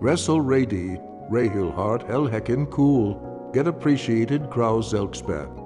Wrestle Rady, Rahilhart, Hellhecken, Cool. Get appreciated, Kraus Elkspat.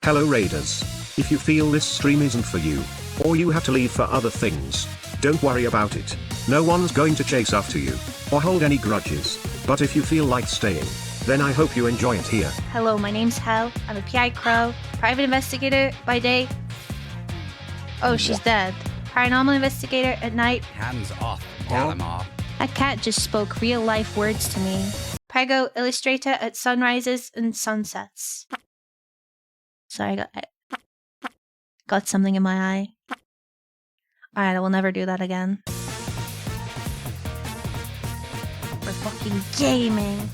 Hello Raiders. If you feel this stream isn't for you, or you have to leave for other things, don't worry about it. No one's going to chase after you, or hold any grudges, but if you feel like staying, then I hope you enjoy it here. Hello, my name's Hel. I'm a PI Crow, private investigator by day. Oh, she's dead. Paranormal investigator at night. Hands off, Galamar. That cat just spoke real life words to me. Prego illustrator at sunrises and sunsets. Sorry, I got something in my eye. Alright, I will never do that again. We're fucking gaming.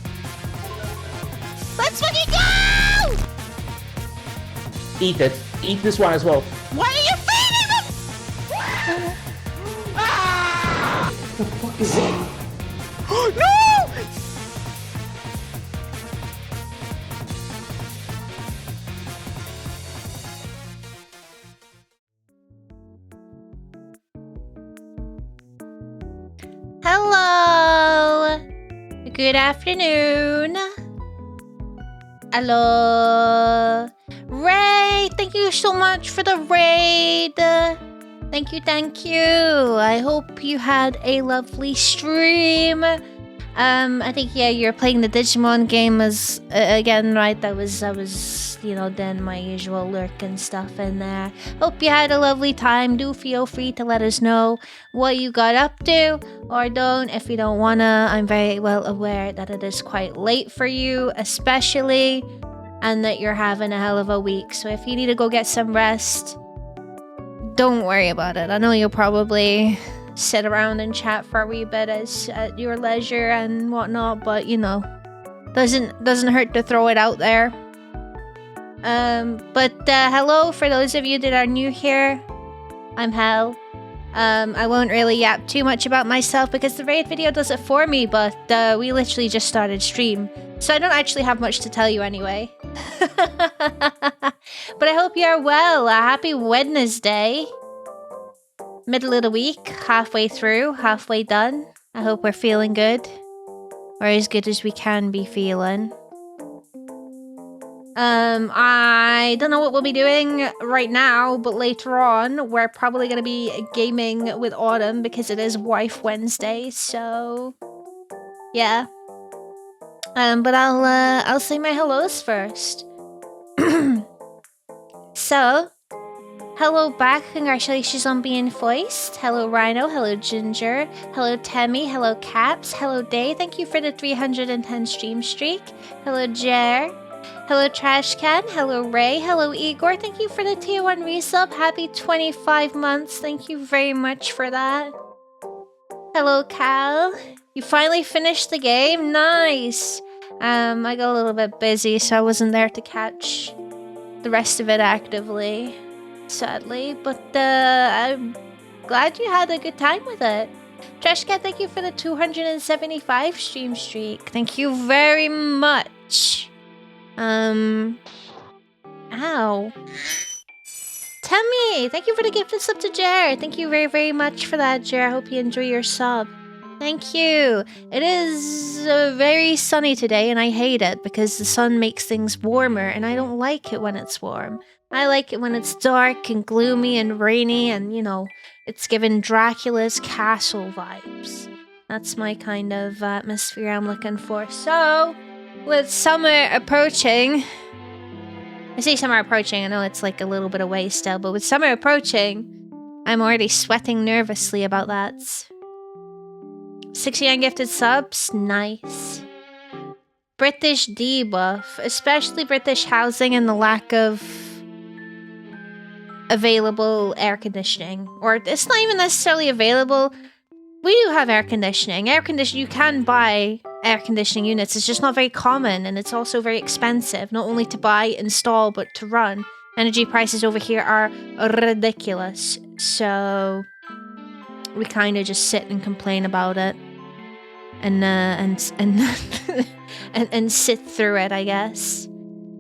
Let's fucking go! Eat it. Eat this one as well. Why are you feeding them? What the fuck is it? No! Hello! Good afternoon. Hello. Ray, thank you so much for the raid. Thank you, thank you. I hope you had a lovely stream. I think, yeah, you're playing the Digimon game as again, right? I was, you know, then my usual lurk and stuff in there. Hope you had a lovely time. Do feel free to let us know what you got up to, or don't if you don't wanna. I'm very well aware that it is quite late for you, especially, and that you're having a hell of a week. So if you need to go get some rest, don't worry about it. I know you'll probably sit around and chat for a wee bit at your leisure and whatnot, but you know, doesn't hurt to throw it out there. But hello for those of you that are new here. I'm Hel. I won't really yap too much about myself because the raid video does it for me, but we literally just started stream, so I don't actually have much to tell you anyway. But I hope you are well. A happy Wednesday. Middle of the week, halfway through, halfway done. I hope we're feeling good, or as good as we can be feeling. I don't know what we'll be doing right now, but later on, we're probably gonna be gaming with Autumn because it is Wife Wednesday, so yeah. But I'll say my hellos first. So, hello back, congratulations on being voiced. Hello Rhino, hello Ginger, hello Temmie, hello Caps, hello Day, thank you for the 310 stream streak. Hello Jer, hello Trashcan, hello Ray, hello Igor, thank you for the tier 1 resub. Happy 25 months, thank you very much for that. Hello Cal, you finally finished the game, nice. I got a little bit busy, so I wasn't there to catch the rest of it actively, sadly, but I'm glad you had a good time with it. Trashcat, thank you for the 275 stream streak. Thank you very much. How Ow. Tammy, thank you for the gifted sub to Jer. Thank you very, very much for that, Jer. I hope you enjoy your sub. Thank you. It is very sunny today, and I hate it because the sun makes things warmer, and I don't like it when it's warm. I like it when it's dark and gloomy and rainy, and, you know, it's given Dracula's castle vibes. That's my kind of atmosphere I'm looking for. So, with summer approaching... I say summer approaching, I know it's like a little bit away still, but with summer approaching, I'm already sweating nervously about that. 60 ungifted subs? Nice. British debuff, especially British housing and the lack of available air conditioning. Or it's not even necessarily available. We do have air conditioning. You can buy air conditioning units. It's just not very common, and it's also very expensive, not only to buy, install, but to run. Energy prices over here are ridiculous. So we kind of just sit and complain about it. And sit through it, I guess.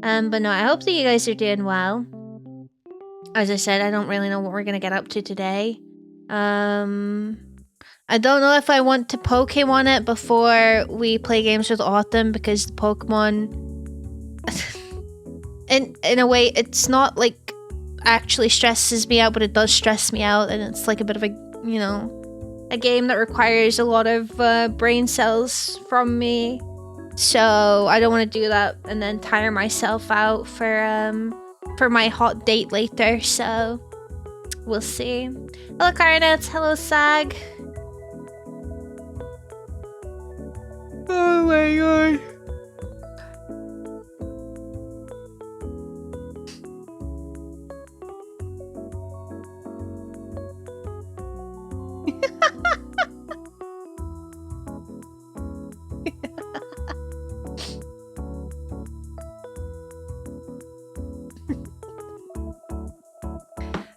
But no, I hope that you guys are doing well. As I said, I don't really know what we're gonna get up to today. I don't know if I want to Pokemon it before we play games with Autumn, because the Pokemon, in a way, it's not like actually stresses me out, but it does stress me out, and it's like a bit of a, you know, a game that requires a lot of brain cells from me. So I don't want to do that and then tire myself out for my hot date later. So we'll see. Hello, Carnets. Hello, Sag. Oh my god.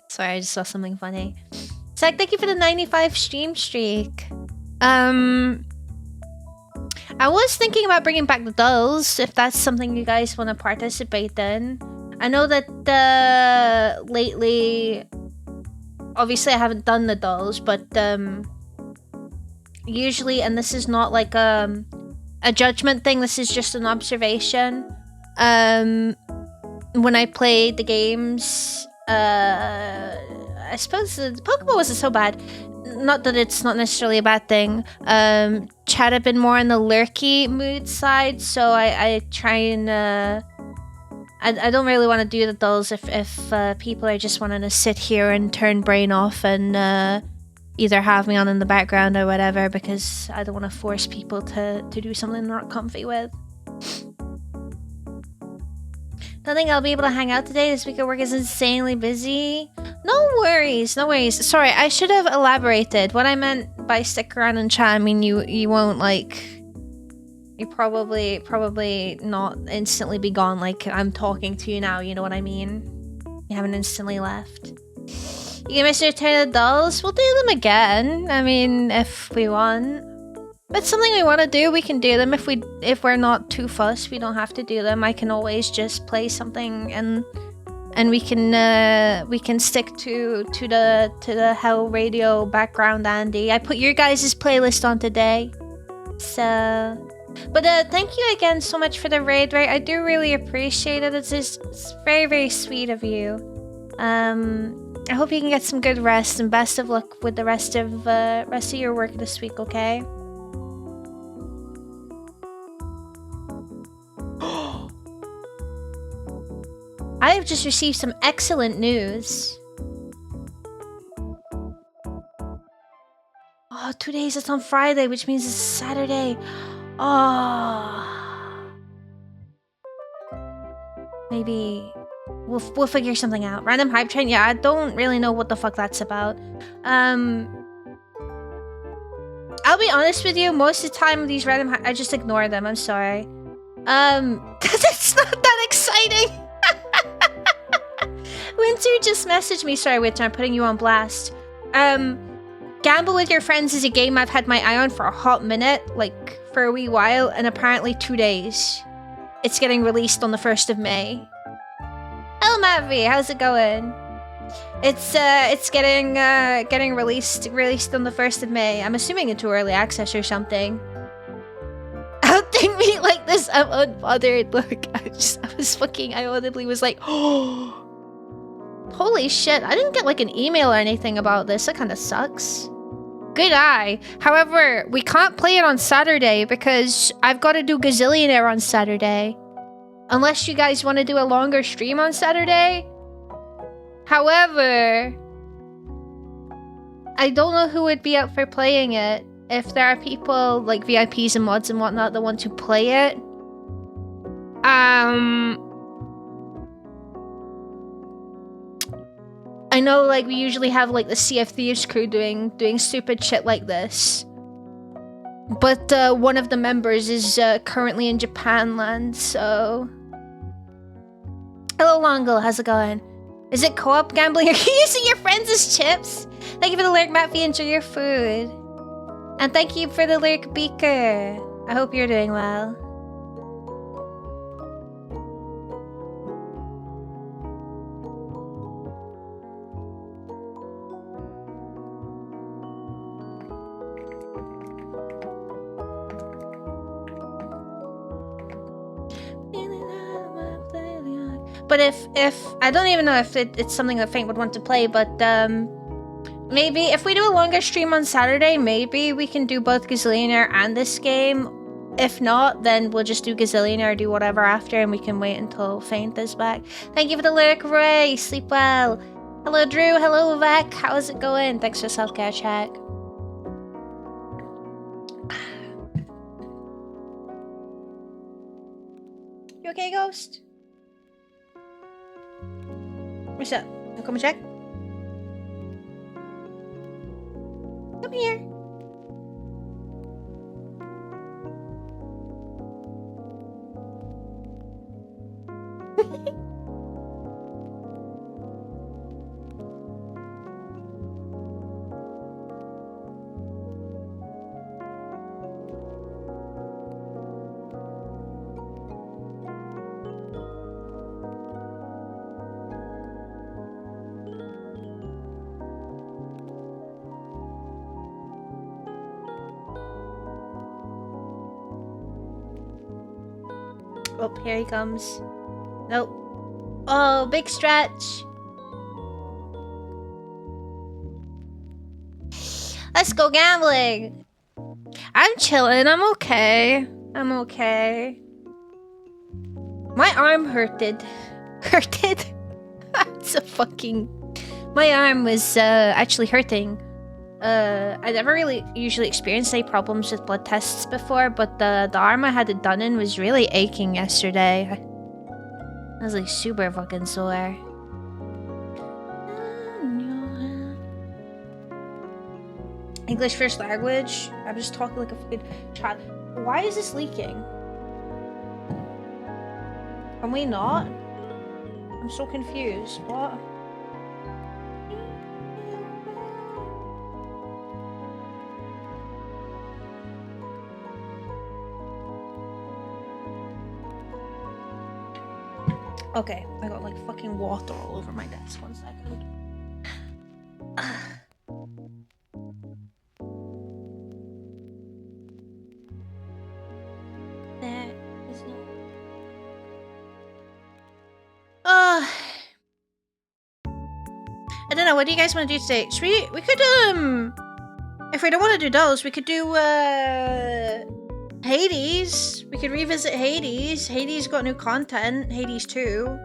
Sorry, I just saw something funny. Zach, thank you for the 95 stream streak. I was thinking about bringing back the dolls, if that's something you guys want to participate in. I know that lately, obviously I haven't done the dolls, but usually, and this is not like a judgment thing, this is just an observation. When I played the games, I suppose the Pokemon wasn't so bad. Not that it's not necessarily a bad thing. Chad had been more on the lurky mood side, so I try and I don't really want to do the dolls if people are just wanting to sit here and turn brain off and either have me on in the background or whatever, because I don't want to force people to do something they're not comfy with. Don't think I'll be able to hang out today. This week at work is insanely busy. No worries, no worries. Sorry, I should have elaborated. What I meant by stick around and chat, I mean you won't like... You probably not instantly be gone like I'm talking to you now, you know what I mean? You haven't instantly left. You can miss your Return of the Dolls? We'll do them again. I mean, if we want. If it's something we want to do, we can do them. If we're not too fussed, we don't have to do them. I can always just play something and we can stick to the Hell Radio background, Andy. I put your guys' playlist on today. So, but thank you again so much for the raid, right? I do really appreciate it. It's very, very sweet of you. I hope you can get some good rest, and best of luck with the rest of your work this week, okay? I have just received some excellent news. Oh, 2 days, it's on Friday, which means it's Saturday. Oh. Maybe we'll figure something out. Random hype train? Yeah, I don't really know what the fuck that's about. I'll be honest with you, most of the time these random I just ignore them, I'm sorry. Cause it's not that exciting. Winter just messaged me. Sorry, Winter, I'm putting you on blast. Gamble with Your Friends is a game I've had my eye on for a hot minute, like for a wee while, and apparently 2 days. It's getting released on the 1st of May. Hello, Mavi. How's it going? It's getting released on the 1st of May. I'm assuming into early access or something. Outing me like this, I'm unbothered. Look, I audibly was like, oh, holy shit! I didn't get like an email or anything about this. That kind of sucks. Good eye. However, we can't play it on Saturday because I've got to do Gazillionaire on Saturday. Unless you guys want to do a longer stream on Saturday. However, I don't know who would be up for playing it. If there are people like VIPs and mods and whatnot that want to play it. I know like we usually have like the Sea of Thieves crew doing stupid shit like this. But one of the members is currently in Japan land, so... Hello Longo, how's it going? Is it co-op gambling? Are you using your friends as chips? Thank you for the lyric, Matthew. Enjoy your food. And thank you for the lyric, Beaker. I hope you're doing well. But if I don't even know if it's something that Faint would want to play, but maybe if we do a longer stream on Saturday, maybe we can do both Gazillionaire and this game. If not, then we'll just do Gazillionaire, do whatever after, and we can wait until Faint is back. Thank you for the lyric, Ray. Sleep well. Hello, Drew. Hello, Vec. How's it going? Thanks for self-care chat. You okay, Ghost? What's up? You come and check? Come here. Oh, here he comes. Nope. Oh, big stretch. Let's go gambling. I'm chilling. I'm okay. I'm okay. My arm hurted. Hurted? It's a fucking... My arm was actually hurting. I never really usually experienced any problems with blood tests before, but the arm I had it done in was really aching yesterday. I was like super fucking sore. English first language? I'm just talking like a fucking child. Why is this leaking? Can we not? I'm so confused. What? Okay, I got like fucking water all over my desk. 1 second. There is no... I don't know, what do you guys want to do today? Should we could, if we don't want to do those, we could do, Hades. We could revisit Hades. Hades got new content. Hades 2.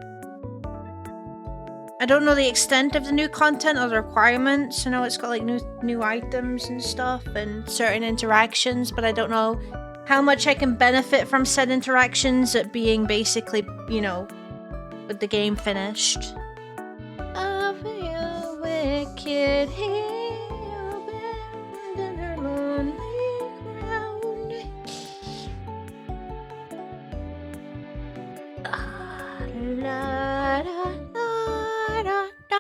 I don't know the extent of the new content or the requirements. I know it's got like new items and stuff and certain interactions, but I don't know how much I can benefit from said interactions at being basically, you know, with the game finished. I feel wicked here, abandoned her lonely ground. La, da, da, da, da.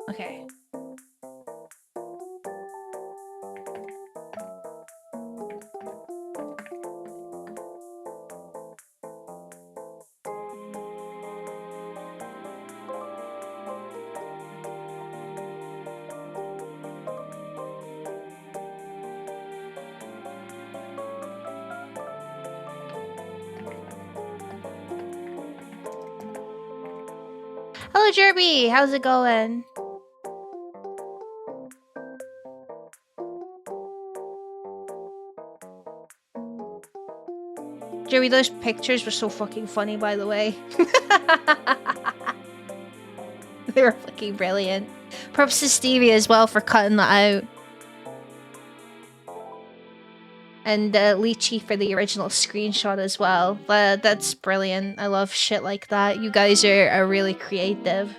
Okay. Hello, Jerby. How's it going? Jerry, those pictures were so fucking funny, by the way. They were fucking brilliant. Props to Stevie as well for cutting that out. And Lychee for the original screenshot as well. That's brilliant. I love shit like that. You guys are really creative.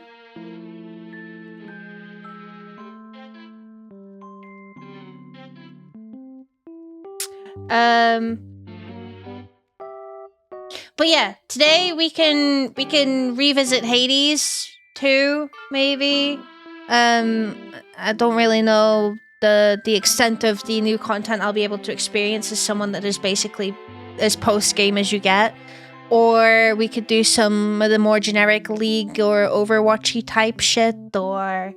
But yeah, today we can revisit Hades 2, maybe. I don't really know the extent of the new content I'll be able to experience as someone that is basically as post-game as you get. Or we could do some of the more generic League or Overwatchy type shit, or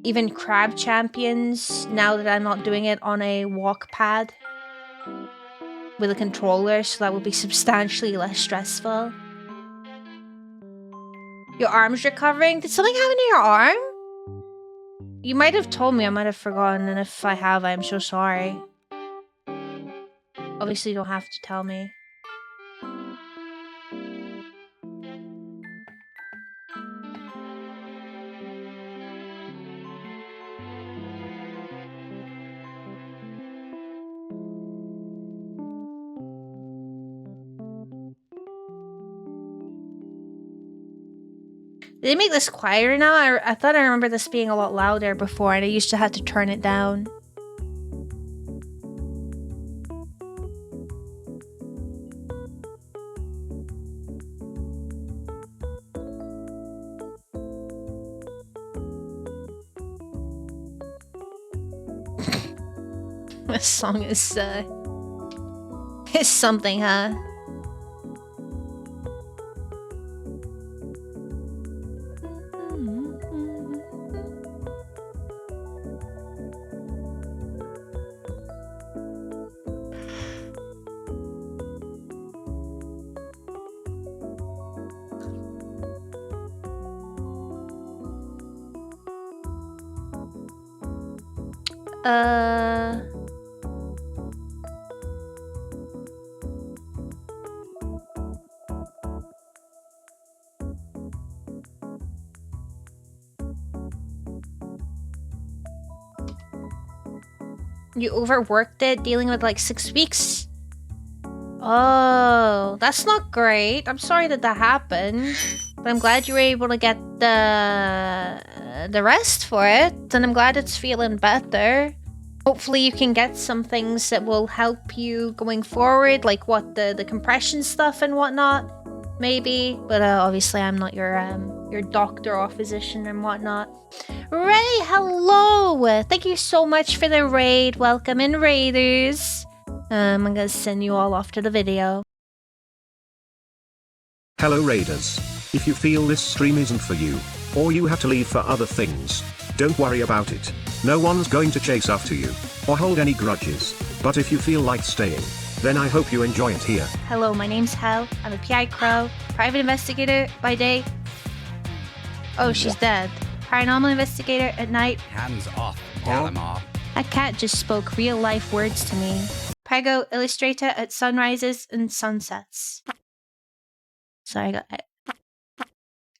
even Crab Champions, now that I'm not doing it on a walk pad with a controller, so that would be substantially less stressful. Your arm's recovering? Did something happen to your arm? You might have told me, I might have forgotten, and if I have, I'm so sorry. Obviously, you don't have to tell me. Did they make this quieter now? I thought I remember this being a lot louder before, and I used to have to turn it down. This song is something, huh? You overworked it, dealing with like 6 weeks? Oh, that's not great. I'm sorry that happened. But I'm glad you were able to get the rest for it. And I'm glad it's feeling better. Hopefully you can get some things that will help you going forward. Like what, the compression stuff and whatnot? Maybe. But obviously I'm not your doctor or physician and whatnot. Ray, hello! Thank you so much for the raid. Welcome in, raiders. I'm gonna send you all off to the video. Hello raiders. If you feel this stream isn't for you, or you have to leave for other things, don't worry about it. No one's going to chase after you, or hold any grudges. But if you feel like staying, then I hope you enjoy it here. Hello, my name's Hel. I'm a PI Crow, private investigator by day. Oh, she's dead. Paranormal investigator at night. Hands off, tell him off. That cat just spoke real life words to me. Prego illustrator at sunrises and sunsets. Sorry, I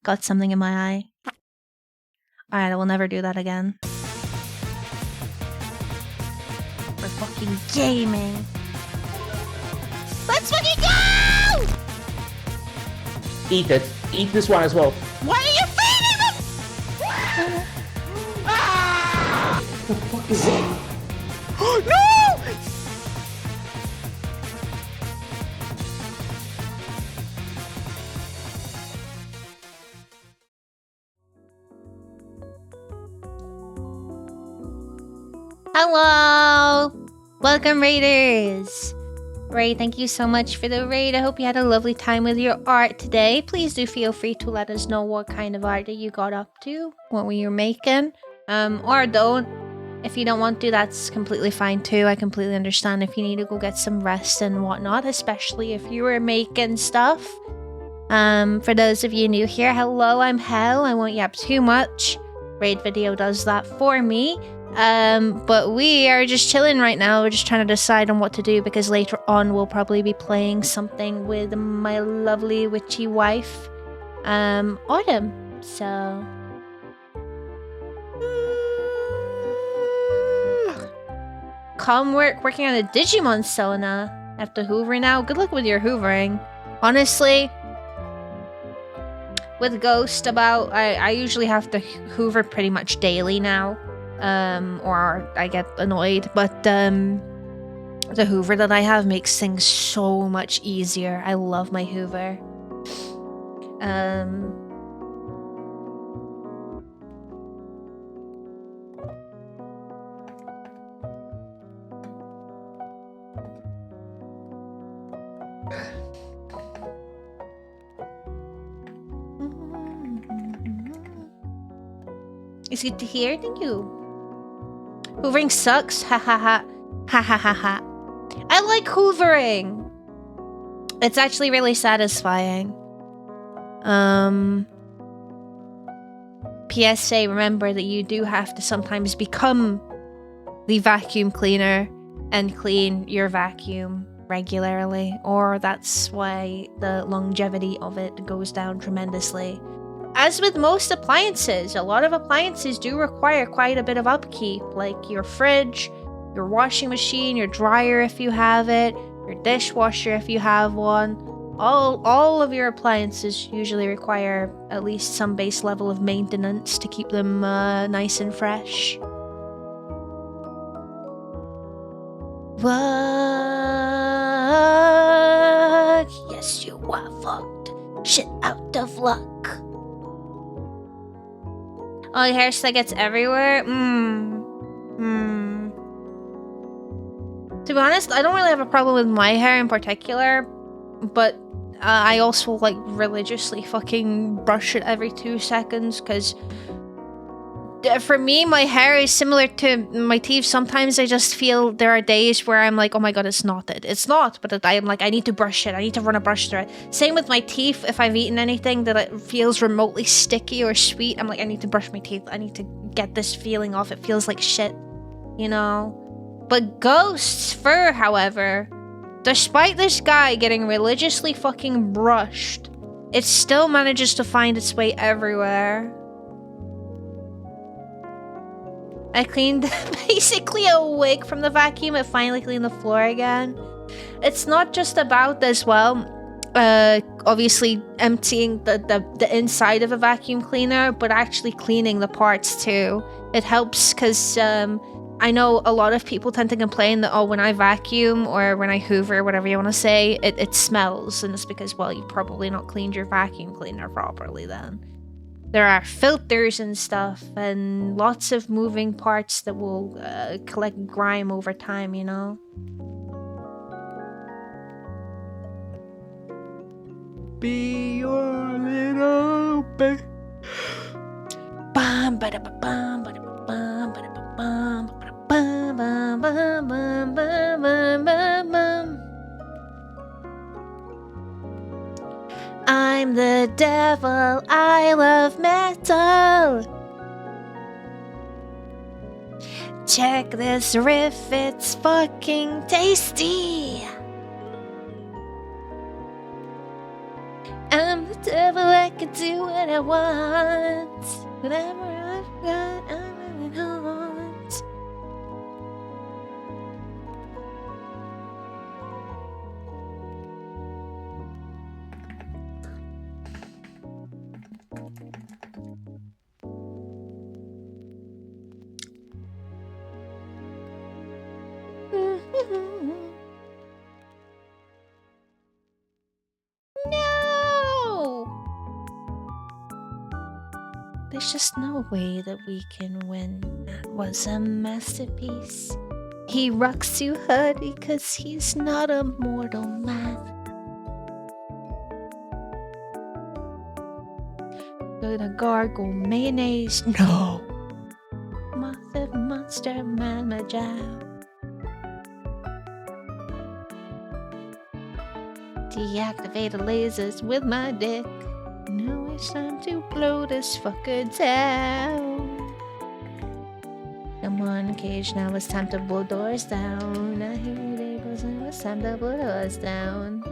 got something in my eye. Alright, I will never do that again. We're fucking gaming. Let's fucking go! Eat it. Eat this one as well. Why are you feeding them? What the fuck is it? No! Hello! Welcome, Raiders! Ray, thank you so much for the raid. I hope you had a lovely time with your art today. Please do feel free to let us know what kind of art that you got up to, what were you making, or don't. If you don't want to, that's completely fine too. I completely understand if you need to go get some rest and whatnot, especially if you were making stuff. For those of you new here, hello, I'm Hell. I won't yap too much. Raid video does that for me. But we are just chilling right now. We're just trying to decide on what to do because later on we'll probably be playing something with my lovely witchy wife, Autumn. So... Calm working on a Digimon Sona. I have to hoover now. Good luck with your hoovering. Honestly, with Ghost I usually have to hoover pretty much daily now. Or I get annoyed, but the hoover that I have makes things so much easier. I love my hoover. It's good to hear. Thank you. Hoovering sucks. Ha ha ha. Ha ha ha ha. I like hoovering. It's actually really satisfying. PSA, remember that you do have to sometimes become the vacuum cleaner and clean your vacuum regularly, or that's why the longevity of it goes down tremendously. As with most appliances, a lot of appliances do require quite a bit of upkeep, like your fridge, your washing machine, your dryer if you have it, your dishwasher if you have one. All of your appliances usually require at least some base level of maintenance to keep them nice and fresh. What? Yes, you are fucked. Shit out of luck. Oh, your hairstyle gets everywhere? To be honest, I don't really have a problem with my hair in particular, but I also like religiously fucking brush it every 2 seconds, because for me, my hair is similar to my teeth. Sometimes I just feel there are days where I'm like, oh my god, it's knotted. It's not, but I'm like, I need to brush it. I need to run a brush through it. Same with my teeth. If I've eaten anything that it feels remotely sticky or sweet, I'm like, I need to brush my teeth. I need to get this feeling off. It feels like shit, you know? But Ghost's fur, however, despite this guy getting religiously fucking brushed, it still manages to find its way everywhere. I cleaned basically a week from the vacuum. I finally cleaned the floor again. It's not just about as well, obviously emptying the inside of a vacuum cleaner, but actually cleaning the parts too. It helps because I know a lot of people tend to complain that, oh, when I vacuum or when I hoover, whatever you want to say, it smells. And it's because, well, you probably not cleaned your vacuum cleaner properly then. There are filters and stuff, and lots of moving parts that will collect grime over time, you know? Be your little baby. Bum ba da ba bum ba da ba bum ba da ba bum ba da bum bum bum bum bum bum bum. I'm the devil, I love metal. Check this riff, it's fucking tasty. I'm the devil, I can do what I want. Whatever I've got, I'm in haunt. No! There's just no way that we can win. That was a masterpiece. He rocks you hard because he's not a mortal man. Gonna gargle mayonnaise? No. Massive monster man, my job. Deactivate the lasers with my dick. Now it's time to blow this fucker down. Come on, Cage, now it's time to blow doors down. I hear they buzzing, it's time to blow doors down.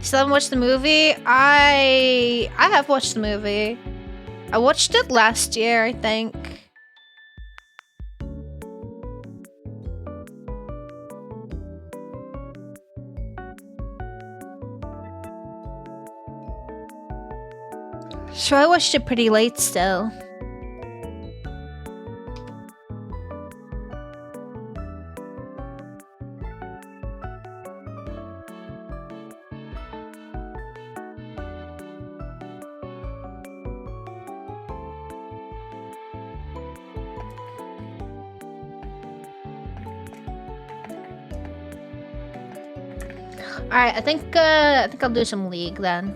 Still haven't watched the movie? I have watched the movie. I watched it last year, I think. So I watched it pretty late still. Alright, I think I'll do some League then.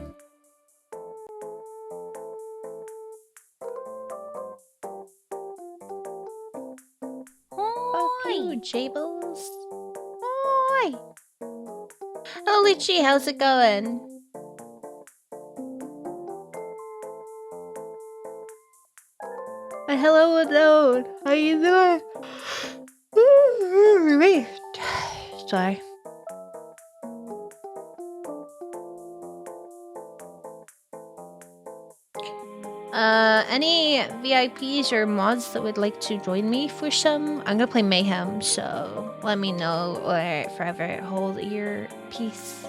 Fuck you, Jables. Oi! Oh, Lychee, how's it going? Hello, Alone. How you doing? Sorry. Any VIPs or mods that would like to join me for some? I'm gonna play Mayhem, so let me know or forever hold your peace.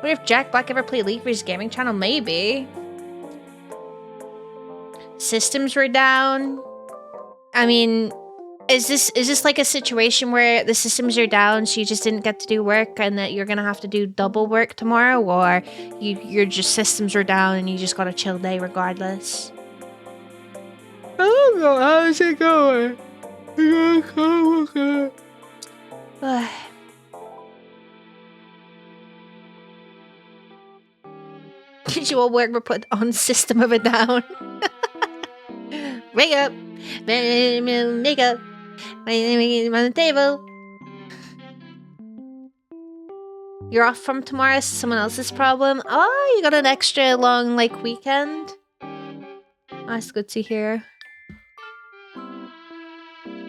What if Jack Black ever played League for his gaming channel? Maybe. Systems were down. I mean, is this like a situation where the systems are down, so you just didn't get to do work, and that you're gonna have to do double work tomorrow, or your just systems are down and you just got a chill day regardless? I don't know. How's it going? Did you all work were put on system of a down? Wake up! Make up! On the table. You're off from tomorrow, so someone else's problem. Oh, you got an extra long weekend. That's good to hear.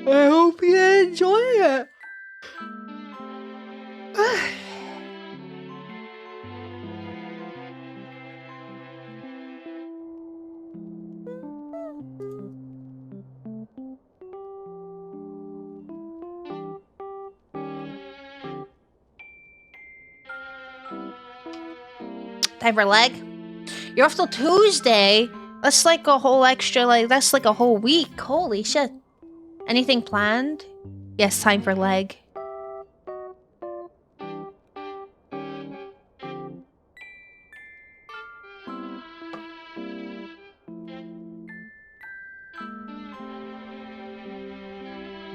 I hope you enjoy it. Time for leg. You're off till Tuesday. That's like a whole extra, that's like a whole week. Holy shit. Anything planned? Yes, time for leg.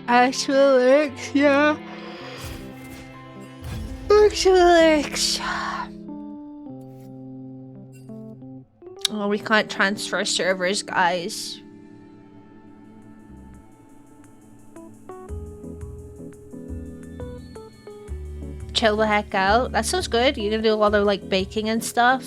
Actual lyrics, yeah. Actual lyrics. Oh, we can't transfer servers, guys. Chill the heck out. That sounds good. You're gonna do a lot of baking and stuff.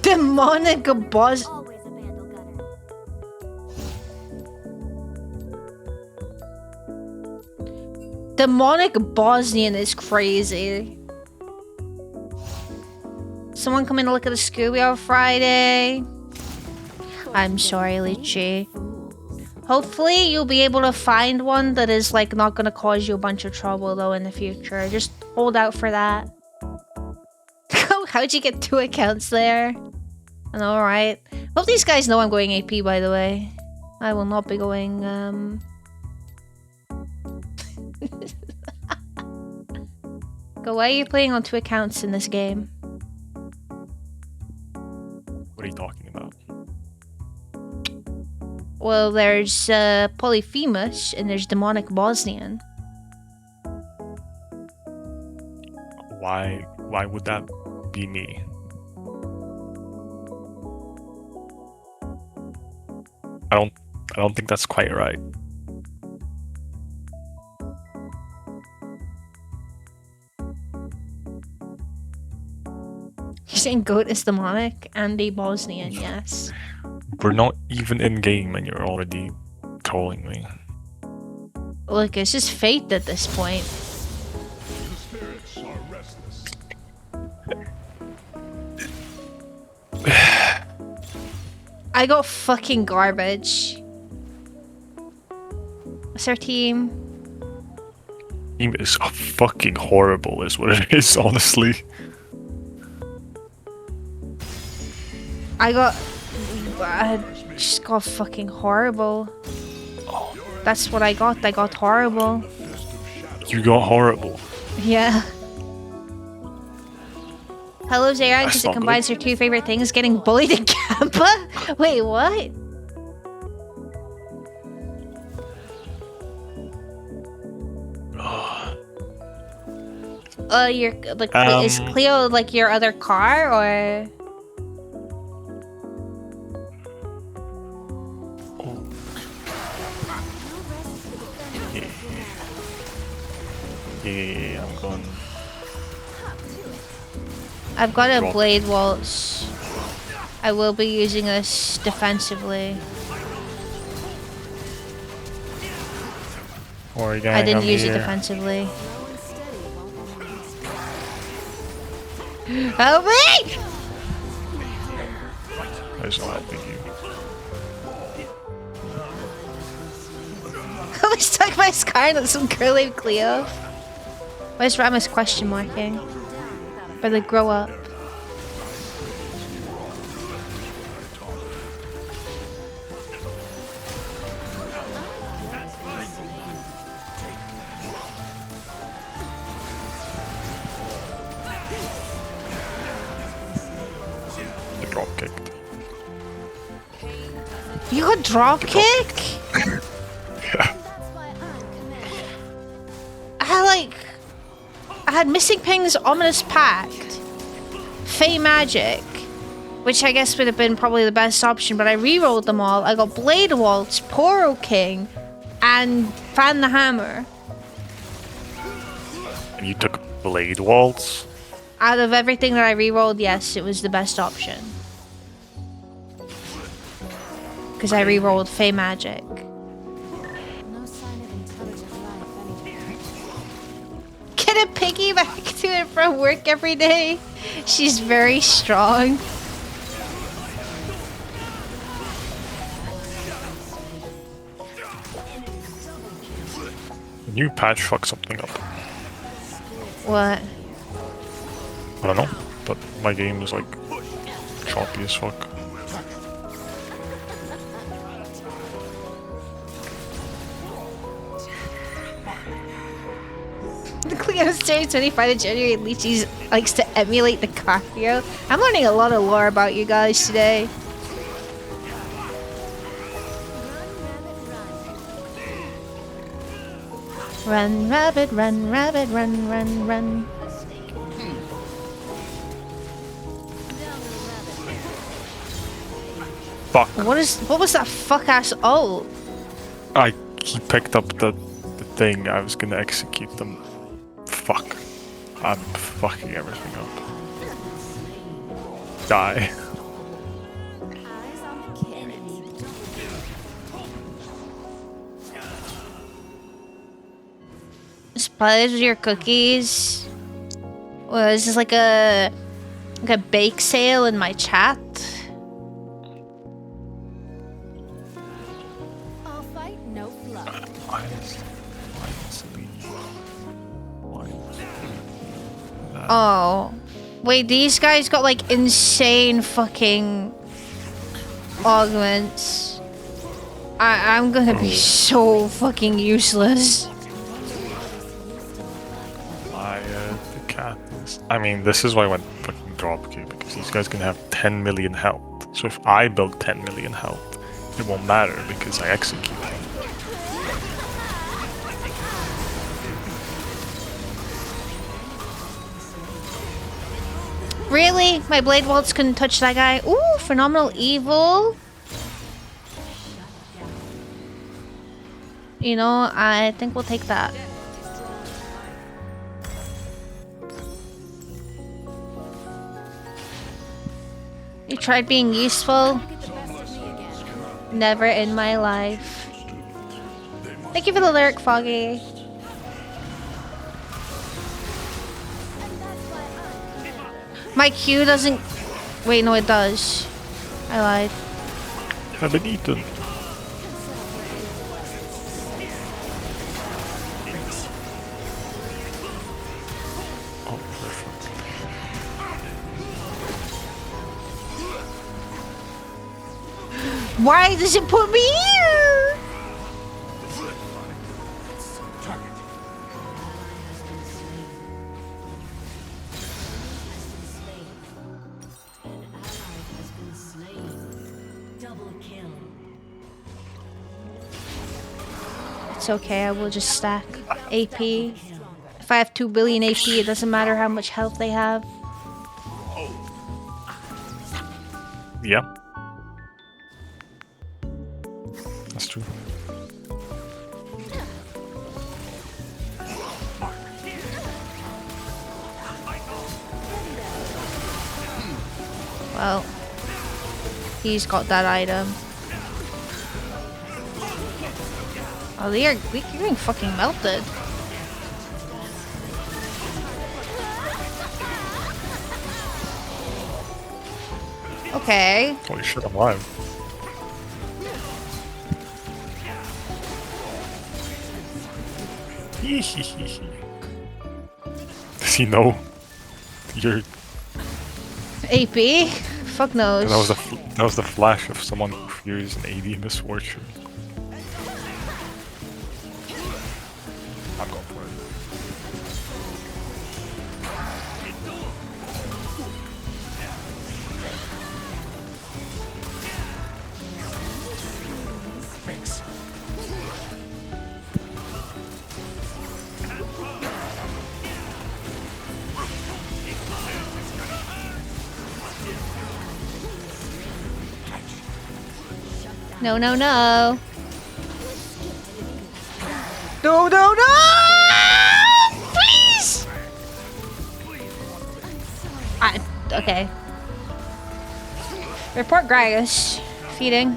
Demonic boss. Demonic Bosnian is crazy. Someone come in to look at the Scooby on Friday. I'm sorry, Lychee. Hopefully you'll be able to find one that is like not gonna cause you a bunch of trouble though in the future. Just hold out for that. How'd you get 2 accounts there? I know, right? Hope these guys know I'm going AP, by the way. I will not be going, Go, why are you playing on 2 accounts in this game? What are you talking about? Well, there's, Polyphemus, and there's Demonic Bosnian. Why would that be me? I don't think that's quite right. You're saying Goat is demonic and a Bosnian, yes. We're not even in game and you're already trolling me. Look, it's just fate at this point. I got fucking garbage. What's our team? Team is fucking horrible is what it is, honestly. I just got fucking horrible. Oh. That's what I got. I got horrible. You got horrible. Yeah. Hello, Zaran, because That's it not combines your 2 favorite things, getting bullied in Kappa? Wait, what? You're like, is Cleo like your other car, or? Yeah, I'm going. I've got a blade waltz. I will be using this defensively. I didn't use it defensively. Help me! I was not helping you. I was stuck by Sky on some girl named Cleo. Where's Ramus question marking? Better grow up. Drop kicked. You got drop kick? Yeah. I had Missing Ping's Ominous Pact, Fey Magic, which I guess would have been probably the best option, but I re-rolled them all. I got Blade Waltz, Poro King, and Fan the Hammer. And you took Blade Waltz? Out of everything that I re-rolled, yes, it was the best option. Because I re-rolled Fey Magic. Get a piggyback to it from work every day. She's very strong. The new patch fucked something up. What? I don't know, but my game is like choppy as fuck. Cleo's turning 25 to January, and Lychee likes to emulate the Kakyo. I'm learning a lot of lore about you guys today. Run, rabbit, run, rabbit, run, run, run. Fuck. What was that fuck ass ult? He picked up the thing, I was gonna execute them. Fuck. I'm fucking everything up. Die. Spies your cookies. Well, is this like a bake sale in my chat? I'll fight no fluff. Oh. Wait, these guys got like insane fucking augments. I'm gonna be so fucking useless. The cat is... I mean, this is why I went fucking dropkick, because these guys can have 10 million health. So if I build 10 million health, it won't matter because I execute them. Really? My blade waltz couldn't touch that guy? Ooh, phenomenal evil. You know, I think we'll take that. You tried being useful? Never in my life. Thank you for the lyric, Foggy. My Q doesn't... Wait, no, it does. I lied. I've been eaten. Oh, perfect. Why does it put me here? It's okay, I will just stack AP. If I have 2 billion AP, it doesn't matter how much health they have. Yeah. That's true. Well, he's got that item. Oh, you're getting fucking melted. Okay. Holy shit, I'm alive. Does he know you're... AP? Fuck knows. That was the flash of someone who fears an AD misfortune. I'm going for it. No, no, no. No, no, no! Please! Okay. Report Gragas. Feeding.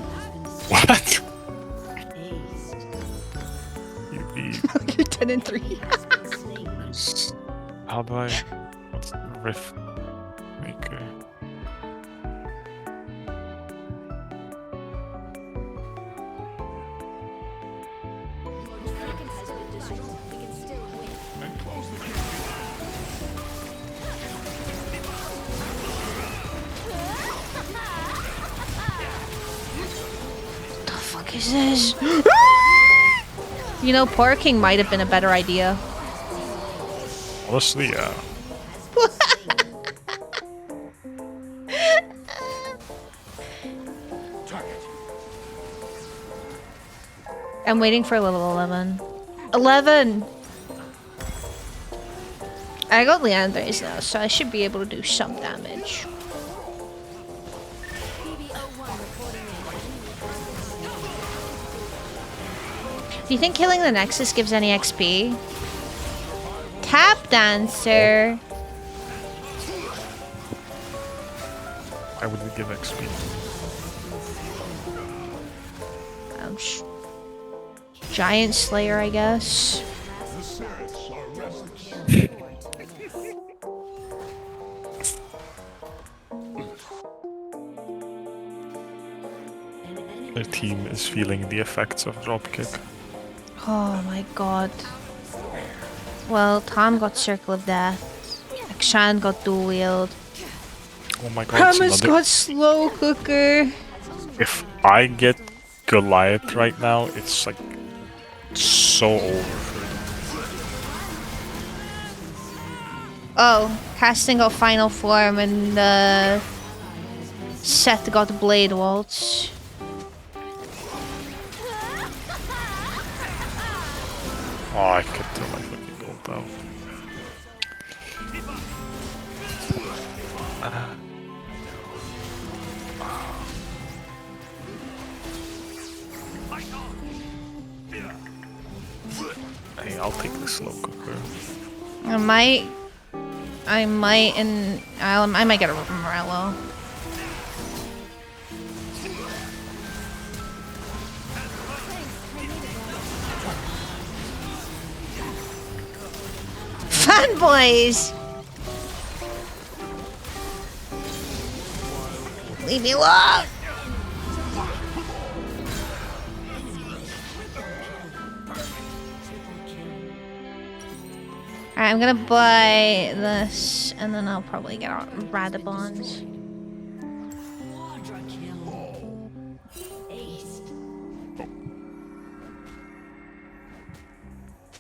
What? You're 10 and 3. How do I... What's the rift maker? What the fuck is this? You know, parking might have been a better idea. Honestly, yeah. I'm waiting for level 11. 11! I got Leandre's now, so I should be able to do some damage. Do you think killing the Nexus gives any XP? Tap Dancer! Why would we give XP? Ouch. Giant Slayer, I guess. Their team is feeling the effects of dropkick. Oh my god. Well, Tom got Circle of Death. Akshan got Dual Wield. Oh my god, it's Hermes another... got Slow Cooker. If I get Goliath right now, it's like so over for them. Oh, Casting got Final Form and Seth got Blade Waltz. Oh, I could throw my fucking gold out. Hey, I'll take the slow cooker. I might, and I might get a Morello. Fanboys! Leave me alone! Alright, I'm gonna buy this, and then I'll probably get out Radabons.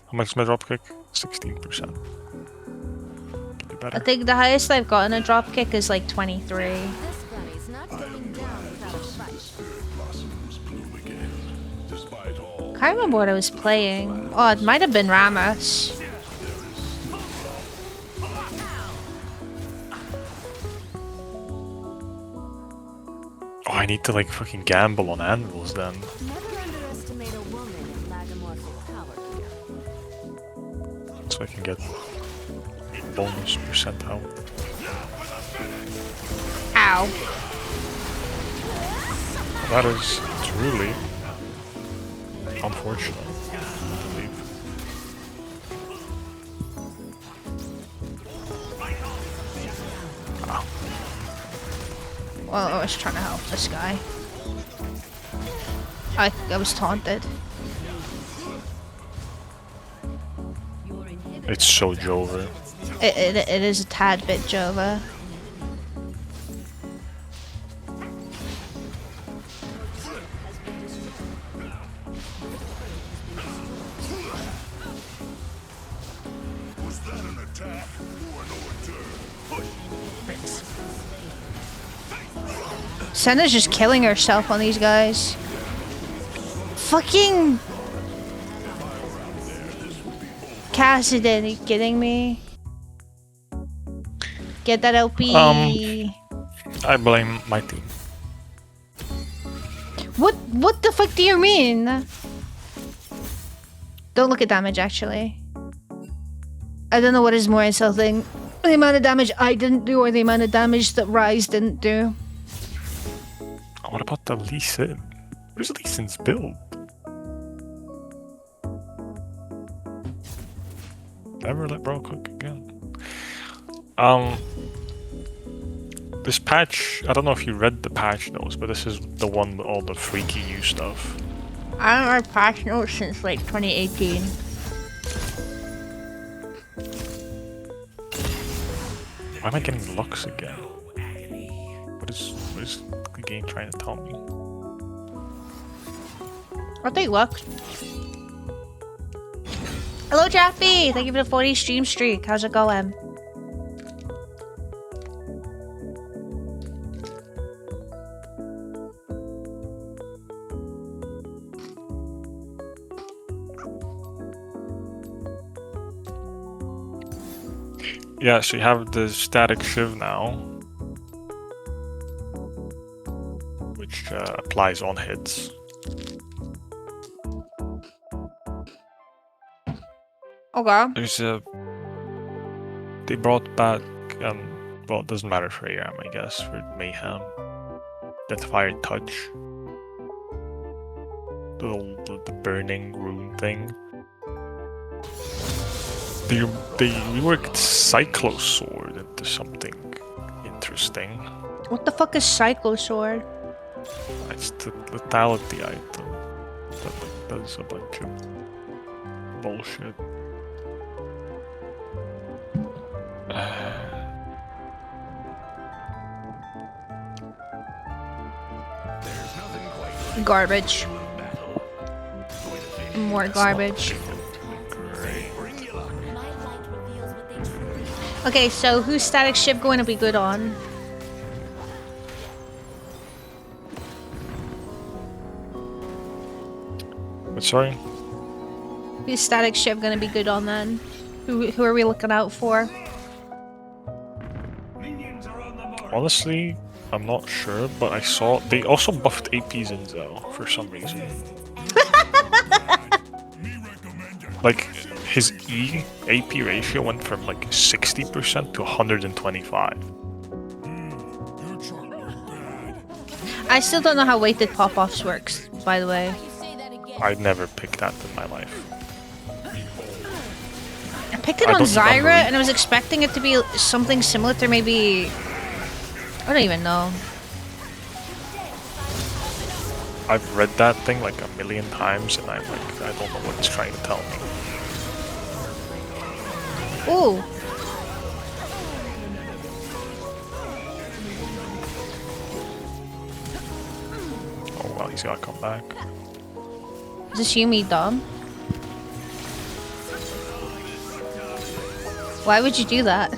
How much is my dropkick? 16%. Be I better. think the highest I've gotten a dropkick is like 23. This bunny's not going down without a fight. Can't remember what I was playing. Oh, it might have been Ramos. Oh, I need to like fucking gamble on anvils then. Never underestimate a woman in lagomorphic power here. So I can get bonus percent out. Ow. That is truly unfortunate, I believe. Well, I was trying to help this guy. I was taunted. It's so Jover. It is a tad bit Jova. Senna's just killing herself on these guys. Fucking Cassidy, are you kidding me? Get that LP. I blame my team. What the fuck do you mean? Don't look at damage actually. I don't know what is more insulting. The amount of damage I didn't do or the amount of damage that Rise didn't do. What about the Lee Sin? Where's Lee Sin's build? Never let bro cook again. This patch, I don't know if you read the patch notes, but this is the one with all the freaky new stuff. I haven't read patch notes since like 2018. Why am I getting Lux again? What is the game trying to tell me? I'll take luck. Hello, Jaffe! Thank you for the 40 stream streak. How's it going? Yeah, so you have the static shiv now, which applies on hits. Okay. There's a... They brought back, well, it doesn't matter for AM, I guess, for Mayhem. Identifier Touch. The burning rune thing. They reworked Cyclo Sword into something interesting. What the fuck is Cyclo Sword? It's the lethality item that like, does a bunch of bullshit. Garbage. More garbage. Great. Okay, so who's static shift going to be good on? But sorry? Who's static shift going to be good on then? Who are we looking out for? Honestly, I'm not sure, but I saw they also buffed AP Zinzel for some reason. Like his AP ratio went from like 60% to 125. I still don't know how weighted pop-offs works, by the way. I'd never picked that in my life. I picked it I on don't think I'm Zyra, really- and I was expecting it to be something similar to maybe... I don't even know. I've read that thing like a million times, and I'm like, I don't know what it's trying to tell me. Ooh. Oh well, he's gotta come back. Is this Yumi dumb? Why would you do that?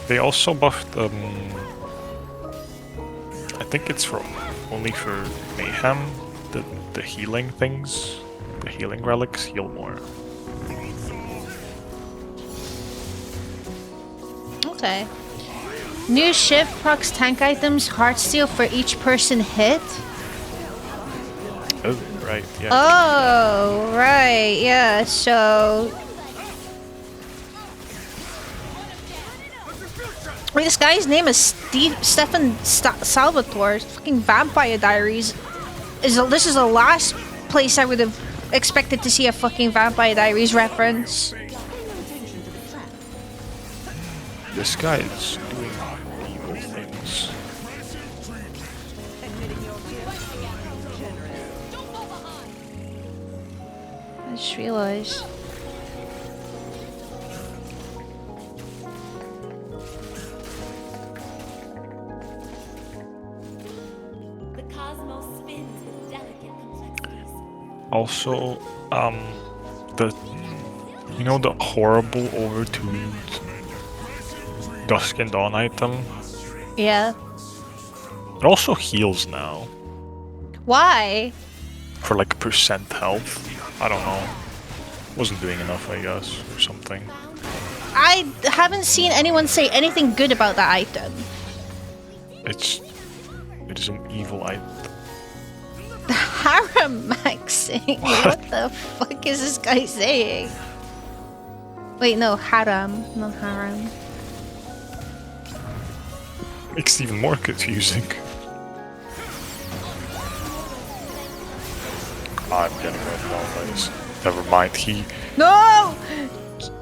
They also buffed I think it's for only for Mayhem, the healing things. The healing relics heal more. Okay. New shift procs tank items heartsteel for each person hit. Oh, right, yeah. Oh, right, yeah, so... Wait, this guy's name is Stefan Salvatore. Fucking Vampire Diaries. This is the last place I would have expected to see a fucking Vampire Diaries reference. This guy is doing evil things. I just realized. The cosmos spins with delicate complexities. Also, the horrible overtuned Dusk and Dawn item. Yeah. It also heals now Why? for like percent health. I don't know. Wasn't doing enough, I guess, or something. I haven't seen anyone say anything good about that item. It is an evil item. Harem maxing? What the fuck is this guy saying? Wait, no, harem, not harem. Makes it even more confusing. I'm getting rid of all these. Never mind, No!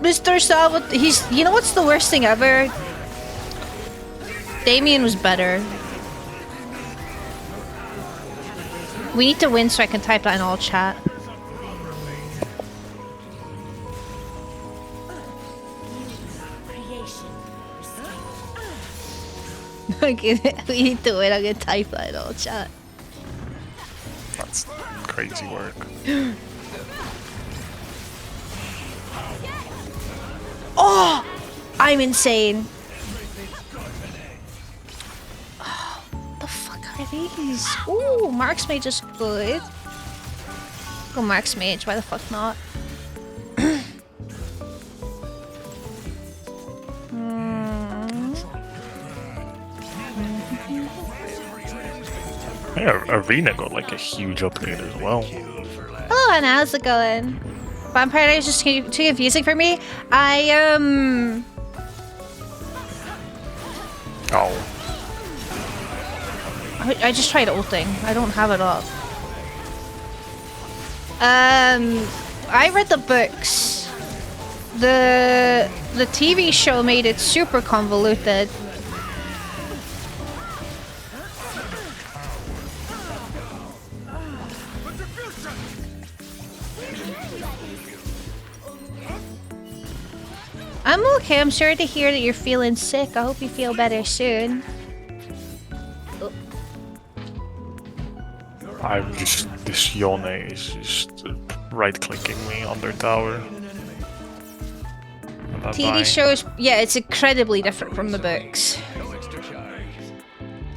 Mr. Salvat, he's... You know what's the worst thing ever? Damien was better. We need to win so I can type that in all chat. Creation. Okay, we need to win, I'm gonna type that in all chat. That's crazy work. Oh! I'm insane. Oh, what the fuck are these? Ooh, Mark's Mage is good. Go Mark's Mage, why the fuck not? Yeah, Arena got like a huge update as well. Hello, Anna, how's it going? Vampire Diaries is just too confusing for me. Oh, I just tried ulting. I don't have it up. I read the books. The TV show made it super convoluted. I'm okay. I'm sorry to hear that you're feeling sick. I hope you feel better soon. I'm just... This Yone is just right-clicking me under tower. And I'm TV dying. shows, yeah, it's incredibly different from the books.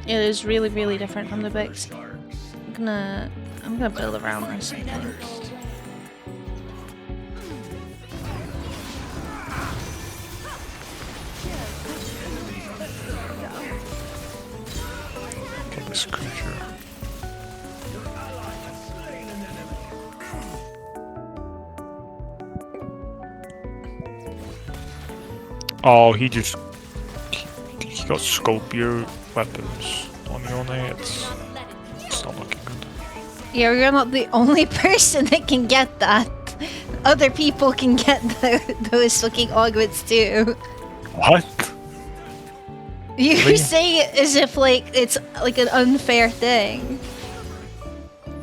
It is really, really different from the books. I'm gonna build around this, I think. Get this creature. Oh, he just... He got Scorpio weapons on Yone. It's not looking good. Yeah, you're not the only person that can get that. Other people can get those fucking augments too. What? You're Really? saying it as if like it's like an unfair thing.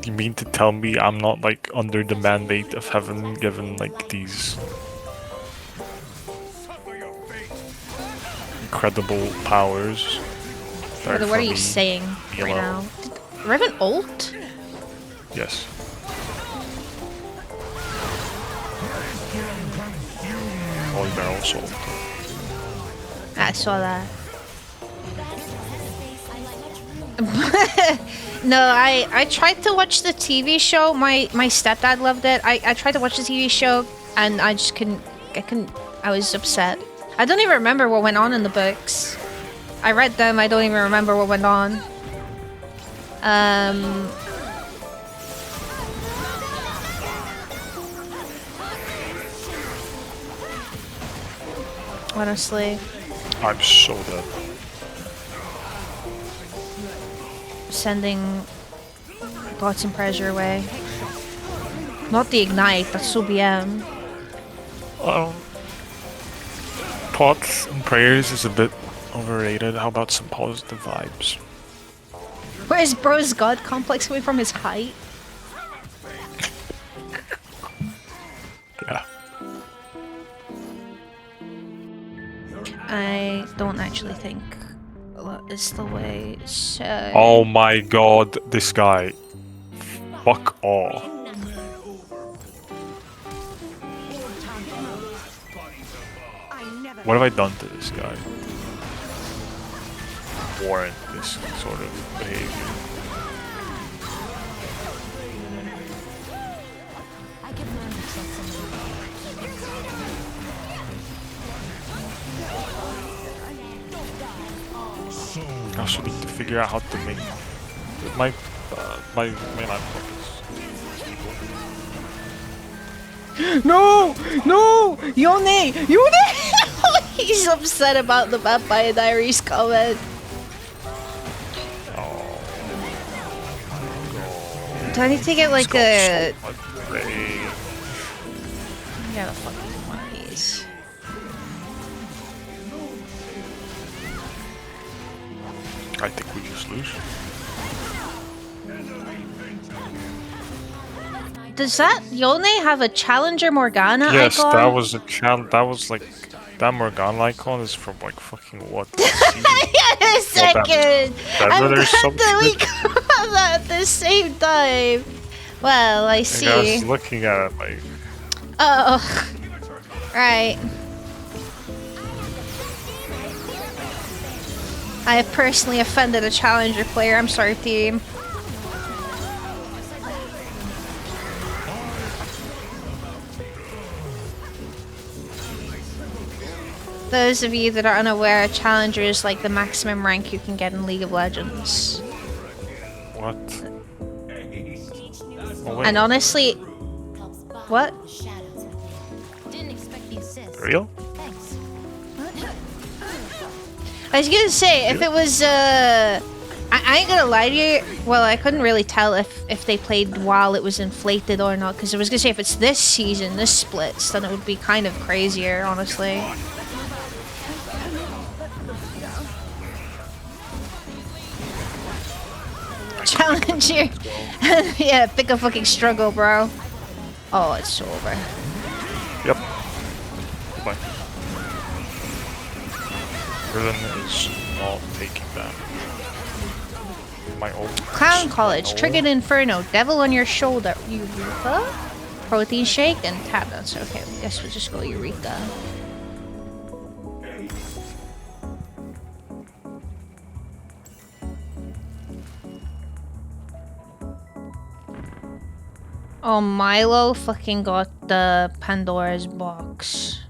You mean to tell me I'm not like under the mandate of heaven given like these incredible powers? that What are for you me saying be right allowed? now? Did Revan ult? Yes. Holy barrel salt. I saw that. No, I tried to watch the TV show. My stepdad loved it. I tried to watch the TV show and I just couldn't. I was upset. I don't even remember what went on in the books. I read them. I don't even remember what went on. Honestly, I'm so dead. sending thoughts and prayers your way. Not the ignite, that's OBM. Thoughts and prayers is a bit overrated. How about some positive vibes? Where's bro's god complex coming from? His height? Yeah. I don't actually think that is the way, so... Oh my god, this guy. Fuck off. What have I done to this guy? Warrant this sort of behavior. I also need to figure out how to make my laptop is... No! No! Yone! Yone! He's upset about the Vampire Diaries comment. Do I need to get like a... Yeah, the fucking one of these. I think we just lose. Does that Yone have a Challenger Morgana Yes, icon? that was a challenge. That was like that Morgana icon is from like fucking what? Yeah, a second! I'm Well, glad there's something that we got that at the same time. Well, I I see. was looking at it like Oh. Right. I have personally offended a Challenger player. I'm sorry, team. Those of you that are unaware, Challenger is like the maximum rank you can get in League of Legends. what? Oh, wait, And honestly, what? Didn't expect the assist. real? Thanks. I was gonna say, if it was, I ain't gonna lie to you, well, I couldn't really tell if they played while it was inflated or not, because I was gonna say, if it's this season, this splits, then it would be kind of crazier, honestly. Challenger. Yeah, pick a fucking struggle, bro. Oh, it's over. Yep. Bye. Riven is not taking that. My ult. Clown College, Triggered Inferno, Devil on your shoulder, Eureka, Protein Shake, and Tap Dance. Okay, I guess we'll just go Eureka. Oh, Milo fucking got the Pandora's box.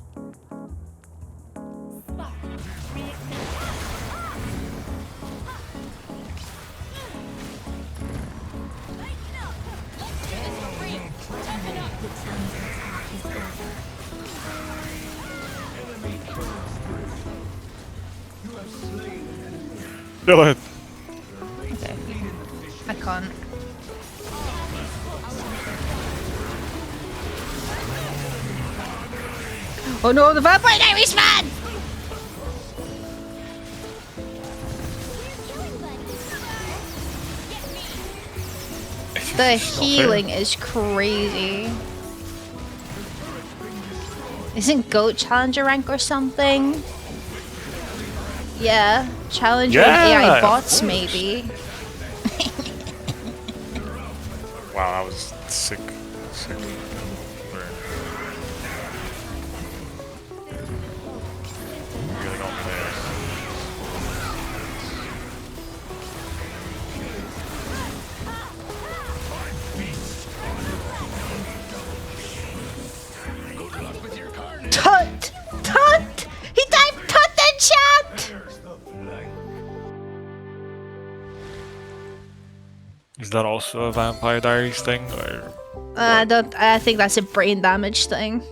Go ahead. Okay. I can't. Oh no, the Vampire Diaries man! The healing is crazy. Isn't Goat Challenger rank or something? Yeah, Challenger AI bots maybe. Wow, that was sick. Sick. Really got me there. Tut! Tut! He typed tut in chat! Is that also a Vampire Diaries thing, or? I think that's a brain damage thing.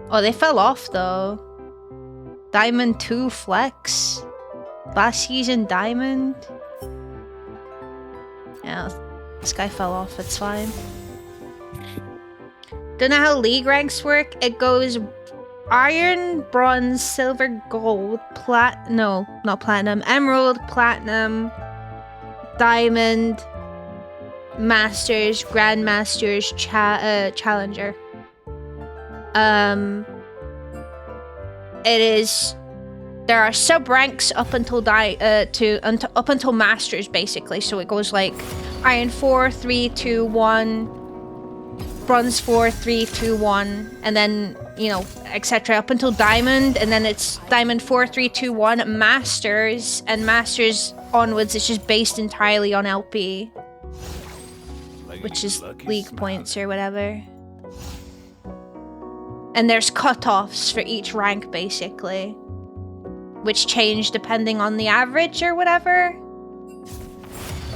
Oh, they fell off though. Diamond 2 flex. Last season Diamond. Yeah, this guy fell off, it's fine. Don't know how league ranks work. It goes iron, bronze, silver, gold, no, not platinum, emerald, platinum, diamond, masters, grandmasters, challenger. It is. There are sub ranks up until up until masters basically. So it goes like iron 4, 3, 2, 1, bronze 4, 3, 2, 1, and then you know etc. up until diamond, and then it's diamond 4, 3, 2, 1, masters, and masters onwards. It's just based entirely on LP, which is league points or whatever. And there's cutoffs for each rank basically, which change depending on the average or whatever.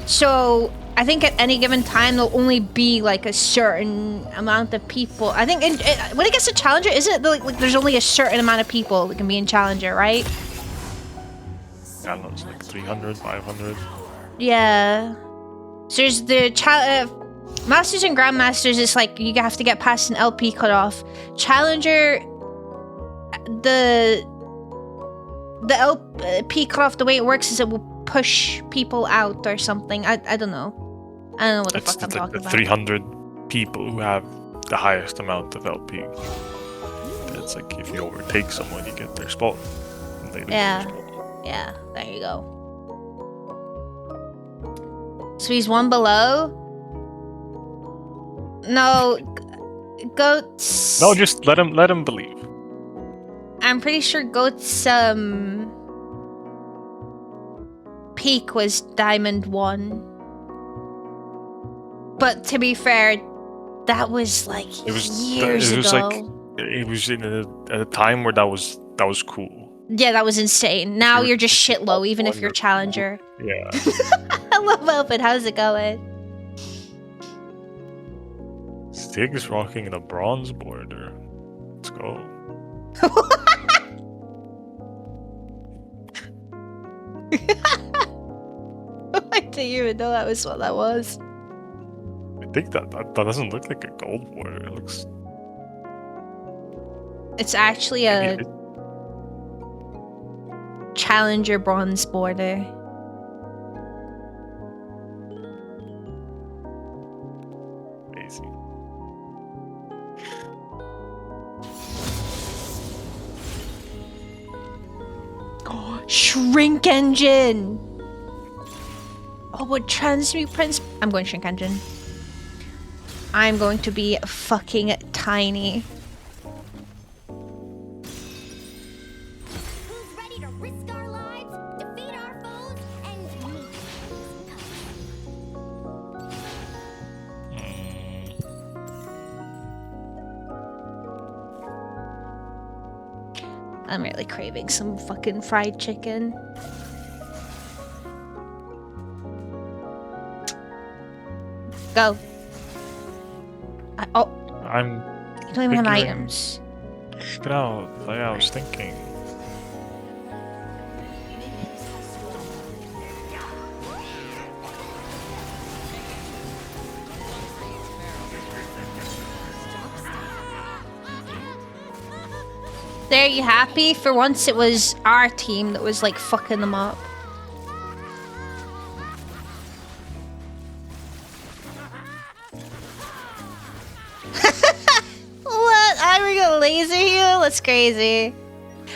So I think at any given time there'll only be like a certain amount of people. I think when it gets to Challenger, isn't it like there's only a certain amount of people that can be in Challenger, right? I don't know, it's like 300, 500. Yeah. So there's the Masters and Grandmasters is like you have to get past an LP cutoff. Challenger, the LP cutoff, the way it works is it will push people out or something. I don't know. I don't know what the fuck I'm talking about. 300 people who have the highest amount of LP. It's like if you overtake someone, you get their spot. And they lose their spot. Yeah, there you go. So he's one below? No, Goats... No, just let him believe. I'm pretty sure Goats, peak was Diamond 1. But to be fair, that was like years ago. It was in a time where that was cool. Yeah, that was insane. Now you're just shit low, even if you're Challenger. Yeah. Hello, Velvet. How's it going? Stig's rocking the bronze border. Let's go. I didn't even know that was what that was. I think that doesn't look like a gold border. It looks. It's actually a. Challenger bronze border. Crazy. Shrink engine! Oh, would transmute prince. I'm going shrink engine. I'm going to be fucking tiny. Who's ready to risk our lives, defeat our foes, and meet I'm really craving some fucking fried chicken. Go. Oh, I'm you don't even have figuring- items. No, like I was thinking. There, you happy? For once it was our team that was like fucking them up. What? I'm gonna laser heal? That's crazy.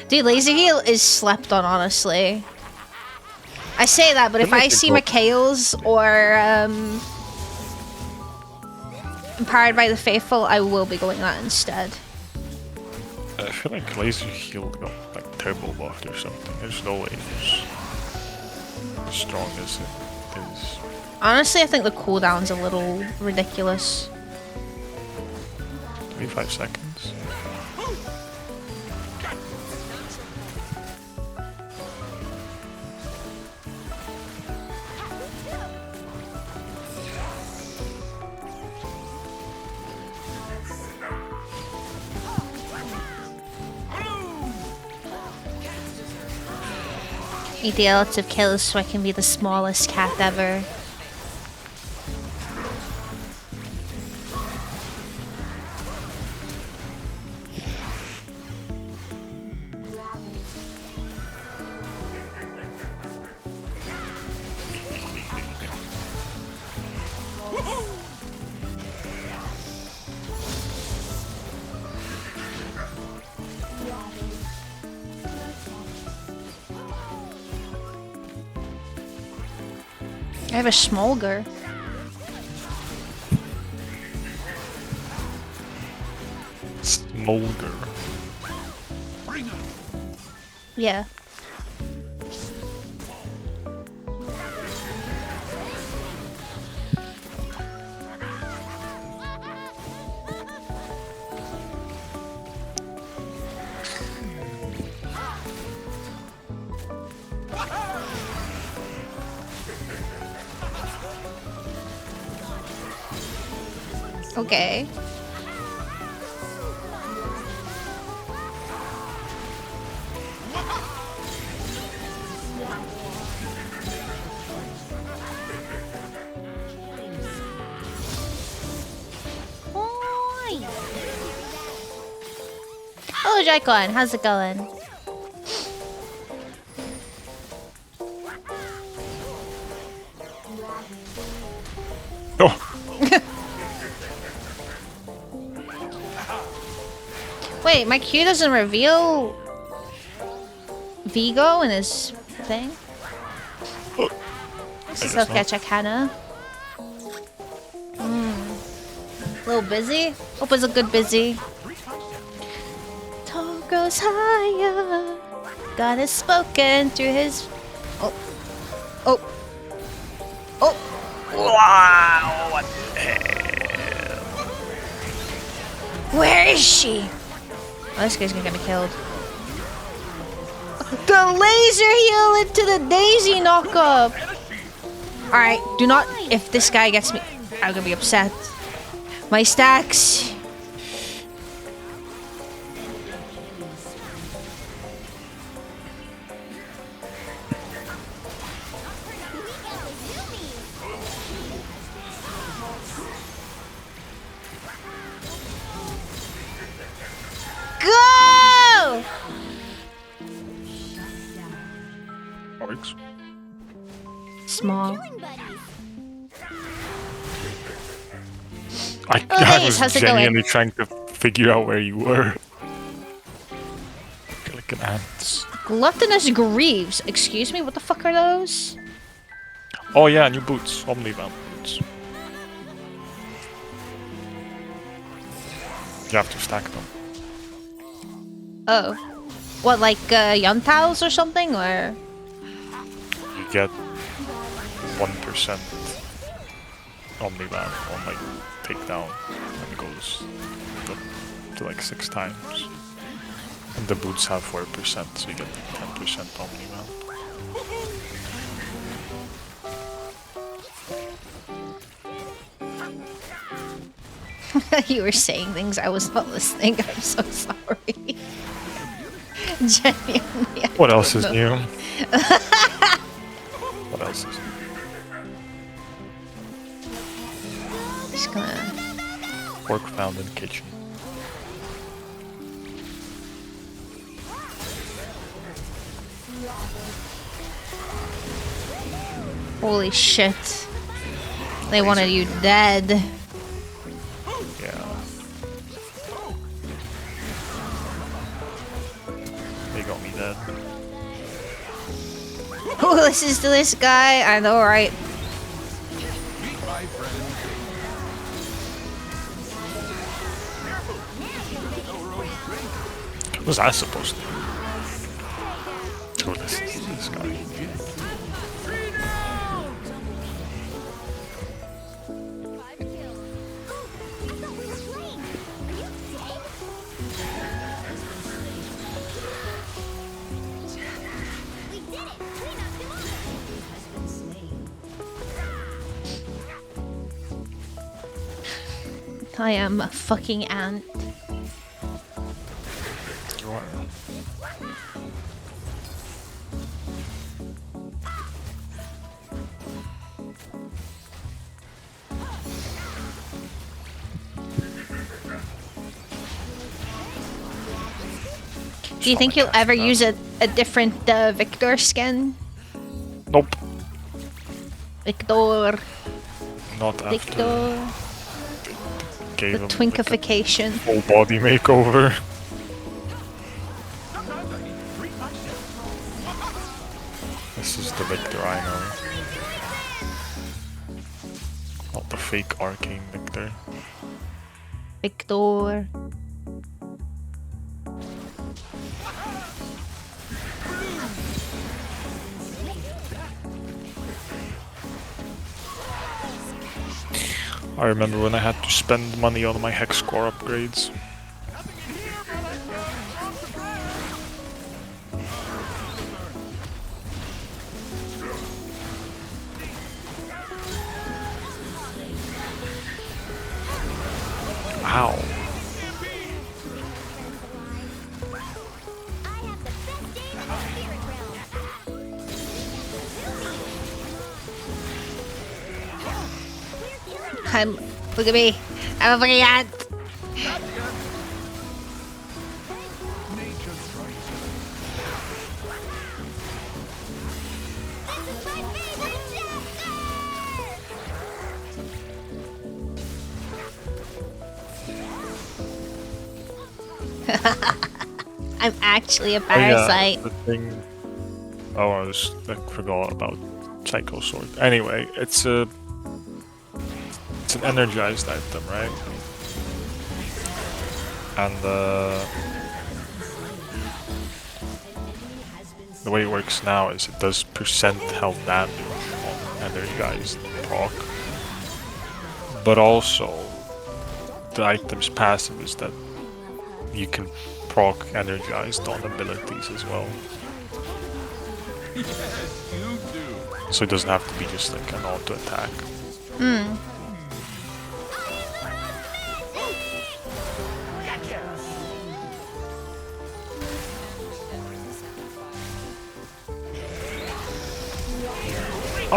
Dude, laser heal is slept on, honestly. I say that, but if I see Mikhail's or Empowered by the Faithful, I will be going that instead. I feel like laser heal got like turbo buffed or something. There's no way it's as strong as it is. Honestly, I think the cooldown's a little ridiculous. 25 seconds. Need the lots of kills so I can be the smallest cat ever. I have a smolger. Smolder. Yeah. Okay. Oi. Hello, Jaikon. How's it going? Oh! Wait, my Q doesn't reveal Vigo in his thing? This is guess okay, not. check Hannah. A little busy? Hope it's a good busy. Tall goes higher. God has spoken through his. Oh. Oh. Oh. Wow! What the hell? Where is she? Oh, this guy's gonna get me killed. The laser heal into the daisy knockup! Alright, do not. If this guy gets me, I'm gonna be upset. My stacks. Go! small. I hey, was how's it going? genuinely trying to figure out where you were. Like an ants. Gluttonous Greaves. Excuse me, what the fuck are those? Oh yeah, new boots. Omnibound boots. You have to stack them. Oh. What, like Yuntaos or something, or? You get 1% Omnibound on like takedown, and it goes up to like 6 times. And the boots have 4%, so you get 10% Omnibound. You were saying things I was not listening. I'm so sorry. Genuinely. I What else don't is know. new? What else is new? Just gonna. Pork found in kitchen. Holy shit. They wanted you dead. Yeah. They got me dead. Who listens to this guy? I know, right? What was I supposed to do? Oh, this guy. I am a fucking ant. You are. Do you think you'll ever use a different Victor skin? Nope. Victor. Not after Victor. gave The him twinkification. full body makeover. This is the Victor I know. Not the fake arcane Victor. Victor. I remember when I had to spend money on my hex core upgrades. Ow. Look at me. I'm a fucking ant. I'm actually a parasite. Oh, yeah, the thing. Oh, I forgot about Psycho Sword. Anyway, it's an energized item, right? And the way it works now is it does percent health damage on energized proc, but also the item's passive is that you can proc energized on abilities as well. So it doesn't have to be just like an auto attack.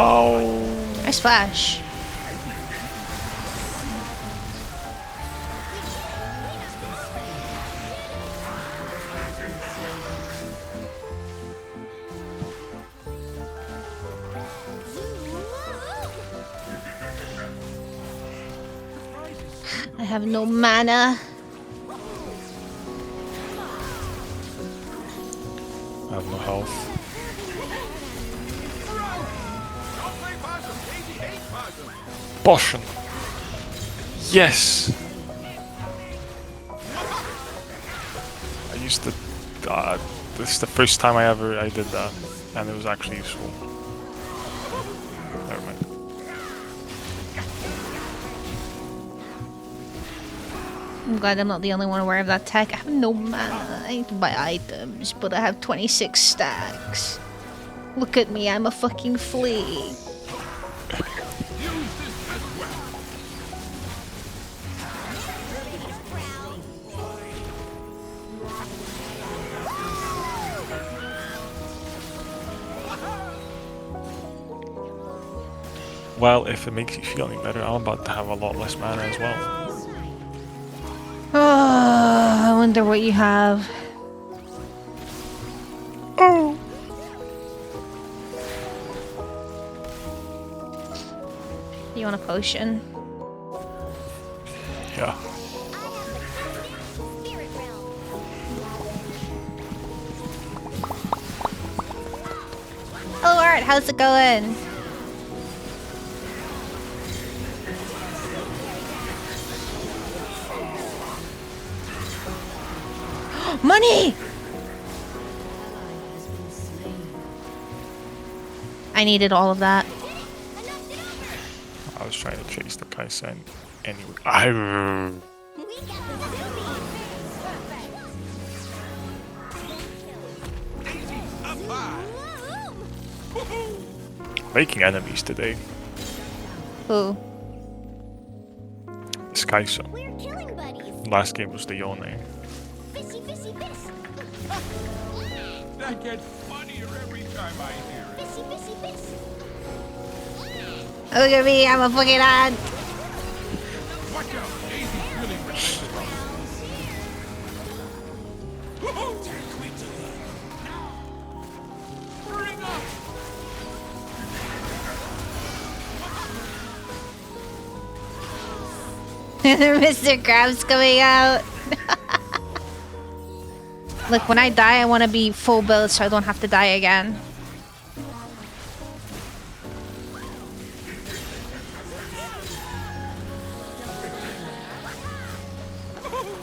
Oh, Nice flash. I have no mana. I have no health. Potion. Yes. I used to. This is the first time I did that, and it was actually useful. Never mind. I'm glad I'm not the only one aware of that tech. I have no mana. I need to buy items, but I have 26 stacks. Look at me, I'm a fucking flea. Well, if it makes you feel any better, I'm about to have a lot less mana as well. Oh, I wonder what you have. Oh. You want a potion? Yeah. Hello, Art. How's it going? Money! I needed all of that. I was trying to chase the Kaisen anyway. Making enemies today. Who? This Kaisen. We're killing buddies. Last game was the Yone. Fishy, fishy, fish. That gets funnier every time I hear it. Fishy, fishy, fish. Look at me, I'm a fucking ant. Watch out, Daisy's really resistant. Bring up! Mr. Krabs coming out. Look, when I die, I want to be full build so I don't have to die again.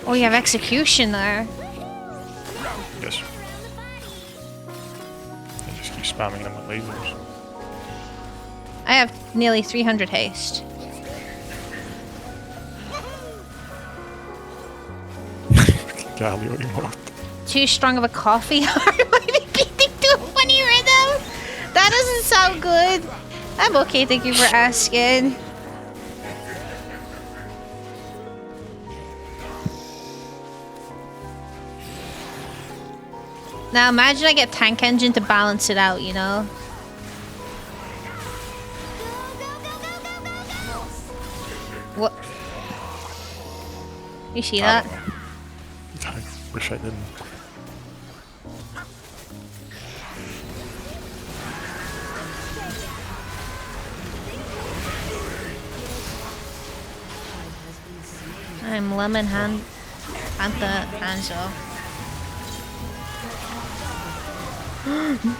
Oh, you have execution there. Yes. I just keep spamming them with lasers. I have nearly 300 haste. Galio emote. Too strong of a coffee heart might be beating to a funny rhythm. That doesn't sound good. I'm okay, thank you for asking. Now imagine I get tank engine to balance it out, you know? What? You see that? I wish I didn't. I'm Lemon Hanta Hanzo.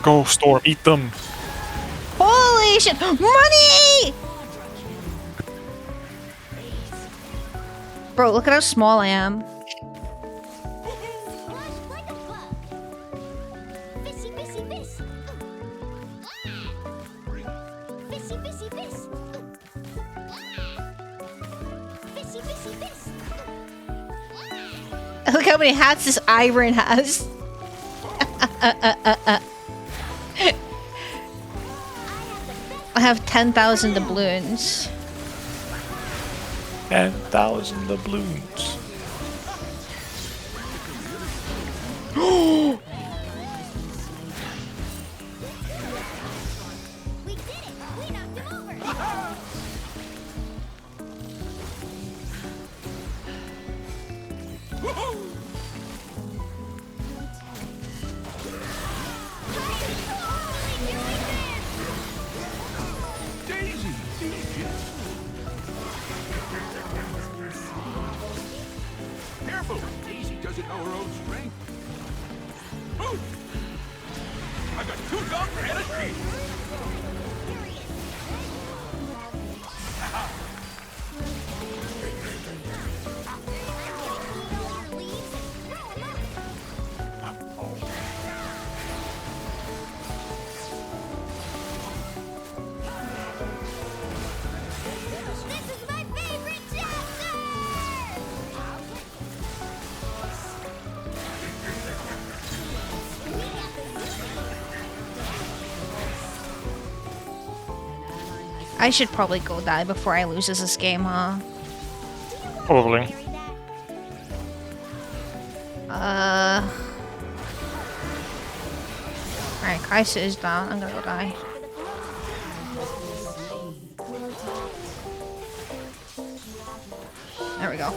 Go, Storm, eat them! Holy shit! Money! Bro, look at how small I am. Like a bug. Fishy, fishy, fish. Fishy, fishy, fish. Fishy, fishy, fish. Look how many hats this Iron has. I have 10,000 doubloons. 10,000 doubloons. We did it! We knocked him over! Daisy! I should probably go die before I lose this game, huh? Probably. Alright, Kaisa is down. I'm gonna go die. There we go.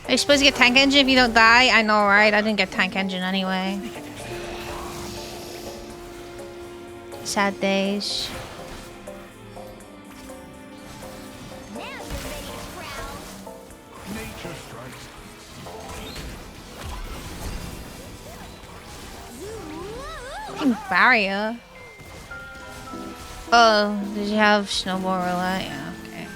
Are you supposed to get tank engine if you don't die? I know, right? I didn't get tank engine anyway. Sad days. Nature strikes. Fucking barrier. Oh, did you have snowball roulette? Yeah, okay.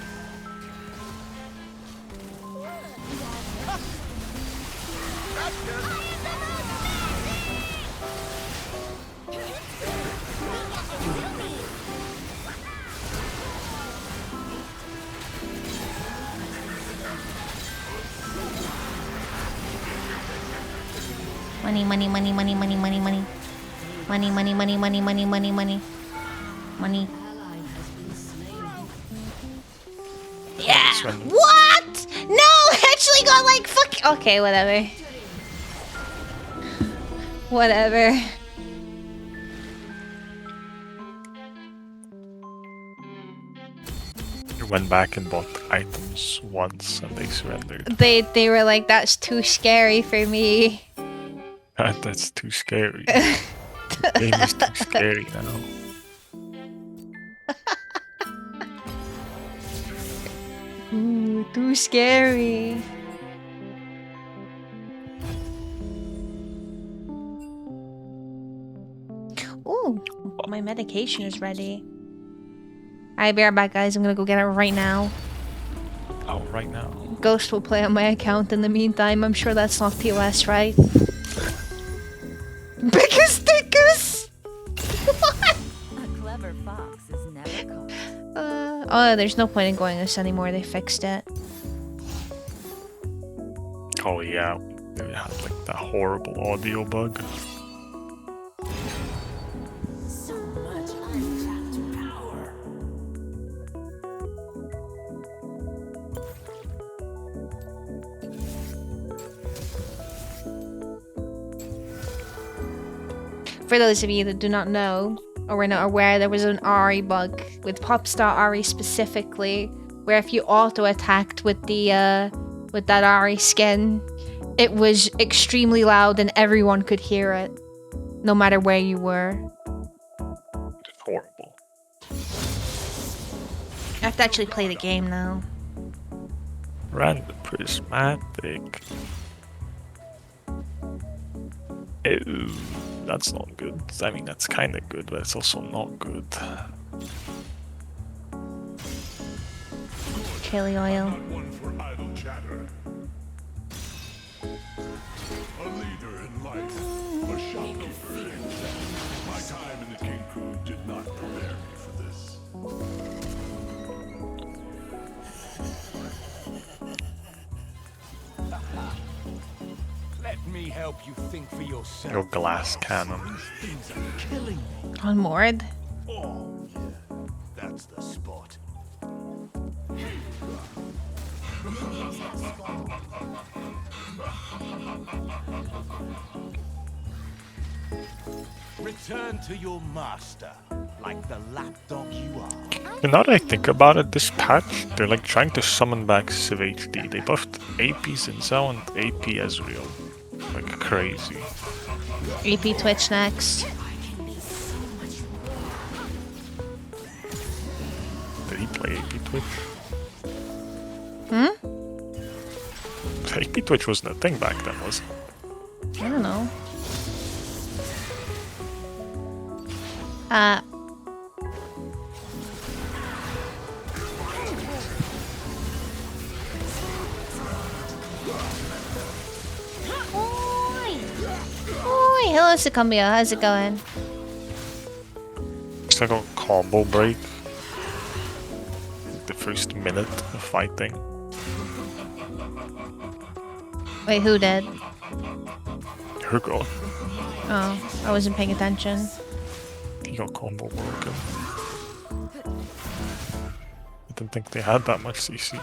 Money, money, money, money, money, money, money. Money, money, money, money, money, money, money. Money. Yeah! What? No! I actually got like fuck. Okay, whatever. Whatever. You went back and bought items once and they surrendered. They were like, that's too scary for me. That's too scary. The game is too scary now. Ooh, too scary. Ooh, my medication is ready. Alright, be right back, guys. I'm gonna go get it right now. Oh, right now. Ghost will play on my account in the meantime. I'm sure that's not POS, right? Bigger stickers! What? A clever fox is never caught. Oh, there's no point in going this anymore. They fixed it. Oh yeah, they had like that horrible audio bug. So much untapped power. For those of you that do not know, or were not aware, there was an Ari bug with Popstar Ari specifically, where if you auto-attacked with the with that Ari skin, it was extremely loud and everyone could hear it, no matter where you were. It's horrible. I have to actually play the game now. Random prismatic. Ew, that's not good. I mean, that's kind of good, but it's also not good. Chili oil. Not one for idle chatter. A leader in life, a shopkeeper in death. My time in the King Crew did not prepare me for this. Let me help you think for yourself. Your glass cannon. Things are killing me. On Mord. Oh, yeah, that's the spot. Return to your master, like the lapdog you are. And now that I think about it, this patch, they're like trying to summon back Civ HD. They buffed AP Zinzao and AP Ezreal. Like crazy. EP Twitch next. he play AP Twitch? Hmm? AP Twitch wasn't a thing back then, was it? I don't know. Oi, hello Sucumbia, how's it going? It's like a combo break. The first minute of fighting. Wait, who did? Her girl. Oh, I wasn't paying attention. He got combo broken. I didn't think they had that much CC.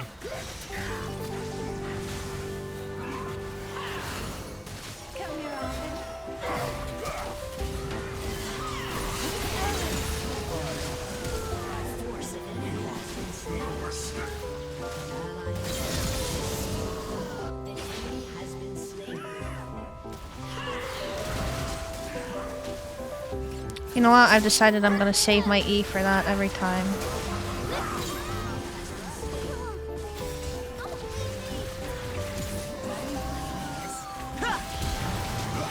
You know what? I've decided I'm gonna save my E for that every time.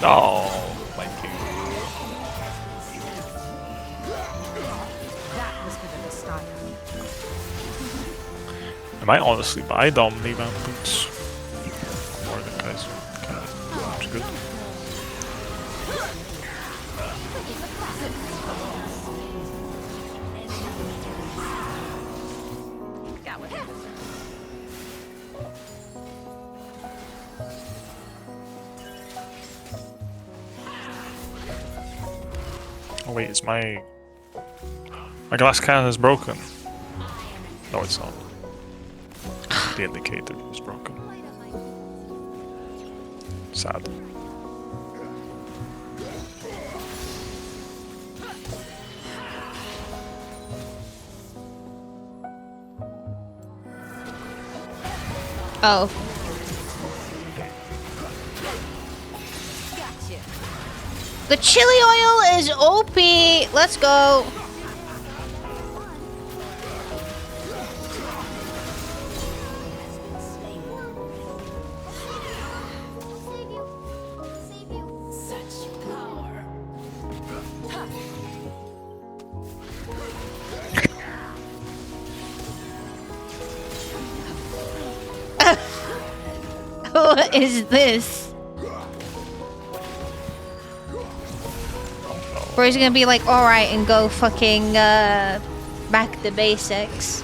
No, thank you. I might honestly buy Dominate Van Boots. Or the guys which is good. Oh wait, is my glass cannon is broken. No, it's not. The indicator is broken. Sad. Oh. The chili oil is OP. Let's go. What is this? Or he's gonna be like, alright, and go fucking, back to basics.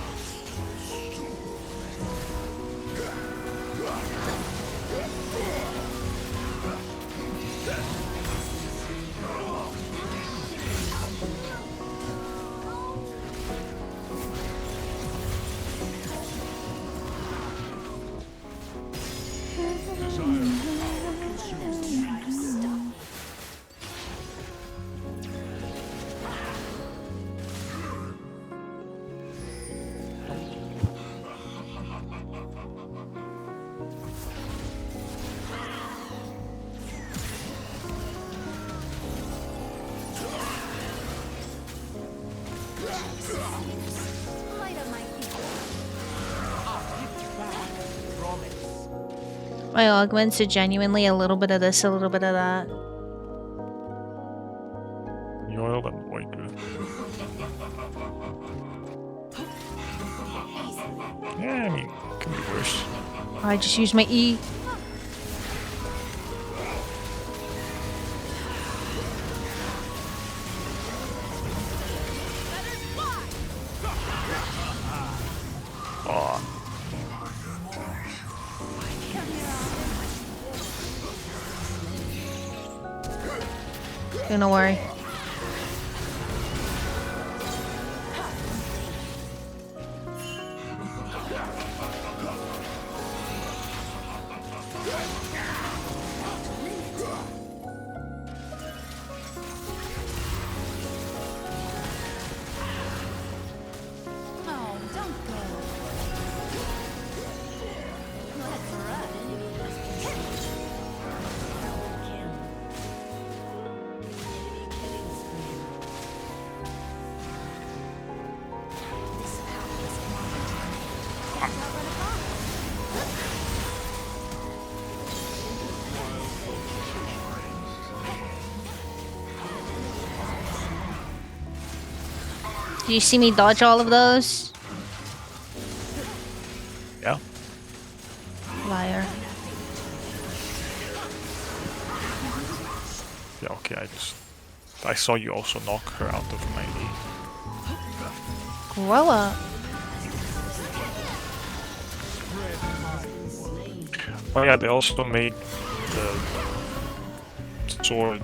My augments are genuinely a little bit of this, a little bit of that. The oil and white good. Yeah, I mean, it can be worse. I just used my E. Oh. Don't worry. you see me dodge all of those? Yeah. Liar. Yeah, okay, I saw you also knock her out of my knee. Grow up. Oh yeah, they also made the sword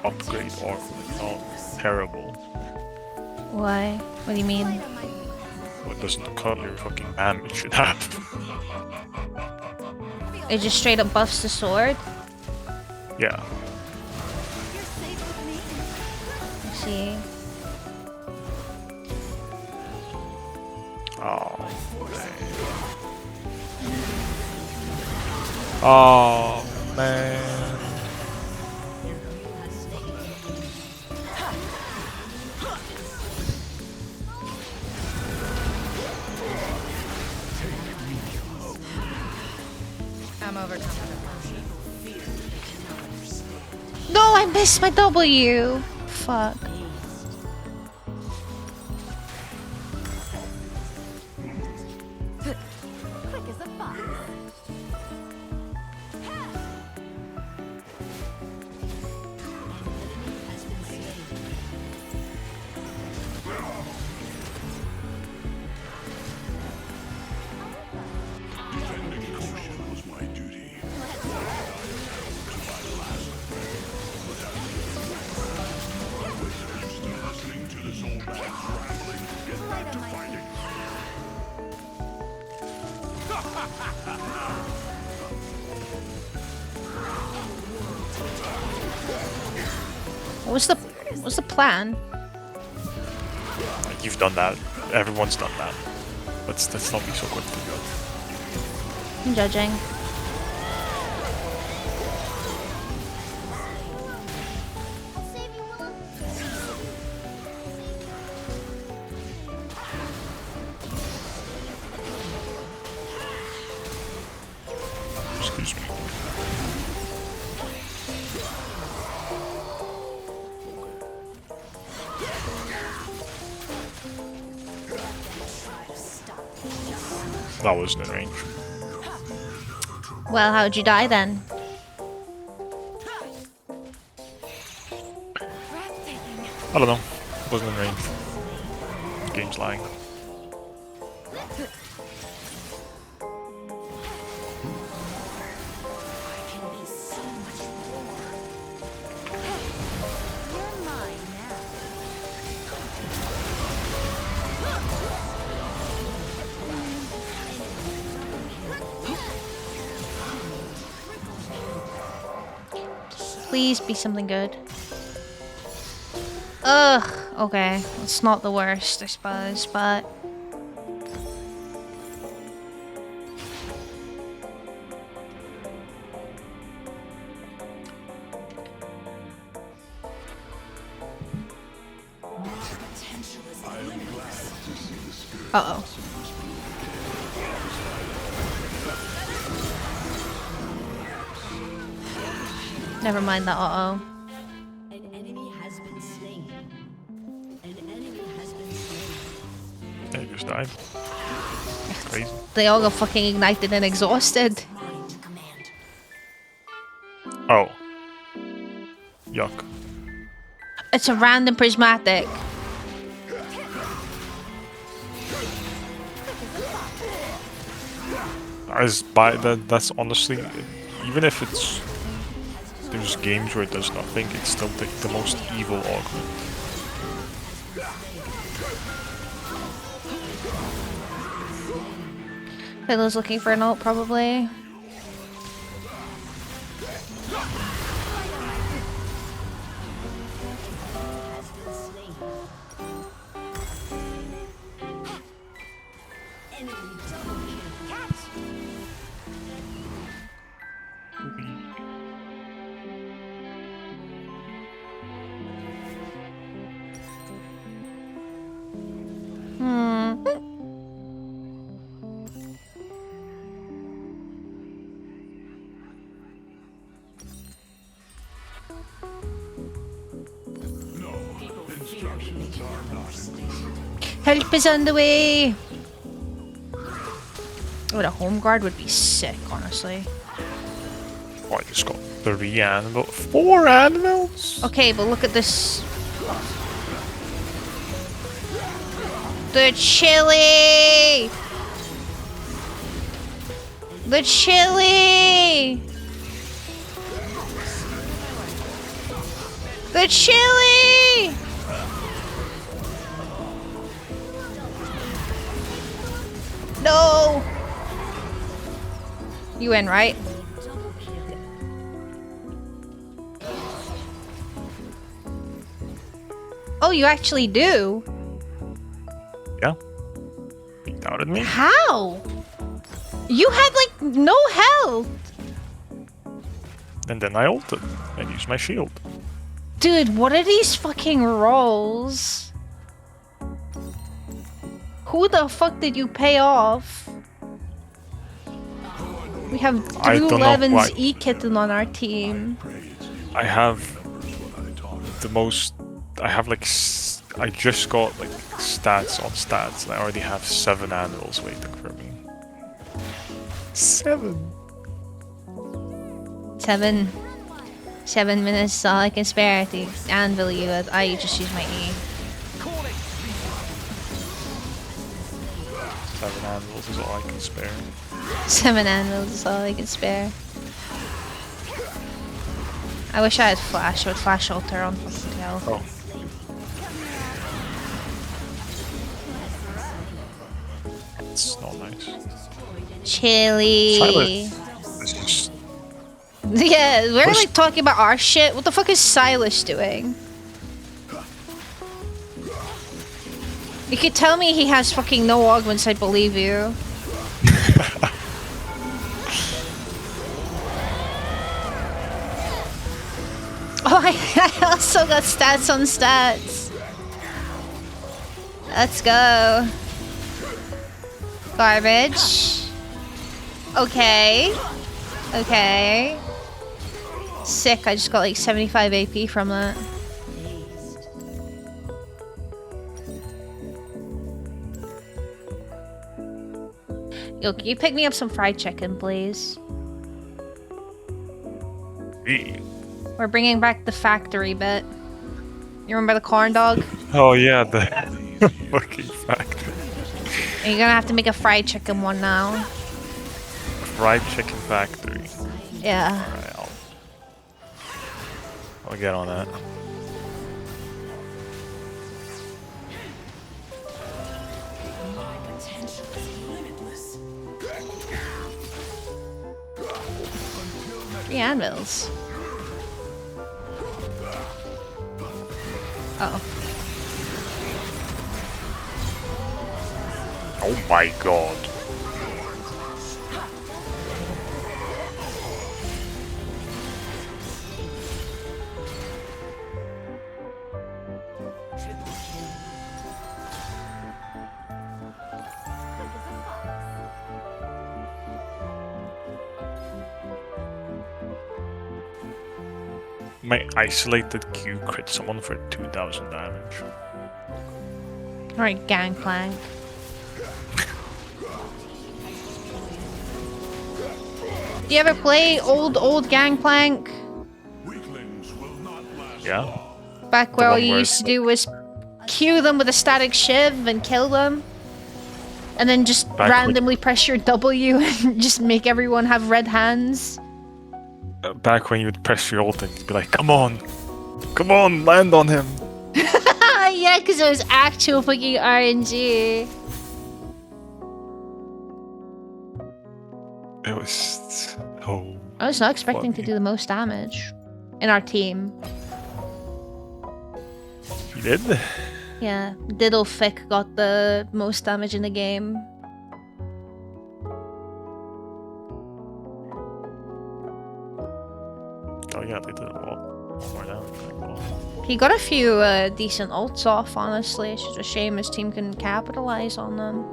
upgrade or not terrible. Why? What do you mean? It doesn't cut your fucking damage in half. It just straight up buffs the sword? Yeah. I see. Oh, man. Oh, man. I'm overcome. No, I missed my W! Fuck. Quick as a fox. Defending Goshen was my duty. To my last breath. But as you're still listening to this old man's rambling, get back to fighting. What's the plan? You've done that. Everyone's done that. Let's not be so quick to go. I'm judging. Excuse me. That wasn't in range. Well, how'd you die then? I don't know. Wasn't in range. Game's lying. You're mine now. Please be something good. Ugh, okay. It's not the worst, I suppose, but... Uh-oh. Never mind that uh-oh. An enemy has been slain. An enemy has been slain. Yeah, you just died. Crazy. They all got fucking ignited and exhausted. Mine to command. Oh. Yuck. It's a random prismatic. That's honestly, even if it's there's games where it does nothing, it's still the most evil augment. Fiddler's looking for an ult, probably. No, instructions are not included. Help is on the way! Oh, the home guard would be sick, honestly. Oh, I just got 3 animals. 4 animals? Okay, but look at this. The chili! The chili! The chili! No! You win, right? Oh, you actually do? Yeah. You doubted me? How? You had like no health! And then I ulted and used my shield. Dude, what are these fucking rolls? Who the fuck did you pay off? We have I Drew don't know Levin's why. E-Kitten on our team. I have the most. I have like. I just got like stats on stats, and I already have 7 animals waiting for me. 7. 7 minutes is all I can spare to anvil you. I just use my E. 7 animals is all I can spare. 7 anvils is all I can spare. I wish I had flash. I would flash alter on fucking tail. Oh. It's not nice. Chili. Silas. It's just. Yeah, we're Where's- like talking about our shit. What the fuck is Silas doing? You could tell me he has fucking no augments, I believe you. Oh, I also got stats on stats. Let's go. Garbage. Okay. Okay. Sick, I just got like 75 AP from that. Yo, can you pick me up some fried chicken, please? E. We're bringing back the factory bit. You remember the corn dog? Oh yeah, the fucking factory. And you're gonna have to make a fried chicken one now. Fried chicken factory. Yeah. Alright, I'll get on that. Three anvils. Uh oh. Oh my god. My isolated Q crit someone for 2000 damage. Alright, gangplank. Do you ever play old gangplank? Yeah? Back where all one you where used it's to do was cue them with a static shiv and kill them. And then just Back when- randomly press your W and just make everyone have red hands. Back when you would press your ult and you'd be like, come on! Come on, land on him! Yeah, because it was actual fucking RNG. It was so... I was not expecting to funny. do the most damage in our team. You did? Yeah, Diddle Fick got the most damage in the game. Oh yeah, they did a lot more damage. He got a few decent ults off, honestly. It's just a shame his team couldn't capitalize on them.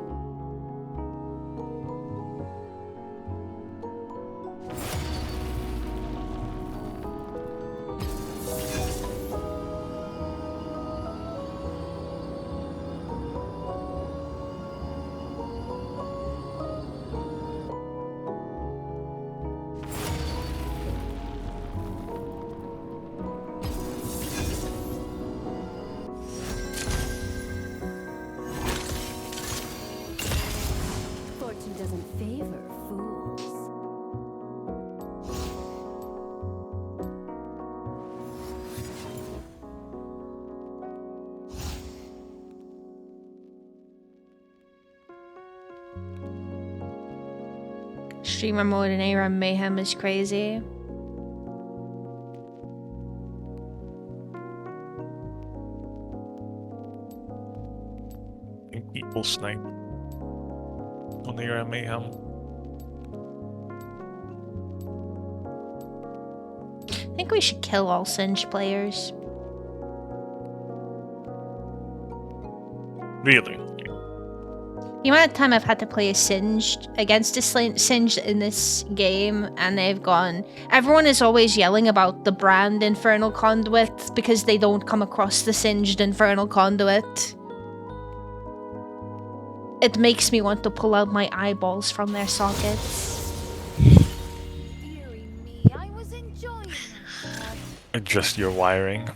Fortune doesn't favor fools. Streamer mode in ARAM Mayhem is crazy. I think people snipe on the ARAM Mayhem. I think we should kill all Singed players. Really? The amount of time I've had to play a Singed against a Singed in this game, and they've gone. Everyone is always yelling about the brand Infernal Conduit because they don't come across the Singed Infernal Conduit. It makes me want to pull out my eyeballs from their sockets. Dearie me, I was enjoying myself. Adjust your wiring.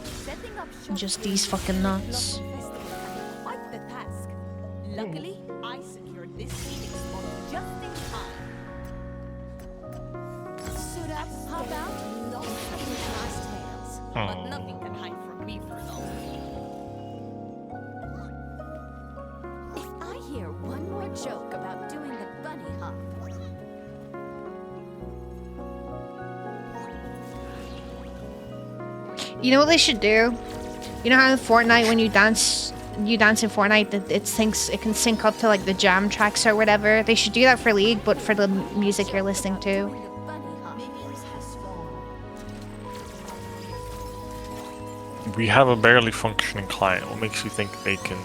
Setting up shop Just these fucking nuts. quite the task. Luckily, I secured this meeting spot just in time. Stood up, hop out, lost in nice tales. But Oh. nothing can hide from me for long. If I hear one more joke about doing the bunny hop, You know what they should do? You know how in Fortnite when you dance in Fortnite that it can sync up to like the jam tracks or whatever. They should do that for League, but for the music you're listening to. doing the bunny hop. Minions has spawned. We have a barely functioning client. What makes you think they can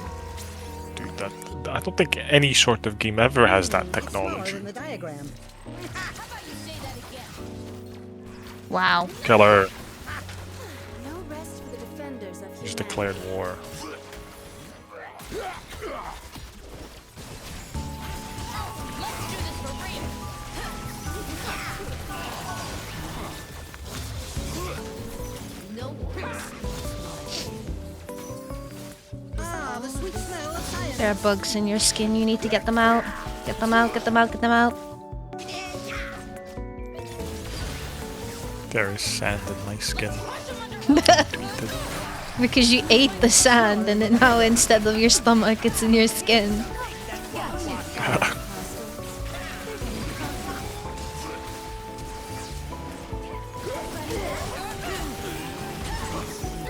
do that? I don't think any sort of game ever has that technology. In the diagram. Wow. Killer No rest for the defenders of just humanity. declared war. Ah, the sweet smell of science. There are bugs in your skin. You need to get them out. Get them out. Get them out. Get them out. There is sand in my skin. Because you ate the sand, and then now instead of your stomach, it's in your skin.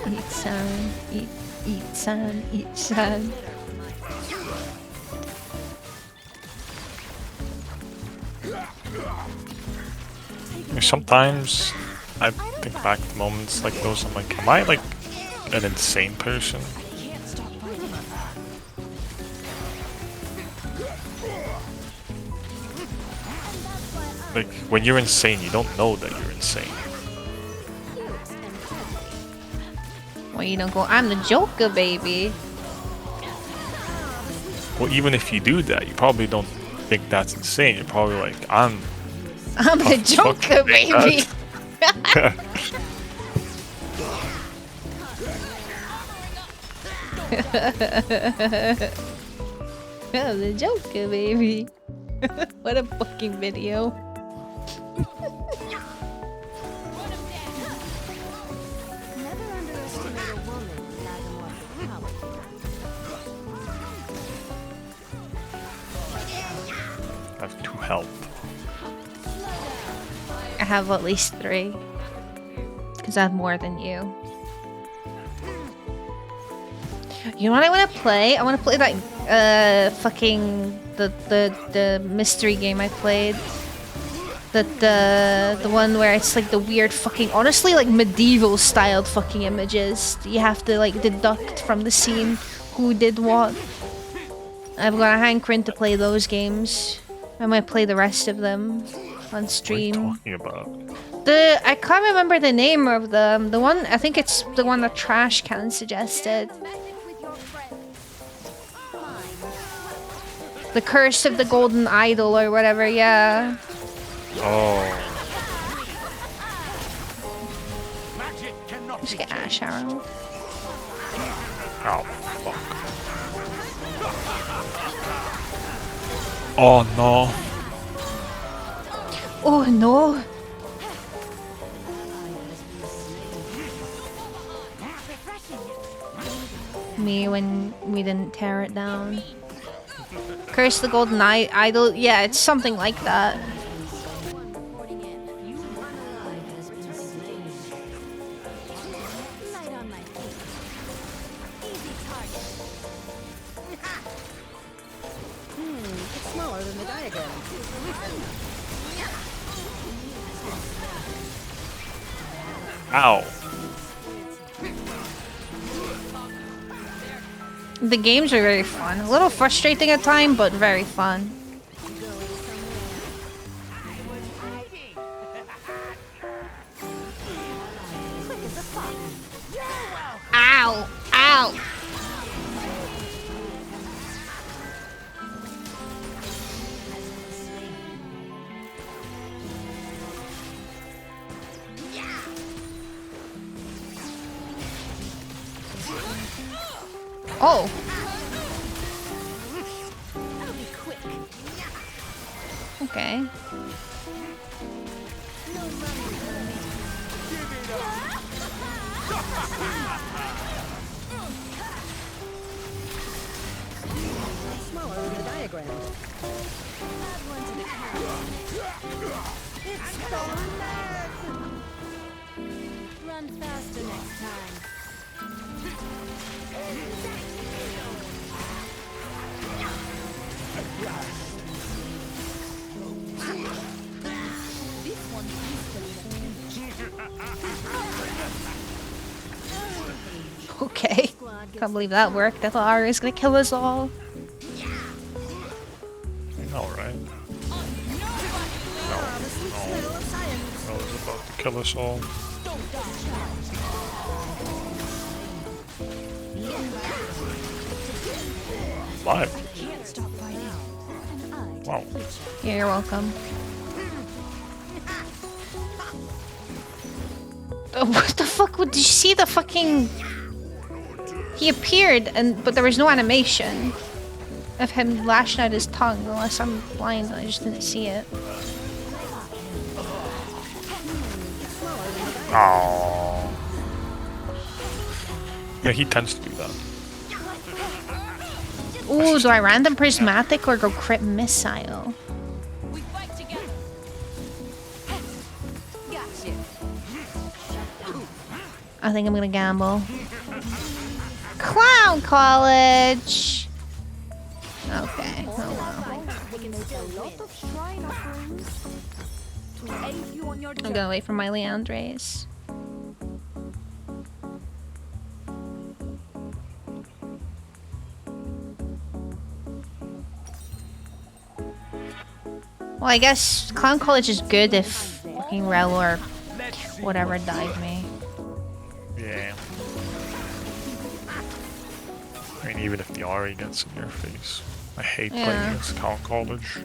Eat sand. Eat sand. Eat sand. Sometimes I think back to moments like those. I'm like, am I like an insane person? Like when you're insane, you don't know that you're insane. Well, you don't go, I'm the Joker, baby. Well, even if you do that, you probably don't think that's insane. You're probably like, I'm I'm the Joker, baby. I'm the Joker, baby. What a fucking video. Never underestimate a woman, Madam I have 2 health. I have at least 3. Because I have more than you. You know what I want to play? I want to play that fucking the mystery game I played. The one where it's like the weird fucking, honestly like medieval styled fucking images. You have to like deduct from the scene who did what. I've got a hankering to play those games. I might play the rest of them on stream. What are you talking about? I can't remember the name of them. The one, I think it's the one that Trash Can suggested. The Curse of the Golden Idol or whatever, yeah. Oh, Magic cannot Just be get Ash Arrow. oh, fuck. Oh no. Oh no. Me when we didn't tear it down. Curse the Golden Idol. Yeah, it's something like that. It's smaller than the diagram. Ow. The games are very fun. A little frustrating at times, but very fun. Ow! Ow! Oh! Okay. Smaller than the diagram. It's gone mad! Run faster next time. Okay. Can't believe that worked. I thought Ari was gonna kill us all. Alright. No, it's about to kill us all. Live. Wow. Yeah, you're welcome. Oh, what the fuck? Did you see the fucking... He appeared, but there was no animation of him lashing out his tongue, unless I'm blind and I just didn't see it. Oh. Yeah, he tends to do that. Ooh, do I random prismatic or go crit missile? We fight together. Gotcha. I think I'm gonna gamble. Clown College! Okay, oh well. I'm gonna wait for my Leandres. Well, I guess Clown College is good if fucking Rel or whatever died me. Yeah. I mean, even if the Ari gets in your face. I hate playing against Clown College.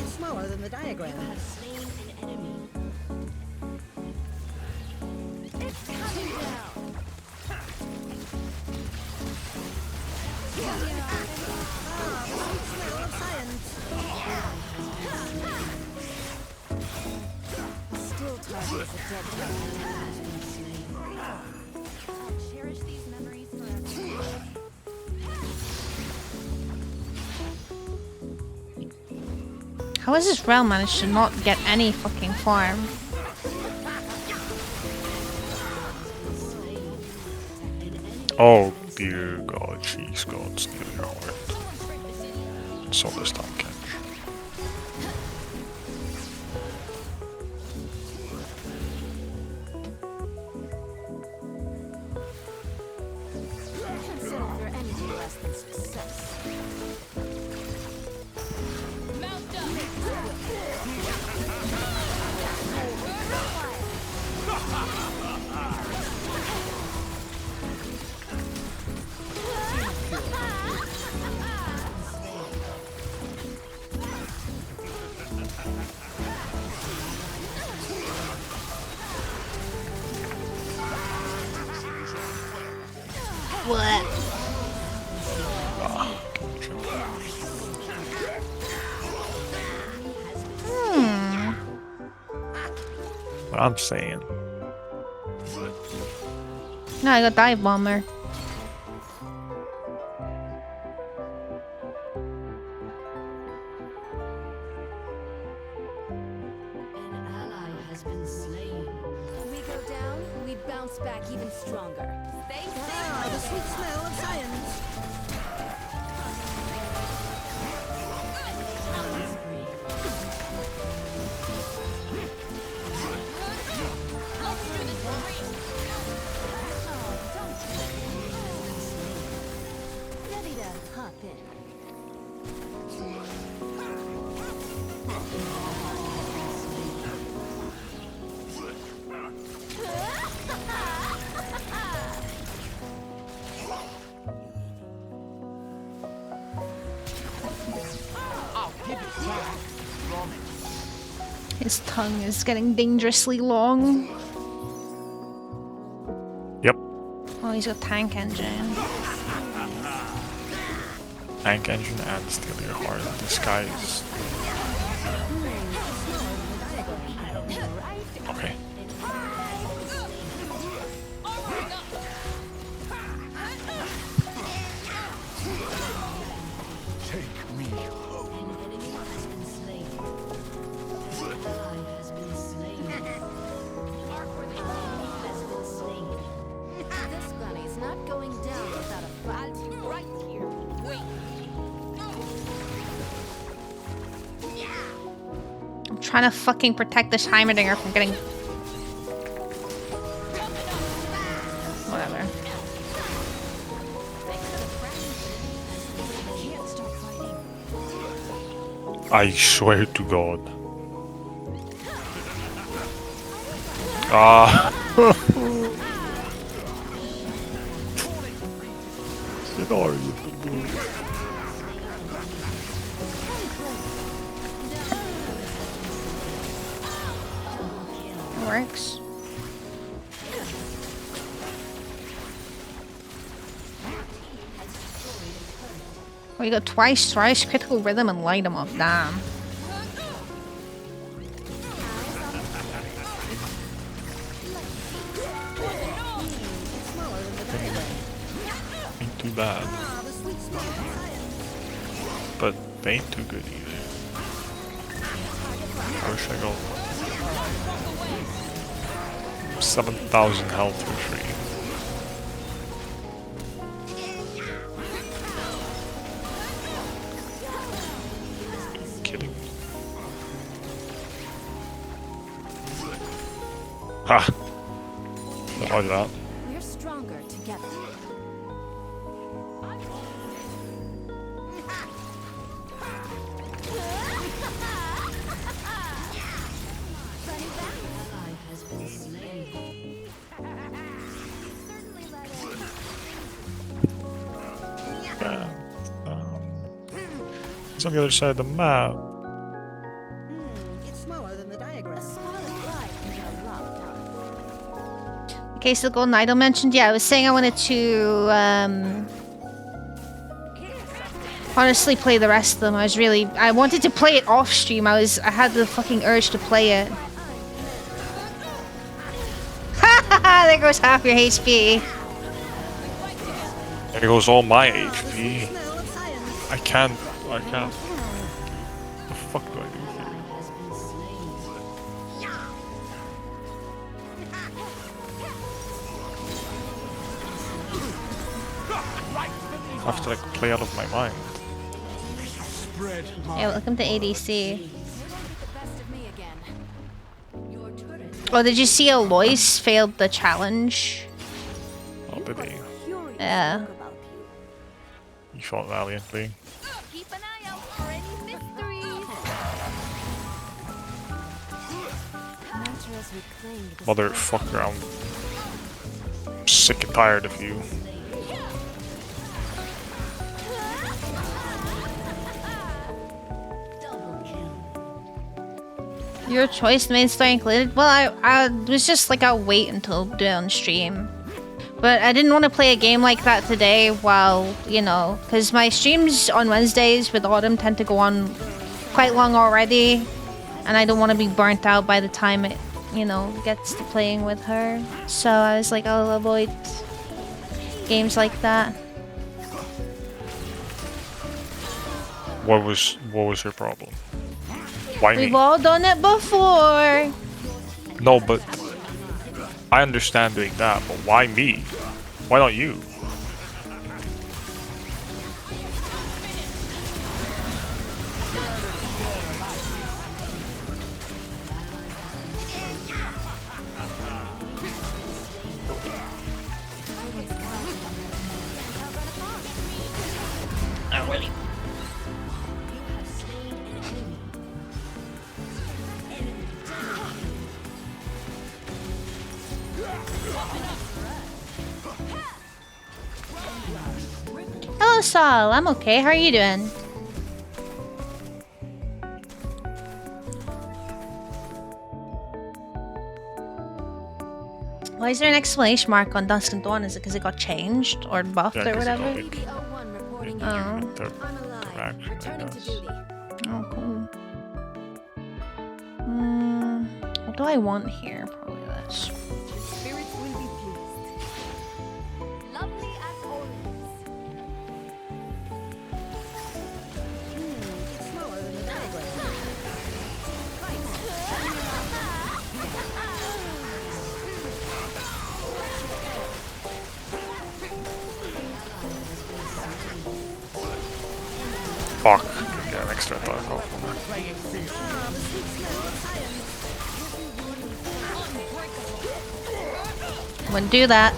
It's smaller than the diagram. It's coming down. Still targets a dead I'll cherish these memories forever. How has this realm managed to not get any fucking farm? Oh dear God, jeez God, steal your heart. So this time catch. Consider your energy less than success. Mount What? What I'm saying. No, I got dive bomber. An ally has been slain. We go down, we bounce back even stronger. Stay Ah, the sweet smell of science. ready to hop in. His tongue is getting dangerously long. Yep. Oh, he's got tank engine. Tank engine and steal your heart. This guy is... Okay. Take me home. An enemy has been slain. An ally has been slain. An enemy has been slain. This bunny's not going down without a fight. Right here. Wait. I'm trying to fucking protect this Heimerdinger from getting... Whatever. I swear to God. Ah. Shit, are you? Works. Oh, you got twice critical rhythm and light him up. Damn. Ain't too bad. Ah, the sweet smell of science. But they ain't too good either. Where should I go? 7,000 health for free. Kidding me. Ha! Not like that. We're stronger together. Ally has been slain. Certainly let it. Yeah. It's on the other side of the map. It's smaller than the diagram. Scarlet light can get a lot done. Okay, so the golden idol mentioned. Yeah, I was saying I wanted to honestly play the rest of them. I wanted to play it off stream. I had the fucking urge to play it. There goes half your HP. There goes all my HP. Smell of science. I can't. What the fuck do I do here? Has been slain. I have to like play out of my mind. Spread Yeah, welcome to ADC. The best of me again. Your turret Oh, did you see Alois failed the challenge? Oh, did he? Curious Yeah. look about you. He fought valiantly. Keep an eye out for any mysteries. Mantras reclaimed the Motherfucker, I'm sick and tired of you. double kill. Your choice, main story included? Well, I was just like, I'll wait until do it on stream. But I didn't want to play a game like that today while, you know, because my streams on Wednesdays with Autumn tend to go on quite long already. And I don't want to be burnt out by the time it, you know, gets to playing with her. So I was like, I'll avoid games like that. What was your problem? Why We've me? all done it before. No, but I understand doing that, but why me? Why not you? Oh, really? Hello, Saul. I'm okay. How are you doing? Why is there an exclamation mark on Dusk and Dawn? Is it because it got changed or buffed or whatever? Oh. Oh, cool. What do I want here? Probably this. Spirits will be pleased. Lovely as always. It's smaller than the diagram. Fuck. Get an extra attack off on that. Wouldn't do that.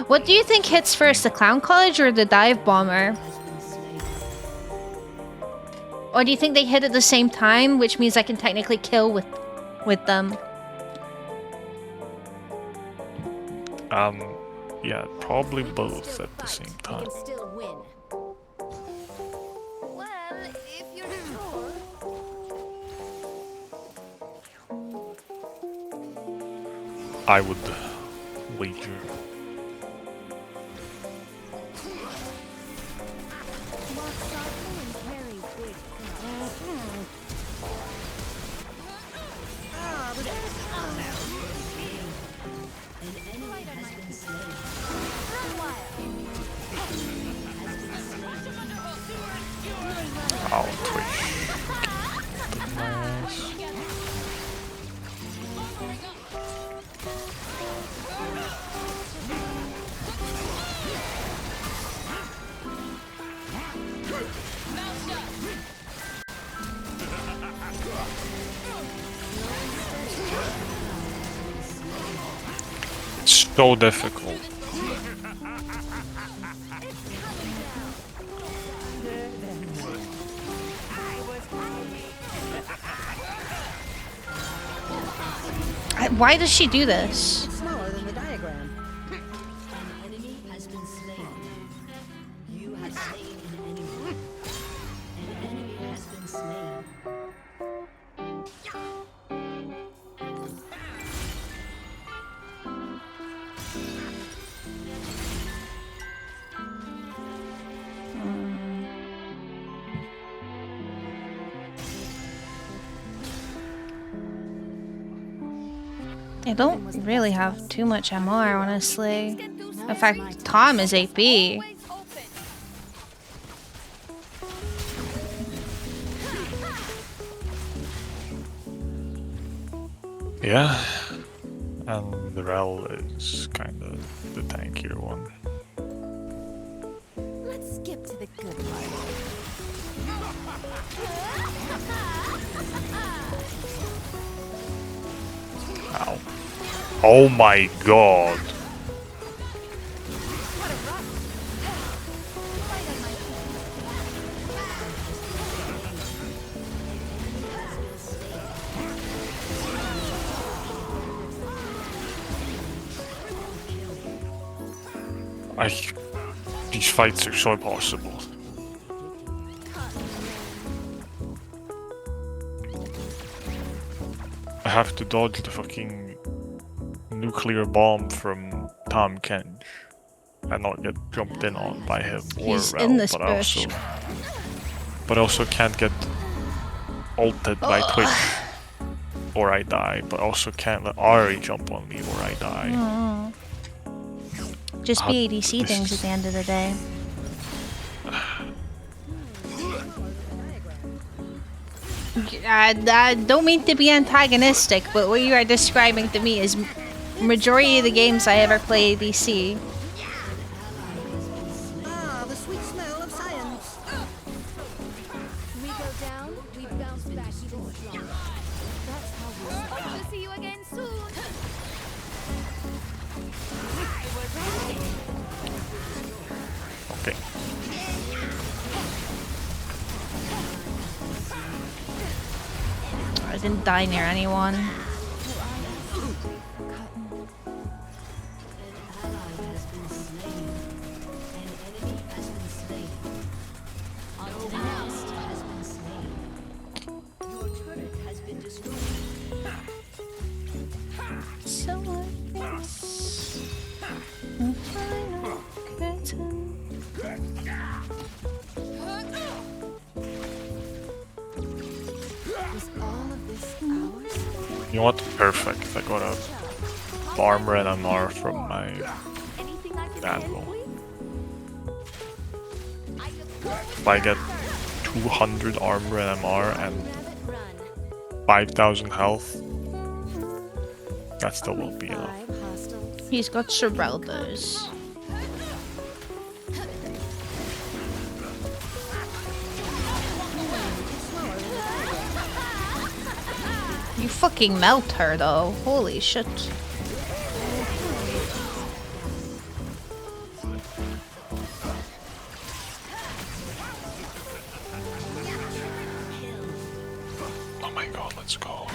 What do you think hits first, the Clown College or the Dive Bomber? Or do you think they hit at the same time, which means I can technically kill with them? Yeah, probably both at the same time. You can still win. Well, if you're sure. I would wager. Oh, Twitch. Nice. It's so difficult. Why does she do this? It's smaller than the diagram. An enemy has been slain. You have slain an enemy. An enemy has been slain. I don't really have too much MR, honestly. In fact, Tom is AP. Yeah, and the Rel is kind of the tankier one. Let's skip to the good part. Ow. Oh my god. These fights are so impossible. I have to dodge the fucking nuclear bomb from Tom Kench and not get jumped in on by him or He's Rel, in this but bush. I also can't get ulted by Twitch or I die, but also can't let Ari jump on me or I die. Just be ADC things at the end of the day. I don't mean to be antagonistic, but what you are describing to me is majority of the games I ever play ADC. Ah, the sweet smell of science. We go down, we bounce back even stronger. That's how we start. We'll see you again soon. Okay. I didn't die near anyone. You know what? Perfect. I got a armor and an R from my animal. If I get 200 armor and MR and 5,000 health, that still won't be enough. He's got Cerberaldus. You fucking melt her though. Holy shit. Oh my god, let's go.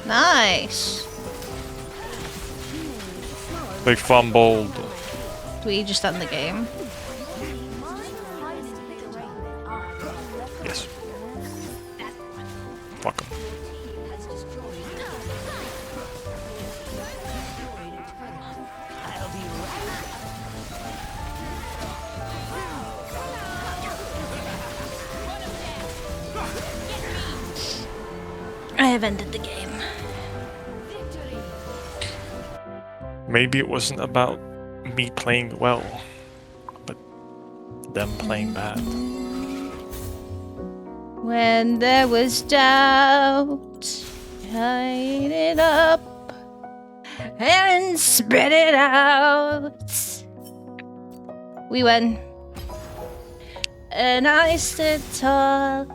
Nice. They fumbled. Do we just end the game? Yes. Fuck 'em. I have ended the game. Maybe it wasn't about me playing well, but them playing bad. When there was doubt, hide it up and spread it out. We win. And I stood tall.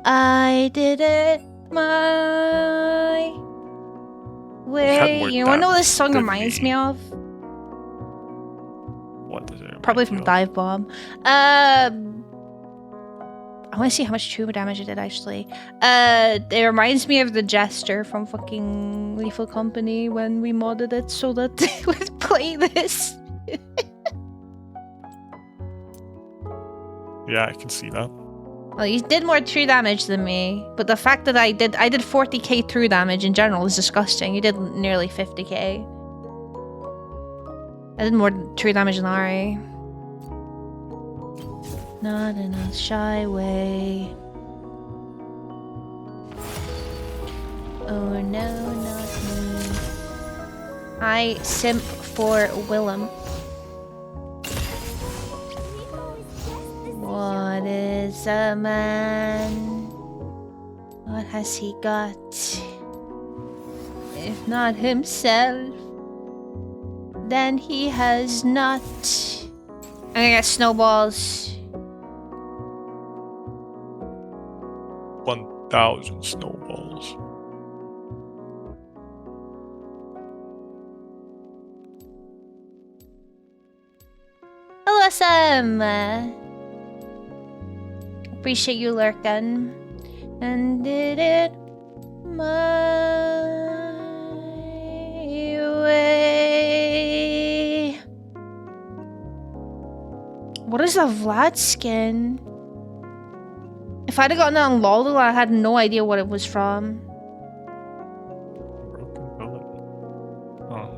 I did it my way. You wanna know what this song reminds me of? What does it? Probably from Dive Bomb. I want to see how much true damage it did actually. It reminds me of the Jester from fucking Lethal Company when we modded it so that it would play this. Yeah, I can see that. Well, you did more true damage than me, but the fact that I did 40k true damage in general is disgusting. You did nearly 50k. I did more true damage than Ari. Not in a shy way. Oh no, not me. I simp for Willem. What is a man? What has he got? If not himself, then he has not. I'm gonna get snowballs. 1,000 snowballs. Awesome! Appreciate you lurking. and did it my way. What is a Vlad skin? If I'd have gotten it on LOL, I had no idea what it was from. Broken pellet. Oh.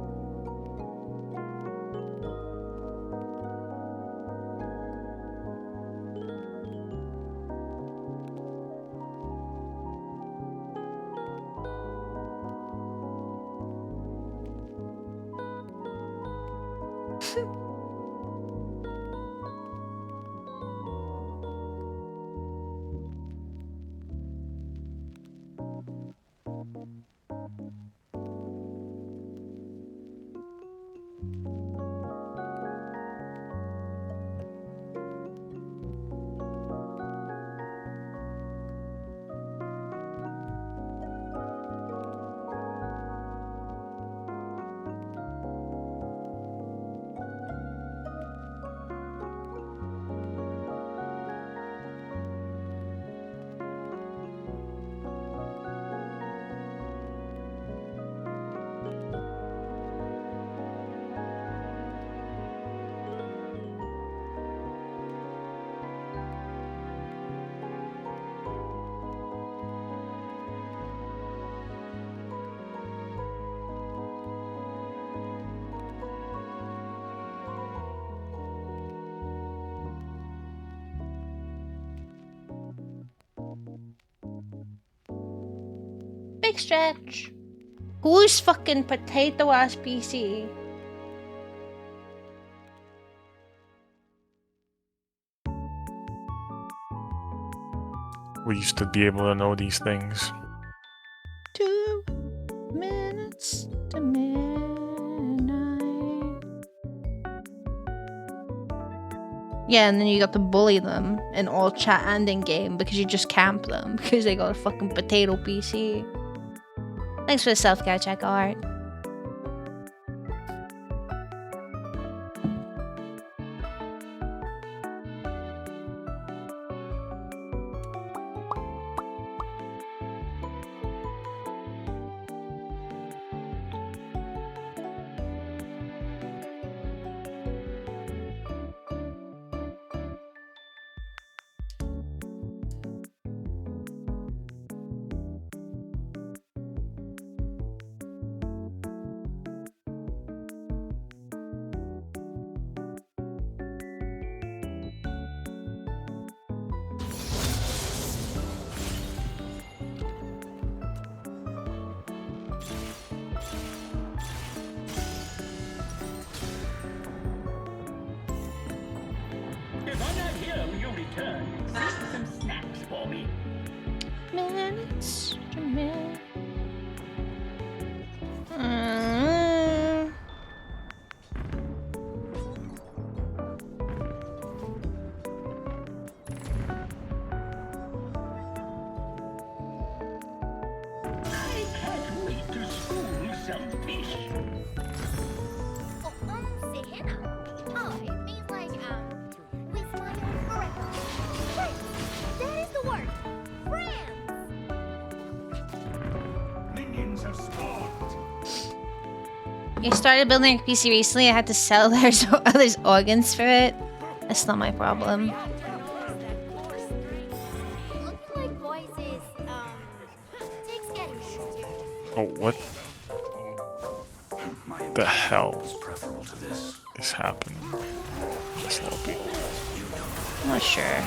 Big stretch. Who's fucking potato ass PC? We used to be able to know these things. 2 minutes to midnight. Yeah, and then you got to bully them in all chat and in game because you just camp them because they got a fucking potato PC. Thanks for the self-care check, Art. If I'm not here when you return, save some snacks for me. Minutes to midnight. I can't wait to school some fish. Say Hannah. Oh, it means like, we smile forever. Friends! That is the word! Friends! Minions have spawned. You started building a PC recently. I had to sell others' organs for it. That's not my problem. Looks like voices, takes getting shorter. Oh, what the hell is happening? This lobby. I'm not sure.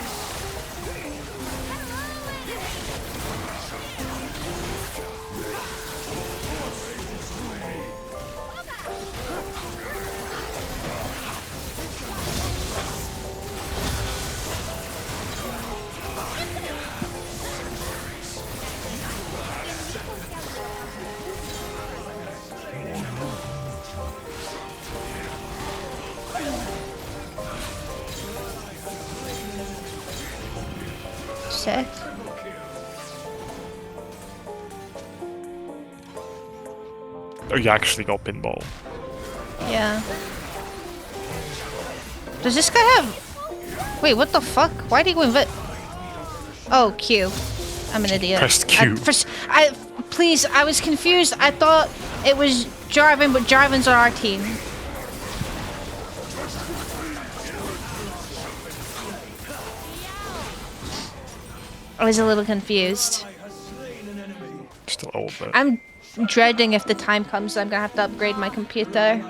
Sick. Oh, you actually got pinball. Yeah. Does this guy have... Wait, what the fuck? Why did he go invent... Oh, Q. I'm an idiot. Pressed Q. Please, I was confused. I thought it was Jarvan, but Jarvan's on our team. I was a little confused. Still old, but I'm dreading if the time comes I'm gonna have to upgrade my computer.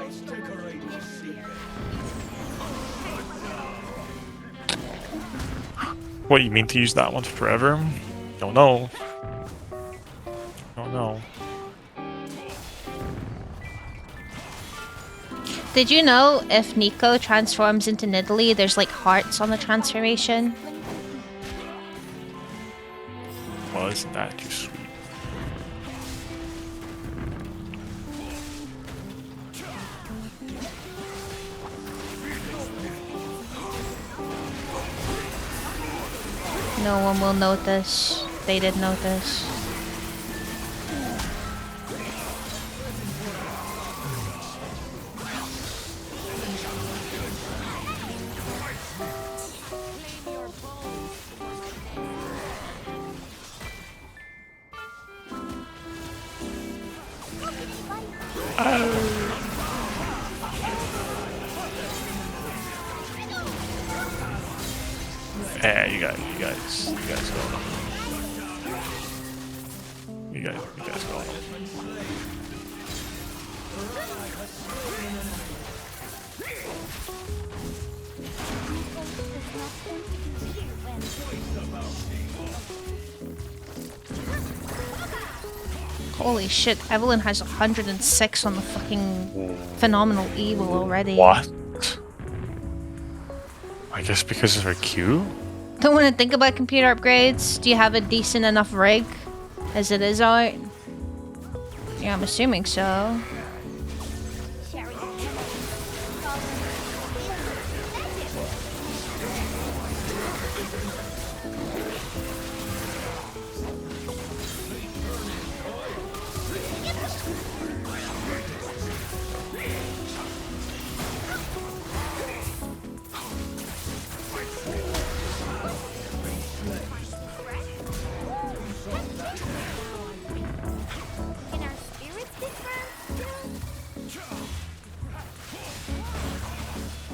what, you mean to use that one forever? Don't know. Don't know. Did you know if Nico transforms into Nidalee, there's like hearts on the transformation? Well, isn't that too sweet? No one will notice. They did notice. Yeah, you guys go. You guys go. Holy shit, Evelyn has 106 on the fucking phenomenal evil already. What? I guess because of her Q? Don't want to think about computer upgrades. Do you have a decent enough rig as it is out? Yeah, I'm assuming so.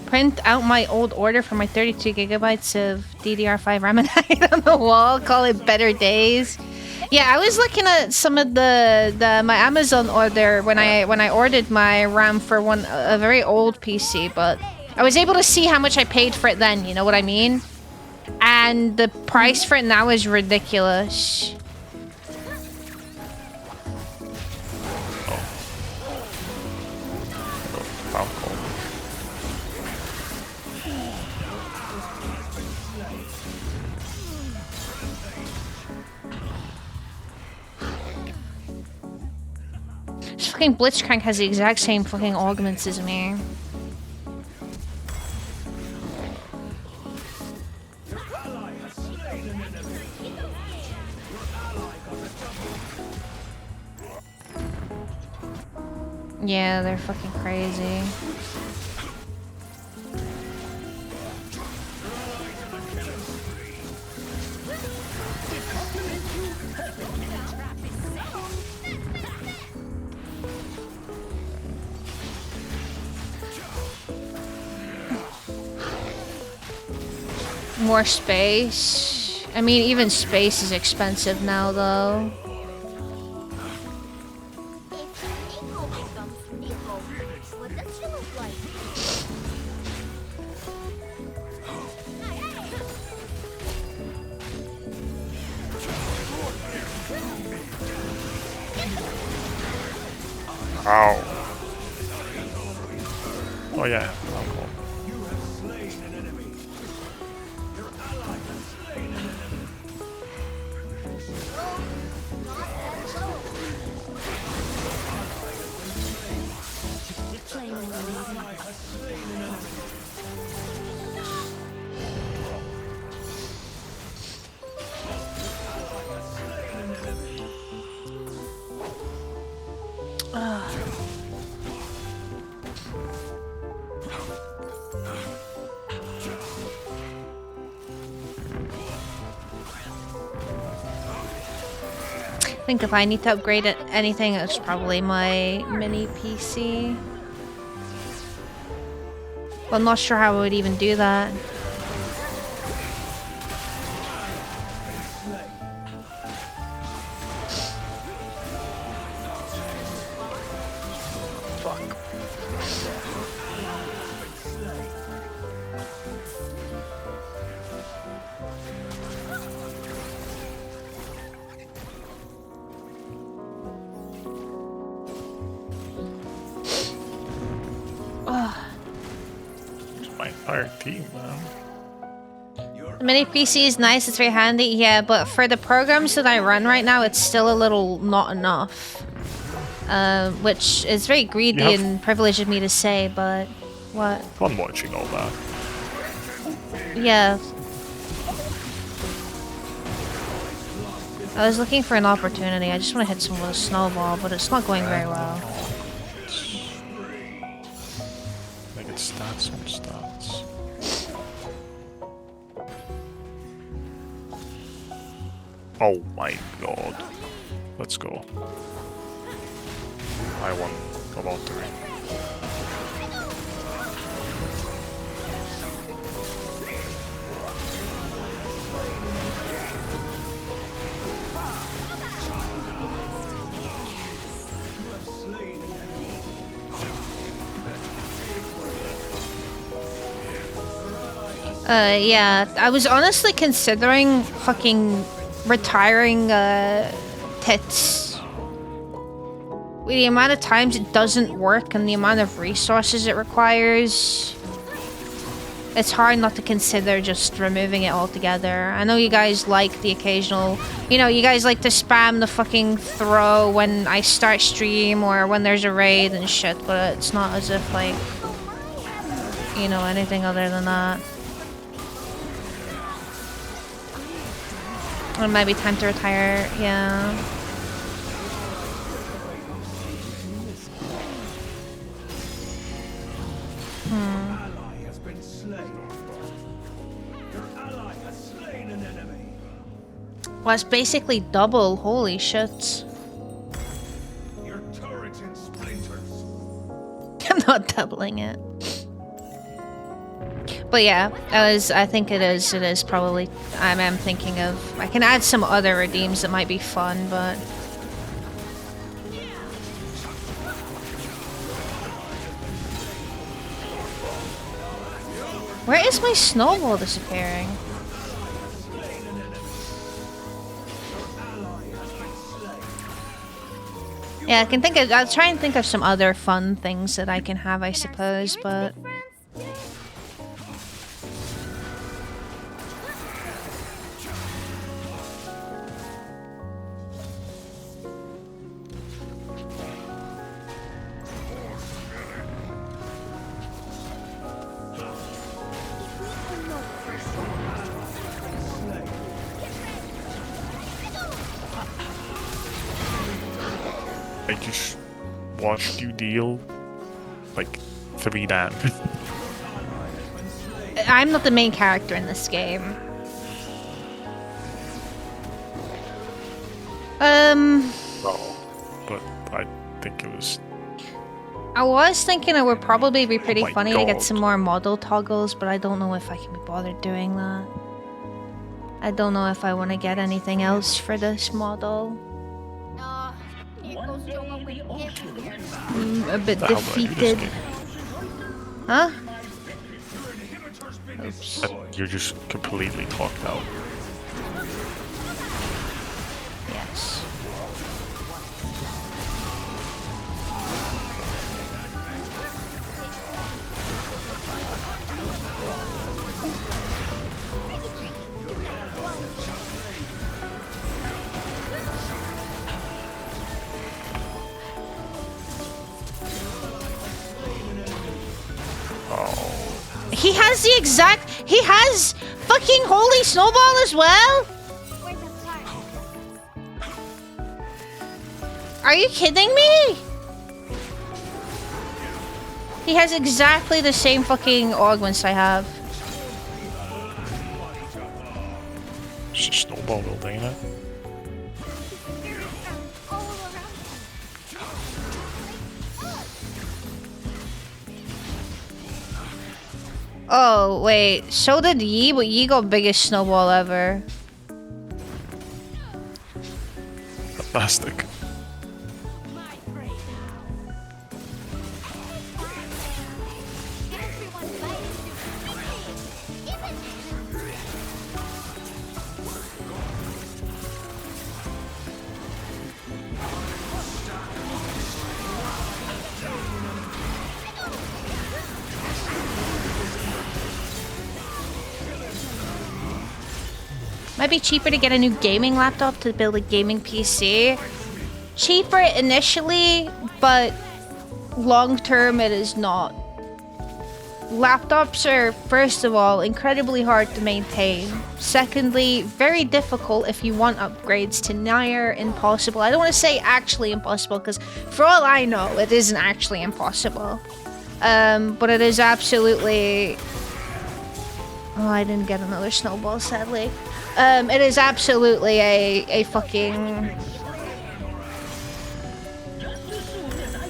Print out my old order for my 32 gigabytes of DDR5 RAM and hide on the wall. Call it better days. Yeah, I was looking at some of my Amazon order when I ordered my RAM for a very old PC, but I was able to see how much I paid for it then. You know what I mean? And the price for it now is ridiculous. This fucking Blitzcrank has the exact same fucking augments as me. Yeah, they're fucking crazy. More space. I mean, even space is expensive now, though. Ow. Oh yeah. Oh, cool. think if I need to upgrade anything, it's probably my mini PC. But I'm not sure how I would even do that. My entire team, man. The mini PC is nice, it's very handy, yeah, but for the programs that I run right now, it's still a little not enough. Which is very greedy and privileged of me to say, but what? Fun watching all that. Yeah. I was looking for an opportunity. I just want to hit some with a snowball, but it's not going very well. Make it stats on stats. Oh my god. Let's go. I won the lottery. Yeah, I was honestly considering fucking retiring, Tits. With the amount of times it doesn't work and the amount of resources it requires, it's hard not to consider just removing it altogether. I know you guys like the occasional, you know, you guys like to spam the fucking throw when I start stream or when there's a raid and shit, but it's not as if, like, you know, anything other than that. It might be time to retire, yeah. Well, it's basically double, holy shit. I'm not doubling it. But yeah, I think it is probably, I'm thinking of, I can add some other redeems that might be fun, but... Where is my snowball disappearing? Yeah, I'll try and think of some other fun things that I can have, I suppose, but... I just watched you deal like 3 damage. I'm not the main character in this game. No, but I think it was... I was thinking it would probably be pretty my funny to get God. some more model toggles, but I don't know if I can be bothered doing that. I don't know if I want to get anything else for this model. A bit The hell did I do this defeated. game? Huh? And you're just completely talked out. Yes. He has the exact... He has fucking Holy Snowball as well? Are you kidding me? He has exactly the same fucking augments I have. It's a snowball building, ain't it? Oh, wait. So did Yi, but Yi got biggest snowball ever. Fantastic. Might be cheaper to get a new gaming laptop to build a gaming PC. Cheaper initially, but long term it is not. Laptops are, first of all, incredibly hard to maintain. Secondly, very difficult if you want upgrades to near impossible. I don't want to say actually impossible, because for all I know, it isn't actually impossible. But it is absolutely... Oh, I didn't get another snowball, sadly. It is absolutely a fucking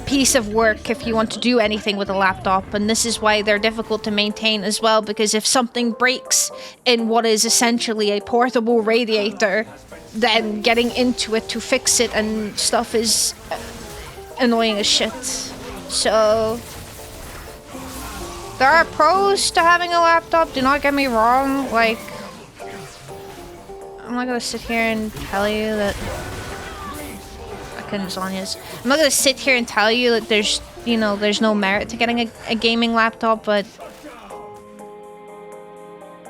piece of work if you want to do anything with a laptop, and this is why they're difficult to maintain as well, because if something breaks in what is essentially a portable radiator, then getting into it to fix it and stuff is annoying as shit. So there are pros to having a laptop, do not get me wrong. Like, I'm not gonna sit here and tell you that... I couldn't Sonya's. I'm not gonna sit here and tell you that there's, you know, there's no merit to getting a gaming laptop, but...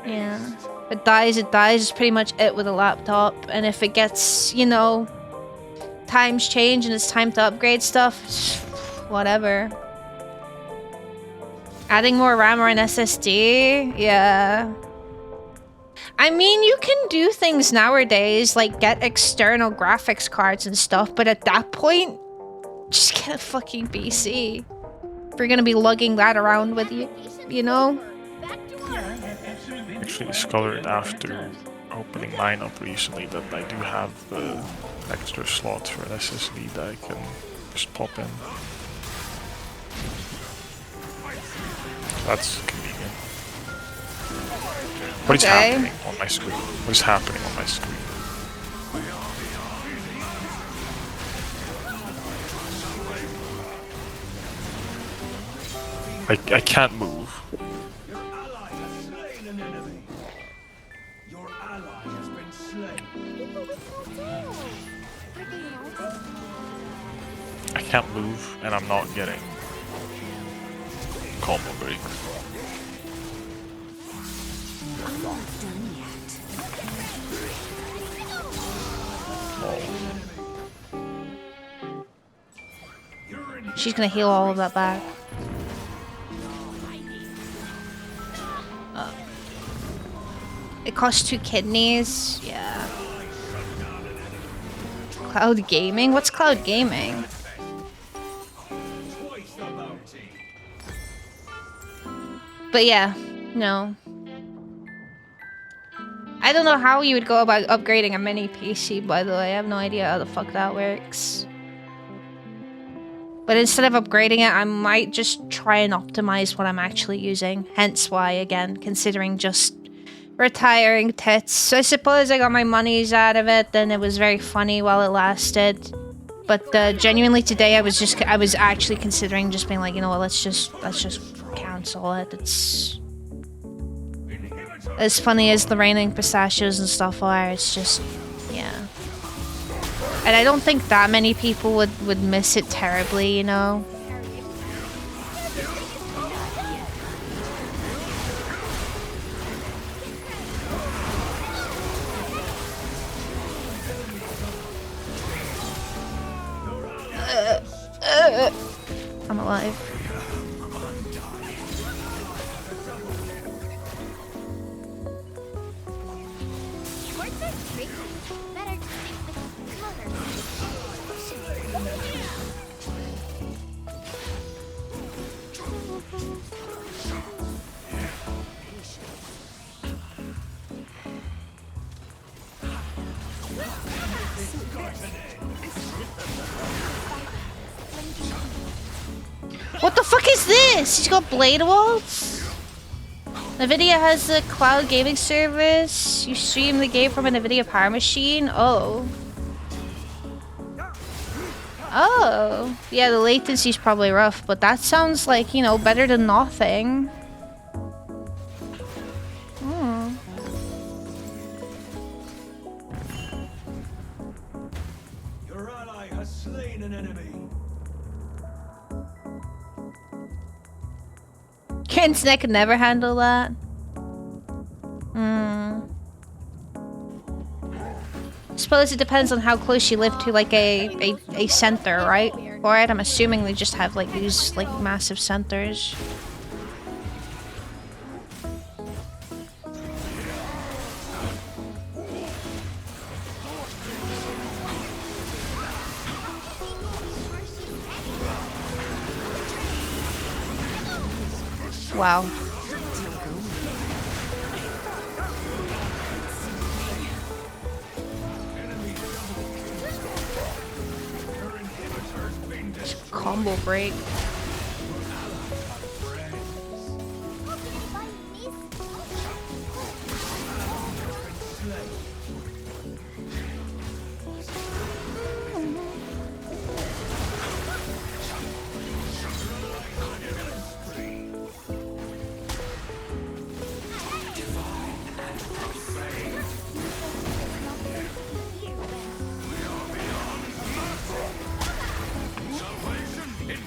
Yeah. If it dies, it dies. It's pretty much it with a laptop. And if it gets, you know, times change and it's time to upgrade stuff, whatever. Adding more RAM or an SSD? Yeah. I mean, you can do things nowadays, like get external graphics cards and stuff, but at that point, just get a fucking PC. If you're gonna be lugging that around with you, you know? Actually discovered after opening mine up recently that I do have the extra slot for an SSD that I can just pop in. That's convenient. What is happening on my screen? What is happening on my screen? I can't move. Your ally has slain an enemy. Your ally has been slain. I can't move, and I'm not getting combo breaks. I'm not done yet. She's gonna heal all of that back. It costs 2 kidneys. Yeah. Cloud gaming? What's cloud gaming? But yeah, no. I don't know how you would go about upgrading a mini PC, by the way. I have no idea how the fuck that works. But instead of upgrading it, I might just try and optimize what I'm actually using. Hence why, again, considering just retiring tits. So I suppose I got my monies out of it, and it was very funny while it lasted. But genuinely today, I was actually considering just being like, you know what, let's just cancel it. It's as funny as the raining pistachios and stuff are. It's just, yeah. And I don't think that many people would miss it terribly, you know. I'm alive. What the fuck is this? He's got blade walls? NVIDIA has a cloud gaming service. You stream the game from a NVIDIA Power Machine. Oh. Oh. Yeah, the latency's probably rough, but that sounds like, you know, better than nothing. Hmm. Your ally has slain an enemy. Ken's neck could never handle that. Suppose it depends on how close you live to like a center, right? For it, I'm assuming they just have like these like massive centers. Wow. Combo break.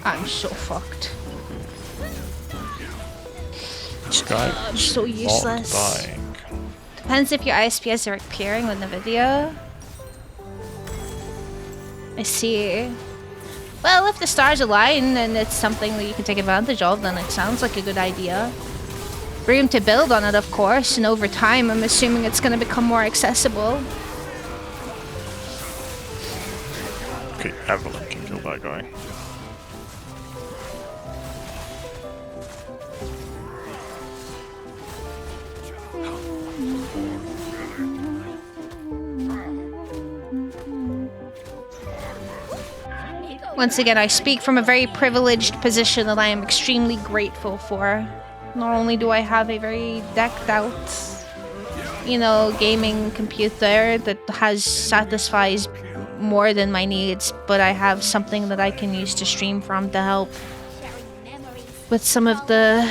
I'm so fucked. This guy I'm is so not useless. dying. Depends if your ISPs are appearing with NVIDIA. I see. Well, if the stars align and it's something that you can take advantage of, then it sounds like a good idea. Room to build on it, of course, and over time, I'm assuming it's going to become more accessible. Okay, Evelyn can kill that guy. Once again, I speak from a very privileged position that I am extremely grateful for. Not only do I have a very decked out, you know, gaming computer that satisfies more than my needs, but I have something that I can use to stream from to help with some of the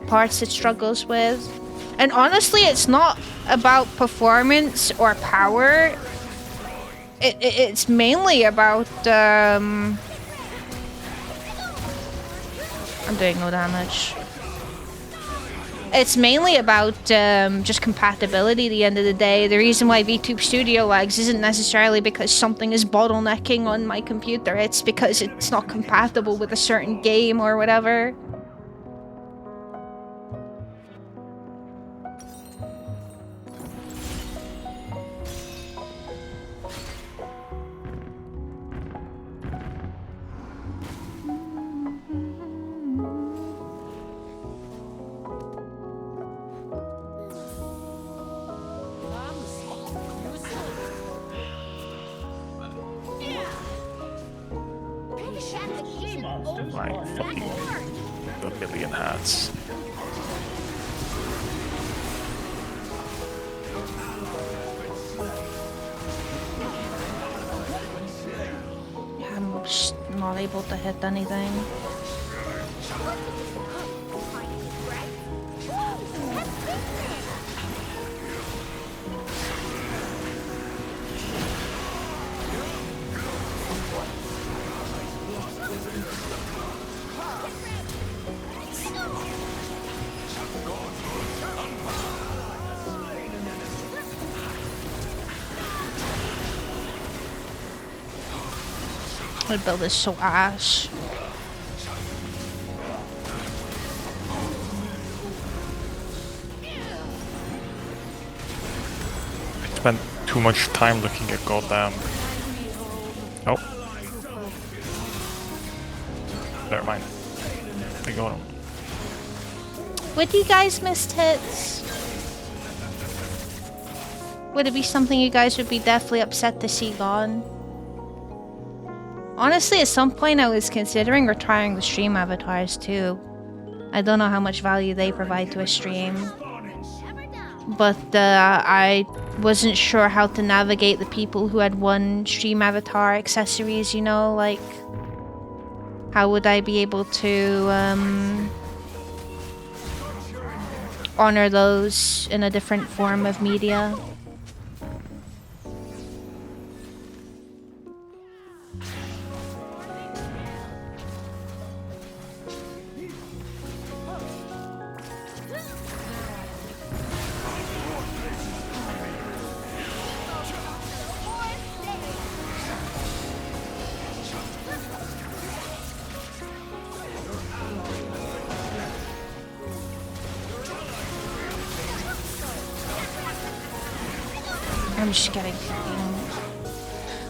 parts it struggles with. And honestly, it's not about performance or power. It's mainly about I'm doing no damage. It's mainly about just compatibility at the end of the day. The reason why VTube Studio lags isn't necessarily because something is bottlenecking on my computer. It's because it's not compatible with a certain game or whatever. My fucking the million hats. I'm just not able to hit anything. My build is so ash. I spent too much time looking at goddamn. Oh. Never mind. I got him. Would you guys miss hits? Would it be something you guys would be definitely upset to see gone? Honestly, at some point I was considering retiring the stream avatars too. I don't know how much value they provide to a stream. But I wasn't sure how to navigate the people who had one stream avatar accessories, you know, like how would I be able to honor those in a different form of media? I'm just getting...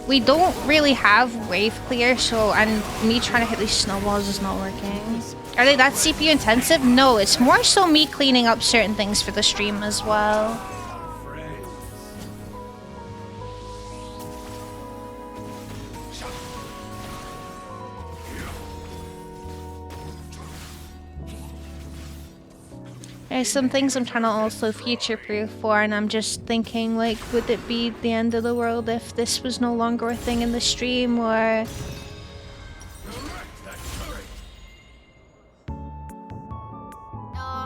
We don't really have wave clear, so and me trying to hit these snowballs is not working. Are they that CPU intensive? No, it's more so me cleaning up certain things for the stream as well. There's some things I'm trying to also future-proof for, and I'm just thinking, like, would it be the end of the world if this was no longer a thing in the stream, or...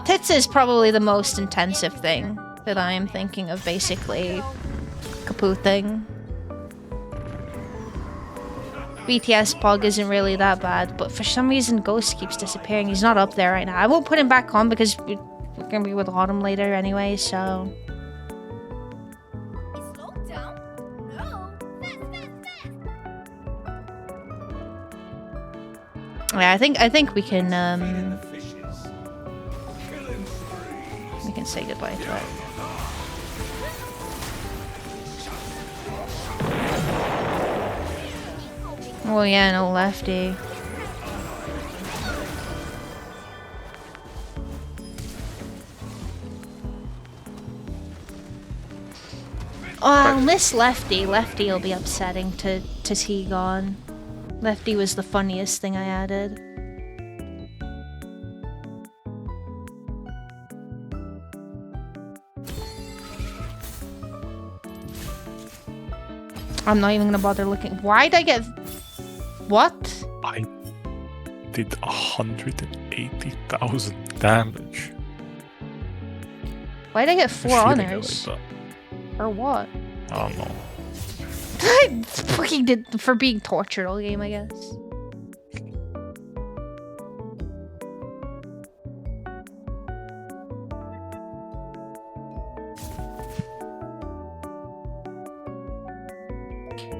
Tits is probably the most intensive thing that I am thinking of basically kapooting. BTS Pog isn't really that bad, but for some reason Ghost keeps disappearing. He's not up there right now. I won't put him back on because we're gonna be with Autumn later anyway, so... Yeah, I think we can say goodbye to it. Oh yeah, no lefty. Oh, I'll miss Lefty. Lefty will be upsetting to see gone. Lefty was the funniest thing I added. I'm not even gonna bother looking. Why'd I get... What? I did 180,000 damage. Why'd I get 4 honors? Like or what? I don't know. I fucking did for being tortured all game, I guess.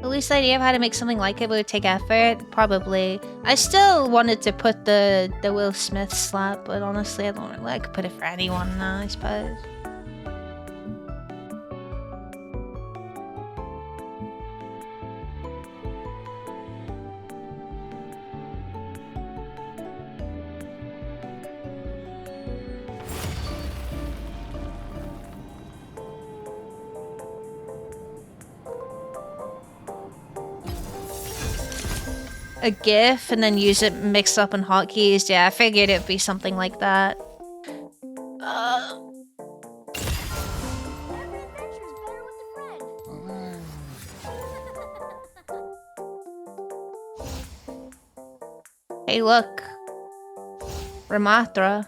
At least the idea of how to make something like it would take effort, probably. I still wanted to put the Will Smith slap, but honestly I don't really, I could put it for anyone now, I suppose. A GIF and then use it mixed up in hotkeys. Yeah, I figured it'd be something like that. Hey, look. Ramatra.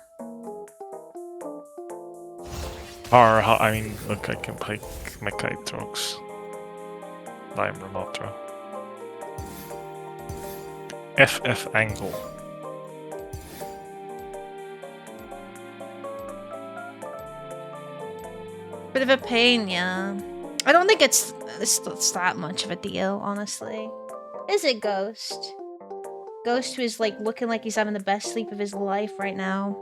Or, I mean, look, I can play Mecha Trucks. I'm Ramatra. FF angle. Bit of a pain, yeah. I don't think it's that much of a deal, honestly. Is it Ghost? Ghost who is like looking like he's having the best sleep of his life right now.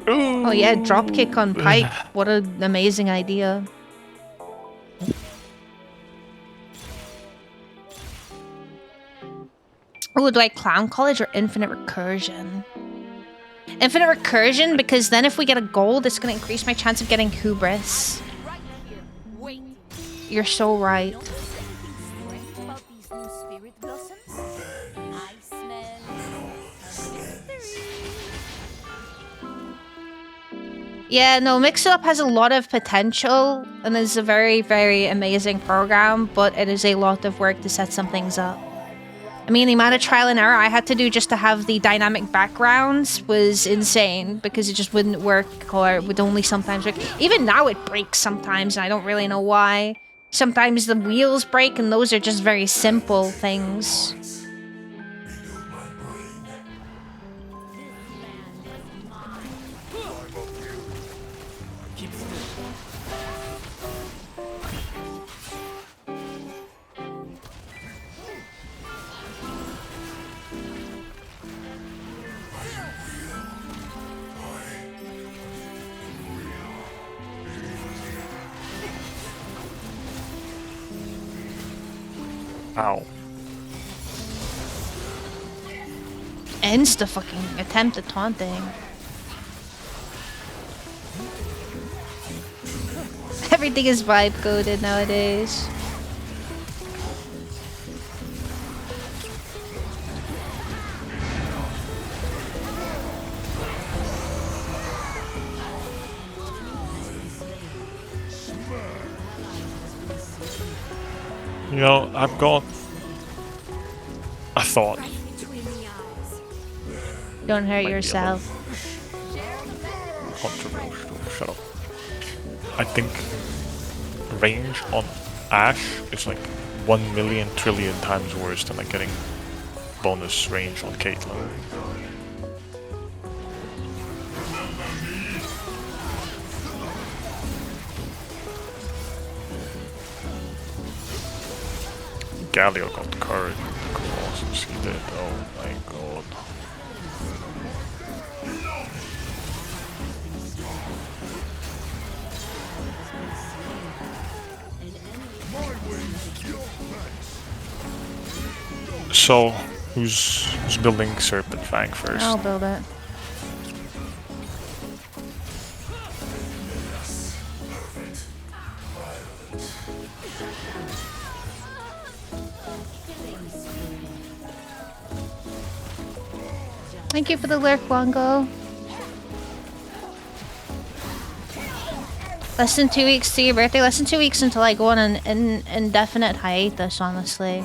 Oh yeah, dropkick on Pike. What an amazing idea. Oh, do I Clown College or Infinite Recursion? Infinite Recursion, because then if we get a gold, it's going to increase my chance of getting Hubris. You're so right. Strange about these new spirit blossoms? I smell mystery. Yeah, no, Mix It Up has a lot of potential and is a very, very amazing program, but it is a lot of work to set some things up. I mean, the amount of trial and error I had to do just to have the dynamic backgrounds was insane because it just wouldn't work, or it would only sometimes work. Even now it breaks sometimes and I don't really know why. Sometimes the wheels break and those are just very simple things. Ow. Ends the fucking attempt at taunting. Everything is vibe coded nowadays. You know, I've got a thought. Don't hurt yourself. Controversial. Shut up. I think range on Ashe is like 1 million trillion times worse than like getting bonus range on Caitlyn. Galio got courage because he did. Oh my god. So, who's building Serpent Fang first? I'll build it. Thank you for the lurk, Bongo. Less than 2 weeks to your birthday. Less than 2 weeks until I go on an indefinite hiatus, honestly.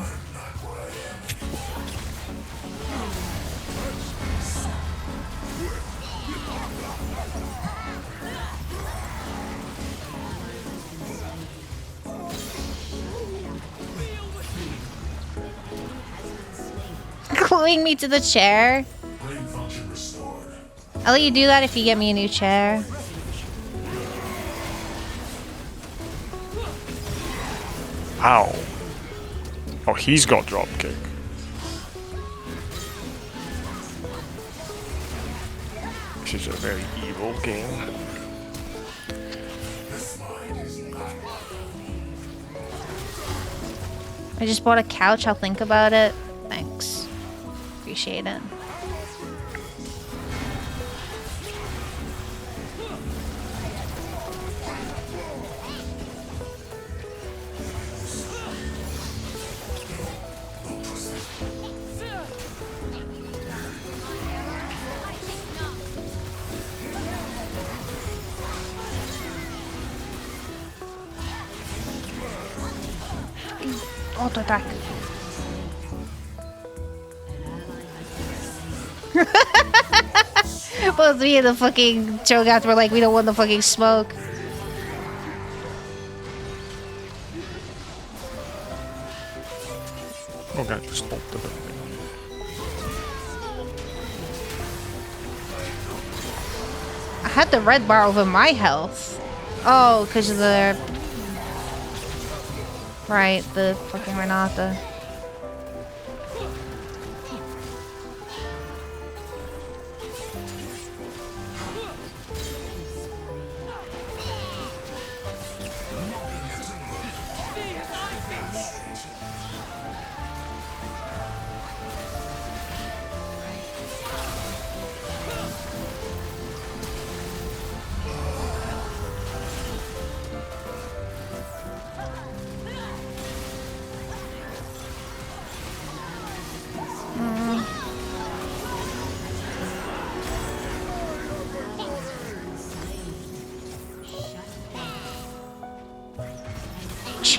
Gluing me to the chair. I'll let you do that if you get me a new chair. Ow. Oh, he's got dropkick. This is a very evil game. I just bought a couch. I'll think about it. Thanks. Appreciate it. Auto attack. Both me and the fucking Cho'Gath were like, we don't want the fucking smoke. Oh god, just stop the building. I had the red bar over my health. Oh, because of the... Right, the fucking Renata.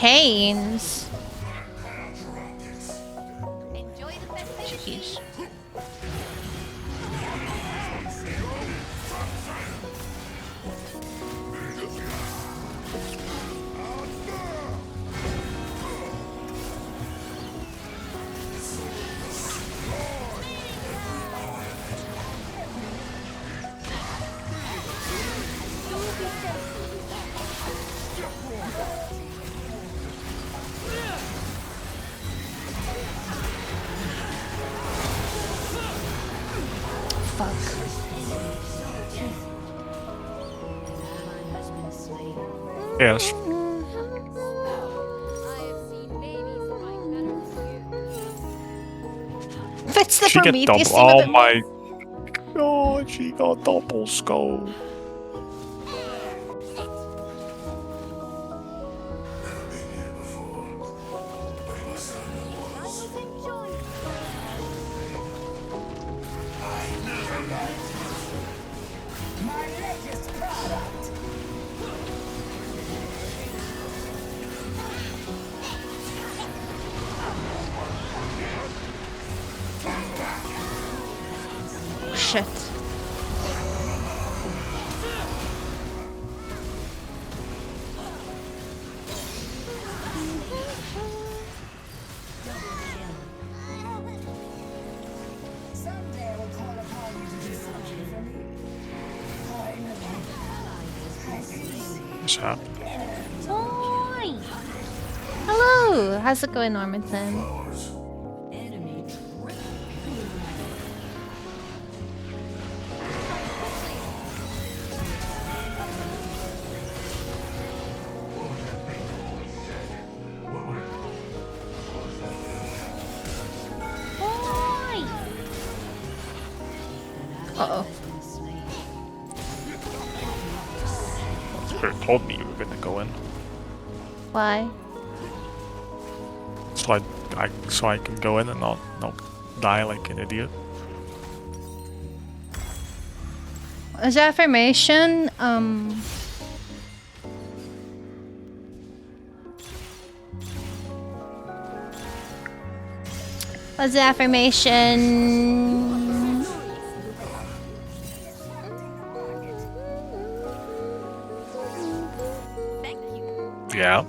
chains. Jeez. Yes. Fits the She get Prometheus double. thing with Oh it. my god, she got double skull. Shit. What's happening? Hi. Hello. How's it going, Normanton? Uh-oh. Spirit told me you were gonna go in. Why? So I can go in and not die like an idiot. As affirmation, as affirmation. Yeah.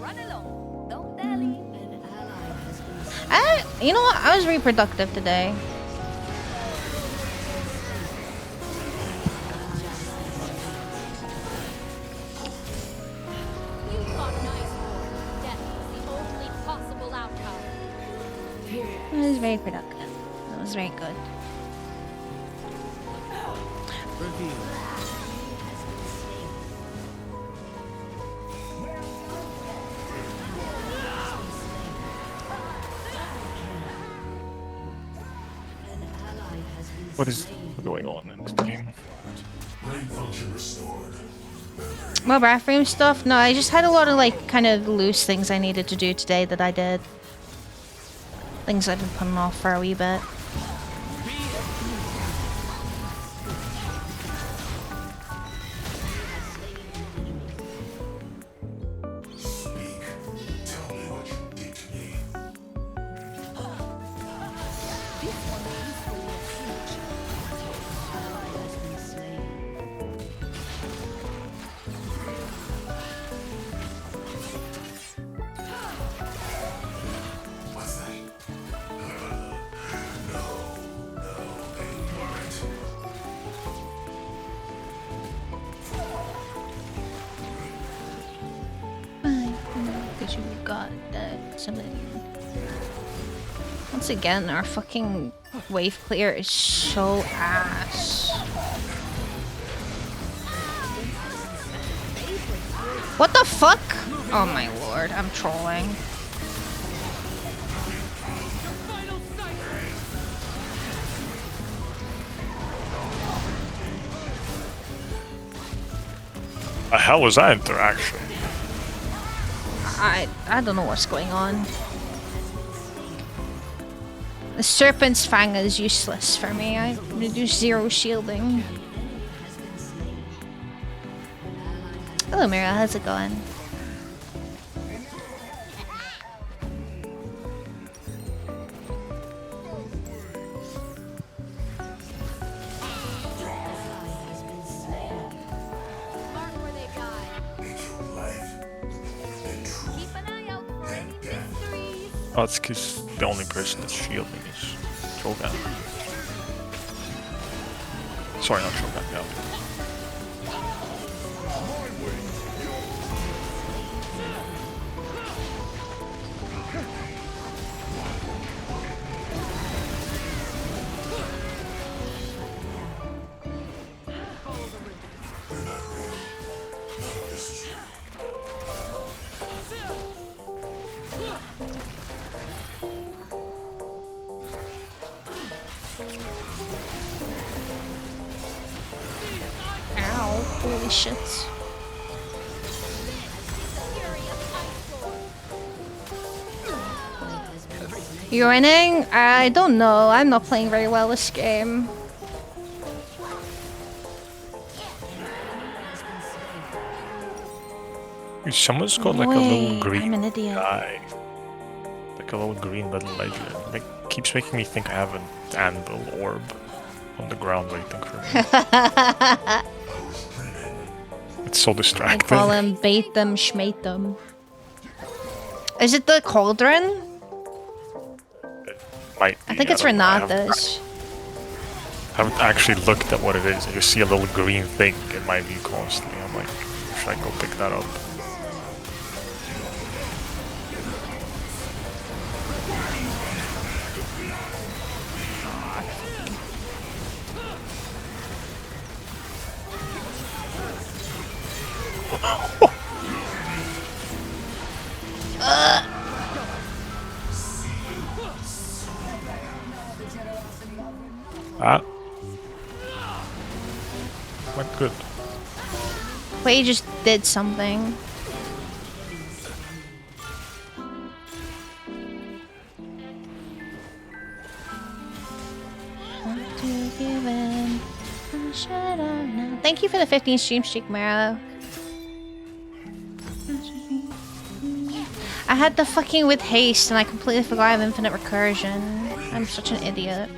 You know what? I was reproductive today. It was very productive. It was very good. What is going on in this game? More bathroom stuff? No, I just had a lot of like kind of loose things I needed to do today that I did. Things I've been putting off for a wee bit. Because you got something. Once again, our fucking wave clear is so ass. What the fuck? Oh my lord, I'm trolling. The hell was that interaction? I don't know what's going on. The Serpent's Fang is useless for me. I reduce 0 shielding. Hello Mira, how's it going? Oh, it's because the only person that's shielding is Shogun. Sorry, not Shogun, yeah. Ow, holy shit. You winning? I don't know. I'm not playing very well this game. Someone's got like a Wait, little green I'm an idiot. guy. Like a little green little legend. Like, keeps making me think I have an anvil orb on the ground waiting for me. It's so I distracting. call him bait them, schmate them. Is it the cauldron? Might I be, think it's don't know. Renata's. I haven't actually looked at what it is. You see a little green thing in my view constantly. I'm like, should I go pick that up? Ah. Went good. Wait, he just did something. Want to give in. Shut up now. Thank you for the 15 stream streak, Mara. I had the fucking with haste and I completely forgot I have infinite recursion. I'm such an idiot.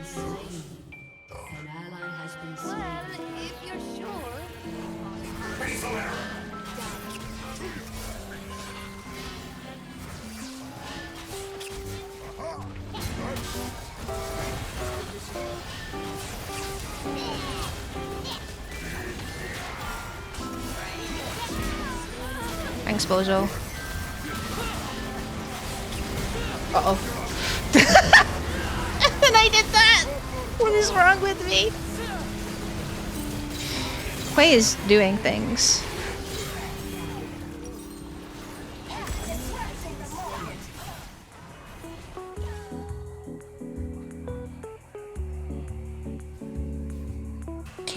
Thanks, Bozo. Uh-oh. And I did that! What is wrong with me? Quay is doing things.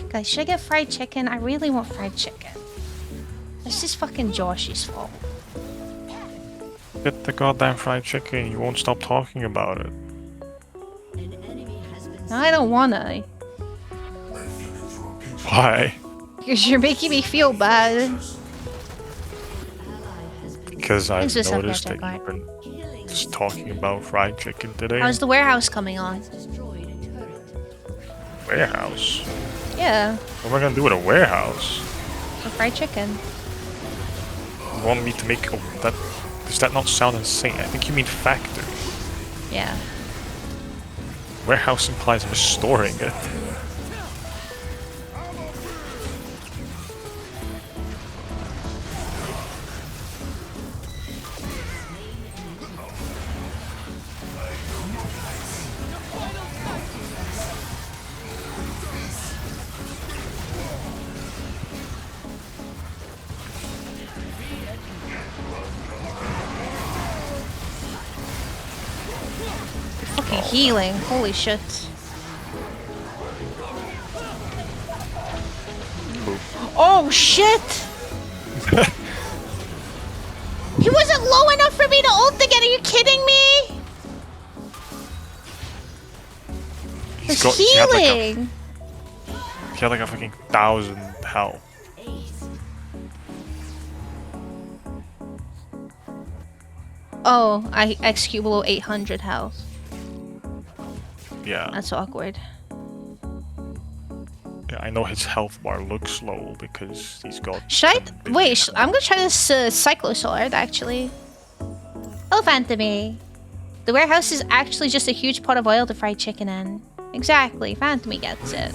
Guys, should I get fried chicken? I really want fried chicken. This is fucking Josh's fault. Get the goddamn fried chicken. You won't stop talking about it. No, I don't wanna. Why? Because you're making me feel bad. Because I've Thanks for the noticed that self-care you've been just talking about fried chicken today. How's the warehouse coming on? Warehouse? Yeah, What am I gonna do with a warehouse? for fried chicken. You want me to make that? Does that not sound insane? I think you mean factory. Yeah. Warehouse implies I'm storing it. Fucking healing. Holy shit. Oh shit! He wasn't low enough for me to ult again, are you kidding me? He's He's healing! He had like a fucking 1,000 health. Oh, I execute below 800 health. Yeah. That's awkward. Yeah, I know his health bar looks low because he's got. Should I? Wait, I'm gonna try this Cyclo Sword actually. Oh, Phantomy. The warehouse is actually just a huge pot of oil to fry chicken in. Exactly, Phantomy gets it.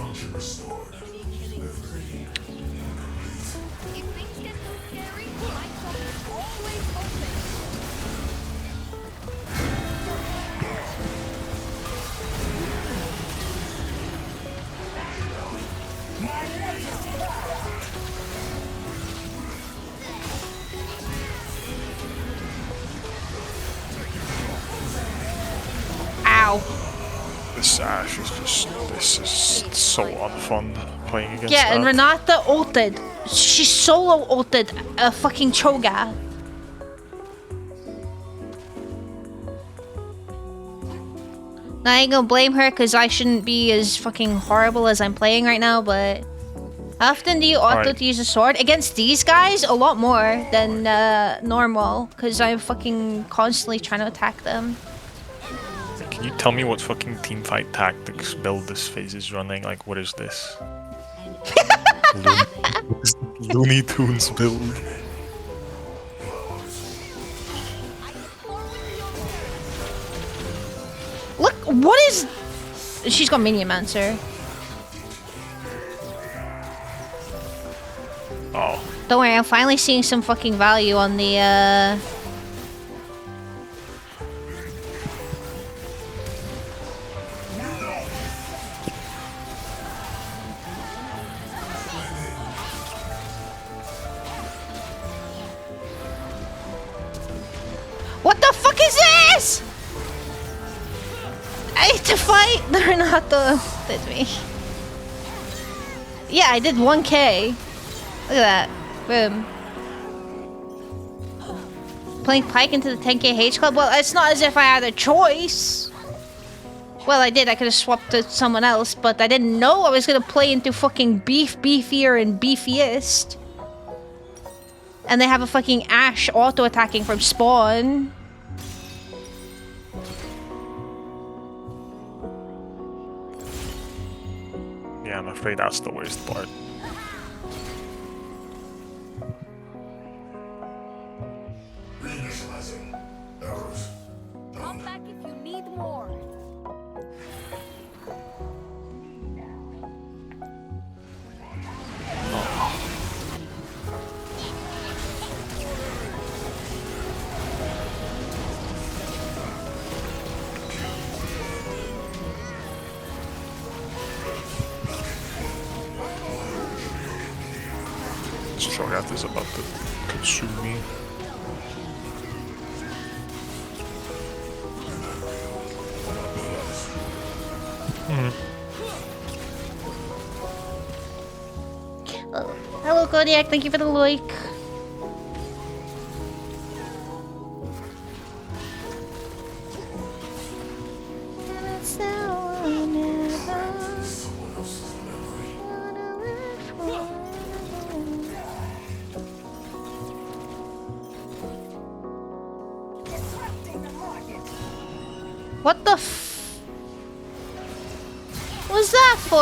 Ow. This Ashe is just, this is so unfun playing against Yeah, that. and Renata ulted. She solo ulted a fucking Cho'Gath. Now, I ain't gonna blame her because I shouldn't be as fucking horrible as I'm playing right now, but how often do you auto to use a sword? Against these guys, a lot more than normal because I'm fucking constantly trying to attack them. Can you tell me what fucking teamfight tactics build this phase is running? Like, what is this? Looney Tunes build. Look, what is... She's got Minionmancer. Oh. Don't worry, I'm finally seeing some fucking value on the, What the fuck is this?! I need to fight the Renato with me. Yeah, I did 1k. Look at that. Boom. Playing Pyke into the 10k H club? Well, it's not as if I had a choice. Well, I did. I could have swapped to someone else, but I didn't know I was gonna play into fucking beefier, and beefiest. And they have a fucking Ashe auto-attacking from spawn. Yeah, I'm afraid that's the worst part. Reinitializing. Arrows. Come back if you need more. Cho'Gath is about to consume me. Hello, Kodiak. Thank you for the like. What the f... What was that for?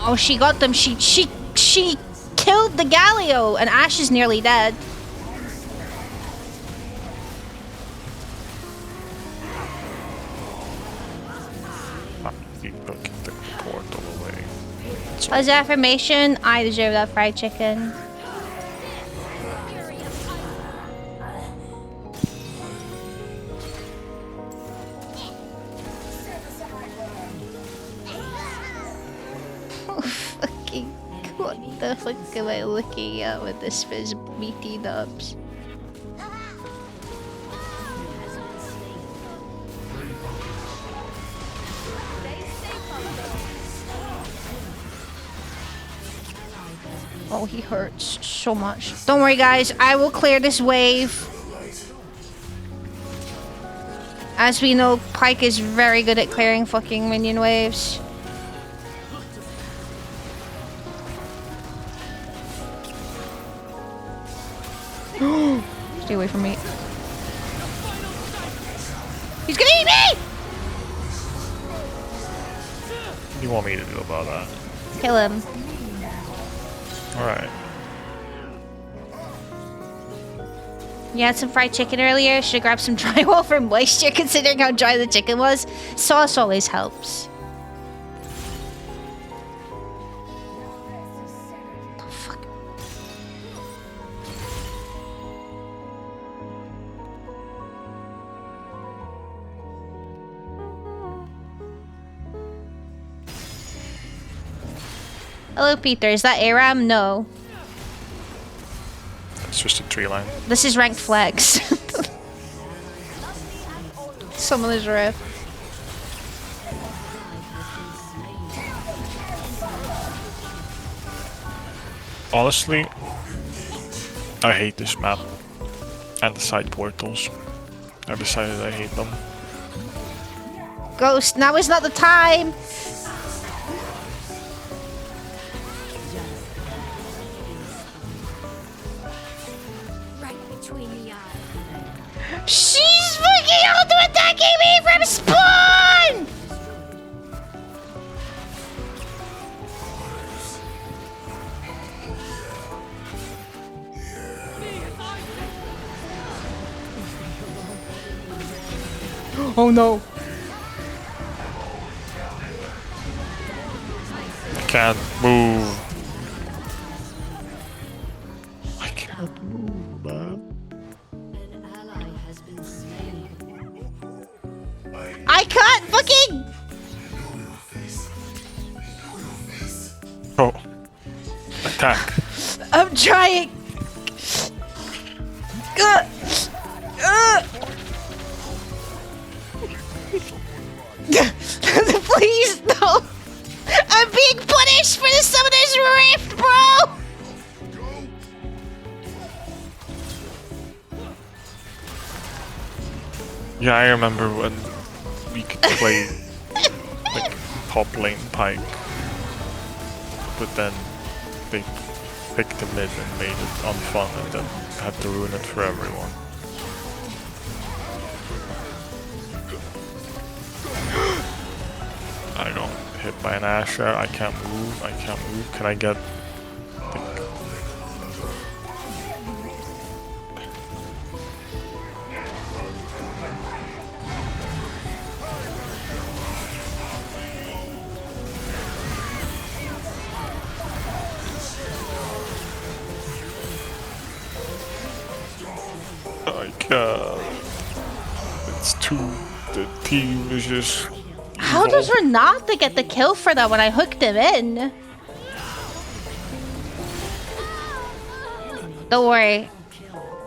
Oh, she got them. She killed the Galio, and Ashe is nearly dead. The portal away. As affirmation, I deserve that fried chicken. What the fuck am I looking at with this fizz meaty nubs? Oh, he hurts so much. Don't worry, guys. I will clear this wave. As we know, Pyke is very good at clearing fucking minion waves. Stay away from me. He's gonna eat me! What do you want me to do about that? Kill him. Alright. You had some fried chicken earlier. Should have grabbed some drywall for moisture considering how dry the chicken was. Sauce always helps. The fuck? Hello, Peter. Is that ARAM? No. It's just a tree line. This is ranked flex. Summoner's Rift. Honestly, I hate this map. And the side portals. I decided I hate them. Ghost, now is not the time! She's fucking auto-attacking me from spawn! Oh no. I can't move. I can't move, man. I can't fucking... Oh. Attack. I'm trying. Please, no. I'm being punished for the Summoner's Rift, bro. Yeah, I remember when we could play like top lane Pike, but then they picked the mid and made it unfun and then had to ruin it for everyone. I got hit by an Asher, I can't move, can I get... I can't. It's too... the team is just... How does Renata get the kill for that when I hooked him in? Don't worry.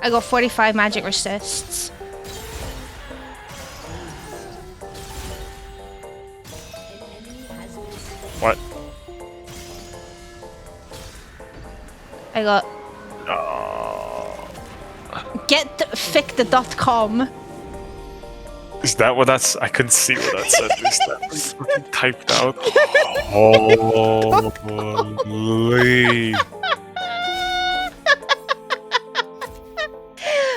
I got 45 magic resists. What? I got... Getfic.com. Is that what that's... I couldn't see what that said. Is that like typed out? Holy...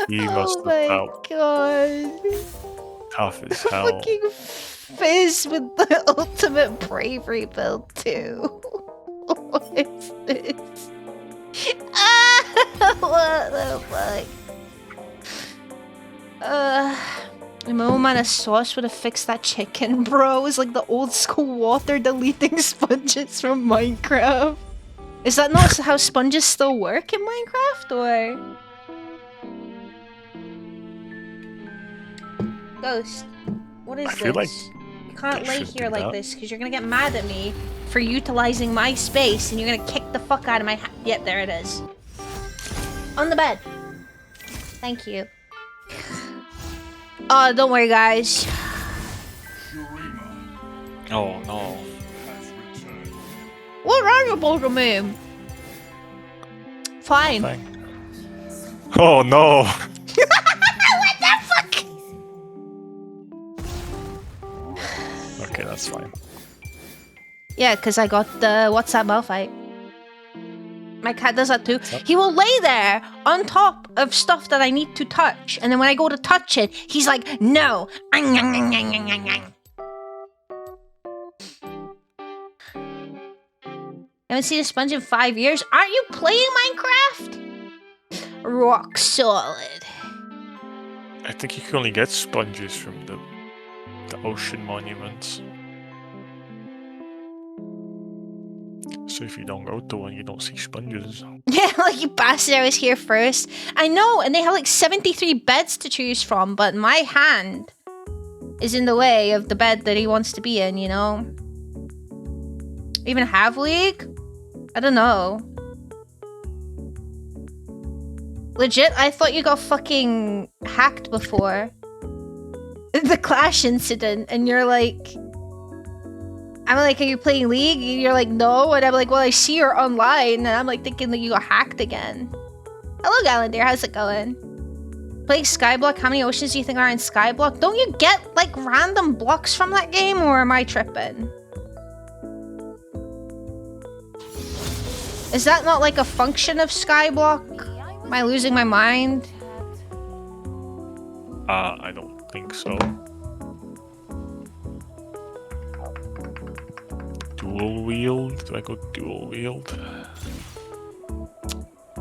He must have felt god. tough as hell. Fucking Fizz with the ultimate bravery build too. What is this? What the fuck? No amount of sauce would have fixed that chicken, bro. It's like the old school water deleting sponges from Minecraft. Is that not how sponges still work in Minecraft, or? Ghost, what is I feel like you can't they lay should here do like that. this because you're gonna get mad at me for utilizing my space and you're gonna kick the fuck out of my Yep, there it is. On the bed. Thank you. Oh, don't worry, guys. Oh no. What are you, Bulgur Moon? Fine. Oh no. What the fuck? Okay, that's fine. Yeah, because I got the WhatsApp Malphite. My cat does that too. He will lay there on top of stuff that I need to touch, and then when I go to touch it, he's like, no. Haven't seen a sponge in 5 years. Aren't you playing Minecraft? Rock solid. I think you can only get sponges from the ocean monuments. So if you don't go to one, you don't see sponges. Yeah, like you bastard, I was here first. I know, and they have like 73 beds to choose from, but my hand is in the way of the bed that he wants to be in, you know? Even have league? I don't know. Legit, I thought you got fucking hacked before. The Clash incident, and you're like... I'm like, are you playing League? And you're like, no. And I'm like, well, I see you're online. And I'm like thinking that you got hacked again. Hello, Galandir. How's it going? Playing Skyblock? How many oceans do you think are in Skyblock? Don't you get, like, random blocks from that game? Or am I tripping? Is that not, like, a function of Skyblock? Am I losing my mind? I don't think so. Dual wield? Do I go dual wield?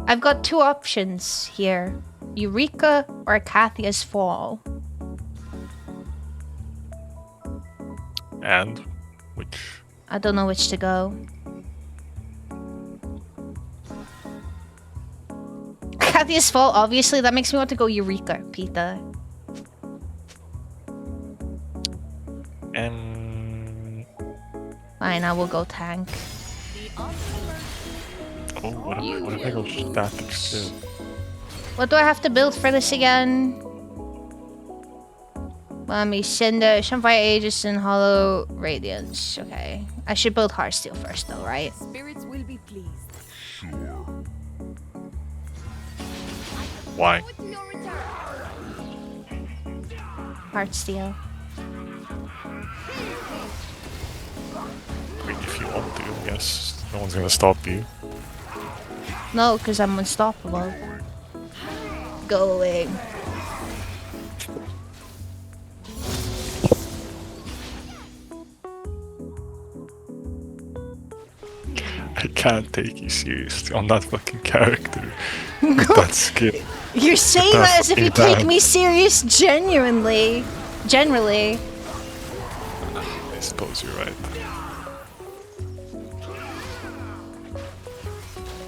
I've got two options here. Eureka or Kathia's Fall. And? Which? I don't know which to go. Kathia's Fall, obviously. That makes me want to go Eureka, Pita. Fine, I will go tank. Oh, what if I go static still? What do I have to build for this again? Mommy, Cinder, Sunfire Aegis, and Hollow Radiance. Okay. I should build Heartsteel first though, right? Spirits will be pleased. Why? Heartsteel. I mean, if you want to, yes. No one's gonna stop you. No, because I'm unstoppable. Go away. I can't take you seriously on that fucking character. With that skill. You're saying that as if you take me serious genuinely. Generally. I suppose you're right.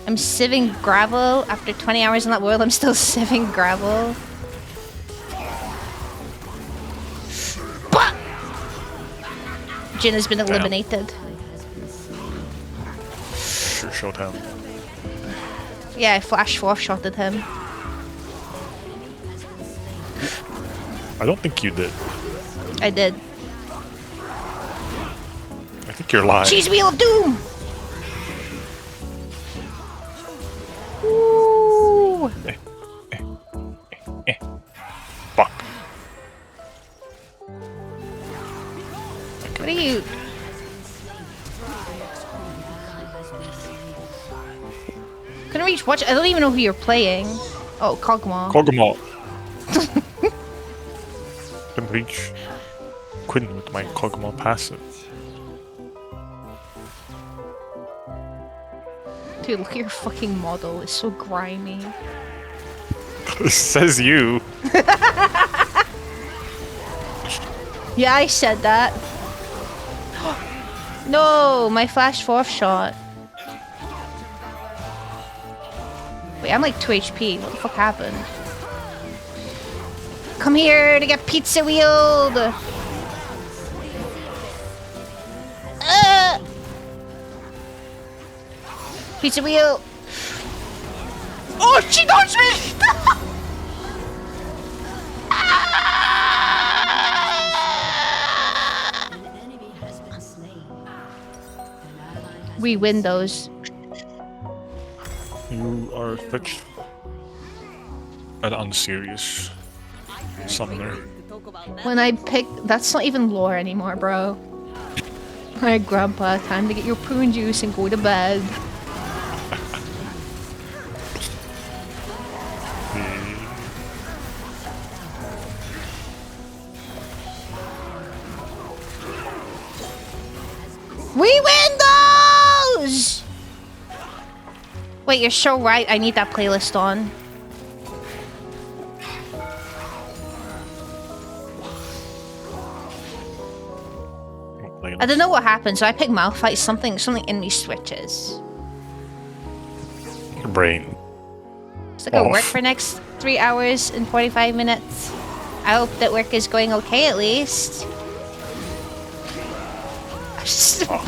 I'm sieving gravel. After 20 hours in that world, I'm still sieving gravel. But Jin has been eliminated. Sure shot him. Yeah, I flash 4-shotted him. I don't think you did. I did. I think you're lying. Cheese Wheel of Doom! Ooh. Fuck. What are you? Couldn't reach watch. I don't even know who you're playing. Oh, Kog'Maw. Kog'Maw. Can reach Quinn with my Kog'Maw passive. Dude, look at your fucking model. It's so grimy. Says you. Yeah, I said that. No, my flash 4th shot. Wait, I'm like 2 HP. What the fuck happened? Come here to get pizza wheeled! Pizza wheel! Oh, she dodged me! We win those. You are such an unserious summoner. When I pick... That's not even lore anymore, bro. Alright, Grandpa, time to get your prune juice and go to bed. We win those! Wait, you're so right. I need that playlist on. Like, I don't know what happened, so I picked Malphite. Something in me switches. your brain. So I go work Off. for next 3 hours and 45 minutes. I hope that work is going okay at least.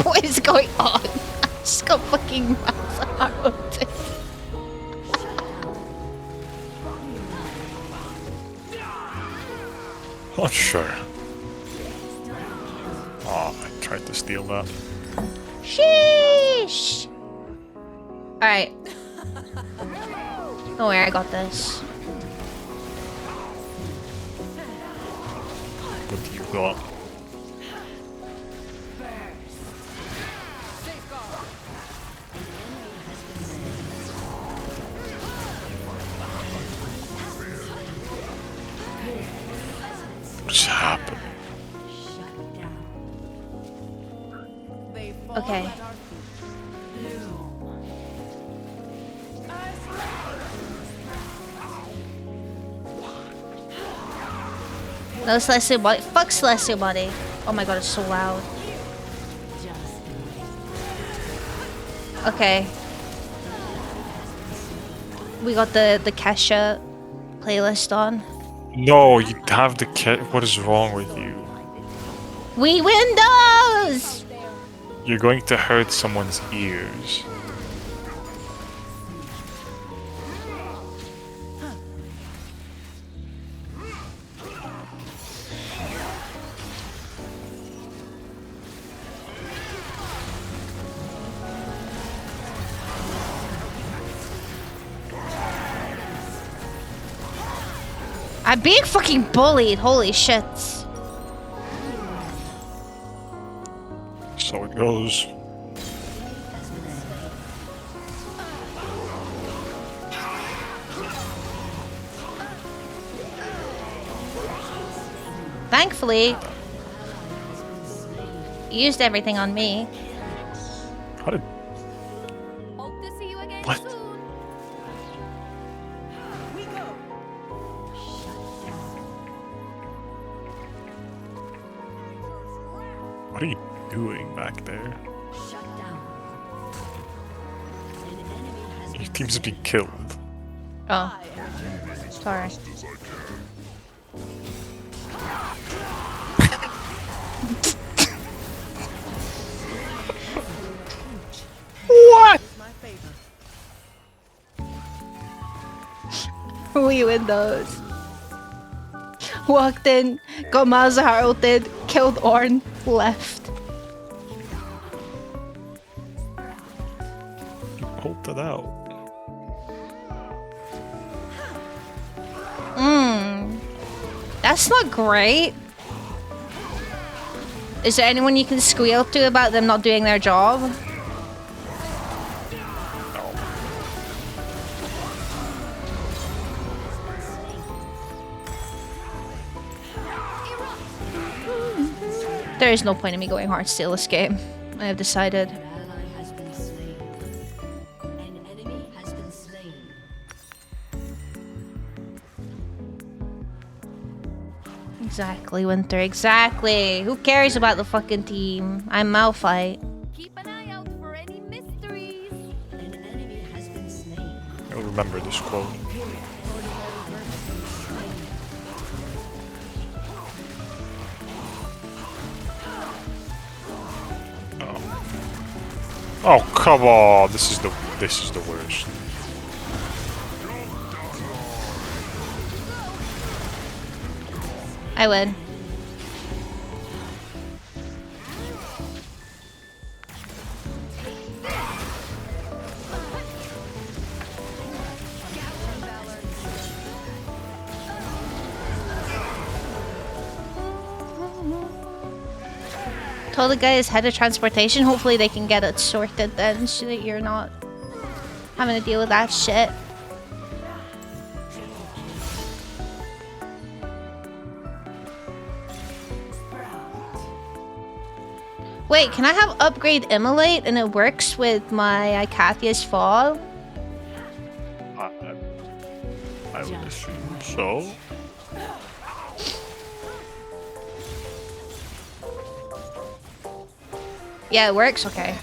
What is going on? I just got fucking mouth out. Not sure. Oh, I tried to steal that. Sheesh! Alright. Don't worry, I got this. What do you got? What's happening? Okay. No Celestial Body. Fuck Celestial Body. Oh my god, it's so loud. Okay. We got the Kesha playlist on. No, you have the kit. What is wrong with you? We Windows! You're going to hurt someone's ears. I'm being fucking bullied. Holy shit. So it goes. Thankfully, you used everything on me. How did? Hope to see you again What? soon. What are you doing back there? Your team's being killed. Oh. Sorry. What? We Windows. Walked in, got Malzahar ulted, killed Ornn, left. Hold it out. That's not great. Is there anyone you can squeal to about them not doing their job? There is no point in me going hard steal this game. I have decided. Exactly, Winter, exactly. Who cares about the fucking team? I'm Malphite. Keep an eye out for any mysteries. An enemy has been slain. I'll remember this quote. Oh come on! This is the worst. I win. Told the guy is head of transportation. Hopefully they can get it sorted then so that you're not having to deal with that shit. Wait, can I have upgrade immolate and it works with my Icathia's fall? I would assume so. Yeah, it works. Okay.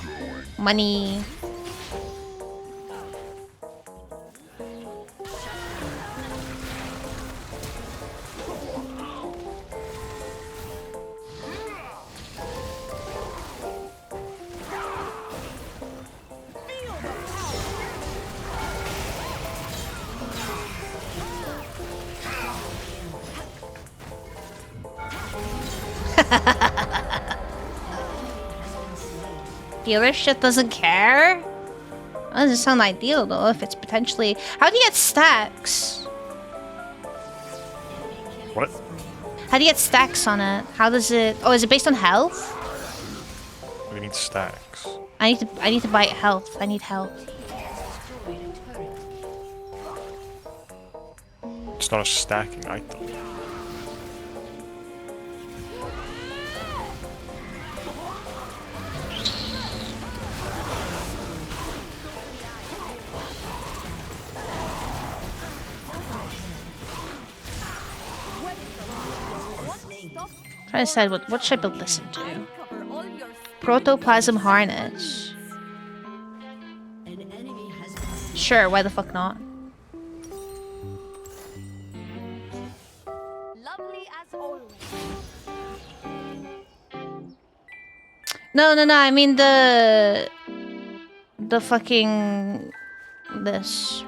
Money. Dealer shit doesn't care? That doesn't sound ideal though if it's potentially... How do you get stacks? What? How do you get stacks on it? How does it... Oh, is it based on health? What do you mean stacks? I need to buy health. I need health. It's not a stacking item. Trying to decide what should I listen to. Protoplasm harness. Sure, why the fuck not? Lovely as always. No, I mean the fucking this.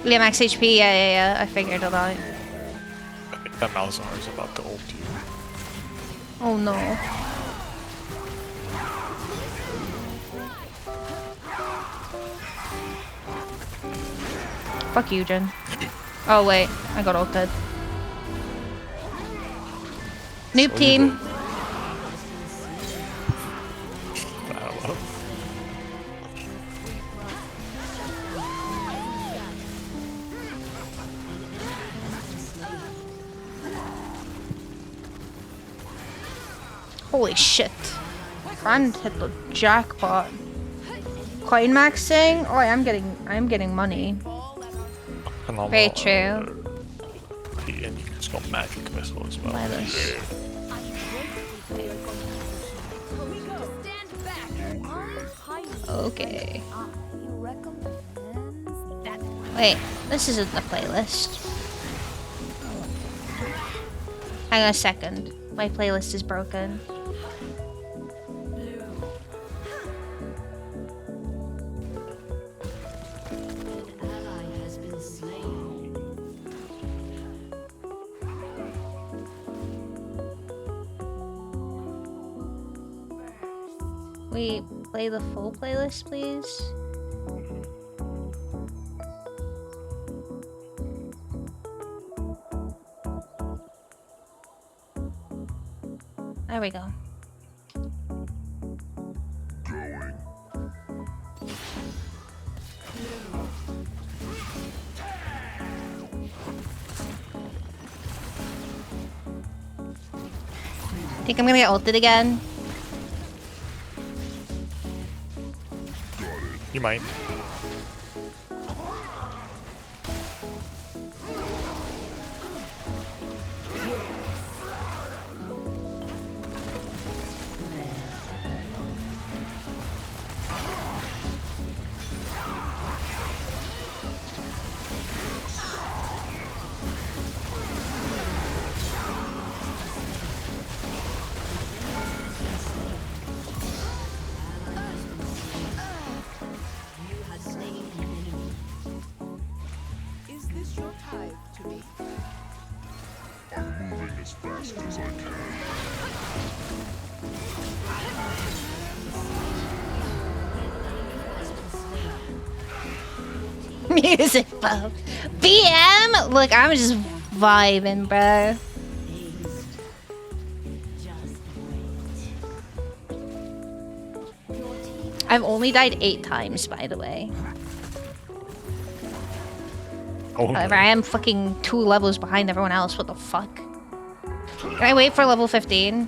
Yeah, max HP, yeah, I figured it out. I think that Malzahar is about to ult you. Oh no. Fuck you, Jen. Oh wait, I got ulted. Noob So team. Holy shit. Grand hit the jackpot. Coin maxing? Oh, I am getting money. Very true. And you can just got magic missile as well. Buy this. Okay. Wait, this isn't the playlist. Hang on a second. My playlist is broken. We play the full playlist, please? There we go. Think I'm gonna get ulted again? You might. Music pop. BM? Look, I'm just vibing, bro. I've only died 8 times, by the way. Oh, however, I am fucking 2 levels behind everyone else. What the fuck? Can I wait for level 15?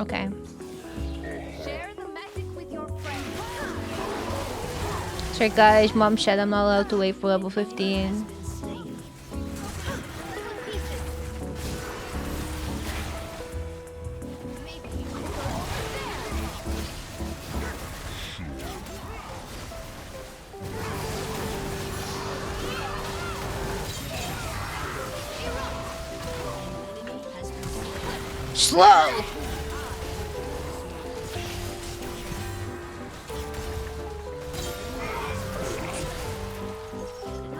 Okay. Share the magic with your friends. Sorry guys, mom said I'm not allowed to wait for level 15. Slow!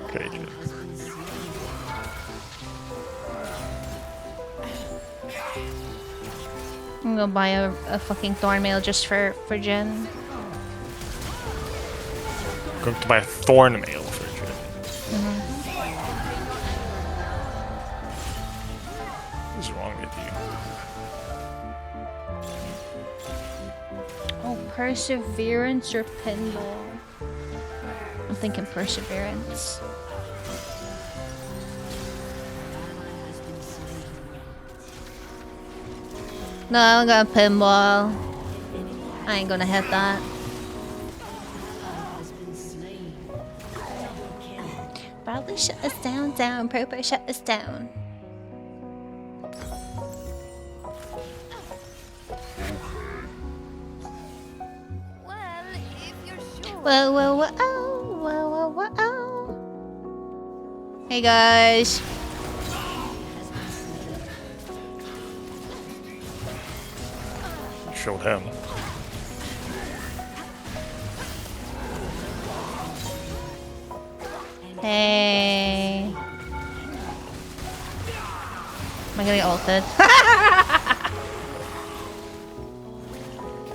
Okay, good. I'm gonna buy a fucking thornmail just for Jen. I'm going to buy a thorn mail for Jin. What is wrong with you? Oh, perseverance or pinball? I'm thinking perseverance. No, I'm gonna pinball. I ain't gonna hit that. Probably shut us down. Proper shut us down. Well, if you're sure. Whoa. Hey guys. Showed him. Hey. Am I gonna get ulted?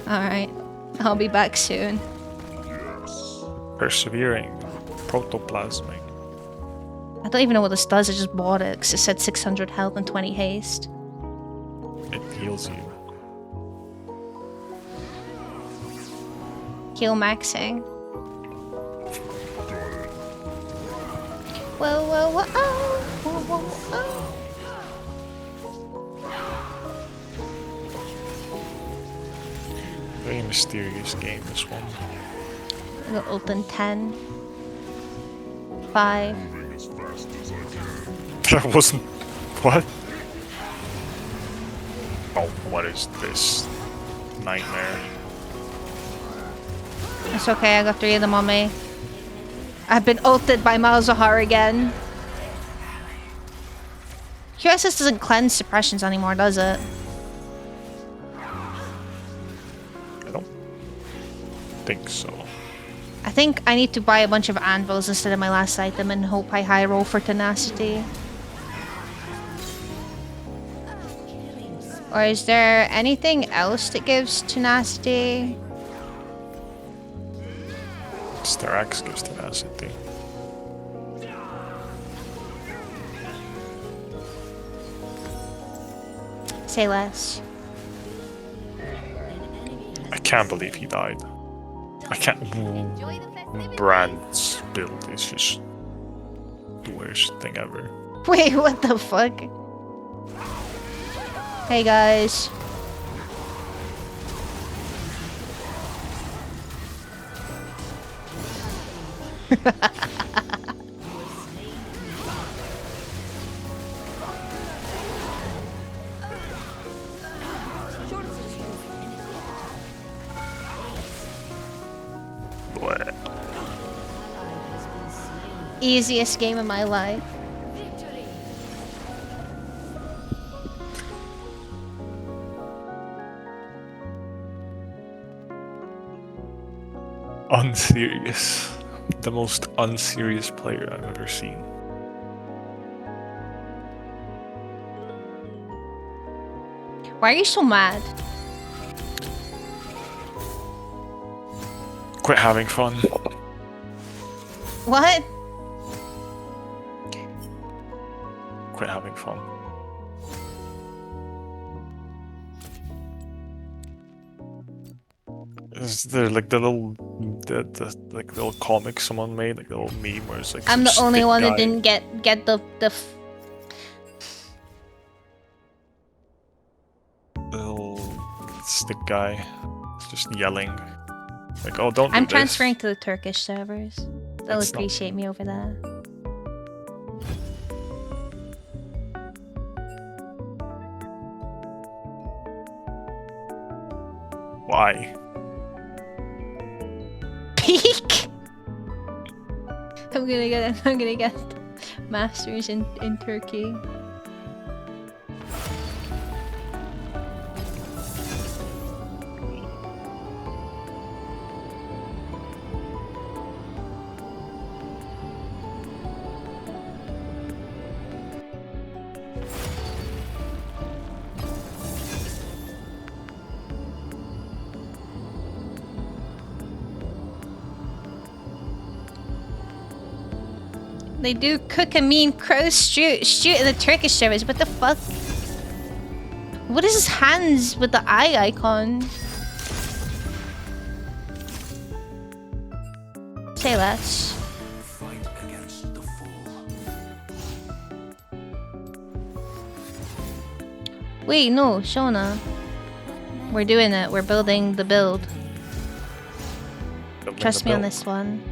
Alright. I'll be back soon. Persevering. Protoplasmic. I don't even know what this does, I just bought it because it said 600 health and 20 haste. It heals you. Heal maxing. Whoa. Very mysterious game, this one. I got ult in 10. 5. That wasn't... What? Oh, what is this? Nightmare. It's okay, I got 3 of them on me. I've been ulted by Malzahar again. QSS doesn't cleanse suppressions anymore, does it? I don't think so. I think I need to buy a bunch of anvils instead of my last item and hope I high roll for tenacity. Or is there anything else that gives tenacity? Starax gives tenacity. Say less. I can't believe he died. I can't... Brand's build is just the worst thing ever. Wait, what the fuck? Hey guys. What? Easiest game of my life. Unserious. The most unserious player I've ever seen. Why are you so mad? Quit having fun. What? Quit having fun. Is there like the little, like little comic someone made, like the little meme where it's like I'm the some only stick one that guy- didn't get the little It's the guy. It's just yelling. Like, oh, don't do I'm this. transferring to the Turkish servers. They'll It's not- appreciate me over there. Why? Peak. I'm gonna get masters in Turkey. They do cook a mean crow stew in the Turkish service. What the fuck? What is his hands with the eye icon? Say less. Fight against the fool. Wait, no, Shona. We're doing it. We're building the build. Trust me on this one.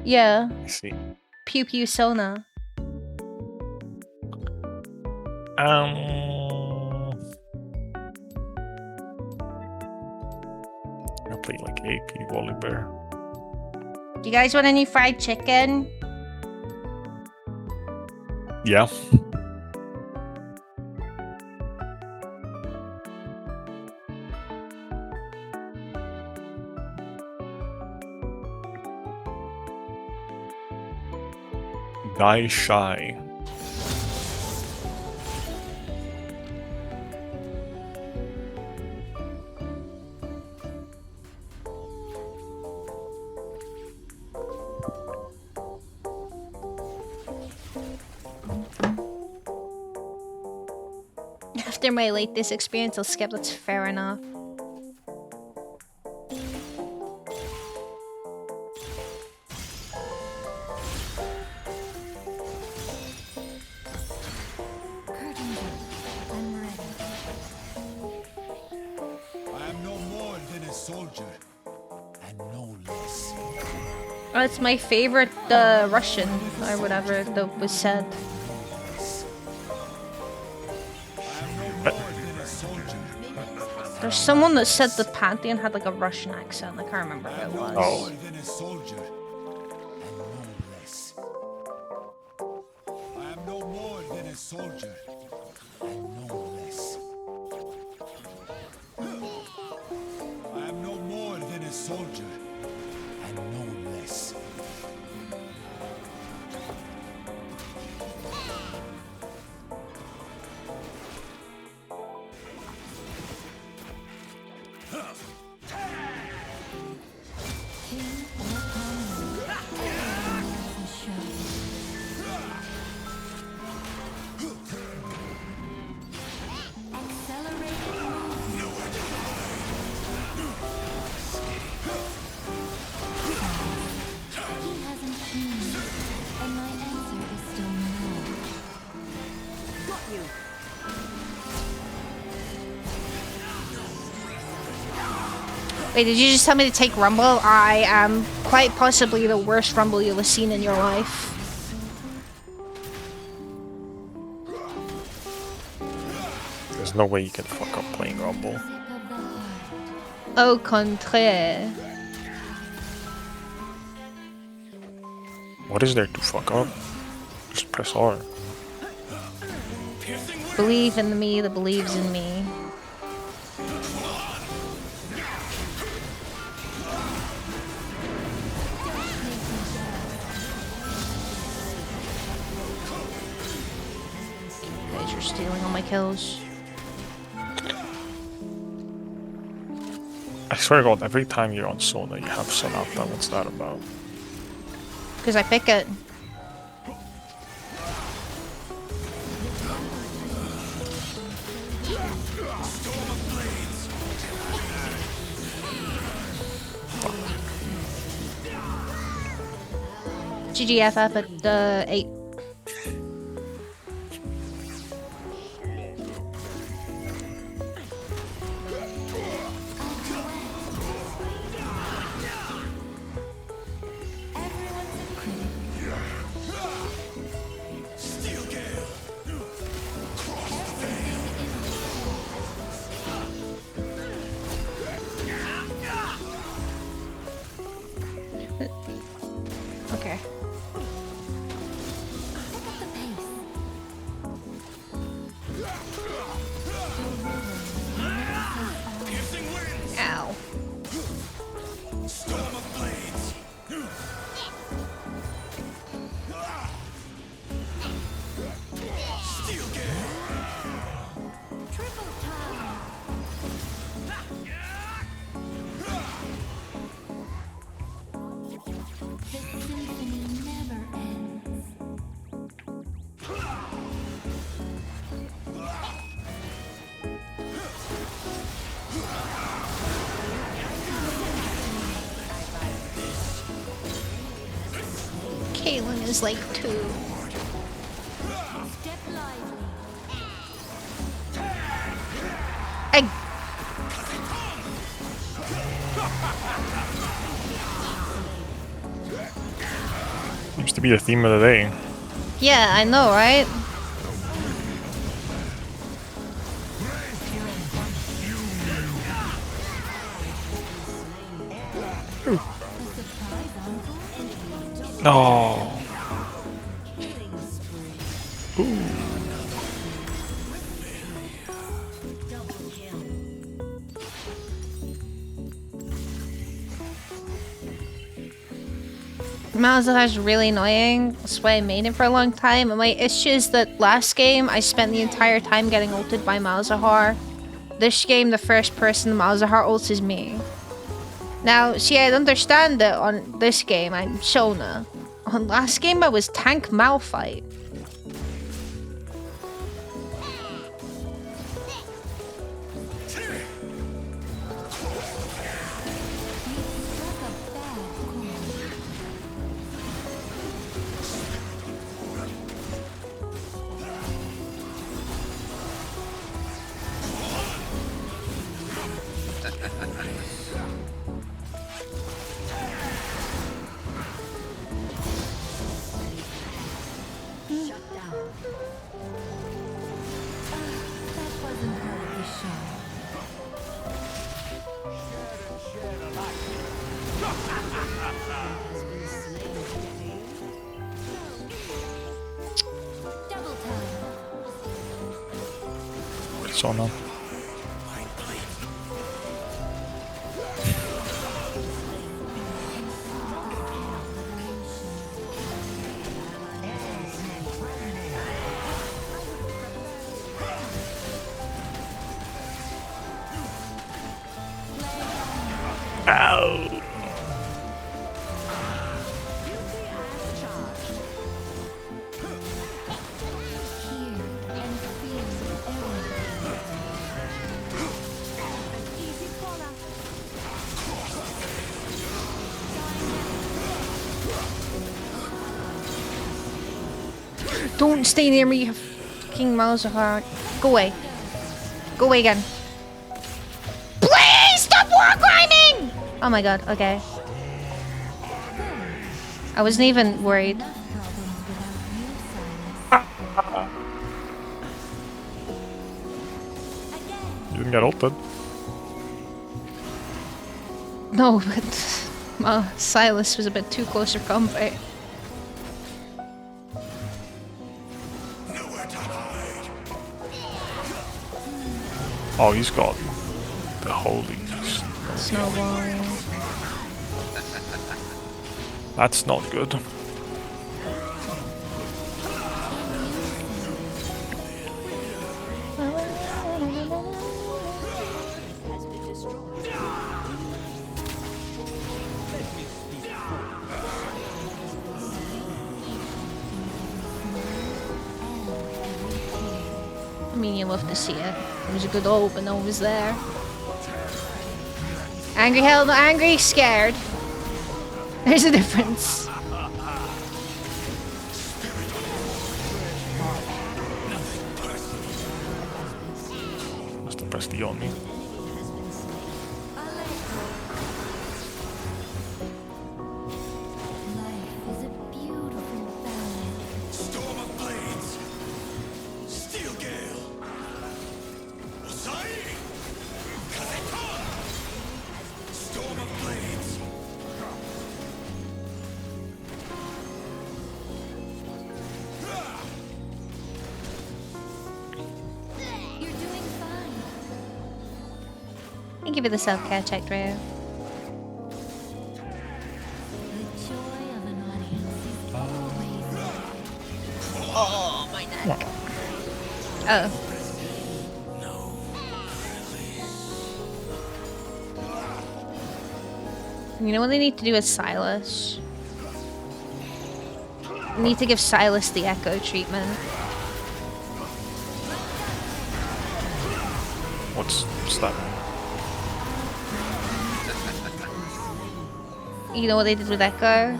Yeah. I see. Pew pew Sona. I play like AP Volibear. Do you guys want any fried chicken? Yeah. Die shy. After my latest experience, I'll skip. That's fair enough. I am no more than a soldier, and no less. Oh, it's my favorite Russian or whatever that was said. There's someone that said the Pantheon had like a Russian accent. I can't remember who it was. Oh. Than a soldier, and no less. I am no more than a soldier, and no less. I am no more than a soldier, and no less. Wait, did you just tell me to take Rumble? I am quite possibly the worst Rumble you'll have seen in your life. There's no way you can fuck up playing Rumble. Au contraire. What is there to fuck up? Just press R. Believe in me that believes in me. Guys, you're stealing all my kills. I swear to God, every time you're on Sona, you have Sonata. What's that about? Because I pick it. GGFF at 8. Ow. Storm of blades. Steel gale. Triple time. The symphony never ends. Caitlyn is like 2. Step lively. I Seems to be the theme of the day. Yeah, I know, right? No. Ooh. Malzahar's really annoying. That's why I made it for a long time. And my issue is that last game, I spent the entire time getting ulted by Malzahar. This game, the first person Malzahar ults is me. Now, see, I'd understand it on this game. I'm Shona. On last game, I was Tank Malphite. What's on now? Ow. Don't stay near me, you fucking Malzahar. Go away. Go away again. Please stop war grinding! Oh my god, okay. I wasn't even worried. You didn't get ulted. No, but Silas was a bit too close for comfort. Oh, he's got the holy Snowball. That's not good. I mean, you love to see it. It was a good ult, but no one was there. Angry hell, not angry, scared. There's a difference. Must have pressed the on me. Storm of blades. Steel gale. Osai. Kazetan. Storm of blades. Thank you for the self-care check, Rhea. Oh, my neck. Oh. You know what they need to do with Silas? They need to give Silas the echo treatment. What's that? You know what they did with Echo?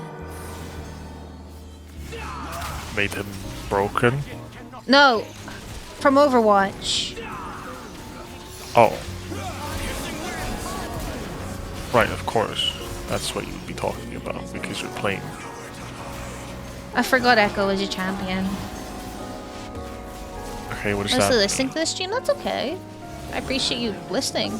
Made him broken? No! From Overwatch. Oh. Right, of course. That's what you'd be talking about, because you're playing. I forgot Echo was your champion. Okay, what is Honestly, that? listening to this stream, that's okay. I appreciate you listening.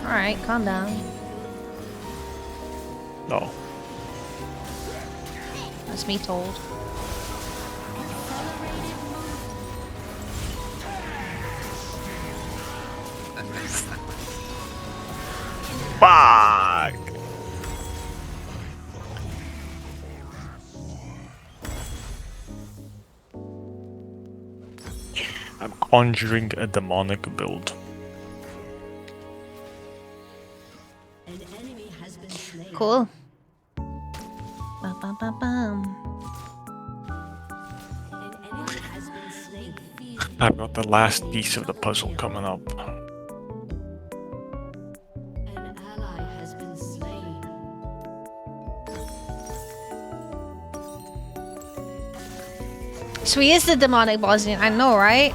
Alright, calm down. No. That's me told. Fuck! I'm conjuring a demonic build. Cool. Bum, bum, bum, bum. I've got the last piece of the puzzle coming up. So he is the demonic Bosnian, I know, right?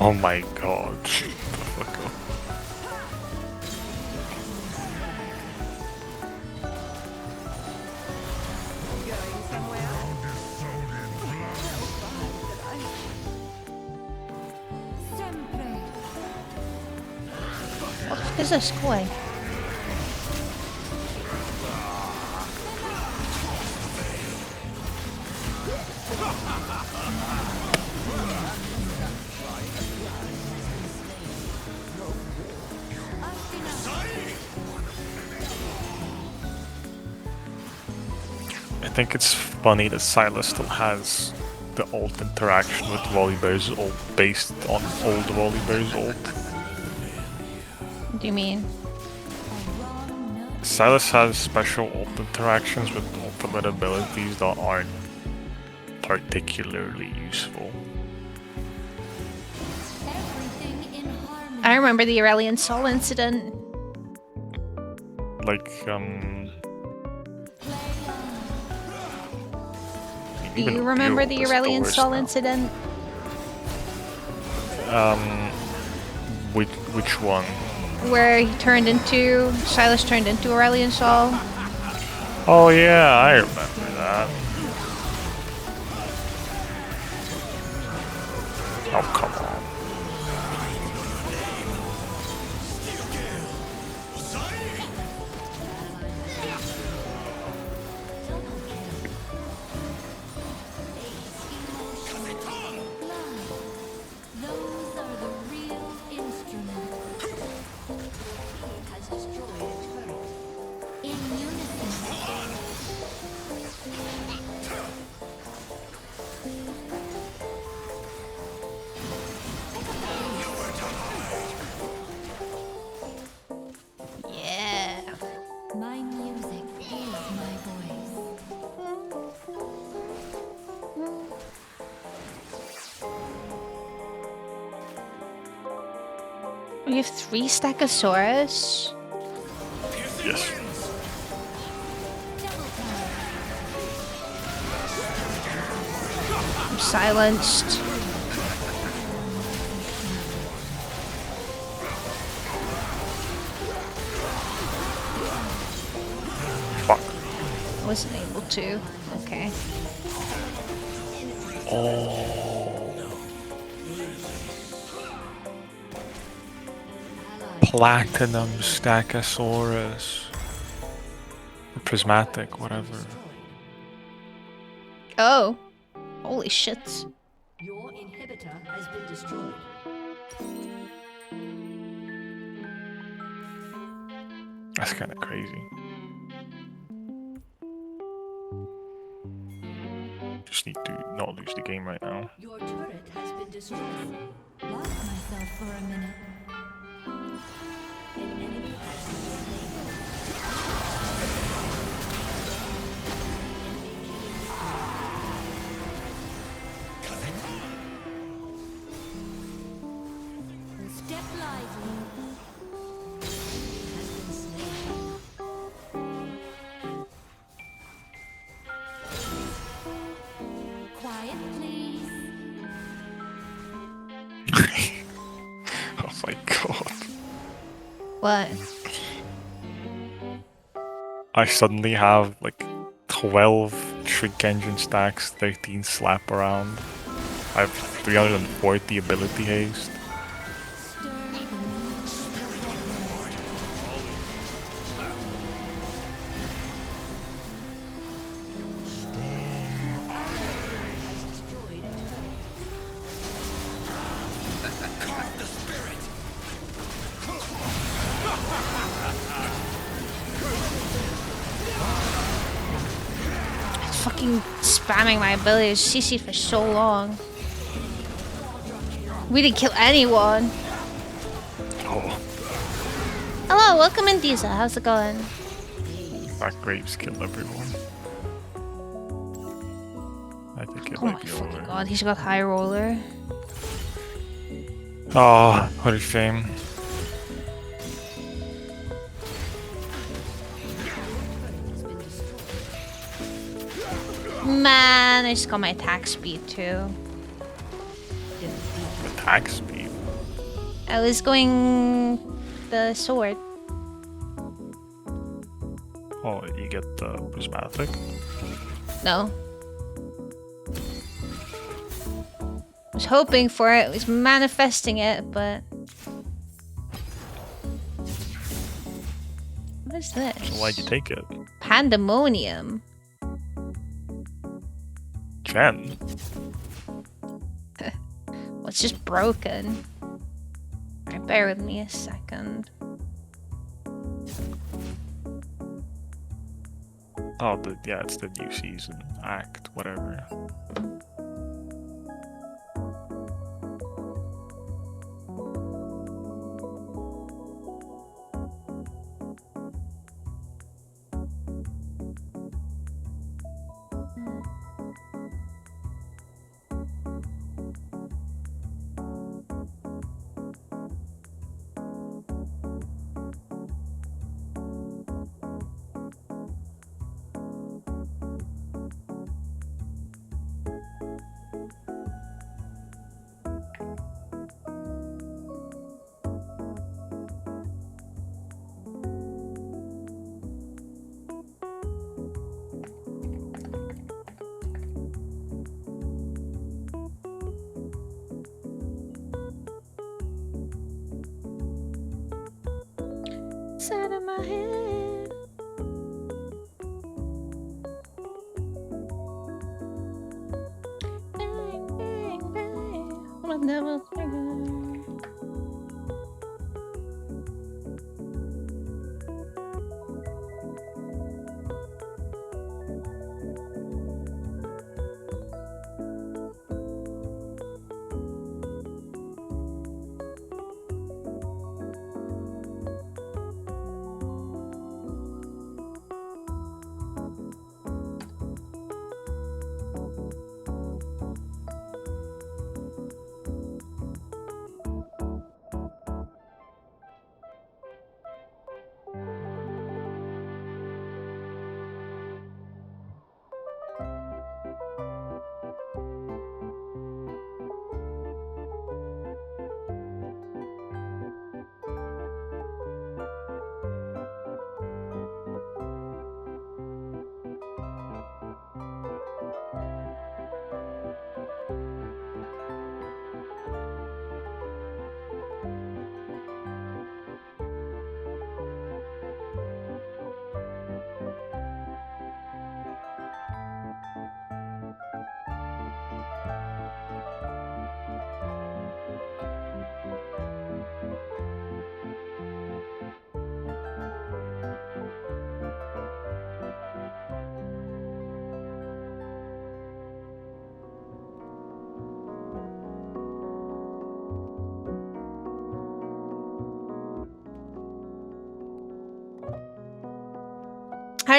Oh my god. Shut the fuck up. What is this koi? I think it's funny that Silas still has the ult interaction with Volibear's ult based on old Volibear's ult. What do you mean? Silas has special ult interactions with ultimate abilities that aren't particularly useful. I remember the Aurelian Sol incident. Like, Do you remember the Aurelian Sol incident? Which one? Where he turned into... Silas turned into Aurelian Sol? Oh yeah, I remember that. Oh, come on. Yeah. My music is my voice. We have 3 Stegosaurus? Yes. I'm silenced. Fuck. Wasn't able to. Okay. Oh. Platinum Stackosaurus. Or prismatic, whatever. Oh. Holy shit. Your inhibitor has been destroyed. That's kind of crazy. Just need to not lose the game right now. Your turret has been destroyed. Lost myself for a minute. An enemy has been slain. Step lively. Has been slain. Quiet, please. Oh my god. What? I suddenly have like 12 Shrink Engine stacks, 13 Slap Around. I have 340 ability haste. Fucking spamming my abilities CC for so long. We didn't kill anyone. Oh, Hello, welcome in Disa. How's it going? that grapes killed everyone. I think it Oh my might be fucking over. god, he's got high roller. Oh, what a shame. Man, I just got my attack speed too. Attack speed. I was going the sword. Oh, you get the prismatic. No. Was hoping for it, was manifesting it, but what is this? So why'd you take it? Pandemonium. Jen? Well, it's just broken. Alright, bear with me a second. Oh, yeah, it's the new season act, whatever. It's out of my head. Bang, bang, bang. I've never figured.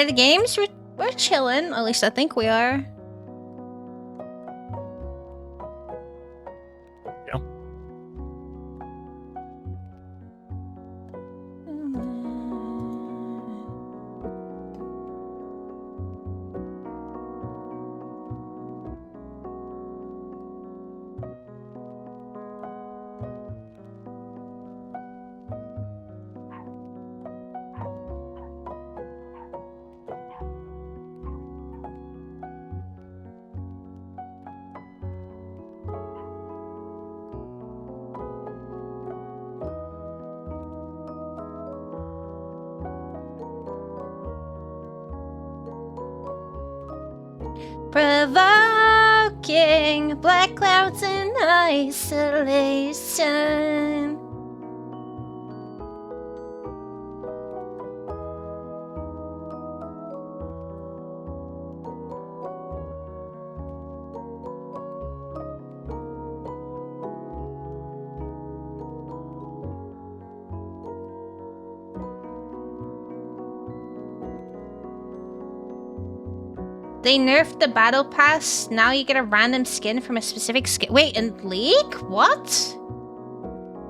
enjoy the games? We're chilling. At least I think we are. Yeah. Provoking black clouds in isolation. They nerfed the battle pass. Now you get a random skin from a specific skin. Wait, in League? What?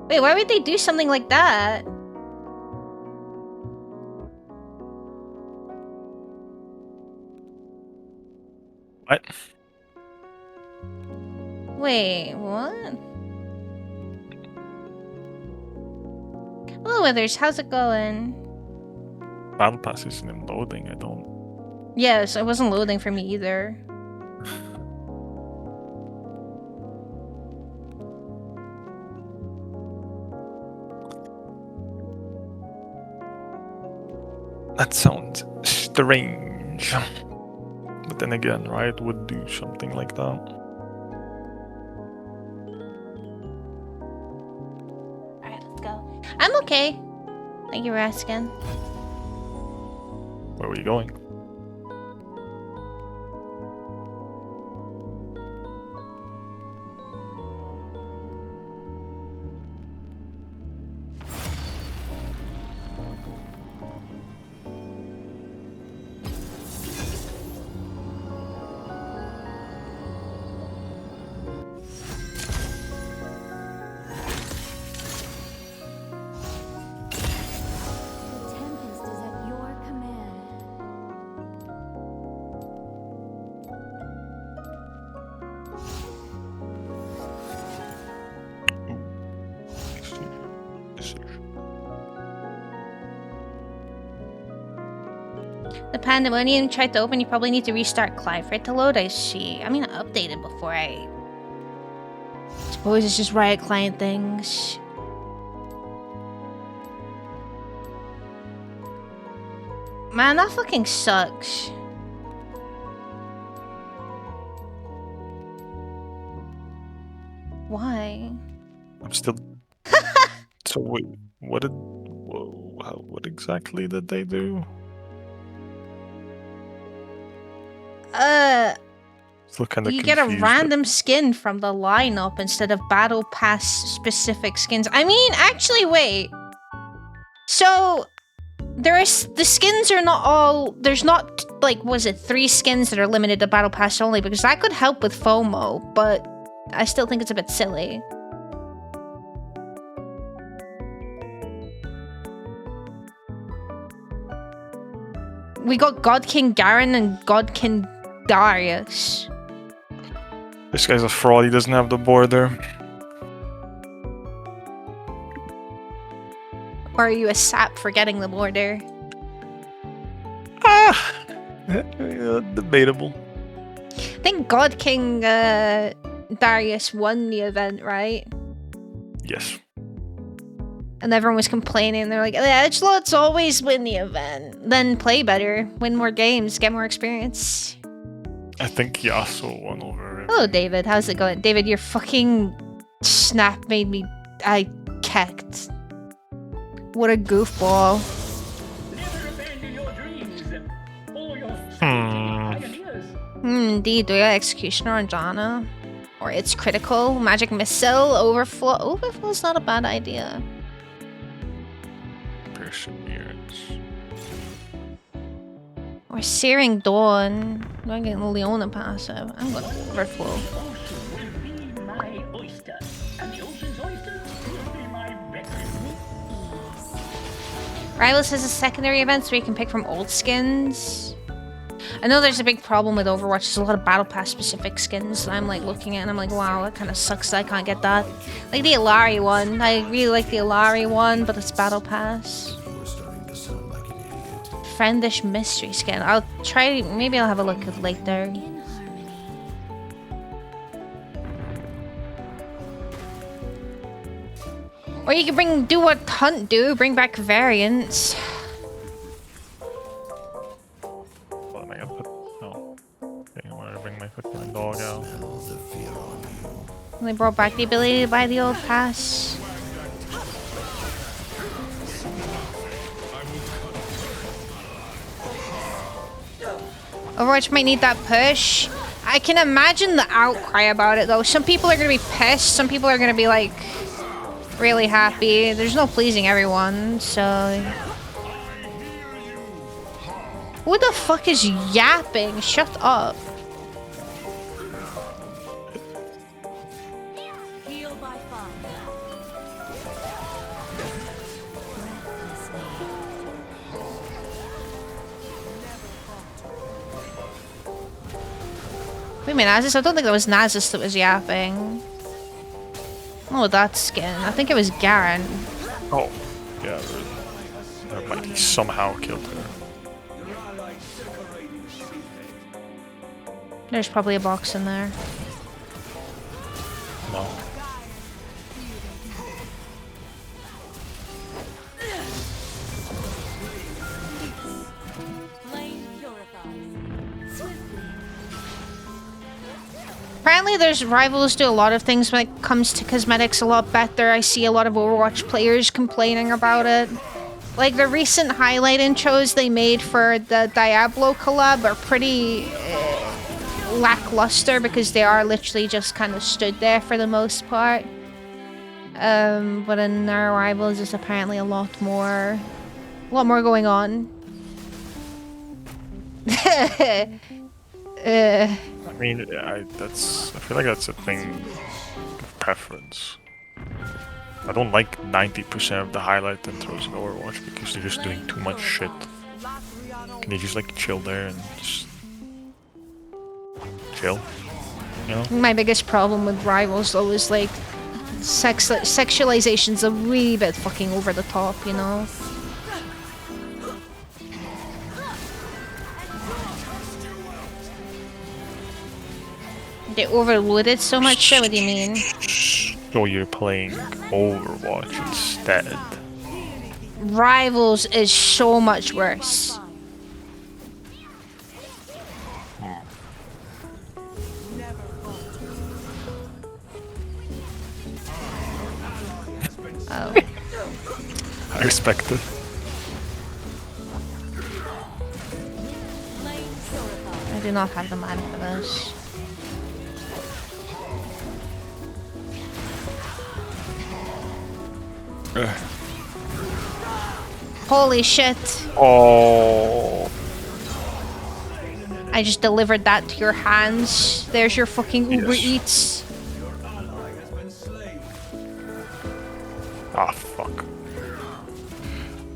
Wait, why would they do something like that? What? Wait, what? Hello, Withers. How's it going? Battle pass isn't even loading. I don't. Yes, it wasn't loading for me either. That sounds strange. But then again, Riot would do something like that. Alright, let's go. I'm okay. Thank you for asking. Where were you going? The Tempest is at your command. The Pandemonium tried to open. You probably need to restart Clive for it to load. I see. I mean, I updated before I suppose it's just Riot client things. Man, that fucking sucks. Why? I'm still. So wait, what did? What exactly did they do? Still kind of You get a random skin from the lineup instead of battle pass specific skins. I mean, actually, wait. So the skins are not all. There's not like, was it 3 skins that are limited to battle pass only? Because that could help with FOMO, but I still think it's a bit silly. We got God King Garen and God King Darius. This guy's a fraud. He doesn't have the border. Or are you a sap for getting the border? Debatable. I think God King Darius won the event, right? Yes. And everyone was complaining. They're like, the edgelords always win the event. Then play better, win more games, get more experience. I think Yasuo won over him. Hello, David. How's it going? David, your fucking snap made me... I kecked. What a goofball. Never abandon your dreams or your ideas. Indeed, do you have Executioner on Janna? Or it's critical? Magic Missile? Overflow? Overflow's not a bad idea. Perseverance. Or Searing Dawn. Do I get Leona passive? I'm gonna Overflow. Will be my oyster, and the ocean's oysters will be my breakfast. Rivals has a secondary events where you can pick from old skins. I know there's a big problem with Overwatch. There's a lot of Battle Pass specific skins that I'm like looking at and I'm like, wow, that kind of sucks that I can't get that. Like the Ilari one. I really like the Ilari one, but it's Battle Pass. Friendish mystery skin. I'll try, maybe I'll have a look at it later. Or you can do what Hunt do, bring back variants. What am I gonna put? Oh. Okay, I wanted to bring my fucking dog out. They brought back the ability to buy the old pass. Overwatch might need that push. I can imagine the outcry about it though. Some people are gonna be pissed, some people are gonna be like really happy. There's no pleasing everyone, so... Who the fuck is yapping? Shut up. Heal by fire. Wait a minute, Nasus? I don't think that was Nasus that was yapping. Oh, that skin. I think it was Garen. Oh, yeah, he somehow killed her. There's probably a box in there. No. Apparently there's rivals do a lot of things when it comes to cosmetics a lot better. I see a lot of Overwatch players complaining about it. Like the recent highlight intros they made for the Diablo collab are pretty lackluster because they are literally just kind of stood there for the most part. But in our rivals there's apparently a lot more going on. I mean, I feel like that's a thing of preference. I don't like 90% of the highlight intros in Overwatch because they're just doing too much shit. Can they just like chill there and just chill? You know? My biggest problem with rivals though is like sexualization's a wee bit fucking over the top, you know? They overloaded so much shit, what do you mean? So you're playing Overwatch instead. Rivals is so much worse. Oh. I respect it. I do not have the mana for this. Holy shit. Oh. I just delivered that to your hands. There's your fucking Uber Eats. Ah, fuck.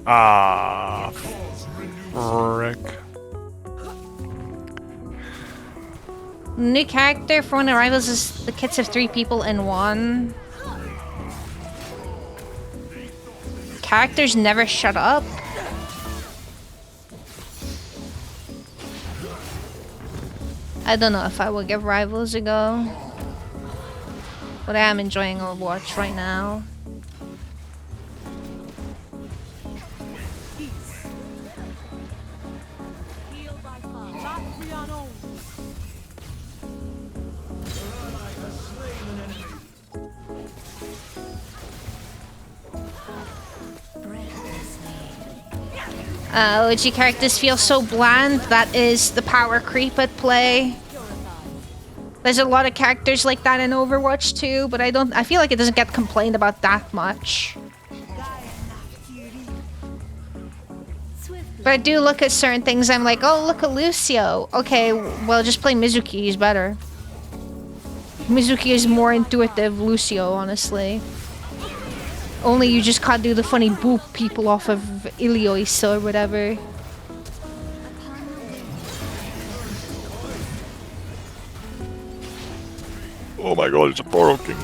Ah, frick. New character for one of the rivals is the kits of 3 people in one. Characters never shut up. I don't know if I will give Rivals a go. But I am enjoying Overwatch right now. OG characters feel so bland. That is the power creep at play. There's a lot of characters like that in Overwatch too, but I feel like it doesn't get complained about that much. Swiftly. But I do look at certain things, I'm like, oh, look at Lucio. Okay, well, just play Mizuki, he's better. Mizuki is more intuitive Lucio, honestly. Only you just can't do the funny boop people off of Ilios or whatever. Oh my god, it's a Poro King.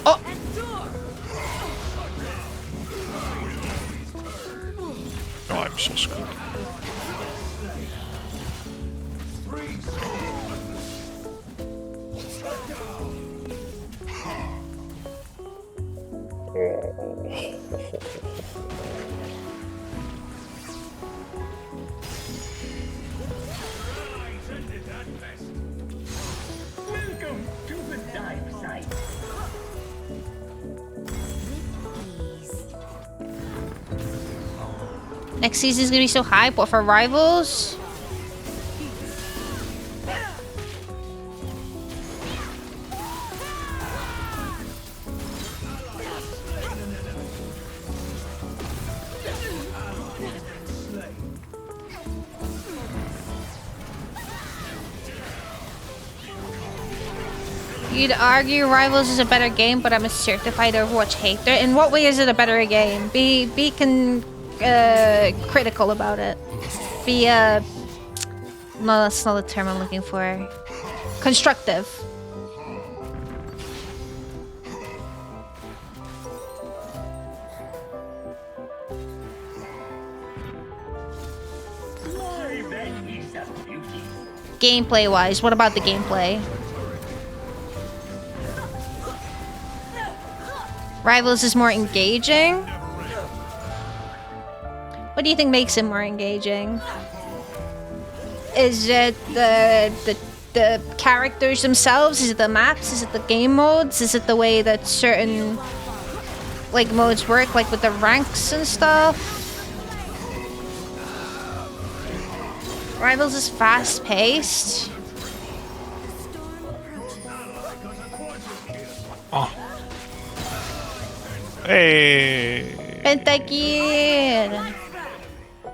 Oh! Oh, I'm so screwed. Welcome to the dive site. Next season's gonna be so hype. What for rivals? You'd argue Rivals is a better game, but I'm a certified Overwatch hater. In what way is it a better game? Be critical about it. No, that's not the term I'm looking for. Constructive. My bed is a beauty. Gameplay-wise, what about the gameplay? Rivals is more engaging? What do you think makes it more engaging? Is it the characters themselves? Is it the maps? Is it the game modes? Is it the way that certain like modes work, like with the ranks and stuff? Rivals is fast-paced. Oh. Hey. Pentakid.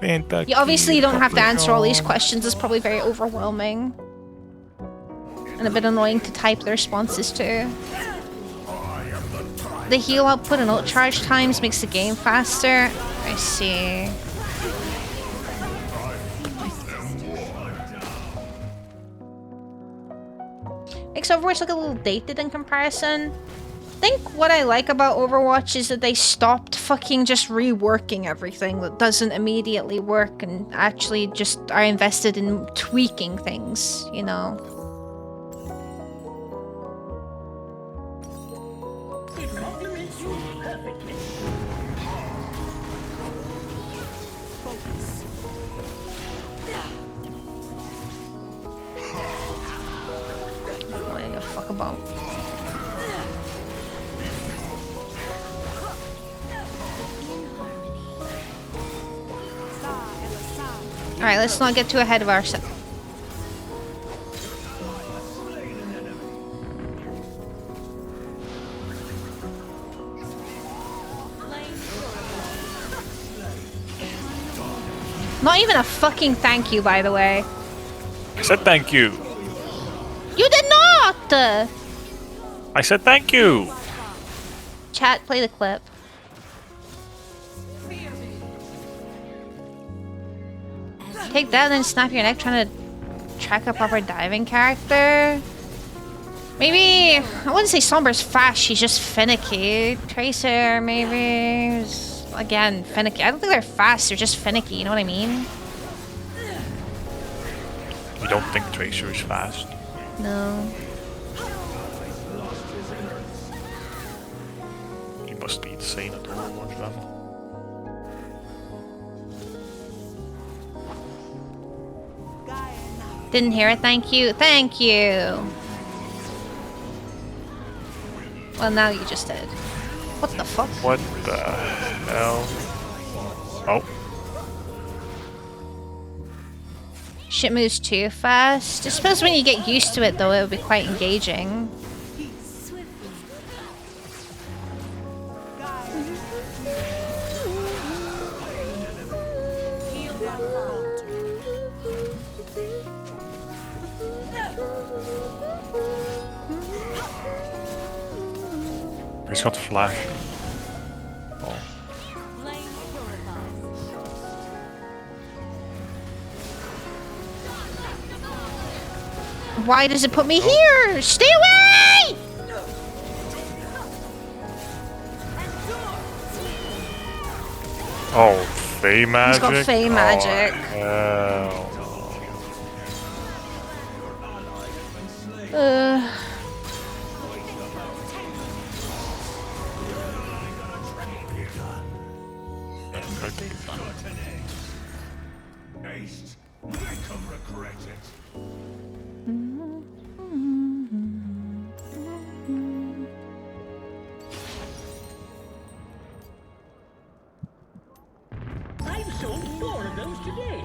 Pentakid. You obviously don't have to answer all these questions. It's probably very overwhelming. And a bit annoying to type the responses to. The heal output and ult charge times makes the game faster. I see. Makes Overwatch look a little dated in comparison. I think what I like about Overwatch is that they stopped fucking just reworking everything that doesn't immediately work and actually just are invested in tweaking things, you know? It complements you perfectly. What do I give a fuck about? Alright, let's not get too ahead of ourselves. Not even a fucking thank you, by the way. I said thank you. You did not! I said thank you. Chat, play the clip. Take that and then snap your neck trying to track a proper diving character. Maybe, I wouldn't say Sombra's fast, she's just finicky. Tracer, maybe, is, again, finicky. I don't think they're fast, they're just finicky, you know what I mean? You don't think Tracer is fast? No. You must be insane at Overwatch then. Didn't hear it, thank you. Thank you! Well, now you just did. What the fuck? What the hell? Oh. Shit moves too fast. I suppose when you get used to it, though, it would be quite engaging. He's got flash. Oh. Why does it put me here? Stay away! Oh, Fey magic? He's got Fey magic. Oh, Haste. Make them regret it. I've sold 4 of those today.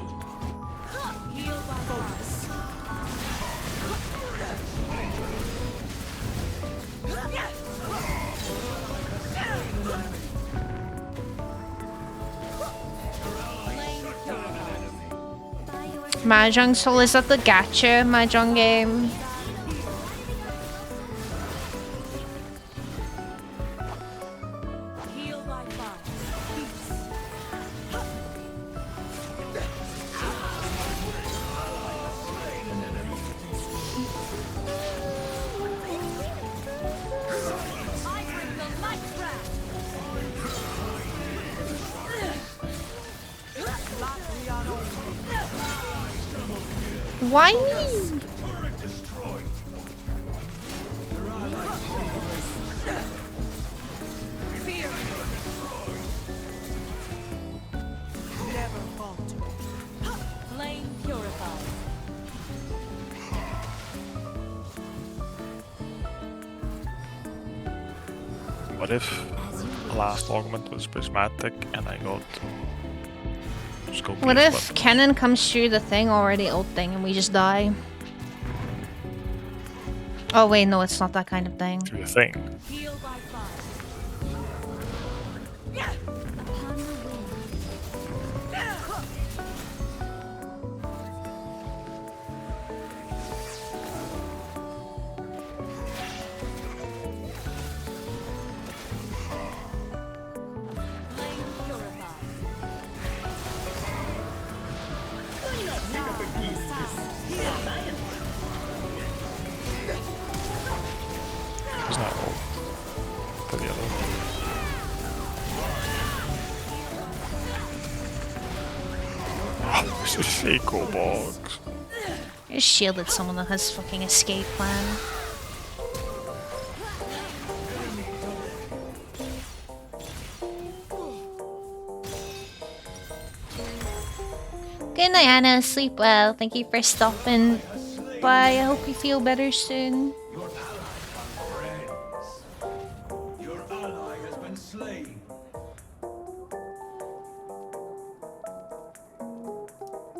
Mahjong Soul, is that the gacha Mahjong game? Why me? what if the last augment was prismatic and I got What if Kennen comes through the thing already ulting and we just die? Oh wait, no, it's not that kind of thing. through the thing? He's not old. To the other. Oh, this is Seiko box. I just shielded someone that has fucking escape plan. Good night, Anna. Sleep well. Thank you for stopping by. I hope you feel better soon. Your ally has been slain.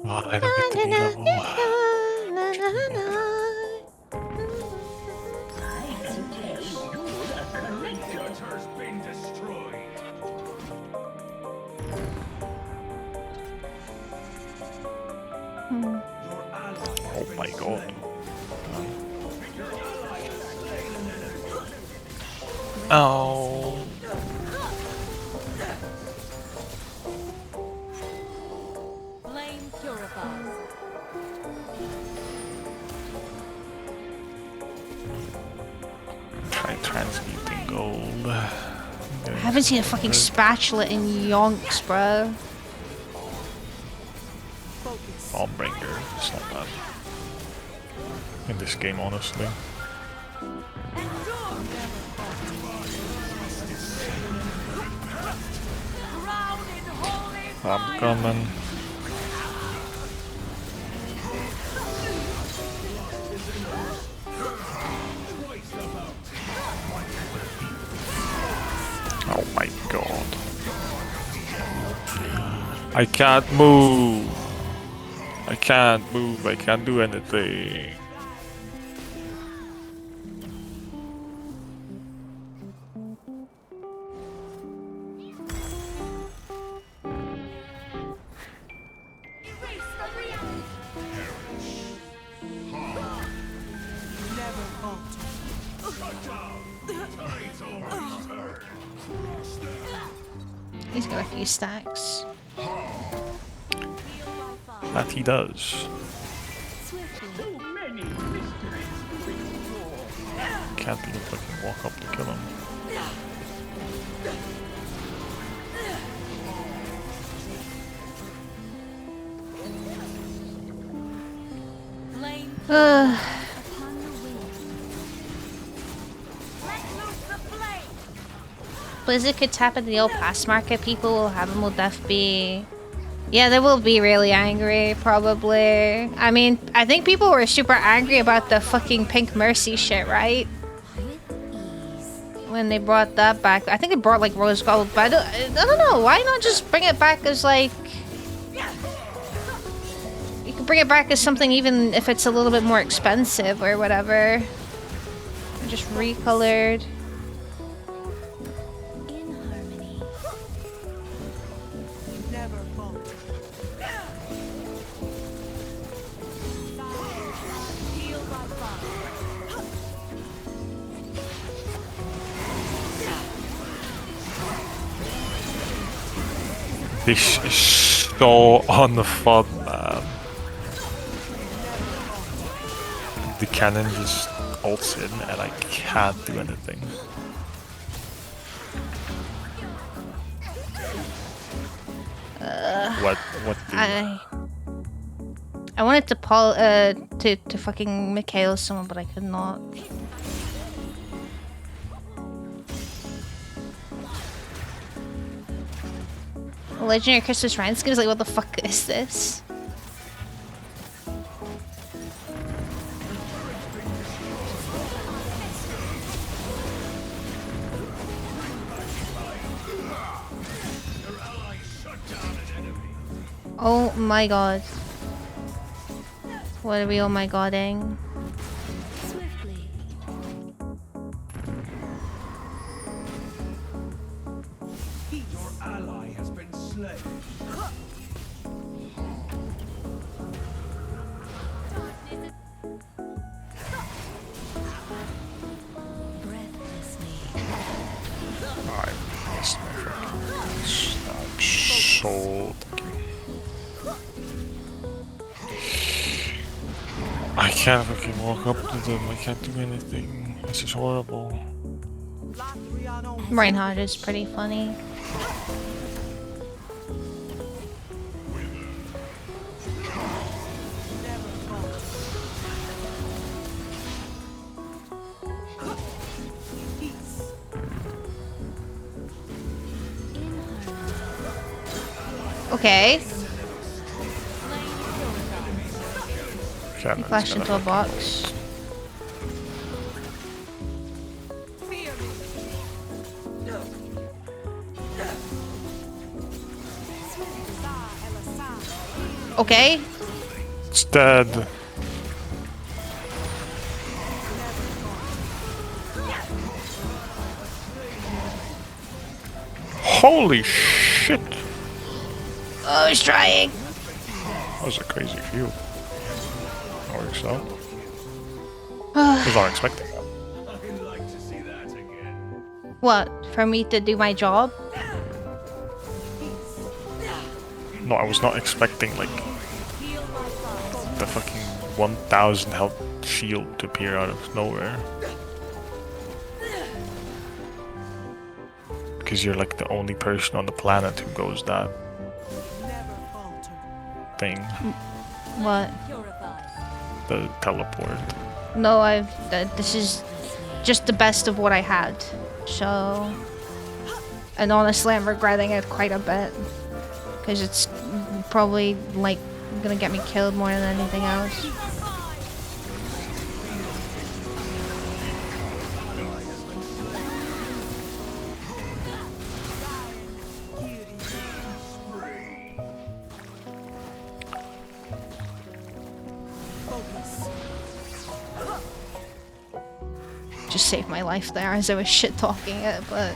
Oh, I don't get the level. Inhibitor's been destroyed. Oh my god. Oh. Try transmuting gold. I haven't seen a fucking spatula in yonks, bro. Bombbringer, it's not bad. In this game, honestly. I'm coming. Oh my god. I can't move. I can't move. I can't do anything. Got a few stacks. That he does. So many mysteries to explore. Can't even fucking walk up to kill him. Blizzard could tap at the old pass market. People will have him will def be. Yeah, they will be really angry, probably. I mean, I think people were super angry about the fucking Pink Mercy shit, right? When they brought that back. I think they brought like Rose Gold, but I don't know. Why not just bring it back as like... You can bring it back as something even if it's a little bit more expensive or whatever. Just recolored. This is so unfun, man. The cannon just ults in and I can't do anything. What do I wanted to to fucking Mikhail someone, but I could not. Legendary Christmas Ryan skins, like what the fuck is this? Oh my god. What are we oh my godding? I can't fucking walk up to them, I can't do anything. This is horrible. Reinhardt is pretty funny. Okay. He flashed into a box. Okay. It's dead. Holy shit! Oh, he's trying. That was a crazy field. Or so. I was not expecting that. What? For me to do my job? No, I was not expecting like the fucking 1000 health shield to appear out of nowhere. Because you're like the only person on the planet who goes that thing. What? The teleport. No, this is just the best of what I had. So, and honestly, I'm regretting it quite a bit because it's probably like gonna get me killed more than anything else. Just saved my life there as I was shit talking it, but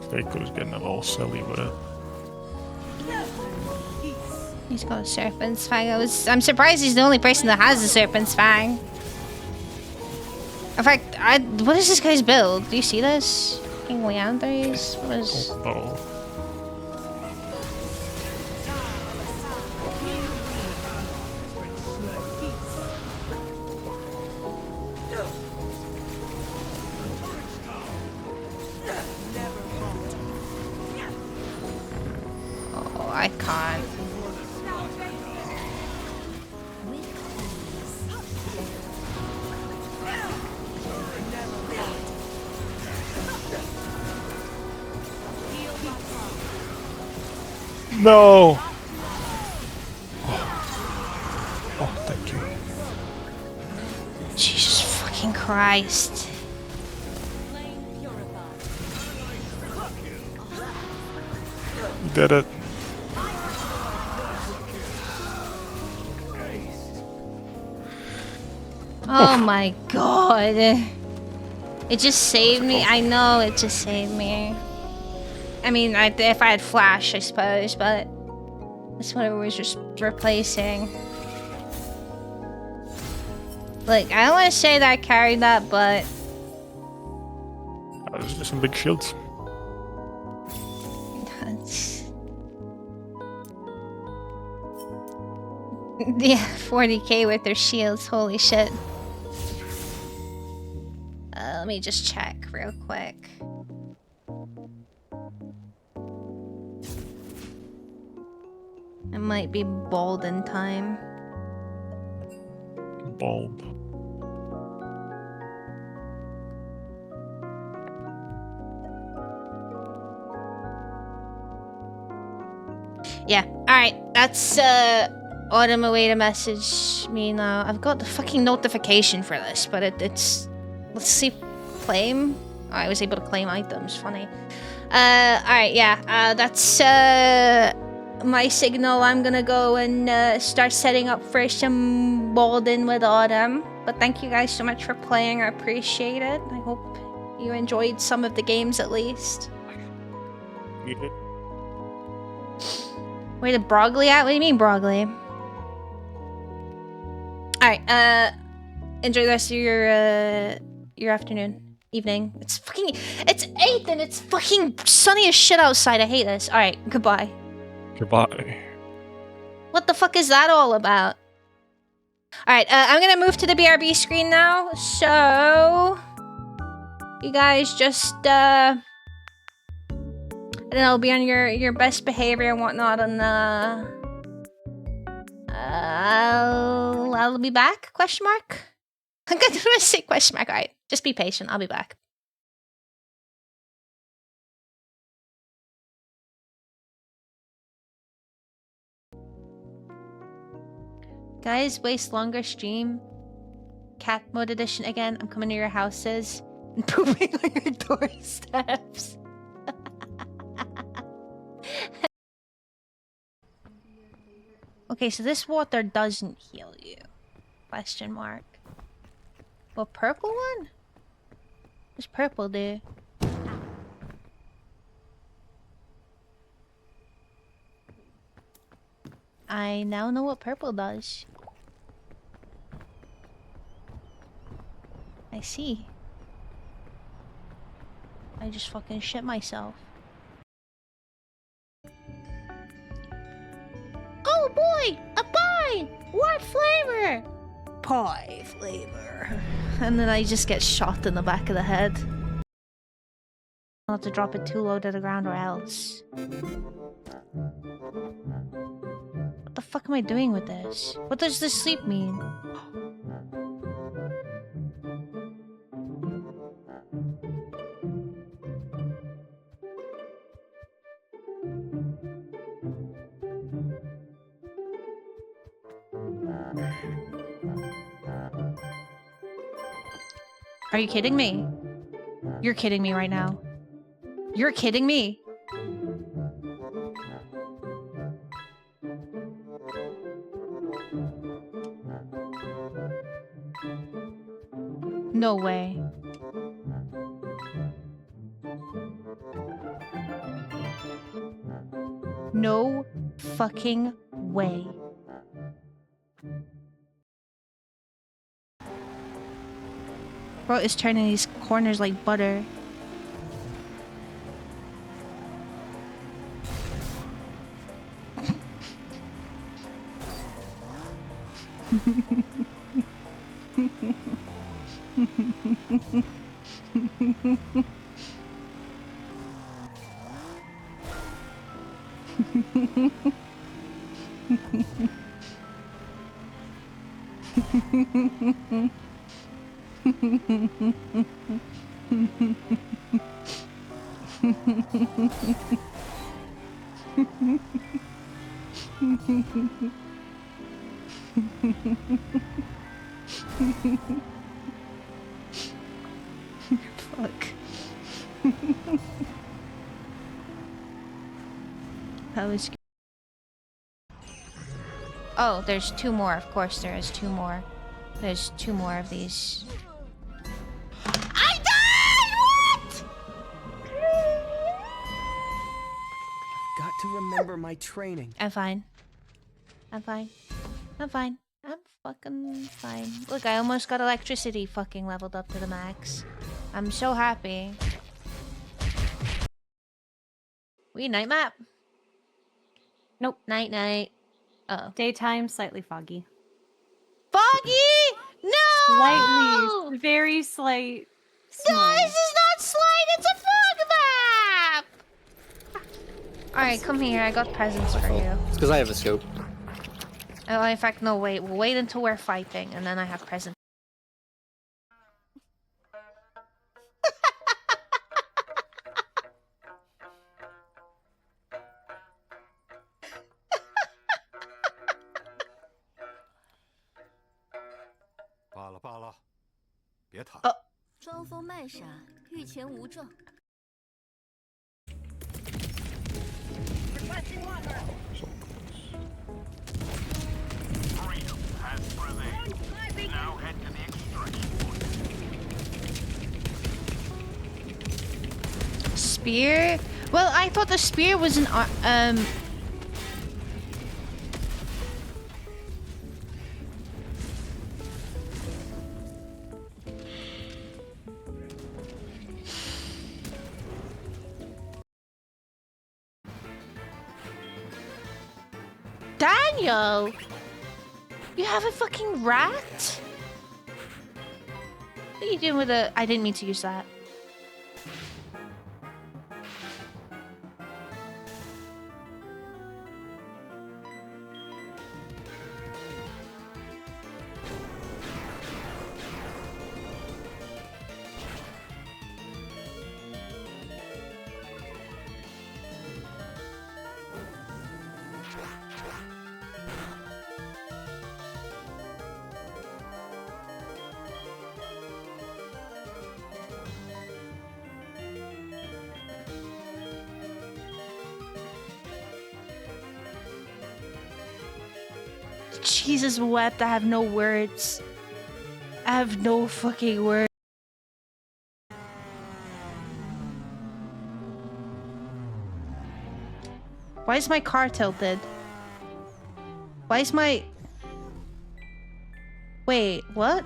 Keiko's getting a little silly with it. He's got a Serpent's Fang. I'm surprised he's the only person that has a Serpent's Fang. In fact, what is this guy's build? Do you see this? King Leandres? What is... Oh. Oh, I can't. No! Oh, thank you. Jesus fucking Christ. You did it. Oh my god. It just saved me. I know it just saved me. I mean, if I had Flash, I suppose, but that's what it was just replacing. Like, I don't want to say that I carried that, but... Those are some big shields. Yeah, 40k with their shields, holy shit. Let me just check real quick. It might be Bolden time. Bulb. Yeah, alright, that's Autumn away to message me now. I've got the fucking notification for this, but it's... Let's see, claim? Oh, I was able to claim items, funny. Alright, yeah, that's my signal. I'm gonna go and start setting up for some Bolden with Autumn. But thank you guys so much for playing, I appreciate it. I hope you enjoyed some of the games at least. You did. Where did Brogley at? What do you mean, Brogley? Alright, enjoy the rest of your afternoon, evening. It's 8th and it's fucking sunny as shit outside. I hate this. Alright, goodbye. Goodbye. What the fuck is that all about? Alright, I'm gonna move to the BRB screen now, so... You guys just, I don't know, be on your best behavior and whatnot, and, I'll be back? Question mark? I'm gonna say question mark. Alright, just be patient. I'll be back. Guys, waste longer stream. Cat mode edition again. I'm coming to your houses and pooping on your doorsteps. Okay, so this water doesn't heal you. Question mark. Well, purple one? What's purple do? I now know what purple does. I see. I just fucking shit myself. Oh boy! A pie! What flavor? Pie flavor. And then I just get shot in the back of the head. I'll have to drop it too low to the ground or else. What the fuck am I doing with this? What does this sleep mean? Are you kidding me? You're kidding me right now. You're kidding me. No way. No fucking way. Bro is turning these corners like butter. Fuck. That was. Oh, there's two more. Of course, there is two more. There's two more of these. I died! What? Got to remember my training. I'm fine. I'm fine. I'm fine. I'm fucking fine. Look, I almost got electricity fucking leveled up to the max. I'm so happy. We night map? Nope. Night night. Uh oh. Daytime, slightly foggy. Foggy! No! Slightly. Very slight. No, this is not slight. It's a fog map! Alright, come here. I got presents for you. It's because I have a scope. Oh, in fact, no, wait. We'll wait until we're fighting, and then I have presents. Oh. 装疯卖傻，御前无证。 Spear? Well, I thought the spear was an Daniel! You have a fucking rat? What are you doing with a... I didn't mean to use that. Jesus wept. I have no words. I have no fucking words. Why is my car tilted? Why is my... Wait, what?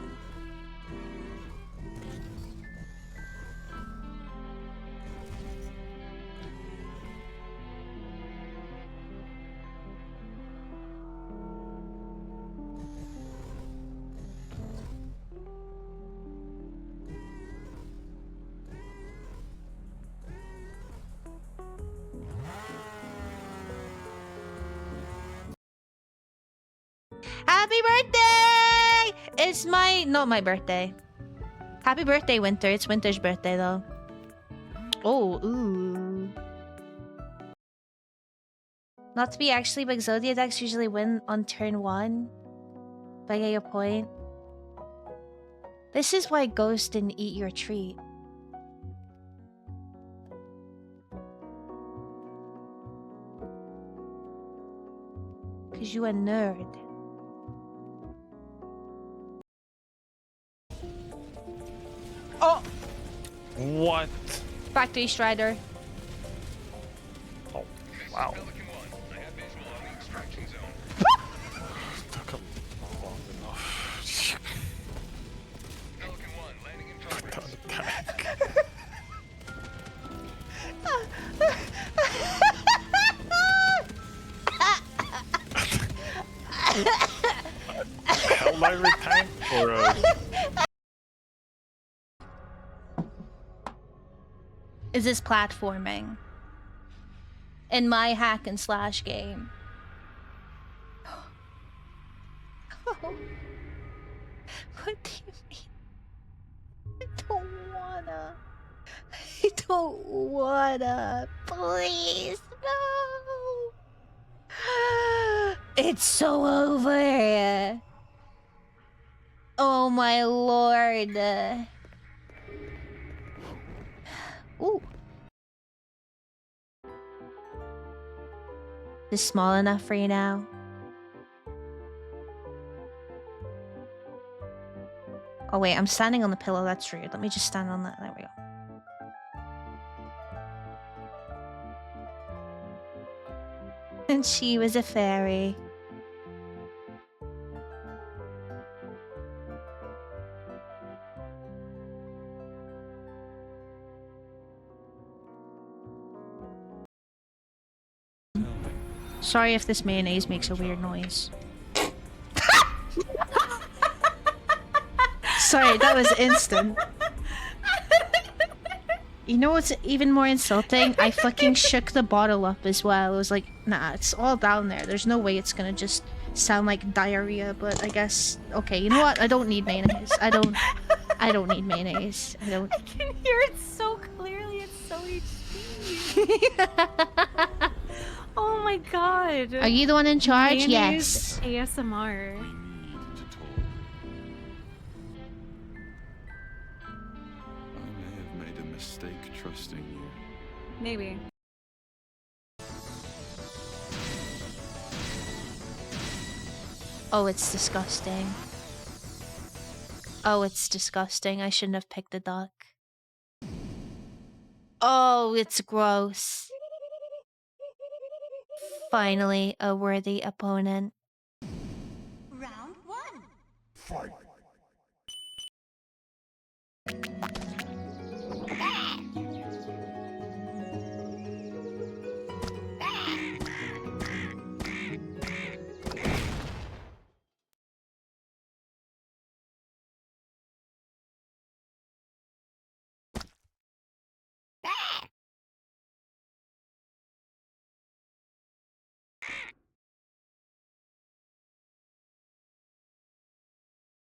Happy birthday! It's my... Not my birthday. Happy birthday, Winter. It's Winter's birthday, though. Oh, ooh. Not to be actually, but Exodia decks usually win on turn 1. But I get your point. This is why Ghost didn't eat your treat. Because you a nerd. What? Factory Strider. Oh, wow. Took him long enough. Put down the tank. Helldiver tank or Is this platforming? In my hack and slash game. What do you mean? I don't wanna. I don't wanna. Please, no. It's so over. Oh my lord. Ooh. Is small enough for you now? Oh wait, I'm standing on the pillow, that's rude. Let me just stand on that. There we go. And she was a fairy. Sorry if this mayonnaise makes a weird noise. Sorry, that was instant. You know what's even more insulting? I fucking shook the bottle up as well. It was like, nah, it's all down there. There's no way it's gonna just sound like diarrhea, but I guess... Okay, you know what? I don't need mayonnaise. I don't need mayonnaise. I don't... I can hear it so clearly. It's so HD. Oh my god. Are you the one in charge? Mayonnaise Yes. ASMR. I may have made a mistake trusting you. Maybe. Oh, it's disgusting. Oh, it's disgusting. I shouldn't have picked the duck. Oh, it's gross. Finally, a worthy opponent. Round one. Fight.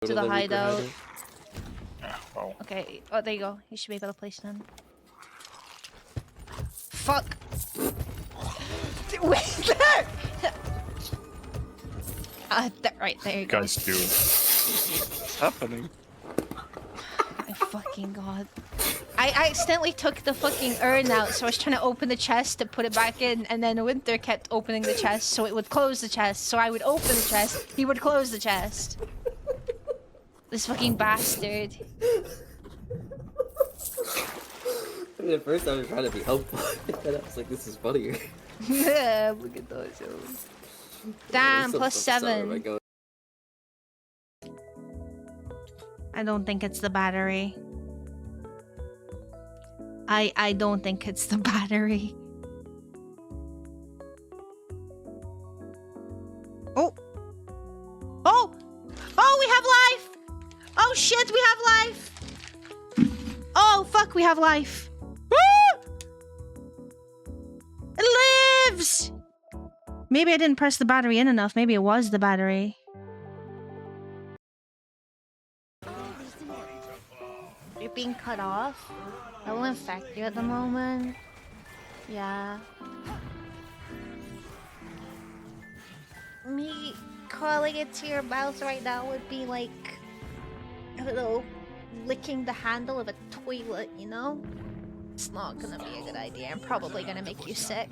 To the hideout. Yeah, well. Okay, oh, there you go. You should be able to place them. Fuck! Wait, there! Right, there you go. Guys do. What's happening? My fucking god. I accidentally took the fucking urn out, so I was trying to open the chest to put it back in, and then Winter kept opening the chest, so it would close the chest. So I would open the chest, he would close the chest. This fucking bastard. I mean, at first I was trying to be helpful, and I was like, this is funnier. Yeah, look at those. Damn, plus 7. I don't think it's the battery. I don't think it's the battery. Oh! Oh! Oh, we have life! Oh shit, we have life! Oh fuck, we have life! Woo! It lives! Maybe I didn't press the battery in enough. Maybe it was the battery. You're being cut off? That will infect you at the moment. Yeah. Me calling it to your mouth right now would be like, I don't know, licking the handle of a toilet, you know? It's not gonna be a good idea. I'm probably gonna make you sick.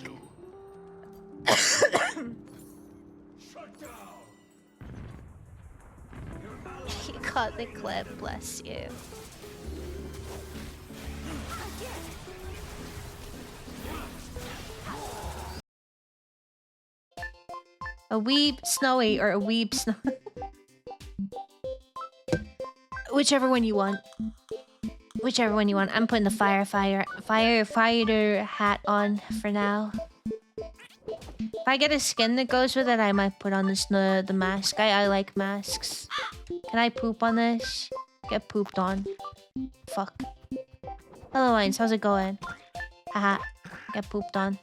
You got the clip, bless you. A weeb snowy or a weeb snow. Whichever one you want. Whichever one you want. I'm putting the firefighter hat on for now. If I get a skin that goes with it, I might put on this the mask. I like masks. Can I poop on this? Get pooped on. Fuck. Hello, Lines. How's it going? Haha. Get pooped on.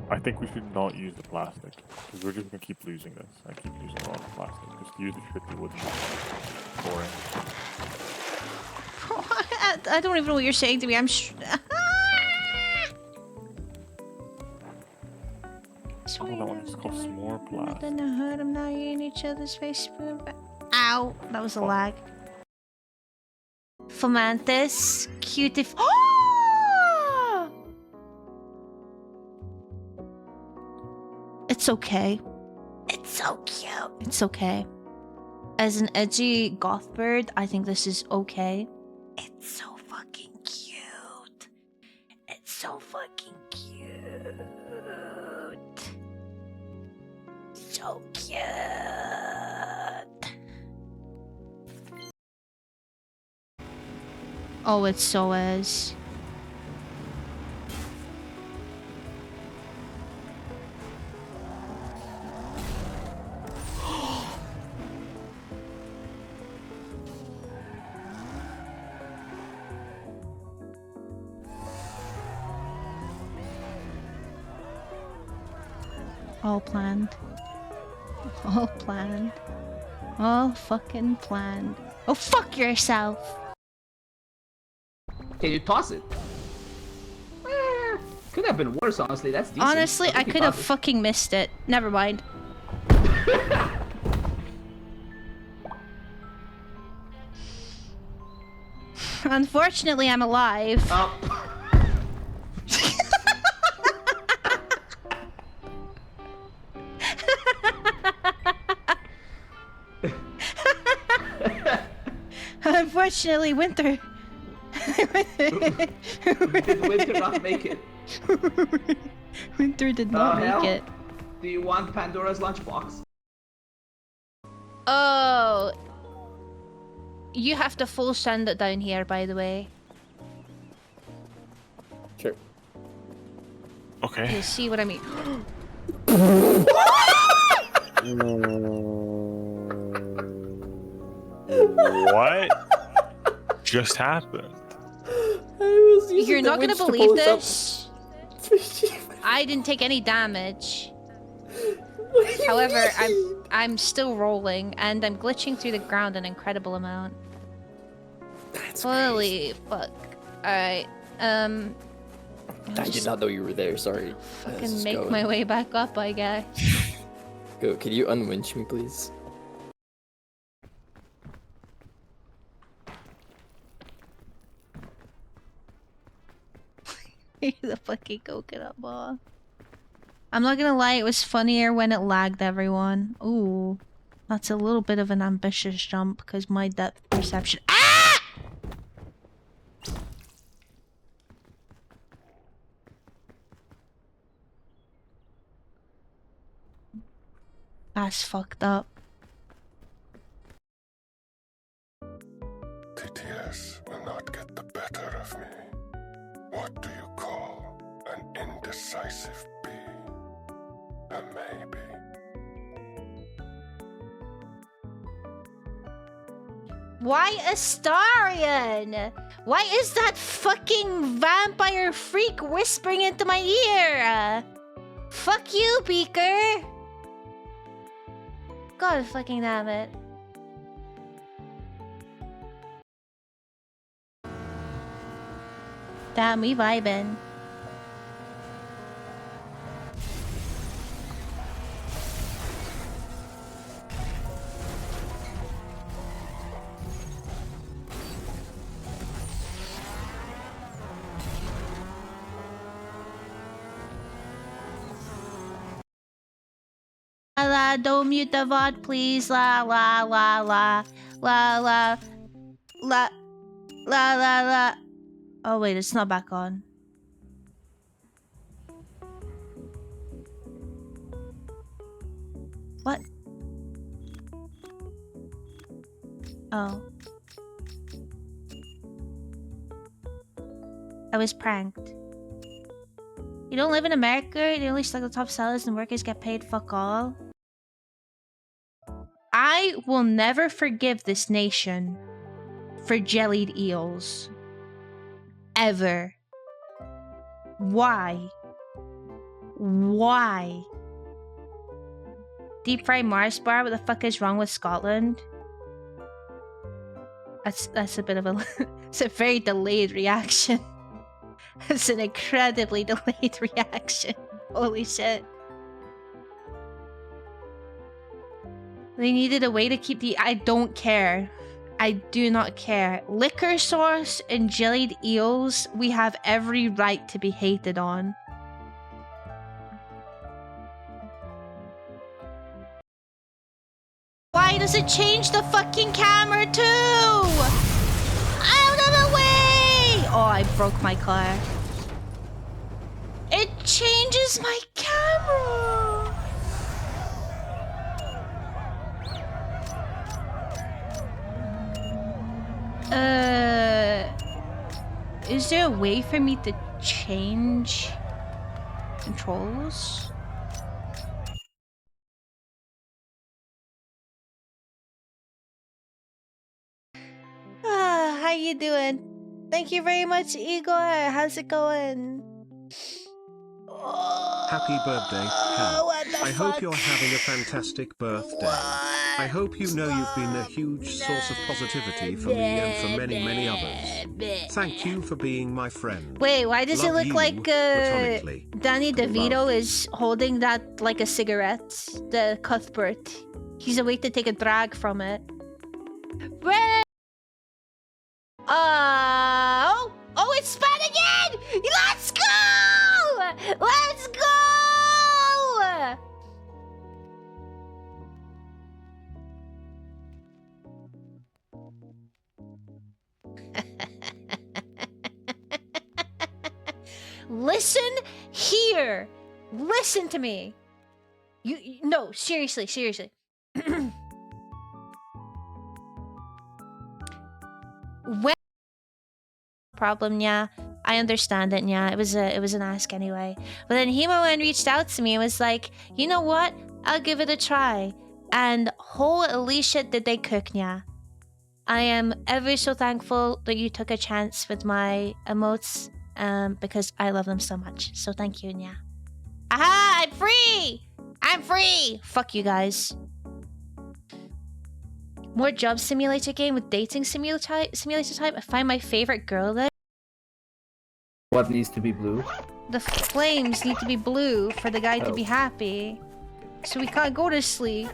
I think we should not use the plastic, because we're just gonna keep losing this. I keep using a lot of plastic. Just use the shitty wooden. Boring. I don't even know what you're saying to me. I'm Oh, that one just costs more plastic. Then I heard them now in each other's face. Ow! That was a lag. Fomantis, cutif. It's okay. It's so cute. It's okay. As an edgy goth bird, I think this is okay. It's so fucking cute. It's so fucking cute. So cute. Oh, it so is. All planned. All planned. All fucking planned. Oh, fuck yourself! Can you toss it? Could have been worse, honestly. That's decent. Honestly, I could have fucking missed it. Never mind. Unfortunately, I'm alive. Oh. Unfortunately, Winter. Did Winter not make it? Winter did not make hell? it. Do you want Pandora's lunchbox? Oh. You have to full send it down here, by the way. Sure. Okay. You see what I mean? What just happened? You're not gonna believe this. I didn't take any damage. However, I'm still rolling and I'm glitching through the ground an incredible amount. That's Holy fuck. Alright. I did not know you were there, sorry. I can make my way back up, I guess. Go, can you unwinch me, please? The fucking coconut ball. I'm not gonna lie, it was funnier when it lagged everyone. Ooh. That's a little bit of an ambitious jump because my depth perception. Ah! That's fucked up. TTS will not get the better of me. What do you call an indecisive bee? A maybe. Why Astarion? Why is that fucking vampire freak whispering into my ear? Fuck you, Beaker! God fucking damn it. Damn, we vibing. La la, don't mute the VOD, please. La la la la la la la la la la. Oh wait, it's not back on. What? Oh. I was pranked. You don't live in America? The only like the top sellers and workers get paid fuck all? I will never forgive this nation for jellied eels. Ever. Why? Why? Deep fried Mars bar? What the fuck is wrong with Scotland? That's a bit of a... It's a very delayed reaction. It's an incredibly delayed reaction. Holy shit. They needed a way to keep the... I don't care. I do not care. Liquor sauce and jellied eels, we have every right to be hated on. Why does it change the fucking camera too? Out of the way! Oh, I broke my car. It changes my camera! Is there a way for me to change controls? How you doing? Thank you very much, Igor. How's it going? Happy birthday, Cal. I hope you're having a fantastic birthday. I hope you know you've been a huge source of positivity for me and for many, many others. Thank you for being my friend. Wait, why does Love it look you, like platonically. Danny DeVito Love. is holding that like a cigarette? The Cuthbert. He's a way to take a drag from it. Oh, it's spun again! Let's go! Let's go! Listen here. Listen to me. No, seriously. When problem, yeah, I understand it. Yeah, it was an ask anyway. But then Himoen reached out to me and was like, you know what? I'll give it a try. And holy shit, did they cook, yeah. I am ever so thankful that you took a chance with my emotes, because I love them so much. So thank you, Nya. Aha! I'm free! I'm free! Fuck you guys. More job simulator game with dating simulator type. I find my favorite girl there. What needs to be blue? The flames need to be blue for the guy to be happy. So we can't go to sleep.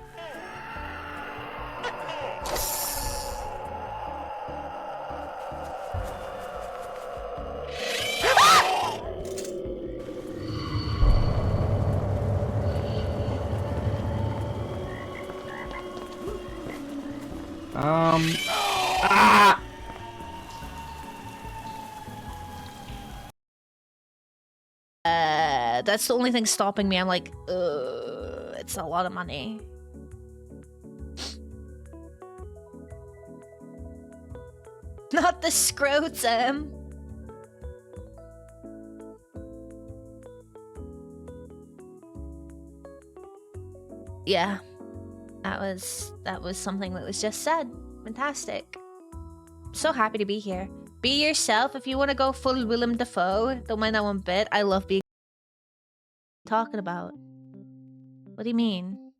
That's the only thing stopping me. I'm like, it's a lot of money. Not the scrotum. Yeah, that was something that was just said. Fantastic. I'm so happy to be here. Be yourself. If you want to go full Willem Dafoe, don't mind that one bit. I love being talking about. What do you mean?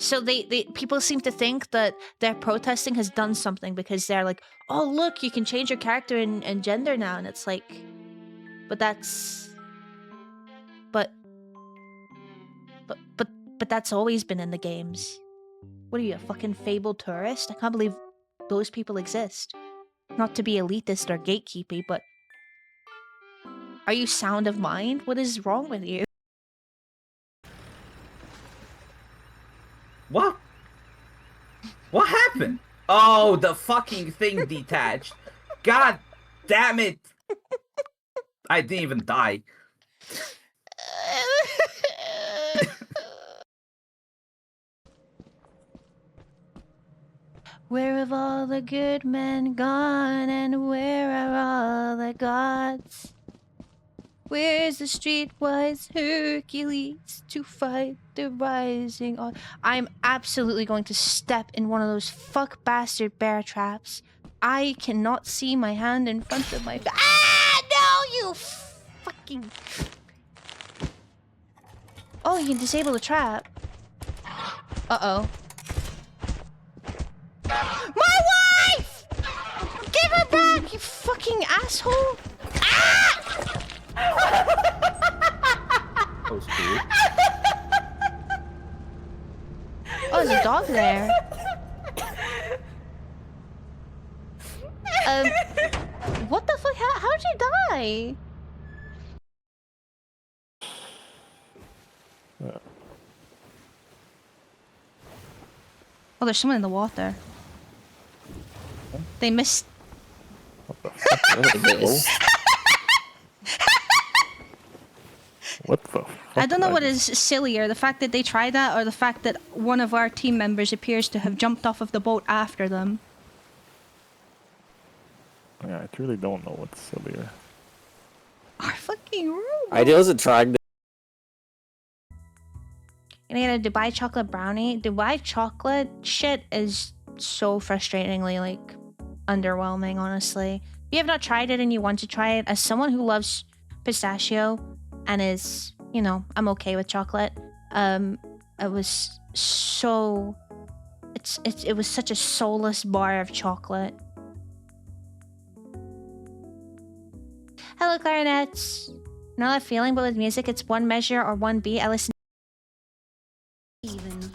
So people seem to think that their protesting has done something because they're like, oh look, you can change your character and gender now, and it's like, but that's always been in the games. What are you, a fucking fabled tourist? I can't believe those people exist. Not to be elitist or gatekeepy, but are you sound of mind? What is wrong with you? What? What happened? Oh, the fucking thing detached. God damn it! I didn't even die. Where have all the good men gone, and where are all the gods? Where's the streetwise Hercules to fight the rising on? I'm absolutely going to step in one of those fuck bastard bear traps. I cannot see my hand in front of my... Ah! No, you fucking... Oh, you can disable the trap. Uh-oh. My wife! Give her back, you fucking asshole! Ah! That was cool. Oh, there's a dog there. What the fuck? How'd you die? Yeah. Oh, there's someone in the water. They missed. What the fuck? What the fuck? I don't know what is sillier, the fact that they tried that or the fact that one of our team members appears to have jumped off of the boat after them. Yeah, I truly don't know what's sillier. Our fucking room. I wasn't trying to. Can I get a Dubai chocolate brownie? Dubai chocolate shit is so frustratingly, like, underwhelming, honestly. If you have not tried it and you want to try it, as someone who loves pistachio and is, you know, I'm okay with chocolate, it was so... It was such a soulless bar of chocolate. Hello, clarinets. Know that feeling, but with music, it's one measure or one beat. I listen. Even one.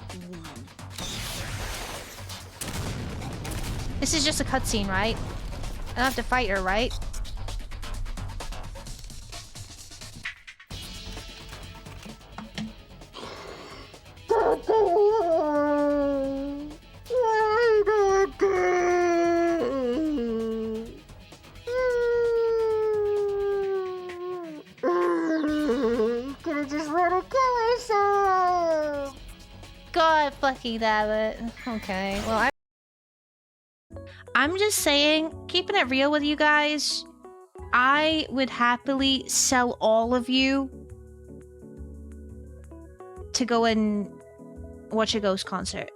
This is just a cutscene, right? I don't have to fight her, right? Could've just let her kill herself. God fucking damn it. Okay, well, I'm just saying, keeping it real with you guys, I would happily sell all of you to go and watch a Ghost concert.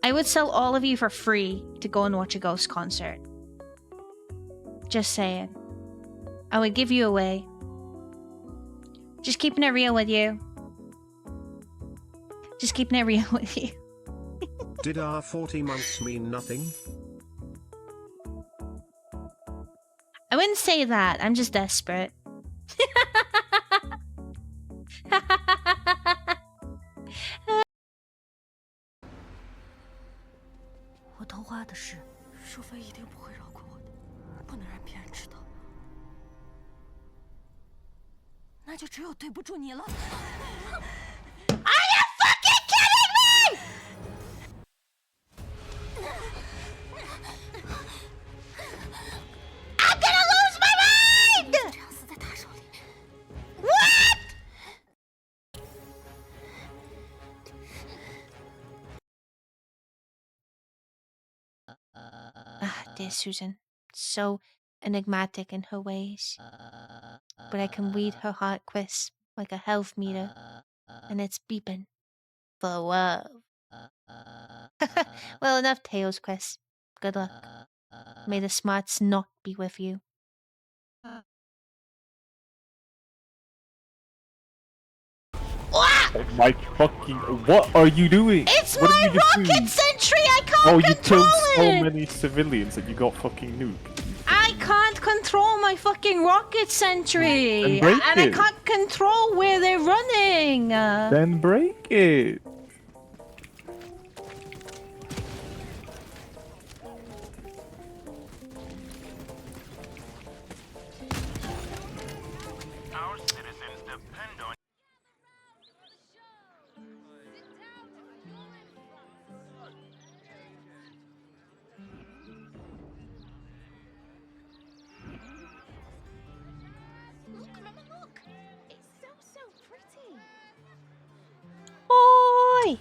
I would sell all of you for free to go and watch a Ghost concert. Just saying. I would give you away. Just keeping it real with you. Just keeping it real with you. Did our 40 months mean nothing? I wouldn't say that. I'm just desperate. 我偷花的事，淑妃一定不会饶过我的，不能让别人知道。那就只有对不住你了。Are you fucking kidding me? I'm gonna lose my mind! 这样死在他手里。What? Dear Susan, so enigmatic in her ways. But I can read her heart crisp like a health meter, and it's beeping for love. Well, enough tales, Chris. Good luck. May the smarts not be with you. Oh my fucking... What are you doing? It's what my did you just rocket do? sentry! I can't Oh, you control killed so it! many civilians that you got fucking nuked. I can't control my fucking rocket sentry! Then break and I it. can't control where they're running! Then break it. Look, Mama, look. It's so pretty. Oi!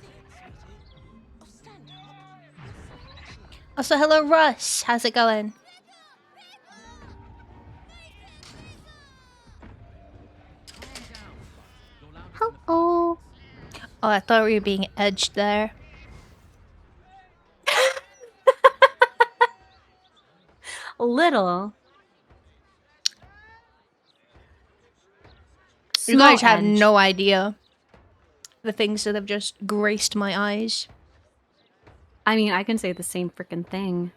Also, hello Russ. How's it going? Hello. Oh, I thought we were being edged there. A little. You guys Small have edge. no idea the things that have just graced my eyes. I mean, I can say the same freaking thing.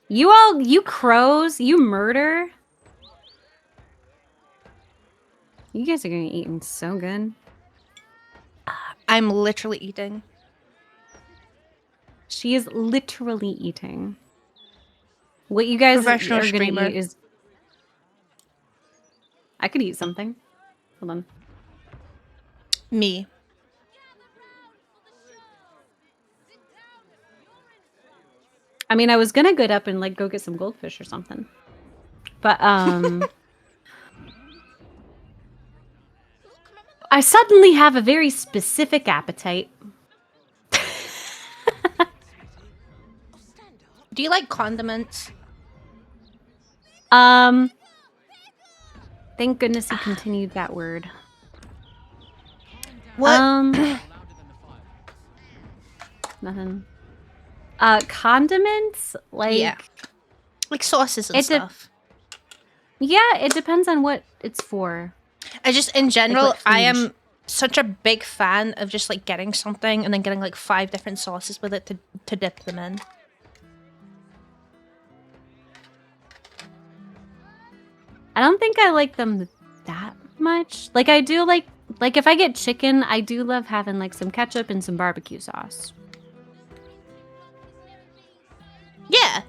You crows, you murder. You guys are gonna be eating so good. I'm literally eating. She is literally eating. What you guys are Professional gonna streamer. eat is... I could eat something. Hold on. Me. I mean, I was gonna get up and like go get some goldfish or something. But I suddenly have a very specific appetite. Do you like condiments? Thank goodness you continued that word. What? Nothing. Condiments? Like... Yeah. Like sauces and stuff. Yeah, it depends on what it's for. I just, in general, what I food. am such a big fan of just like getting something and then getting like 5 different sauces with it to dip them in. I don't think I like them that much. Like, I do like if I get chicken, I do love having like some ketchup and some barbecue sauce. Yeah.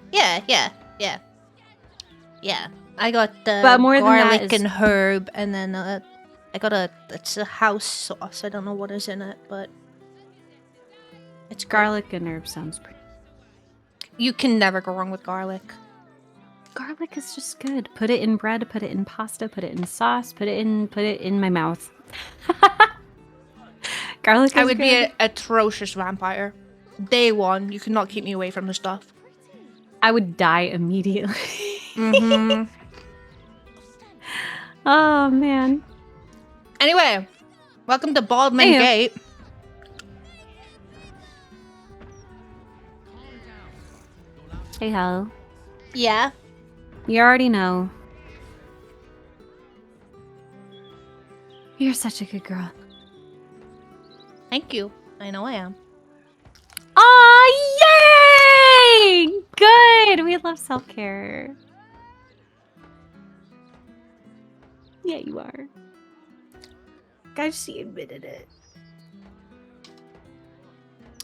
I got the But more than that garlic is- and herb, and then I got it's a house sauce. I don't know what is in it, but it's Garlic and herb sounds pretty. You can never go wrong with garlic. Garlic is just good. Put it in bread, put it in pasta, put it in sauce, put it in my mouth. Garlic is I would be good. an atrocious vampire. Day one, you could not keep me away from the stuff. I would die immediately. Mm-hmm. Oh, man. Anyway, welcome to Baldman Anywho. Gate. Hey, Hal. Yeah. You already know. You're such a good girl. Thank you. I know I am. Aw, yay! Good! We love self-care. Yeah, you are. Guys, she admitted it.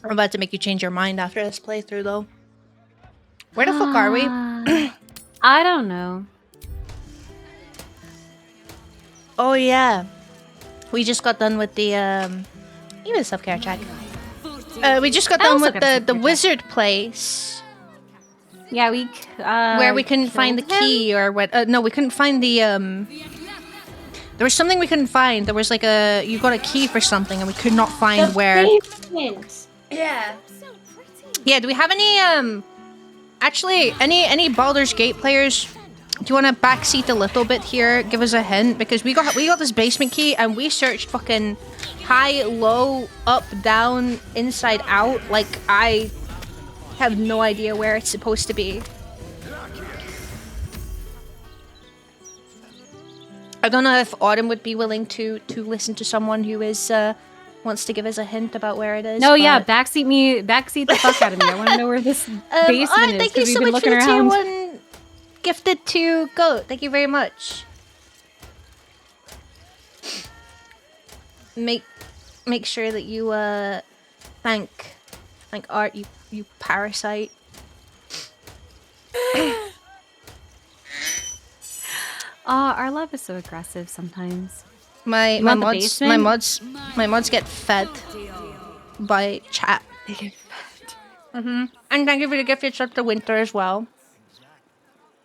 I'm about to make you change your mind after this playthrough, though. Where the fuck are we? I don't know. Oh, yeah. We just got done with the, even a self-care check. We just got I done also with got a the self-care wizard place. Yeah, we where we couldn't find the killed him? key or what. No, we couldn't find the, there was something we couldn't find. There was like you got a key for something and we could not find where. Basement. Yeah. Yeah, do we have any, actually, any Baldur's Gate players? Do you want to backseat a little bit here? Give us a hint, because we got this basement key and we searched fucking high, low, up, down, inside, out. Like, I have no idea where it's supposed to be. I don't know if Autumn would be willing to listen to someone who is wants to give us a hint about where it is. No, yeah, but- backseat the fuck out of me. I want to know where this basement Autumn, is thank you because so we've been much for looking the tier around. 1 gifted to Goat. Thank you very much. Make sure that you thank Art, you parasite. Our love is so aggressive sometimes. My You want the mods get fed by chat. Mm-hmm. And thank you for the gifted sub to Winter as well.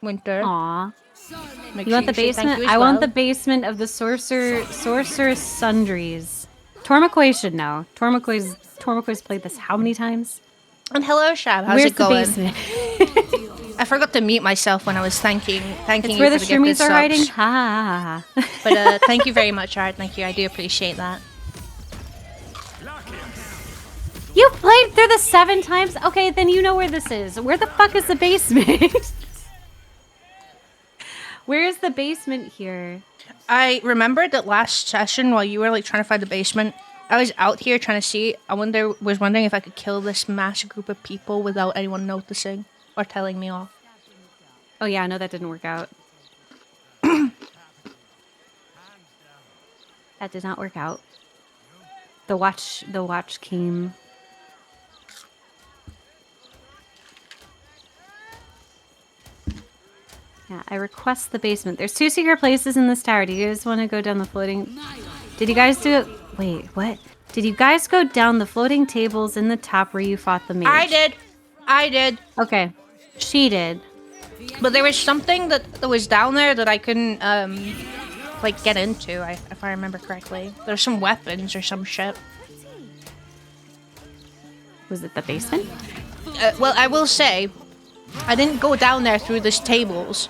Winter. Aw. Make You sure want the say thank basement? you as I want well. the basement of the sorceress sundries. Tormaquay should know. Tormaquay's played this how many times? And hello, Shab. How's Where's it going? the basement? I forgot to mute myself when I was thanking It's you where for the the gifted shroomies are hiding. subs. Ha ha ha. But thank you very much, Art. Thank you. I do appreciate that. You played through this 7 times? Okay, then you know where this is. Where the fuck is the basement? Where is the basement here? I remember that last session while you were like trying to find the basement, I was out here trying to see. Was wondering if I could kill this massive group of people without anyone noticing or telling me off. Oh yeah, no, that didn't work out. That did not work out. The watch came. Yeah, I request the basement. There's 2 secret places in this tower. Do you guys want to go down the floating? Did you guys do it? Wait, what? Did you guys go down the floating tables in the top where you fought the mage? I did. Okay, she did. But there was something that was down there that I couldn't like get into. If I remember correctly, there's some weapons or some shit. Was it the basement? Well, I will say, I didn't go down there through these tables.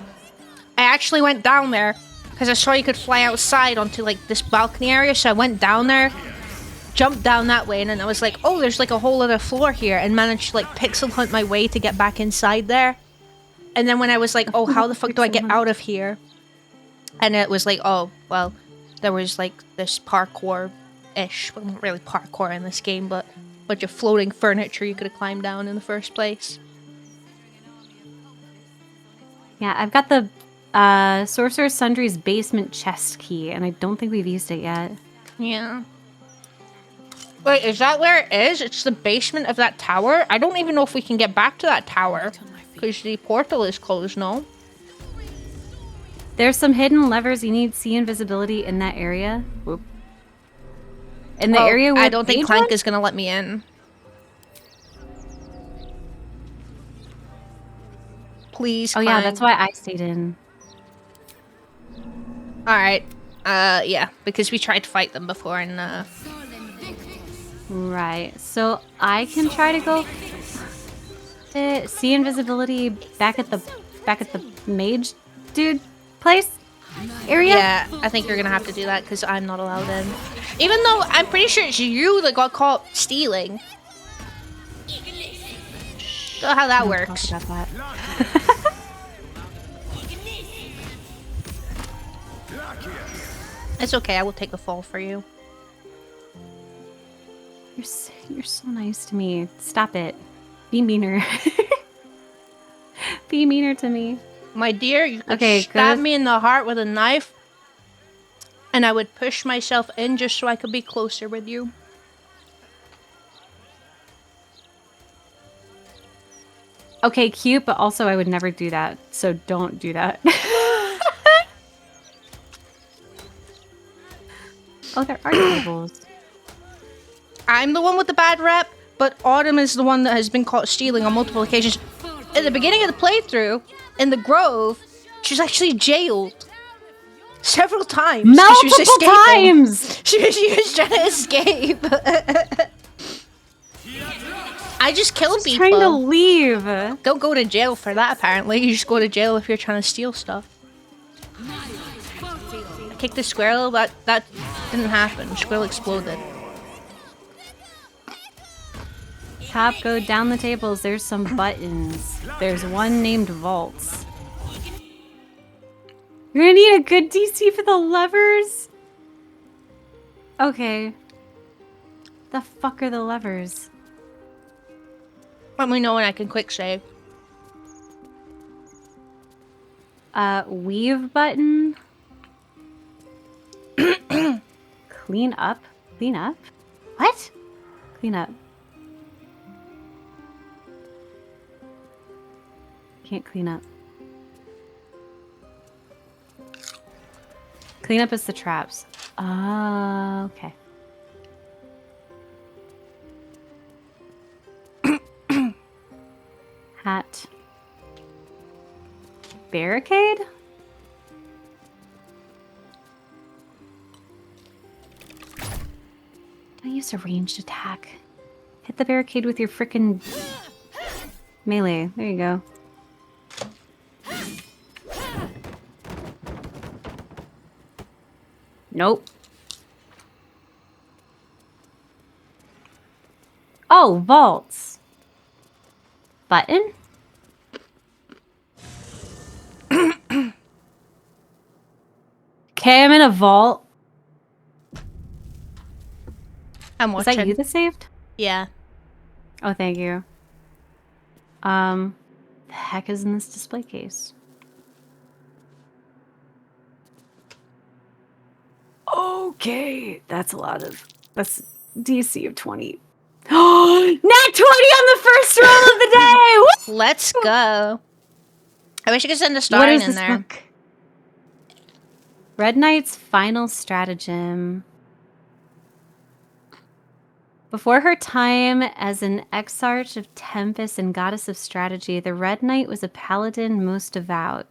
I actually went down there because I saw you could fly outside onto like this balcony area. So I went down there, jumped down that way, and then I was like, oh, there's like a whole other floor here, and managed to like pixel hunt my way to get back inside there. And then when I was like, oh, how the fuck do I get out of here? And it was like, oh, well, there was like this parkour-ish, well, not really parkour in this game, but a bunch of floating furniture you could have climbed down in the first place. Yeah, I've got the Sorcerer's Sundry's basement chest key, and I don't think we've used it yet. Yeah. Wait, is that where it is? It's the basement of that tower? I don't even know if we can get back to that tower. Because the portal is closed, no? There's some hidden levers. You need see invisibility in that area. Whoop. In the area where I don't think Paige Clank went? is going to let me in. Please, Oh Clank. yeah, that's why I stayed in. Alright. Yeah, because we tried to fight them before and, Right. So I can try to go see invisibility back at the mage dude place area. Yeah, I think you're gonna have to do that because I'm not allowed in. Even though I'm pretty sure it's you that got caught stealing. So how that works. Talk about that. It's okay, I will take the fall for you. You're so nice to me. Stop it. Be meaner. Be meaner to me. My dear, you could Okay, stab good. me in the heart with a knife, and I would push myself in just so I could be closer with you. Okay, cute, but also I would never do that. So don't do that. Oh, there are tables. I'm the one with the bad rep, but Autumn is the one that has been caught stealing on multiple occasions. At the beginning of the playthrough, in the Grove, she was actually jailed. Several times. 'cause she was Multiple escaping. times! She was trying to escape. I just kill people. Trying to leave. Don't go to jail for that, apparently. You just go to jail if you're trying to steal stuff. I kicked the squirrel, that didn't happen. The squirrel exploded. Top, go down the tables. There's some buttons. There's one named Vaults. You're gonna need a good DC for the levers? Okay. The fuck are the levers? Let me know when I can quick save. Weave button. Clean up. Clean up? What? Clean up. Can't clean up. Clean up is the traps. Okay. Hat. Barricade? Don't use a ranged attack. Hit the barricade with your frickin' melee. There you go. Nope. Oh, vaults. Button? Okay, I'm in a vault. I'm Was watching. that you that saved? Yeah. Oh, thank you. The heck is in this display case? Okay, that's that's DC of 20. Nat 20 on the first roll of the day! Woo! Let's go. I wish I could send a What starring is in this there. book? Red Knight's final stratagem. Before her time as an exarch of Tempest and goddess of strategy, the Red Knight was a paladin most devout.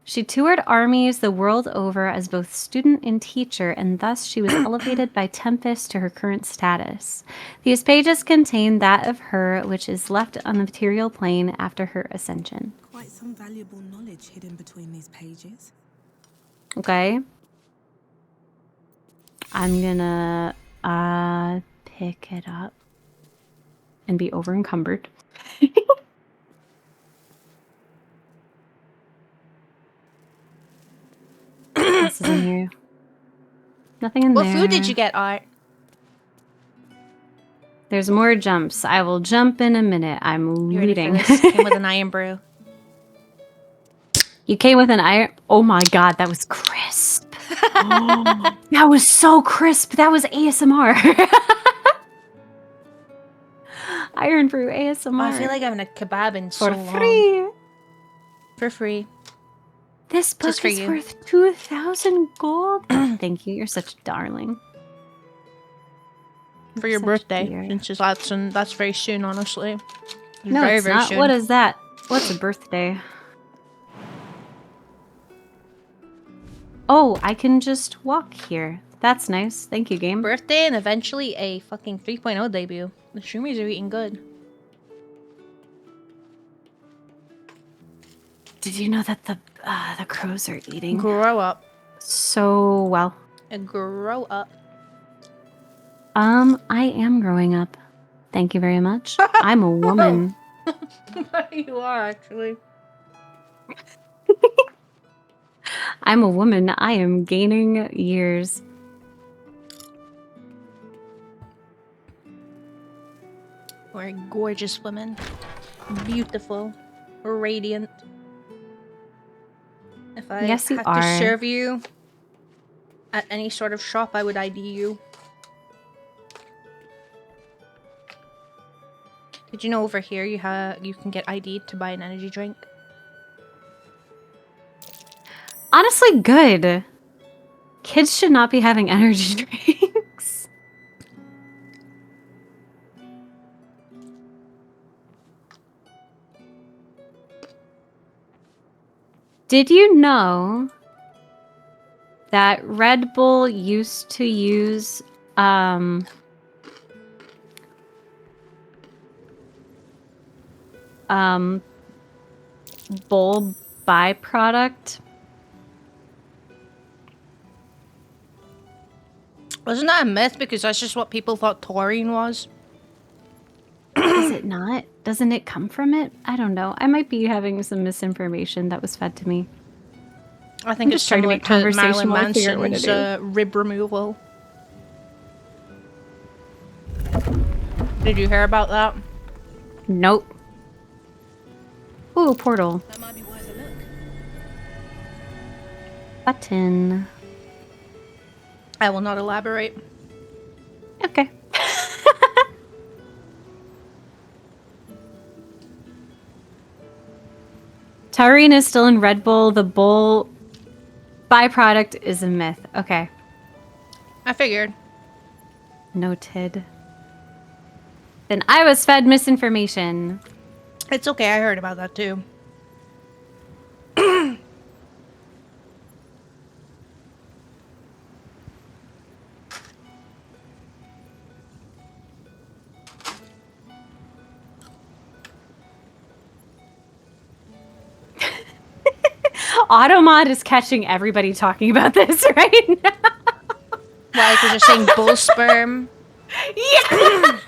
She toured armies the world over as both student and teacher, and thus she was elevated by Tempest to her current status. These pages contain that of her which is left on the material plane after her ascension. Quite some valuable knowledge hidden between these pages. Okay. I'm gonna pick it up and be over encumbered. What else is in here? Nothing in What there. food did you get, Art? There's more jumps. I will jump in a minute. I'm You ready for looting. this? Came with an iron brew. You came with an iron. Oh my god, that was crisp. Oh, that was so crisp. That was ASMR. Iron brew ASMR. I feel like having a kebab in so for long. free. For free. This book Just for is you. worth 2,000 gold. Thank you. You're such a darling. For your Such birthday. dear. Since that's very soon, honestly. No, very, it's very not. soon. What is that? What's a birthday? Oh, I can just walk here. That's nice. Thank you, game. Birthday and eventually a fucking 3.0 debut. The streamers are eating good. Did you know that the crows are eating Grow up. so well? Grow up. I am growing up. Thank you very much. I'm a woman. You are, actually. I'm a woman. I am gaining years. We're gorgeous women. Beautiful. Radiant. If I Yes, you had are. to serve you at any sort of shop, I would ID you. Did you know over here you can get ID'd to buy an energy drink? Honestly, good. Kids should not be having energy drinks. Did you know that Red Bull used to use bull byproduct? Wasn't that a myth? Because that's just what people thought taurine was. Is it not? Doesn't it come from it? I don't know. I might be having some misinformation that was fed to me. I think I'm it's just trying to similar make to conversation Marilyn while I figure out what to Manson's do. rib removal. Did you hear about that? Nope. Ooh, portal. That might be worth a look. Button. I will not elaborate. Okay. Taurine is still in Red Bull. The bull byproduct is a myth. Okay. I figured. Noted. Then I was fed misinformation. It's okay, I heard about that too. Automod is catching everybody talking about this right now. Why? Because you're saying bull sperm? Yeah!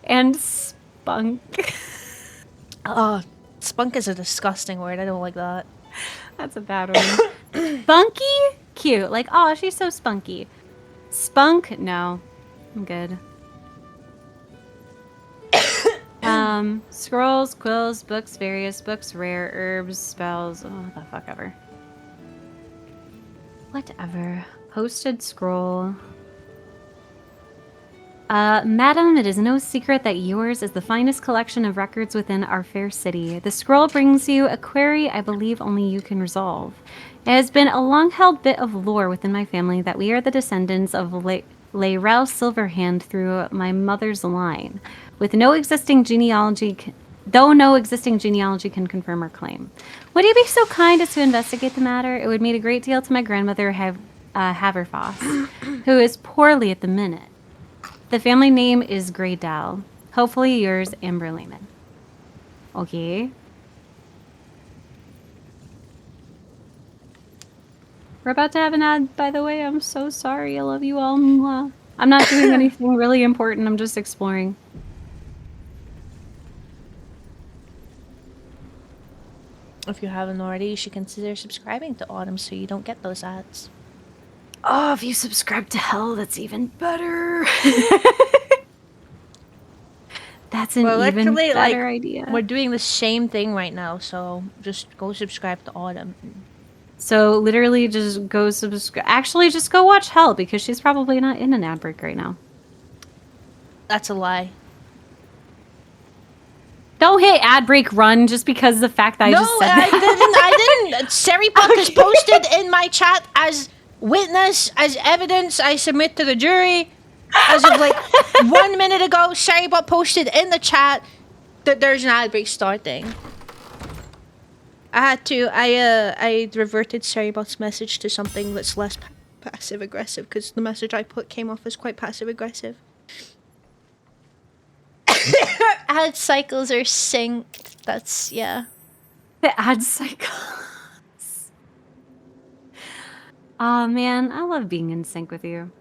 And spunk. Oh, spunk is a disgusting word. I don't like that. That's a bad one. Spunky? Cute. Like, oh, she's so spunky. Spunk? No. I'm good. Scrolls, quills, books, various books, rare herbs, spells. Oh, the fuck ever. Whatever. Posted scroll. Madam, it is no secret that yours is the finest collection of records within our fair city. The scroll brings you a query I believe only you can resolve. It has been a long-held bit of lore within my family that we are the descendants of Layrell Silverhand through my mother's line, with no existing genealogy, though no existing genealogy can confirm or claim. Would you be so kind as to investigate the matter? It would mean a great deal to my grandmother Haverfoss, who is poorly at the minute. The family name is Greydell. Hopefully yours, Amber Lehman. Okay. We're about to have an ad, by the way. I'm so sorry. I love you all. Mwah. I'm not doing anything really important. I'm just exploring. If you haven't already, you should consider subscribing to Autumn so you don't get those ads. Oh, if you subscribe to Hell, that's even better. That's an even better idea. We're doing the same thing right now, so just go subscribe to Autumn. So literally just go subscribe. Actually, just go watch Hell because she's probably not in an ad break right now. That's a lie. Don't hit ad break run just because of the fact that I just said that. I didn't. Seripuck is posted in my chat as witness, as evidence I submit to the jury. As of like 1 minute ago, Seripuck posted in the chat that there's an ad break starting. I reverted Seripuck's message to something that's less passive aggressive because the message I put came off as quite passive aggressive. Ad cycles are synced. That's, yeah. The ad cycles. Oh man, I love being in sync with you.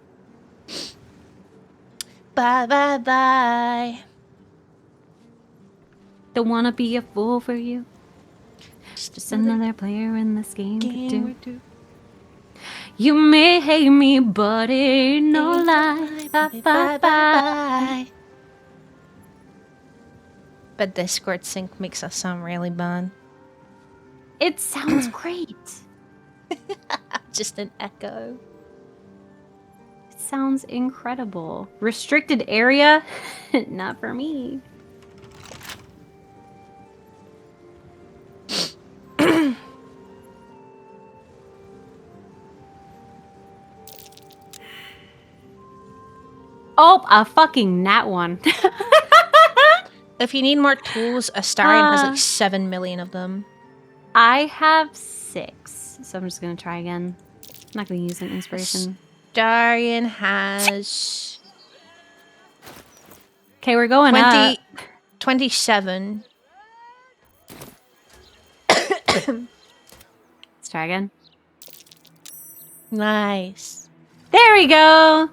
Bye, bye, bye. Don't wanna be a fool for you. Just another player in this game could do. You may hate me, but it ain't no lie. Bye, bye, bye. But Discord sync makes us sound really bad. It sounds great. Just an echo. It sounds incredible. Restricted area? Not for me. Oh, a fucking nat one. If you need more tools, Astarion has like 7 million of them. I have 6, so I'm just gonna try again. I'm not gonna use an inspiration. Astarion has... Okay, we're going up. 27. Let's try again. Nice. There we go.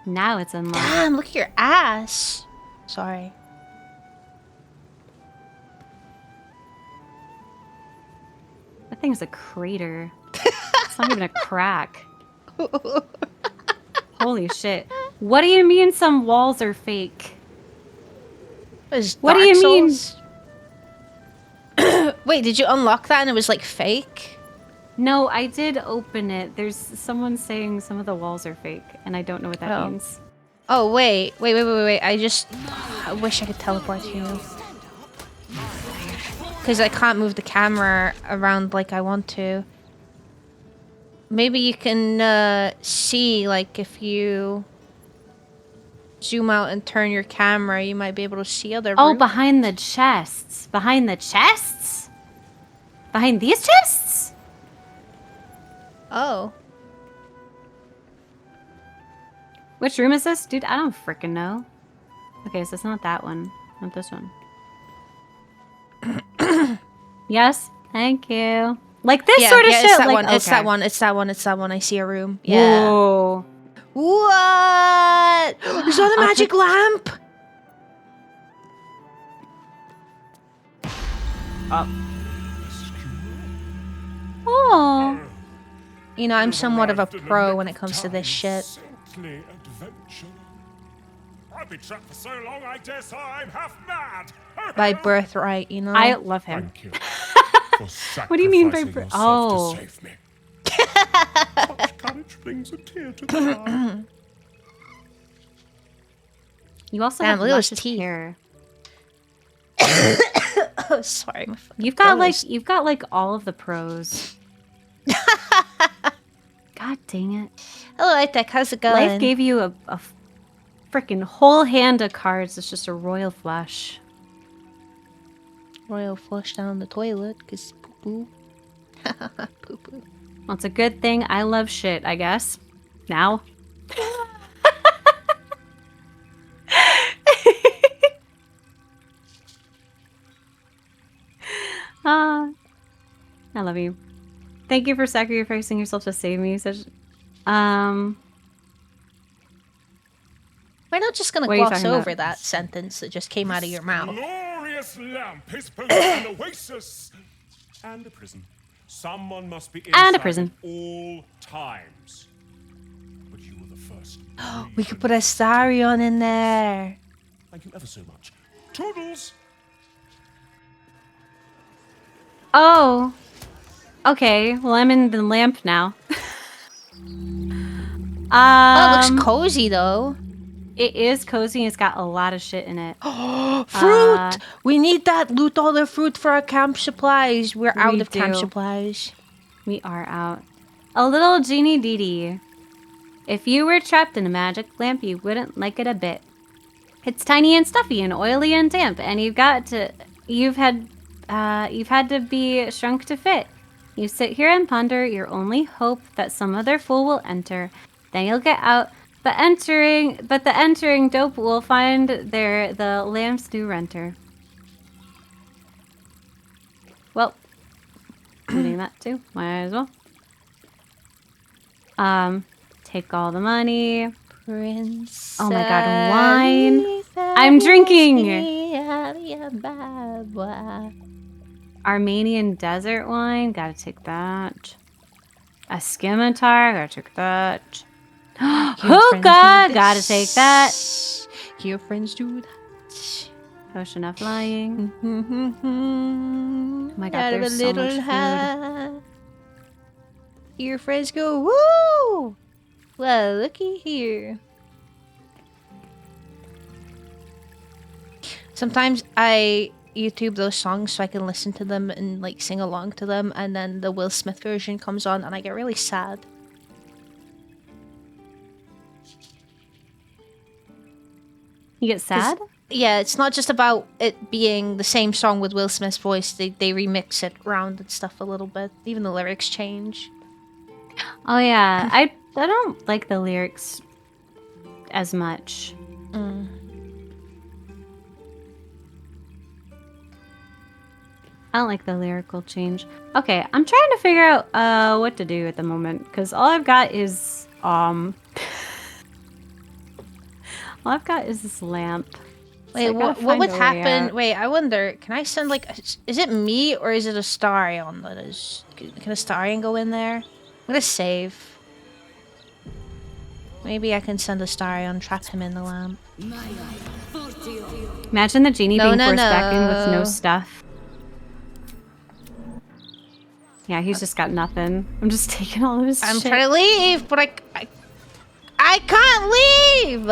Now it's unlocked. Damn, look at your ass. Sorry. That thing's a crater. It's not even a crack. Holy shit. What do you mean some walls are fake? What do you mean? Wait, did you unlock that and it was like fake? No, I did open it. There's someone saying some of the walls are fake, and I don't know what that means. Oh, wait. I wish I could teleport to you. Because I can't move the camera around like I want to. Maybe you can see, like, if you zoom out and turn your camera, you might be able to see other Oh, rooms. behind the chests. Behind the chests? Behind these chests? Oh. Which room is this? Dude, I don't frickin' know. Okay, so it's not that one. Not this one. Yes? Thank you. Like this sort of shit? It's that like, one. It's that okay. one. It's that one. It's that one. I see a room. Yeah. Whoa. What? Is that a magic lamp? Oh. You know, I'm somewhat of a pro when it comes to this shit. Saintly adventure. I've been trapped for so long, I dare say I'm half mad. By birthright, you know? I love him. Thank you. For What do you mean by sacrificing yourself Oh. to save me. Such courage brings a tear to the eye. You also Damn, have look at those luscious teeth. hair. Oh, sorry. My fucking You've got nose. like all of the pros. God dang it. Hello, Itek. How's it going? Life gave you a freaking whole hand of cards. It's just a royal flush. Royal flush down the toilet, cause poo poo. Poo poo. Well, it's a good thing I love shit, I guess. Now. I love you. Thank you for sacrificing yourself to save me. Such, We're not just gonna What are you gloss talking over about? that sentence that just came out of your mouth. Glorious lamp is both an oasis and a prison. Someone must be And a inside prison. at all times. But you were the first. We could put a Starion in there. Thank you ever so much. Toodles! Oh. Okay. Well, I'm in the lamp now. Oh, it looks cozy though. It is cozy. It's got a lot of shit in it. Fruit! We need that. Loot all the fruit for our camp supplies. We're out We of camp do. supplies. We are out. A little genie Dee. If you were trapped in a magic lamp, you wouldn't like it a bit. It's tiny and stuffy and oily and damp, and you've had to be shrunk to fit. You sit here and ponder your only hope that some other fool will enter. Then you'll get out, but the entering dope will find the lamp's new renter. Well, doing that too. Might as well. Take all the money. Prince. Oh my god, wine. I'm drinking. Armenian desert wine. Gotta take that. A scimitar. Gotta take that. Hookah. Gotta take that. Your friends do that. Potion of flying. Oh my god, there's so much food. Your friends go, woo! Well, looky here. Sometimes I YouTube those songs so I can listen to them and like sing along to them, and then the Will Smith version comes on and I get really sad. You get sad? Yeah, it's not just about it being the same song with Will Smith's voice. They remix it around and stuff a little bit. Even the lyrics change. Oh yeah, I don't like the lyrics as much. I don't like the lyrical change. Okay, I'm trying to figure out what to do at the moment because all I've got is all I've got is this lamp. Wait, I gotta what find would a way happen? out. Wait, I wonder. Can I send like? Is it me or is it a Starion that is? Can a Starion go in there? I'm gonna save. Maybe I can send a Starion, trap him in the lamp. Imagine the genie No, being no, forced back in with no no. stuff. Yeah, he's just got nothing. I'm just taking all of his I'm shit. trying to leave, but I can't leave.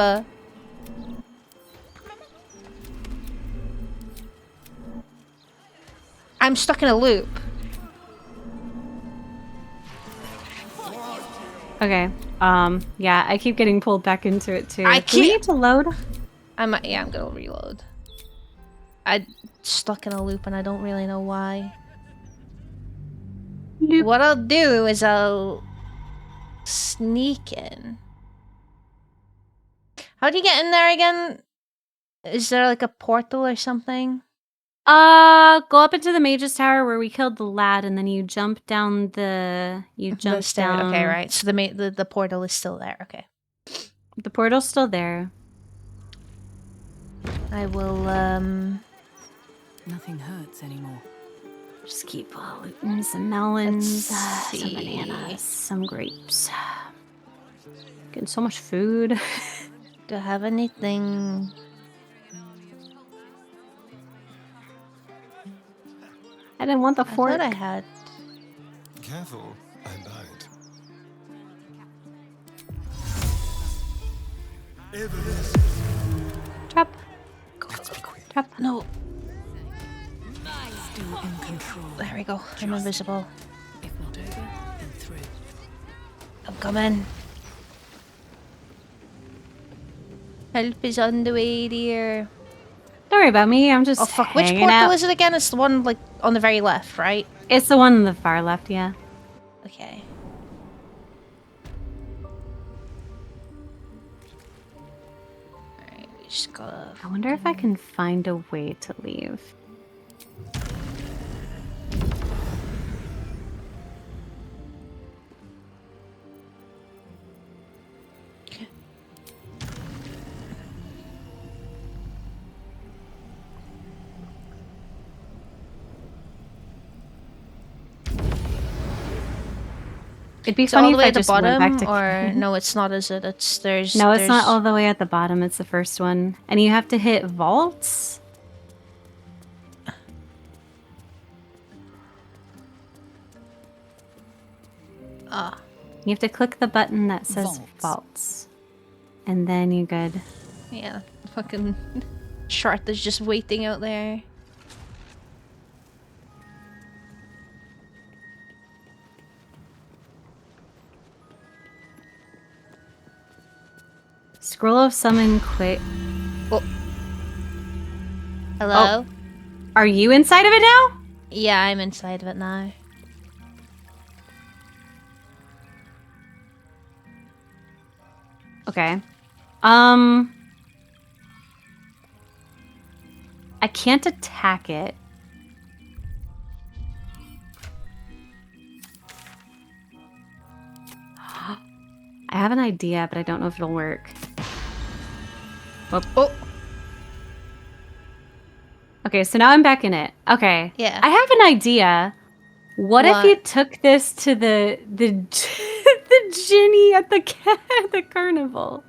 I'm stuck in a loop. Okay. Yeah, I keep getting pulled back into it too. I Do we keep- need to load? Yeah, I'm gonna reload. I'm stuck in a loop and I don't really know why. Loop. What I'll do is I'll sneak in. How do you get in there again? Is there like a portal or something? Go up into the Mage's Tower where we killed the lad, and then you jump down the. You The jump stair. down. Okay, right. So the portal is still there. Okay. The portal's still there. I will Nothing hurts anymore. Just keep looting some melons, Let's some see. bananas, some grapes. Getting so much food. Do I have anything? I didn't want the I fork. thought I had. Careful, I bite. Trap. Trap. No. Still in control. There we go. I'm invisible. If not over, then through. I'm coming. Help is on the way, dear. Don't worry about me. I'm just. Oh fuck! Which hanging portal out. is it again? It's the one like on the very left, right? It's the one on the far left. Yeah. Okay. Alright, we just gotta. I wonder if I can find a way to leave. It'd be Is it funny all if the way I at the just went back bottom, to. or no? It's not. Is it? It's there's. No, it's there's... not all the way at the bottom. It's the first one, and you have to hit vaults. Ah. You have to click the button that says vaults, and then you're good. Yeah, fucking Shart is just waiting out there. Scroll of summon quick. Oh. Hello? Oh. Are you inside of it now? Yeah, I'm inside of it now. Okay. I can't attack it. I have an idea, but I don't know if it'll work. Oh. Okay, so now I'm back in it. Okay. Yeah. I have an idea. What if you took this to the the genie at the carnival?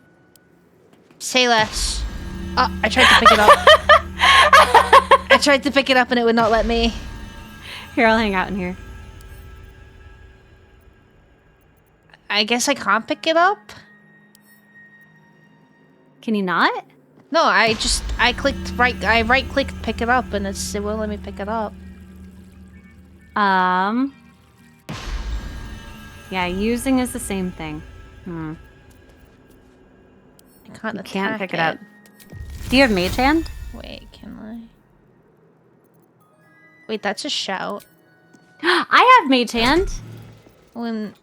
Say less. Oh, I tried to pick it up. I tried to pick it up and it would not let me. Here, I'll hang out in here. I guess I can't pick it up. Can you not? No, I clicked right. I right clicked pick it up and it won't let me pick it up. Yeah, using is the same thing. I can't. You can't attack pick it up. Do you have Mage Hand? Wait, can I? Wait, that's a shout. I have Mage Hand. When.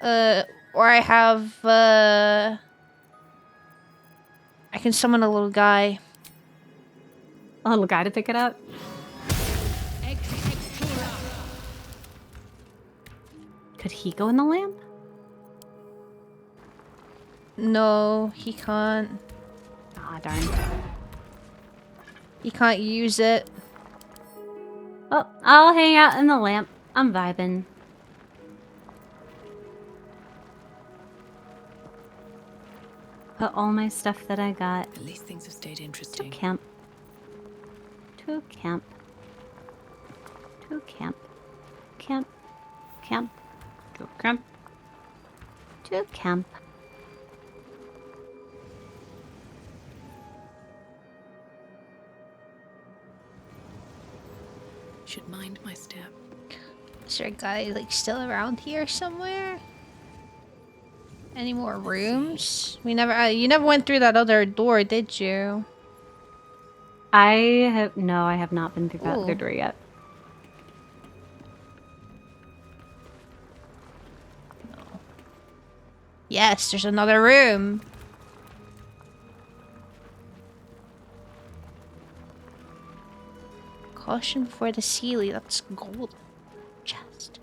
Or I have. I can summon a little guy. A little guy to pick it up. Could he go in the lamp? No, he can't. Ah, darn. You can't use it. Oh, I'll hang out in the lamp. I'm vibing. Put all my stuff that I got. At least things have stayed interesting. To camp. To camp. To camp. Camp. Camp. To camp. To camp. Should mind my step. Is there a guy like still around here somewhere? Any more rooms? We never. You never went through that other door, did you? I have not been through that other Ooh. door yet. Yes, there's another room. Caution before the Sealy. That's gold. Chest.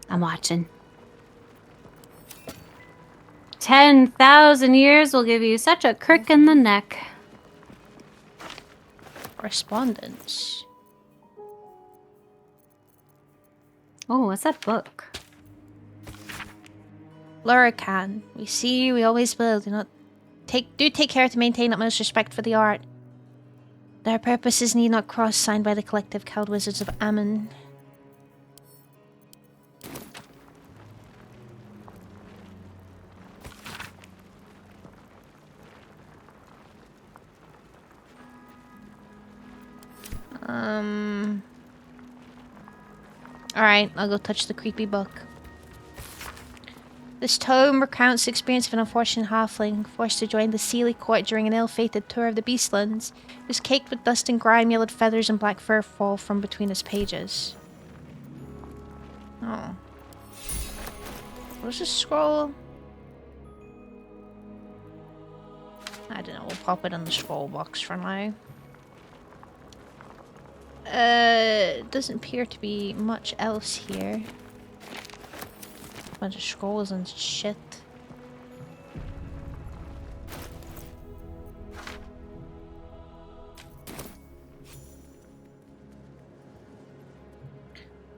I'm watching. 10,000 years will give you such a crick in the neck. Correspondence. Oh, what's that book? Luracan. We see you, we always will. Do take care to maintain utmost respect for the art. Their purposes need not cross, signed by the collective cowed wizards of Ammon. Alright, I'll go touch the creepy book. This tome recounts the experience of an unfortunate halfling forced to join the Sealy court during an ill-fated tour of the Beastlands. It was caked with dust and grime, yellowed feathers and black fur fall from between its pages. Oh. What's this scroll? I don't know, we'll pop it in the scroll box for now. Doesn't appear to be much else here. Bunch of scrolls and shit.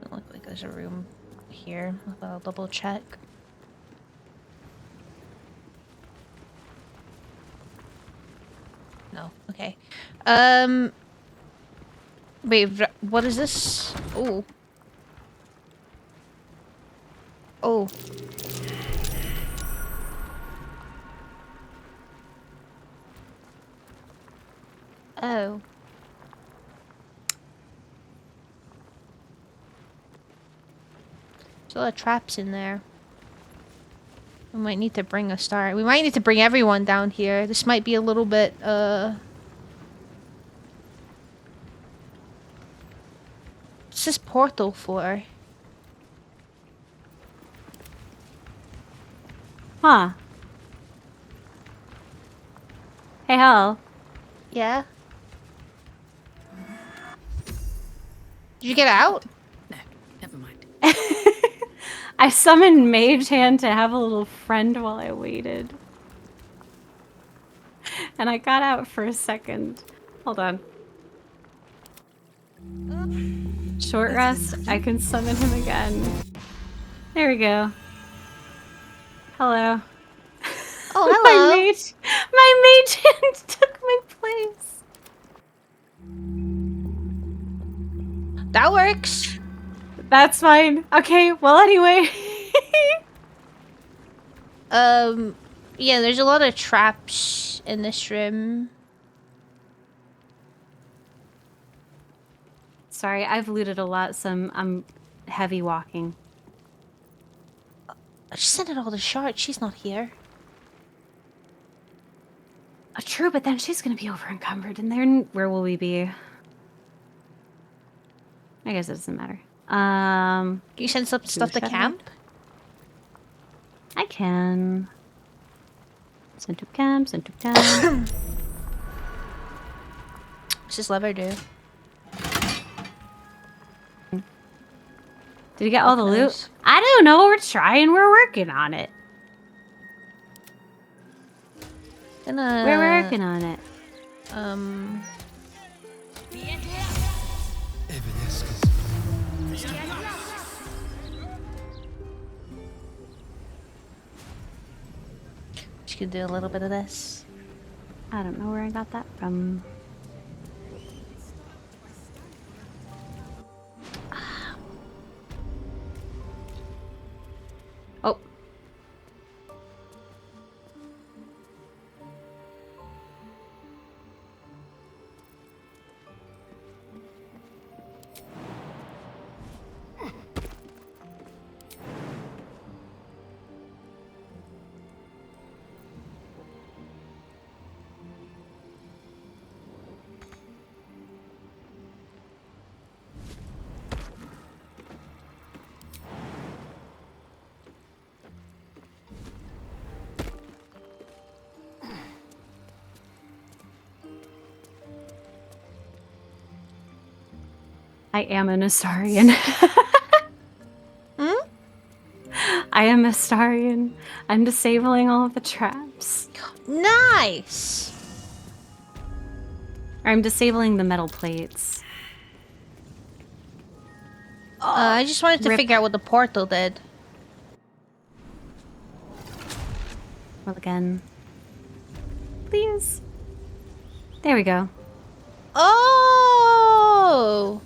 Doesn't look like there's a room here. I'll double check. No. Okay. Wait, what is this? Oh. Oh. Oh. There's a lot of traps in there. We might need to bring a star. We might need to bring everyone down here. This might be a little bit, What's this portal for? Huh. Hey, Hal. Yeah? Did you get out? No, never mind. I summoned Mage Hand to have a little friend while I waited. And I got out for a second. Hold on. Short rest. I can summon him again. There we go. Hello. Oh, hello. my mage hand took my place. That works. That's fine. Okay, well anyway. Yeah, there's a lot of traps in this room. Sorry, I've looted a lot, so I'm heavy walking. I just sent it all to Shard. She's not here. True, but then she's gonna be over encumbered, and then where will we be? I guess it doesn't matter. Can you send some stuff to camp? I can. Send to camp, send to camp. What's this lever do? Did you get all the loot? I don't know. We're trying. We're working on it. Gonna... We're working on it. Just gonna do a little bit of this. I don't know where I got that from. Oh. I am an Astarian. Hmm? I am Astarian. I'm disabling all of the traps. Nice! Or I'm disabling the metal plates. I just wanted to Rip. figure out what the portal did. Well, again. Please. There we go. Oh!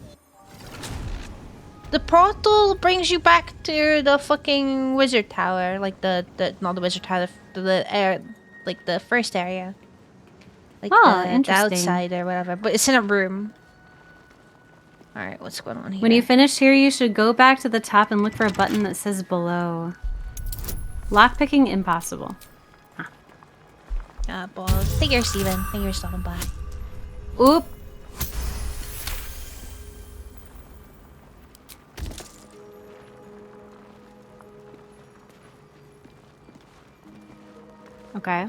The portal brings you back to the fucking wizard tower, like the not the wizard tower, the air, like the first area, like the interesting. outside or whatever. But it's in a room. All right, what's going on here? When you finish here, you should go back to the top and look for a button that says below. Lockpicking impossible. Ah, balls. Thank you, Steven. Thank you for stopping by. Oop. Okay.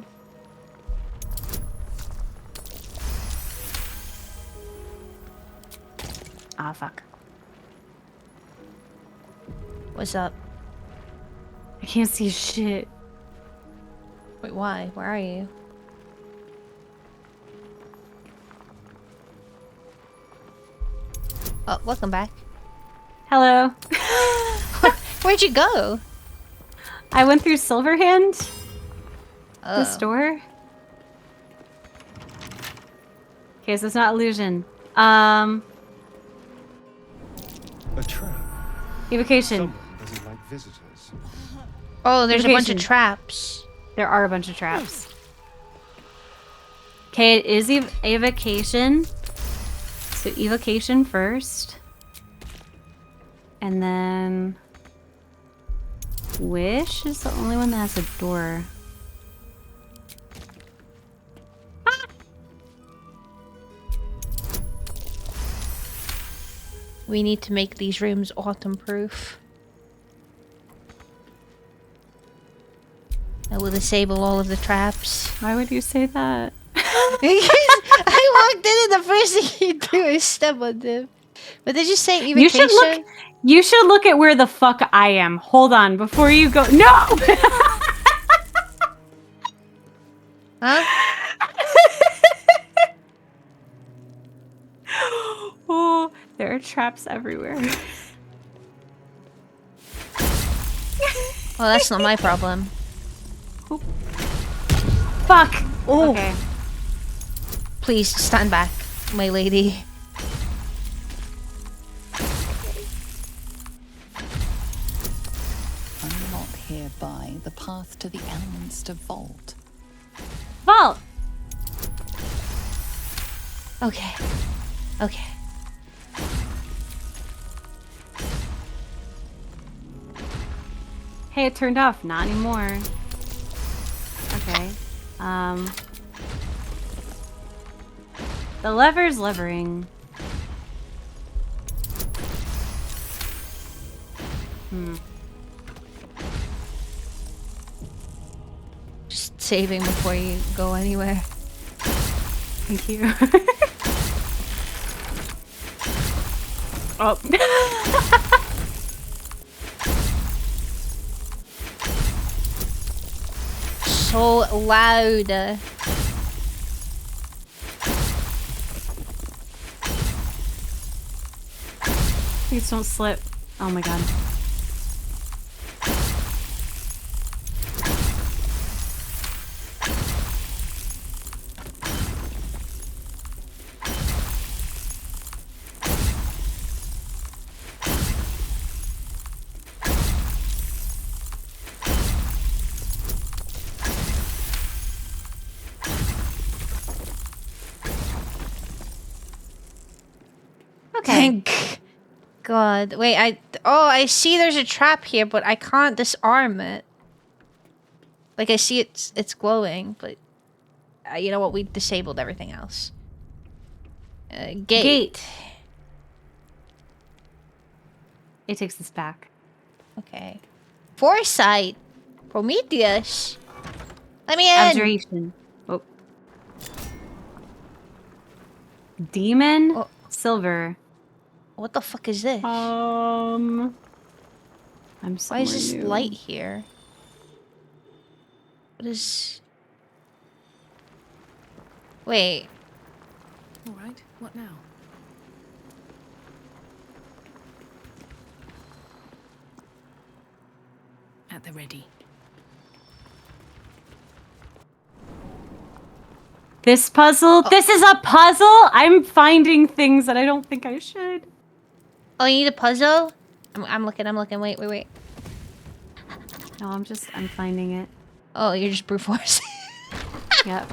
Ah, fuck. What's up? I can't see shit. Wait, why? Where are you? Oh, welcome back. Hello. Where'd you go? I went through Silverhand. Oh. This door. Okay, so it's not illusion. A trap. Evocation. Someone doesn't like visitors. Oh, there's a bunch Evocation. of traps. There are a bunch of traps. Okay, it is evocation. So evocation first. And then... Wish is the only one that has a door. We need to make these rooms autumn-proof. I will disable all of the traps. Why would you say that? Because I walked in and the first thing you do is step on them. But did you say evocation? You should look at where the fuck I am. Hold on, before you go. No! Huh? Oh, there are traps everywhere. Well, that's not my problem. Fuck! Oh. Okay. Please stand back, my lady. Unlock hereby the path to the elements to vault. Vault! Okay. Okay. Hey, it turned off. Not anymore. Okay. The lever's levering. Just saving before you go anywhere. Thank you. Oh. So loud. Please don't slip. Oh my god. Thank God. Wait, I see there's a trap here, but I can't disarm it. Like, I see it's glowing, but you know what? We disabled everything else. Gate. It takes us back. Okay. Foresight. Prometheus. Let me in. Abjuration. Oh. Demon. Oh. Silver. What the fuck is this? I'm Why somewhere is this new. light here? What is... Wait. All right, what now? At the ready. This puzzle? This is a puzzle? I'm finding things that I don't think I should. Oh, you need a puzzle? I'm looking. Wait. No, I'm finding it. Oh, you're just brute force. Yep.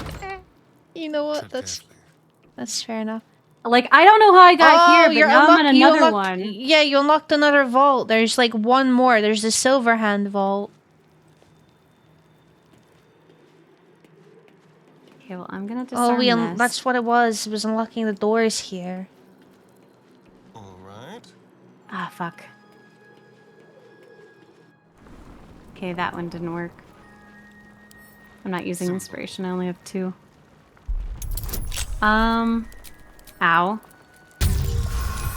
You know what? That's fair enough. Like, I don't know how I got here, but now I'm on you another unlocked- one. Yeah, you unlocked another vault. There's like one more. There's the silver hand vault. Okay, well, I'm gonna disarm this. That's what it was. It was unlocking the doors here. Alright. Ah, fuck. Okay, that one didn't work. I'm not using inspiration, I only have 2. Ow.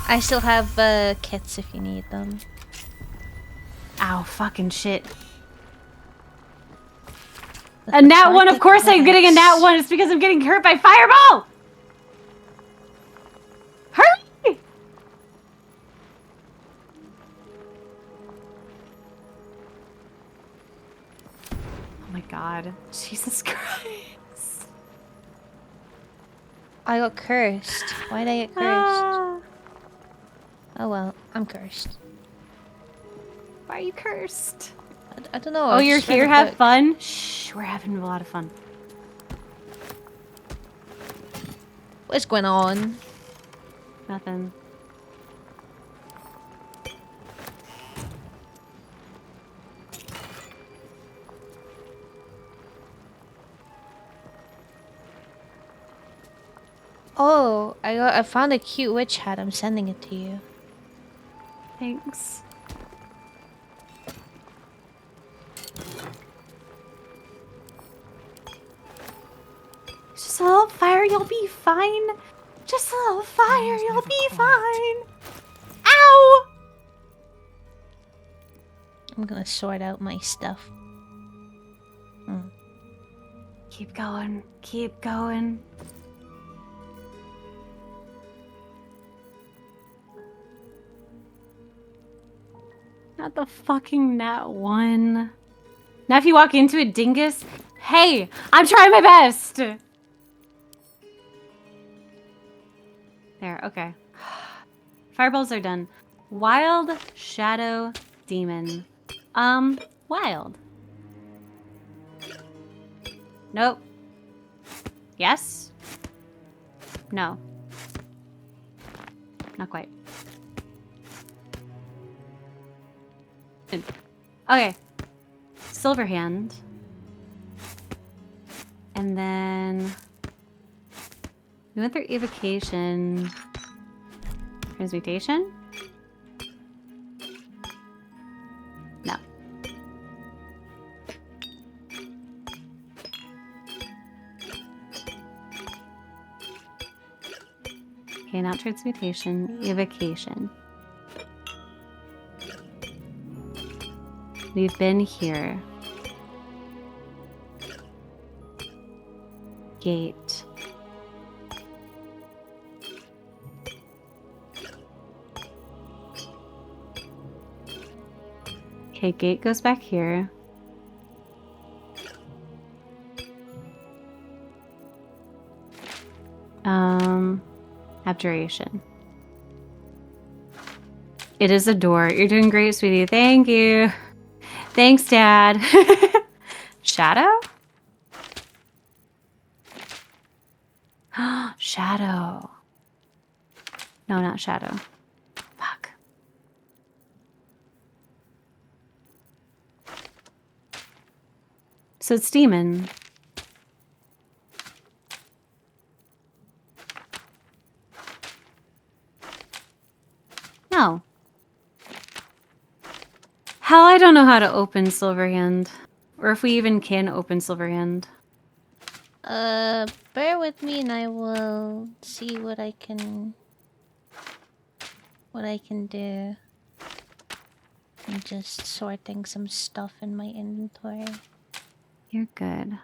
I still have kits if you need them. Ow, fucking shit. A nat 1, of course I'm getting a nat 1. It's because I'm getting hurt by fireball! Hurry! Oh my god. Jesus Christ. I got cursed. Why did I get cursed? Oh well, I'm cursed. Why are you cursed? I don't know. Oh, I you're just read here? a Have book. fun? Shh, we're having a lot of fun. What's going on? Nothing. Oh, I found a cute witch hat. I'm sending it to you. Thanks. Just a little fire, you'll be fine. Just a little fire, you'll be fine. Ow! I'm gonna sort out my stuff. Keep going. Keep going. Not the fucking nat 1. Now if you walk into a dingus, hey, I'm trying my best. There, okay. Fireballs are done. Wild Shadow Demon. Wild. Nope. Yes? No. Not quite. Okay. Silverhand. And then we went through evocation. Transmutation? No. Okay, not transmutation, evocation. We've been here. Gate. Okay, gate goes back here. Abjuration. It is a door. You're doing great, sweetie. Thank you. Thanks, Dad. Shadow? Shadow. No, not Shadow. Fuck. So it's Demon. No. Hell, I don't know how to open Silverhand. Or if we even can open Silverhand. Bear with me and I will see what I can do. I'm just sorting some stuff in my inventory. You're good.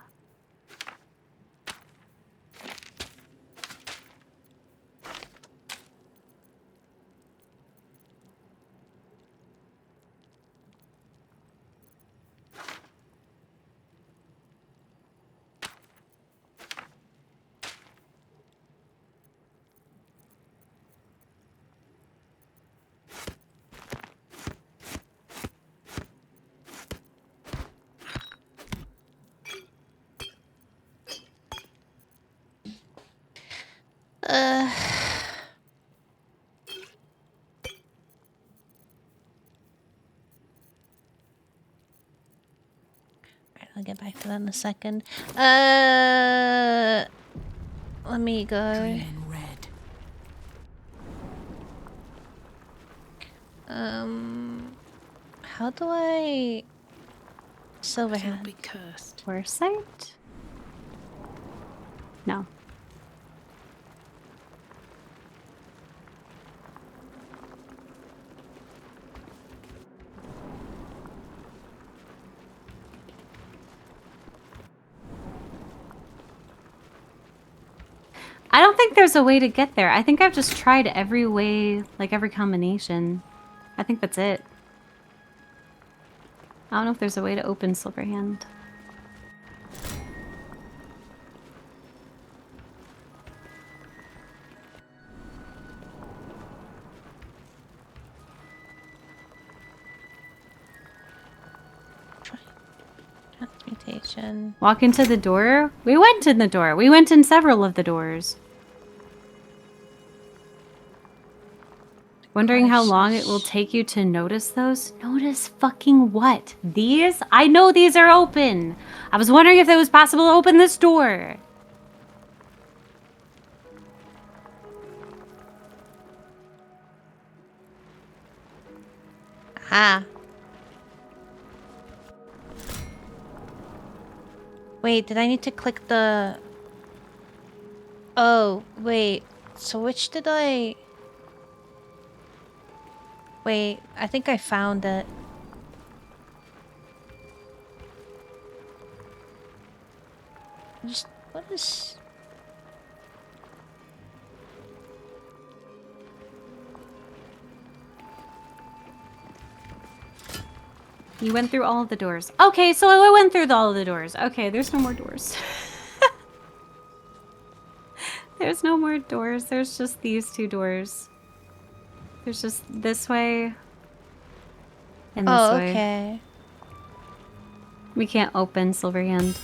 I'll get back to that in a second. Let me go. Green and red. How do I... Silverhand. Be cursed. Foresight? No. I don't think there's a way to get there. I think I've just tried every way, like every combination. I think that's it. I don't know if there's a way to open Silverhand. Transmutation. Walk into the door? We went in the door. We went in several of the doors. Wondering how long it will take you to notice those? Notice fucking what? These? I know these are open. I was wondering if it was possible to open this door. Ah. Wait, did I need to click the... Oh, wait. So which did I... Wait, I think I found it. Just... What is... You went through all of the doors. Okay, so I went through all of the doors. Okay, there's no more doors. There's no more doors. There's just these two doors. There's just this way and this way. Okay. We can't open Silverhand.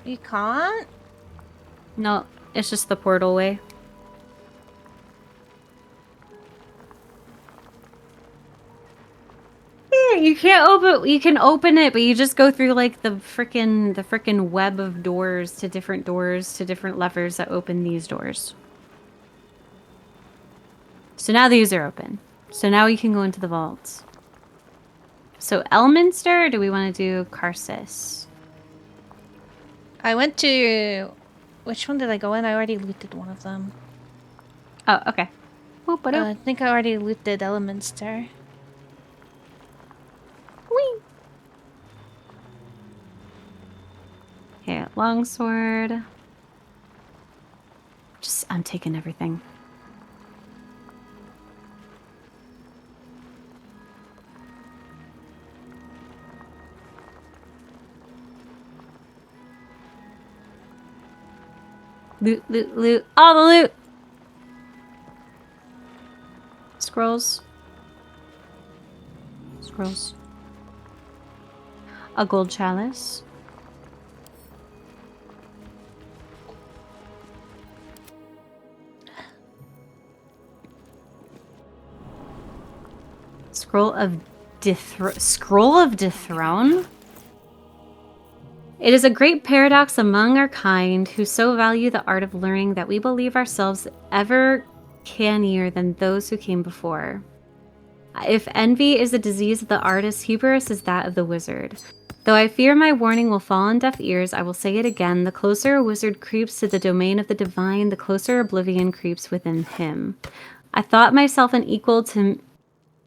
You can't? No, it's just the portal way. Yeah, you can't open. You can open it, but you just go through like the frickin' web of doors to different levers that open these doors. So now these are open. So now we can go into the vaults. So Elminster, or do we want to do Karsus? I went to... Which one did I go in? I already looted one of them. Oh, okay. I think I already looted Elementster. Whee! Okay, longsword. I'm taking everything. Loot, loot, loot. All the loot! Scrolls. Scrolls. A gold chalice. Scroll of Dethrone? It is a great paradox among our kind who so value the art of learning that we believe ourselves ever cannier than those who came before. If envy is a disease of the artist, hubris is that of the wizard. Though I fear my warning will fall on deaf ears, I will say it again. The closer a wizard creeps to the domain of the divine, the closer oblivion creeps within him. I thought myself an equal to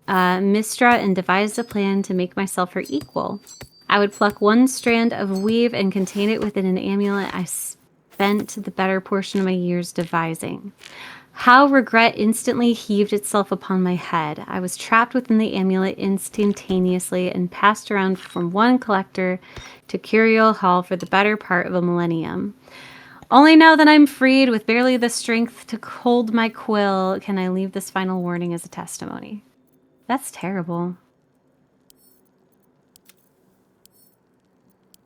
Mistra and devised a plan to make myself her equal. I would pluck one strand of weave and contain it within an amulet I spent the better portion of my years devising. How regret instantly heaved itself upon my head. I was trapped within the amulet instantaneously and passed around from one collector to Curio Hall for the better part of a millennium. Only now that I'm freed with barely the strength to hold my quill can I leave this final warning as a testimony. That's terrible.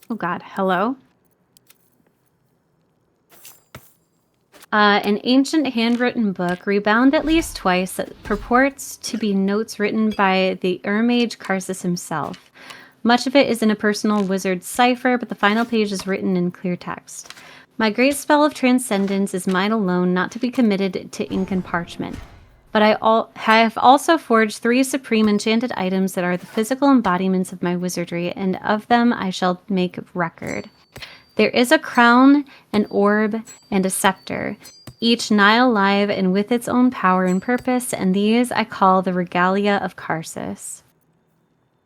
Oh God, hello? An ancient handwritten book, rebound at least twice, that purports to be notes written by the Ermage Karsus himself. Much of it is in a personal wizard cipher, but the final page is written in clear text. My great spell of transcendence is mine alone, not to be committed to ink and parchment. But I have also forged 3 supreme enchanted items that are the physical embodiments of my wizardry, and of them I shall make record. There is a crown, an orb, and a scepter, each nigh alive and with its own power and purpose, and these I call the regalia of Karsus.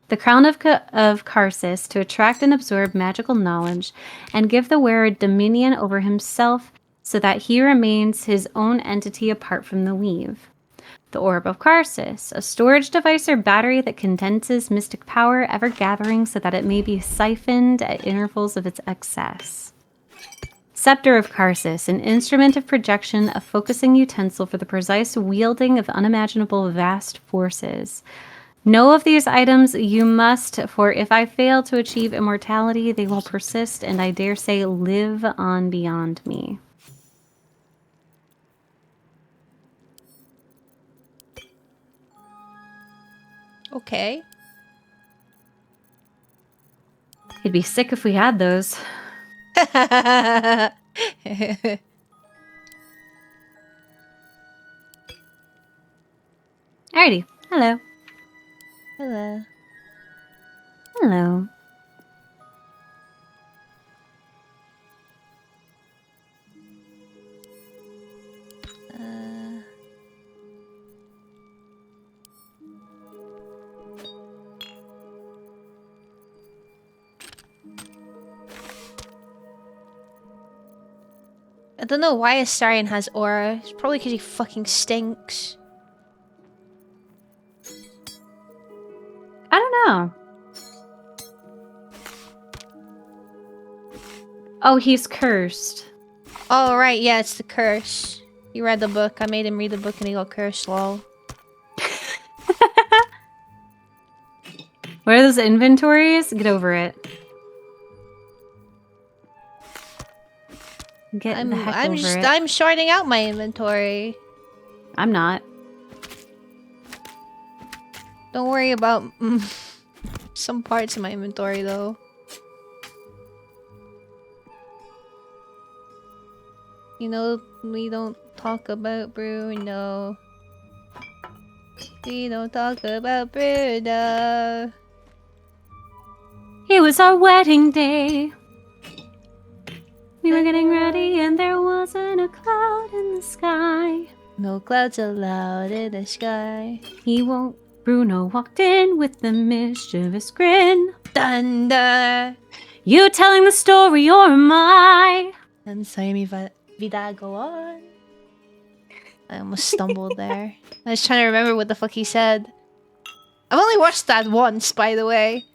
The crown of Karsus to attract and absorb magical knowledge, and give the wearer dominion over himself, so that he remains his own entity apart from the weave. The Orb of Karsus, a storage device or battery that condenses mystic power, ever gathering so that it may be siphoned at intervals of its excess. Scepter of Karsus, an instrument of projection, a focusing utensil for the precise wielding of unimaginable vast forces. Know of these items you must, for if I fail to achieve immortality, they will persist and I dare say live on beyond me. Okay. It'd be sick if we had those. Alrighty. Hello. Hello. Hello. I don't know why Astarion has aura. It's probably because he fucking stinks. I don't know. Oh, he's cursed. Oh, right. Yeah, it's the curse. You read the book. I made him read the book and he got cursed, lol. What are those inventories? Get over it. Get the heck over it. I'm shorting out my inventory. I'm not. Don't worry about some parts of my inventory, though. You know, we don't talk about Bruno. We don't talk about Bruno. It was our wedding day. We were getting ready and there wasn't a cloud in the sky. No clouds allowed in the sky. He won't. Bruno walked in with the mischievous grin. Thunder. You telling the story or am I? And Saimi Vida go on. I almost stumbled there. I was trying to remember what the fuck he said. I've only watched that once, by the way.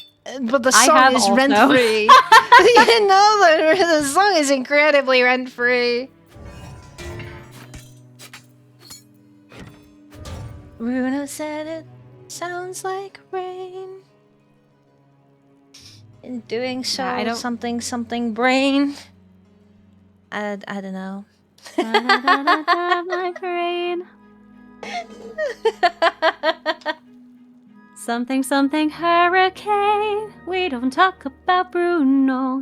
But the song is rent-free. You know, the song is incredibly rent-free. Bruno said it sounds like rain. In doing so, I don't- something brain. I don't know. My brain. Something hurricane. We don't talk about Bruno. No,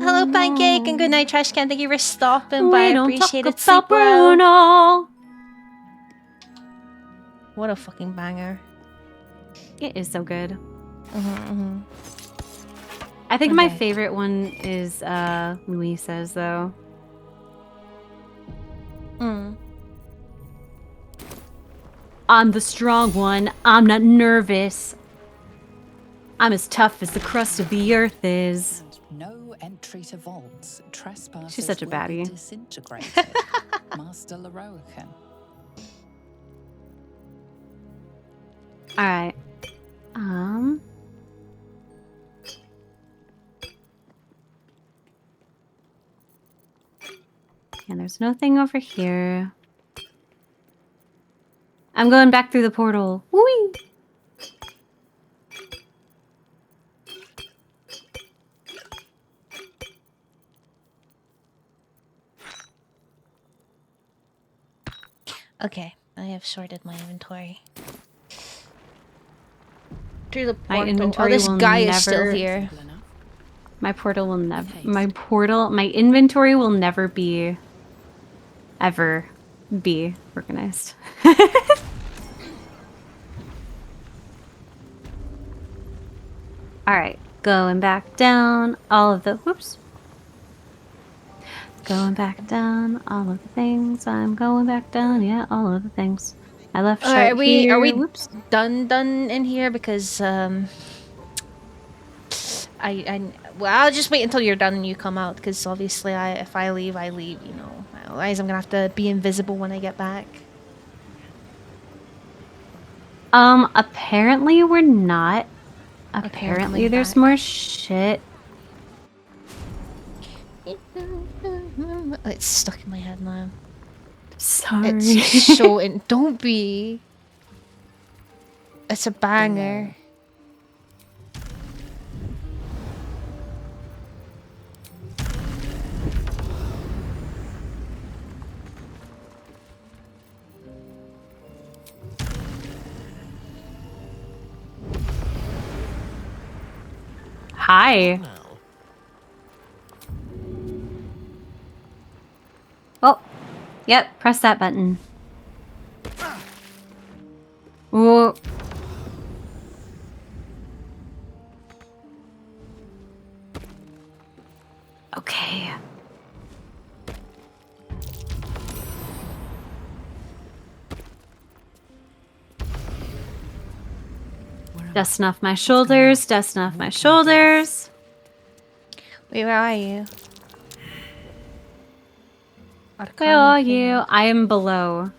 Hello, no. Pancake, and good night, Trash Can. Thank you for stopping by. We don't Appreciate talk it. Sleep about well. Bruno. What a fucking banger. It is so good. Mm-hmm. I think my Okay. favorite one is Luisa's though. Mm. I'm the strong one. I'm not nervous. I'm as tough as the crust of the earth is. No entry to vaults. Trespassers She's such a will be baddie. disintegrated. Master Leroican. All right. And there's nothing over here. I'm going back through the portal. Whee! Okay, I have sorted my inventory. Through the My portal. inventory Oh, this will guy is still never- here. My portal will never. My inventory will never be. Ever be organized. Alright, going back down all of the. Whoops. Going back down all of the things. I'm going back down, yeah, all of the things. I left Alright, Shark here. are we Whoops. done in here? Because well, I'll just wait until you're done and you come out. Because obviously, if I leave, you know. Otherwise, I'm gonna have to be invisible when I get back. Apparently we're not. Apparently coming there's back. more shit. It's stuck in my head now. Sorry. It's so don't be. It's a banger. Hi. Oh, yep, press that button. Ooh. Okay. Dusting off my shoulders, dusting off my shoulders. Wait, where are you? Where are you? I am below.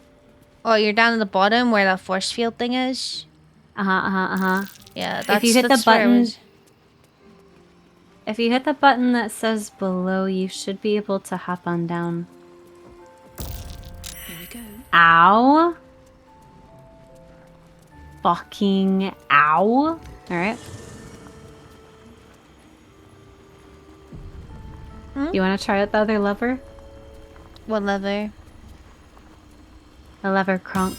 Oh, you're down at the bottom where that force field thing is? Yeah, that's, If you hit the that's where I button, was. if you hit the button that says below, you should be able to hop on down. Here we go. Ow. Fucking ow. Alright. You want to try out the other lever? What lever? The lever crunk.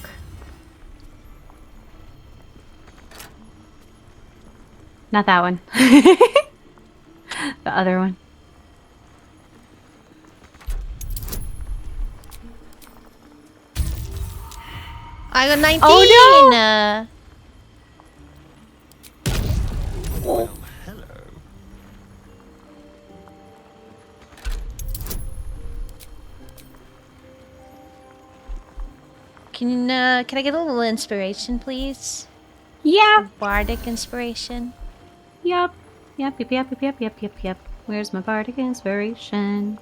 Not that one. The other one. I got 19! Oh no! Well, hello. Can I get a little inspiration, please? Yeah. Bardic inspiration. Yep. Yep. Where's my bardic inspiration?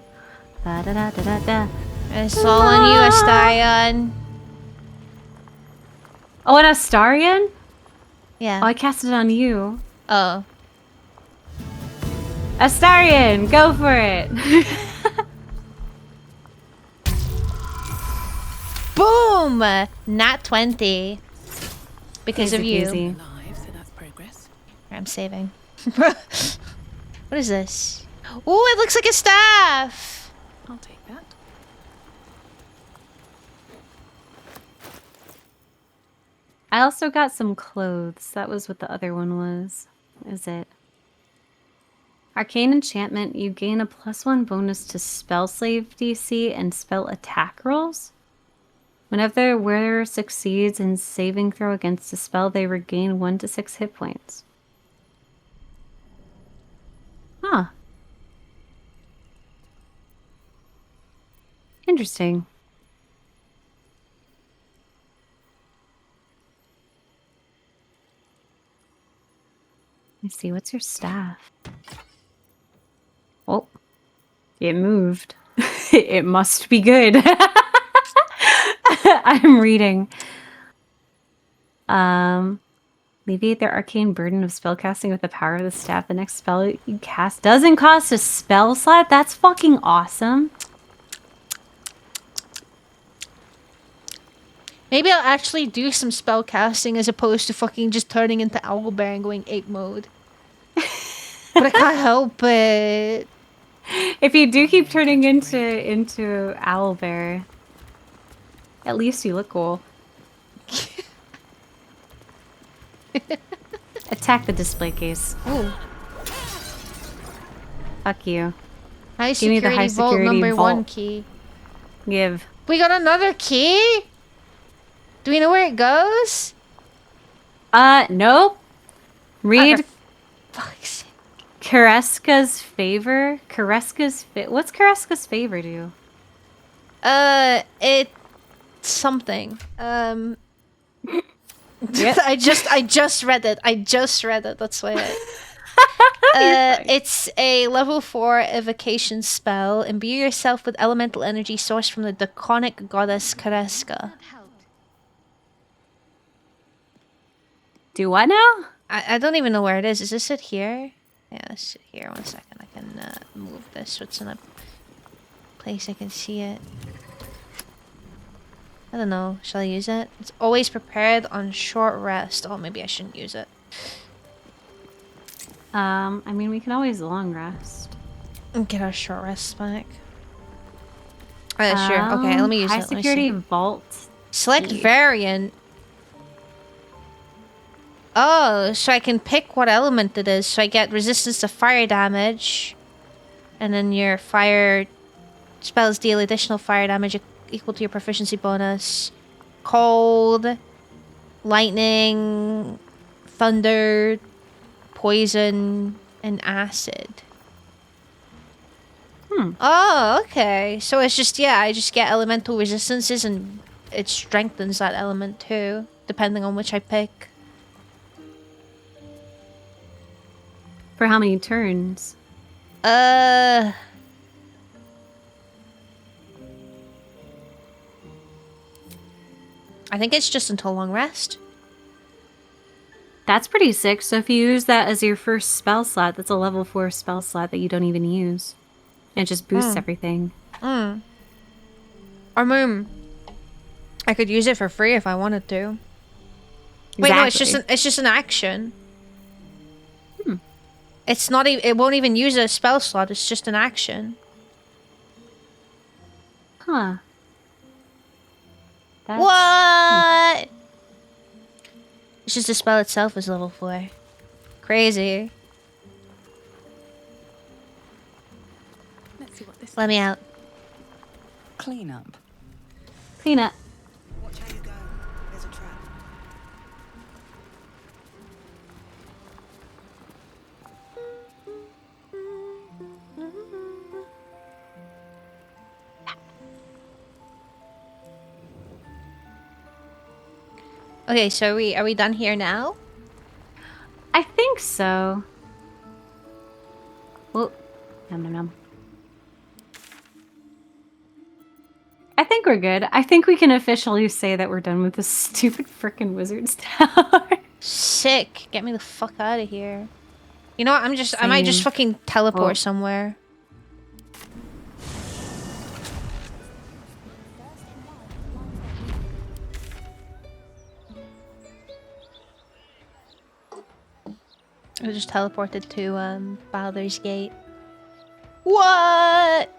Da da da da da da. It's all on you, Astarion. Oh, an Astarion? Yeah. Oh, I cast it on you. Oh. Astarion, go for it. Boom! Nat 20. Because of you. Easy. I'm saving. What is this? Oh, it looks like a staff! I'll take that. I also got some clothes. That was what the other one was. What is it? Arcane enchantment. You gain a +1 bonus to spell save DC and spell attack rolls. Whenever the wearer succeeds in saving throw against a spell, they regain 1 to 6 hit points. Huh. Interesting. Let's see, what's your staff? Oh, it moved. It must be good. I'm reading. Alleviate their arcane burden of spellcasting with the power of the staff. The next spell you cast doesn't cost a spell slot. That's fucking awesome. Maybe I'll actually do some spell casting as opposed to fucking just turning into Owlbear and going ape mode. But I can't help it. If you do keep turning into Owlbear, at least you look cool. Attack the display case. Ooh. Fuck you. High Give me the high vault security number vault. 1 key. Give. We got another key? Do we know where it goes? Nope. Read Fuck's sake. Kareska's favor. What's Kareska's favor do? It's something. Yep. I just read it. That's why it's a level 4 evocation spell. Imbue yourself with elemental energy sourced from the draconic goddess Kareska. Do what now? I don't even know where it is. Is this it here? Yeah, this it here. 1 second. I can move this so it's in a place I can see it. I don't know. Shall I use it? It's always prepared on short rest. Oh, maybe I shouldn't use it. I mean, we can always long rest. And get our short rest back. Sure. Okay, let me use high it. Let me security see. vault. Select variant. Oh, so I can pick what element it is. So I get resistance to fire damage. And then your fire spells deal additional fire damage equal to your proficiency bonus. Cold, lightning, thunder, poison, and acid. Oh, okay. So it's just, yeah, I just get elemental resistances and it strengthens that element too, depending on which I pick. For how many turns? I think it's just until long rest. That's pretty sick. So if you use that as your first spell slot, that's a level 4 spell slot that you don't even use. And it just boosts everything. I mean, I could use it for free if I wanted to. Wait, no, it's just an action. It's not even. It won't even use a spell slot. It's just an action. Huh. What? It's just the spell itself is level 4. Crazy. Let's see what this Let me out. Clean up. Clean up. Watch how you go. There's a trap. Okay, so are we done here now? I think so. Well, nom. I think we're good. I think we can officially say that we're done with this stupid frickin' wizard's tower. Sick. Get me the fuck out of here. You know what? I might just fucking teleport somewhere. I just teleported to Baldur's Gate. What?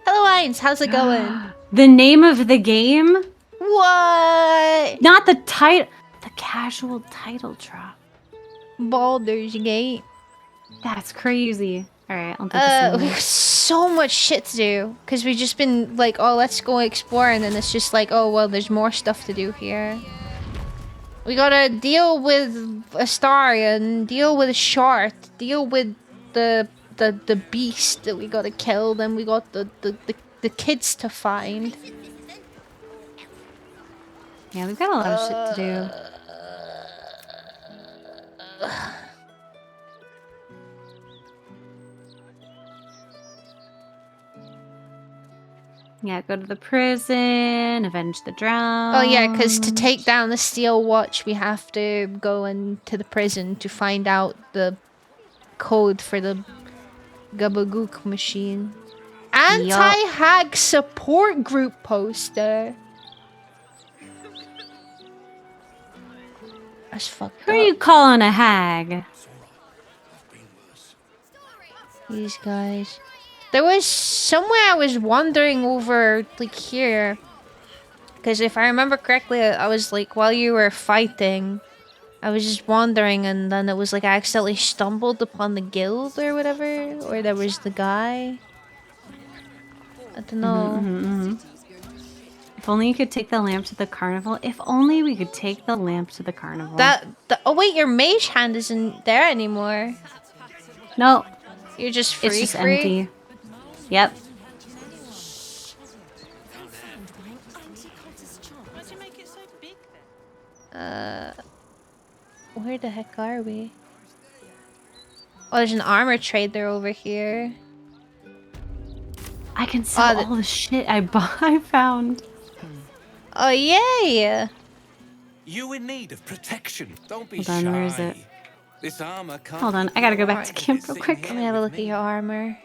Hello, Eins. How's it going? The name of the game? What? Not the title. The casual title drop. Baldur's Gate. That's crazy. All right, I'll do the We same. have so much shit to do because we've just been like, oh, let's go explore, and then it's just like, oh, well, there's more stuff to do here. We gotta deal with Astaria and deal with Shart, deal with the beast that we gotta kill. Then we got the kids to find. Yeah, we've got a lot of shit to do. Yeah, go to the prison, avenge the drowned. Oh yeah, because to take down the Steel Watch, we have to go into the prison to find out the code for the Gabagook machine. Anti-hag support group poster. That's fucked Who up. are you calling a hag? These guys. There was somewhere I was wandering over, like, here. Because if I remember correctly, I was like, while you were fighting, I was just wandering, and then it was like I accidentally stumbled upon the guild or whatever. Or there was the guy. I don't know. If only you could take the lamp to the carnival. If only we could take the lamp to the carnival. Oh wait, your mage hand isn't there anymore. No. You're just free. It's just empty. Yep. Where the heck are we? Oh, there's an armor trader over here. I can sell all the shit I found. Oh yay! You in need of protection. Don't be Hold on, shy. where is it? This armor can't. Hold on, I gotta go back to camp real quick. Let me have a look at your armor.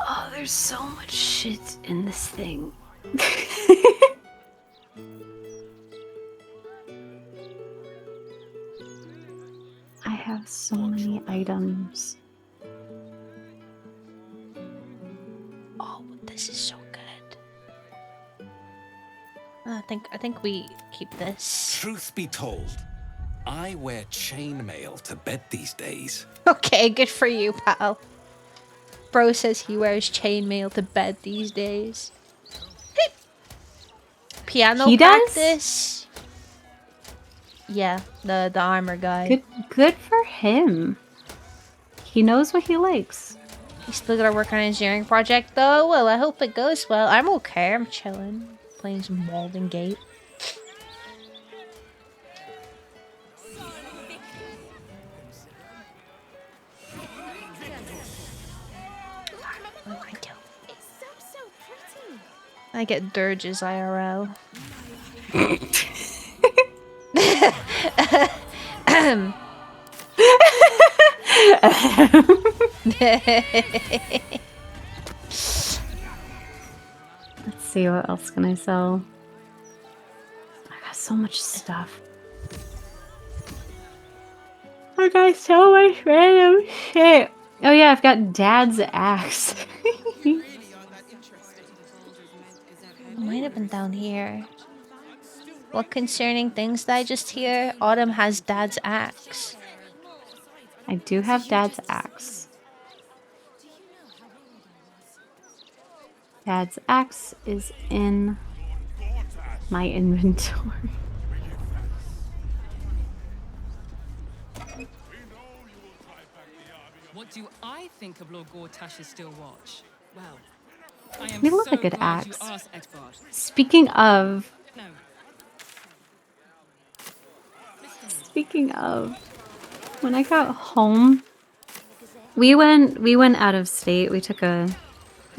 Oh, there's so much shit in this thing. I have so many items. Oh, this is so good. I think we keep this. Truth be told, I wear chainmail to bed these days. Okay, good for you, pal. Bro says he wears chainmail to bed these days. Piano He does? practice. Yeah, the armor guy. Good for him. He knows what he likes. He's still gotta work on an engineering project though. Well, I hope it goes well. I'm okay. I'm chilling, playing some Walden Gate. What do I do? It's so pretty. I get dirges IRL. Let's see, what else can I sell? I got so much stuff. I got so much random shit. Oh yeah, I've got Dad's axe. Might have been down here. What concerning things did I just hear? Autumn has Dad's axe. I do have Dad's axe. Dad's axe is in my inventory. What do I think of Lord Gortash's still watch? Well, I am We love so a good glad axe. you asked, Edvard. Speaking of, No. when I got home, we went out of state. We took a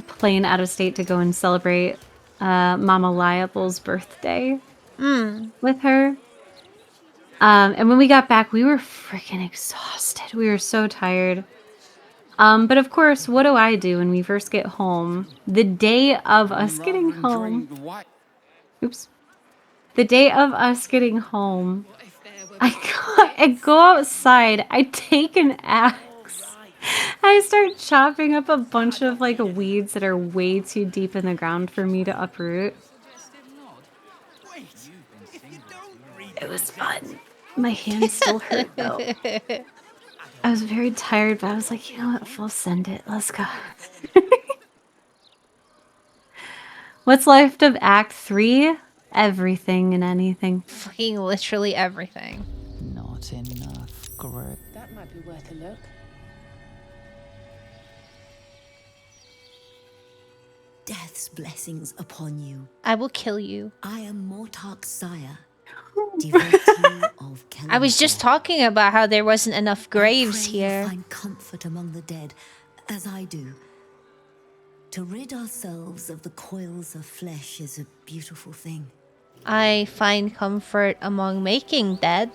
plane out of state to go and celebrate Mama Liable's birthday with her. And when we got back, we were freaking exhausted. We were so tired. But of course, what do I do when we first get home? The day of us getting home. Oops. The day of us getting home, I go outside, I take an axe, I start chopping up a bunch of like weeds that are way too deep in the ground for me to uproot. It was fun. My hands still hurt though. I was very tired, but I was like, you know what, we'll send it. Let's go. What's left of Act 3? Everything and anything. Fucking literally everything. Not enough grip. That might be worth a look. Death's blessings upon you. I will kill you. I am Mortark's sire, devotee of Kellan. I was just talking about how there wasn't enough graves I here. find comfort among the dead, as I do. To rid ourselves of the coils of flesh is a beautiful thing. I find comfort among making dead.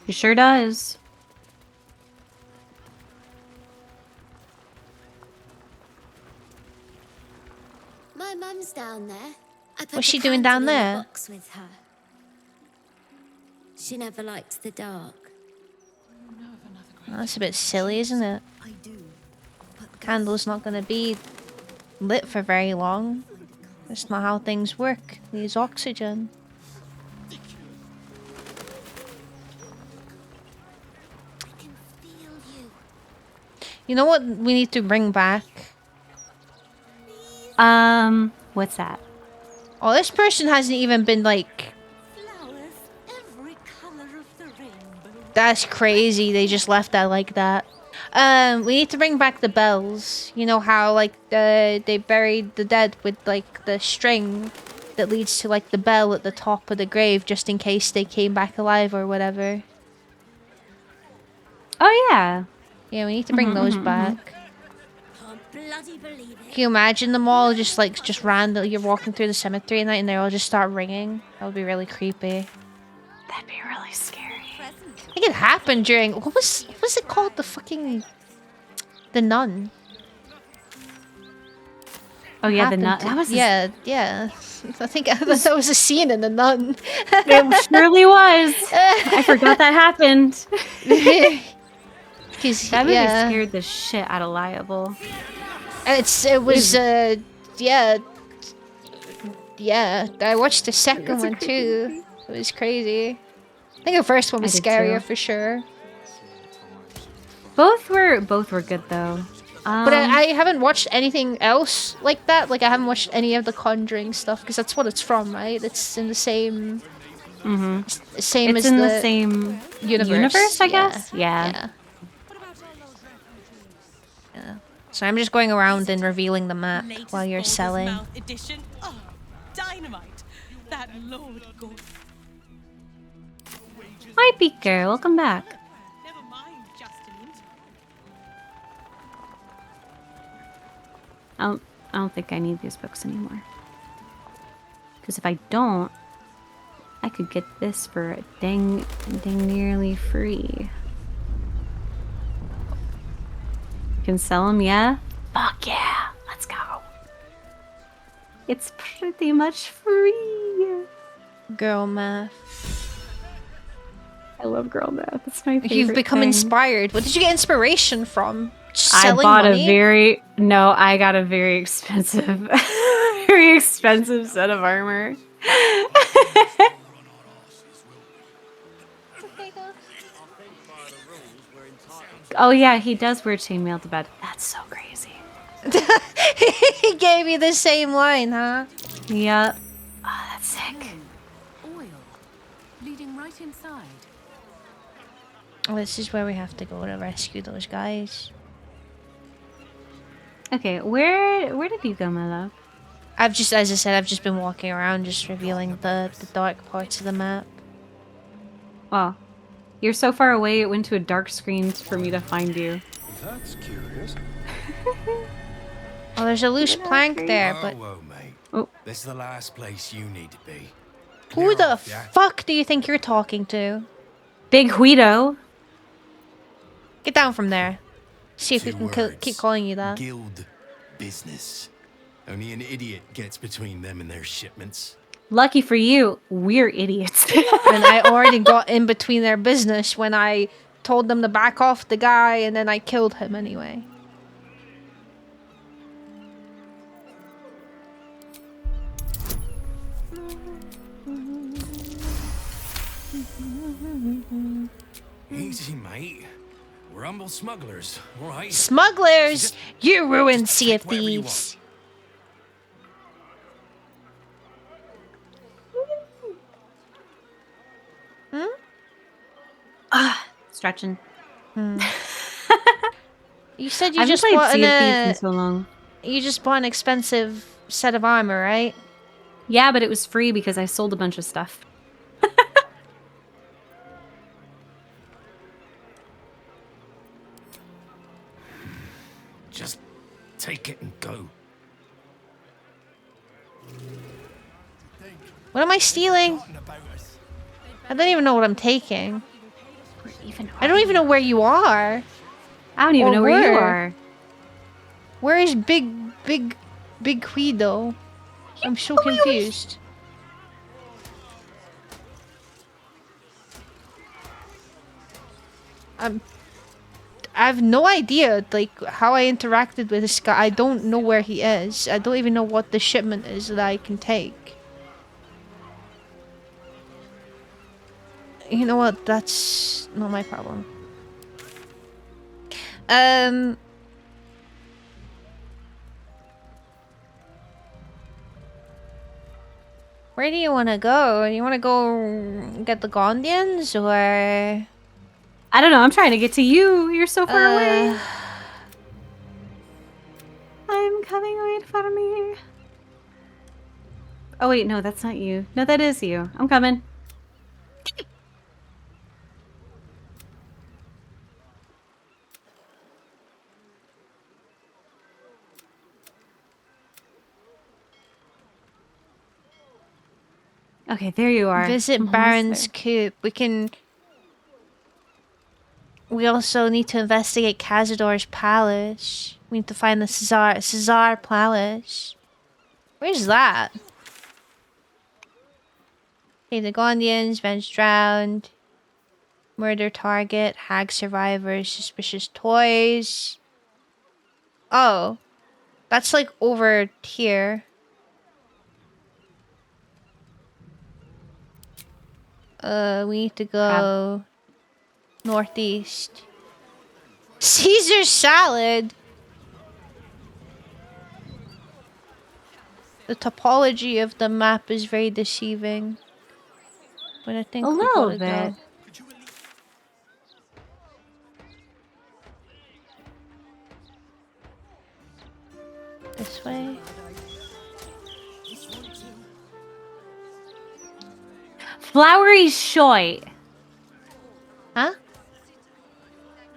He sure does. My mum's down there. I put What's a she doing candle down in a there? box with her. She never liked the dark. That's a bit silly, isn't it? Candle's not going to be lit for very long. That's not how things work. It needs oxygen. You know what we need to bring back? What's that? Oh, this person hasn't even been like... That's crazy. They just left that like that. We need to bring back the bells. You know how like they buried the dead with like the string that leads to like the bell at the top of the grave just in case they came back alive or whatever. Oh yeah. Yeah, we need to bring those back. Can you imagine them all just random? You're walking through the cemetery at night and they all just start ringing. That would be really creepy. That'd be really scary. I think it happened during what was it called? The Nun. Oh yeah, the Happened Nun. to- That was yeah. I think that was a scene in the Nun. It surely was. I forgot that happened. That movie scared the shit out of Liable. It was yeah. I watched the second one too. It was crazy. I think the first one was I did scarier too. for sure. Both were good though. But I haven't watched anything else like that. Like I haven't watched any of the Conjuring stuff because that's what it's from, right? It's in the same same It's as in the the same universe. I guess. Yeah. So I'm just going around and revealing the map while you're selling. Edition. Oh, dynamite. That Lord God. Hi, Beaker. Welcome back. Never mind, Justin. I don't think I need these books anymore. Because if I don't, I could get this for dang nearly free. Can sell them, yeah? Fuck yeah! Let's go. It's pretty much free. Girl math. I love girl math. It's my favorite You've become thing. inspired. What did you get inspiration from? Just I selling bought money? I got a very expensive, very expensive set of armor. Oh yeah, he does wear chainmail to bed. That's so crazy. He gave you the same line, huh? Yep. Oh, that's sick. Oil leading right inside. Oh, this is where we have to go to rescue those guys. Okay, where did you go, my love? I've just, as I said, I've just been walking around, just revealing the dark parts of the map. Well, you're so far away, it went to a dark screen for me to find you. That's curious. Oh, there's a loose plank there, but Whoa, mate. Oh. This is the last place you need to be. who the yeah? fuck do you think you're talking to? Big Guido. Get down from there. See if we Two can words. keep calling you that. Guild business. Only an idiot gets between them and their shipments. Lucky for you, we're idiots. And I already got in between their business when I told them to back off the guy, and then I killed him anyway. Easy, mate. We're humble smugglers, all right? Smugglers! You ruined Sea of Thieves. Hmm? Stretching. You said you I haven't just played bought Sea of Thieves in so long. You just bought an expensive set of armor, right? Yeah, but it was free because I sold a bunch of stuff. Just take it and go. What am I stealing? I don't even know what I'm taking. I don't even know where you are. I don't even Or know where you are. Where is Big Guido? I'm so confused. I have no idea, like, how I interacted with this guy. I don't know where he is. I don't even know what the shipment is that I can take. You know what? That's not my problem. Where do you want to go? You want to go get the Gondians, or... I don't know. I'm trying to get to you. You're so far away. I'm coming. Wait for me. Oh, wait. No, that's not you. No, that is you. I'm coming. Okay, there you are. Visit I'm almost Baron's there. Coop. We also need to investigate Cazador's palace. We need to find the Caesar Palace. Where's that? Okay, the Gondians, Ben's drowned. Murder target, hag survivors, suspicious toys. Oh. That's like over here. We need to go northeast. Caesar salad. The topology of the map is very deceiving. But I think A we little gotta bit. go. This way. Flowery Shoy. Huh?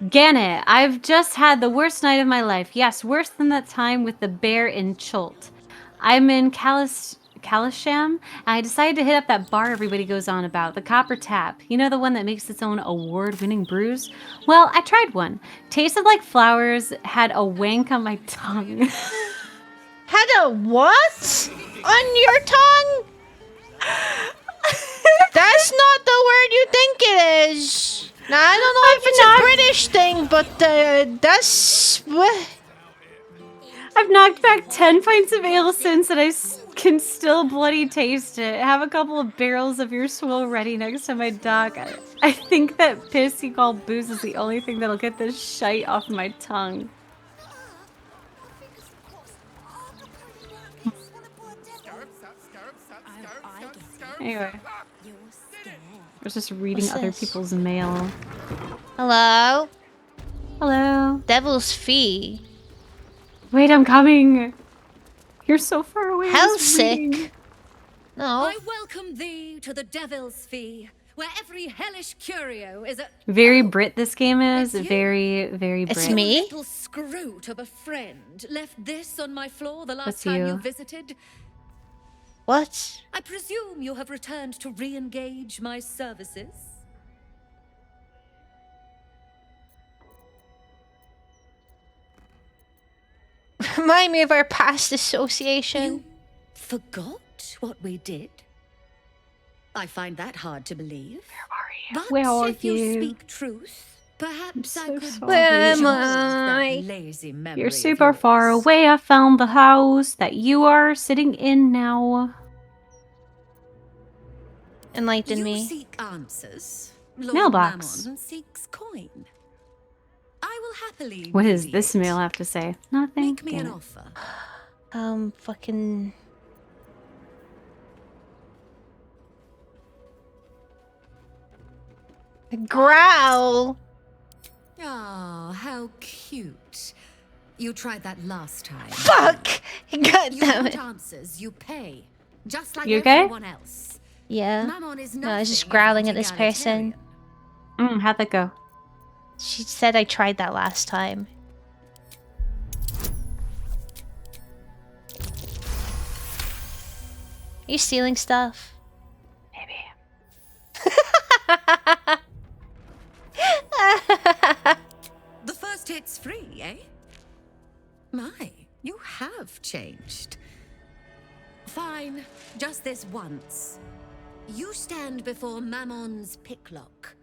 Gannet, I've just had the worst night of my life. Yes, worse than that time with the bear in Chult. I'm in Kalisham, and I decided to hit up that bar everybody goes on about, the Copper Tap. You know, the one that makes its own award-winning brews? Well, I tried one. Tasted like flowers, had a wank on my tongue. Had a what? On your tongue? That's not the word you think it is. Now, I don't know if it's a British thing, but that's... I've knocked back 10 pints of ale since, and I can still bloody taste it. Have a couple of barrels of your swill ready next to my dock. I think that piss you call booze is the only thing that'll get this shite off my tongue. Anyway. I was just reading What's other this? people's mail. Hello? Hello? Devil's Fee. Wait, I'm coming. You're so far away. I was reading. Hellsick. No. I welcome thee to the Devil's Fee, where every hellish curio is a Very Brit this game is. Very, very Brit. It's me? little screw to befriend. Left this on my floor the last That's time you you. visited. What? I presume you have returned to re-engage my services. remind me of our past association. Forgot what we did? I find that hard to believe. But Where are if you you? speak truth, perhaps I could Where am jog I? that lazy memory You're of super yours. far away. I found the house that you are sitting in now. Enlighten You me. seek answers. Lord Mailbox. Mammon seeks coin. I will happily What does give this you it. mail have to say? Nothing. Make me Damn an it. offer. Fucking. Growl. Oh, how cute. You tried that last time. Fuck! God You damn want it. answers, you pay. Just like You okay? everyone else. Yeah. Mammon is No, I was just nothing if growling not at this person. How'd that go? She said I tried that last time. Are you stealing stuff? The first hit's free, eh? My, you have changed. Fine, just this once. You stand before Mammon's picklock,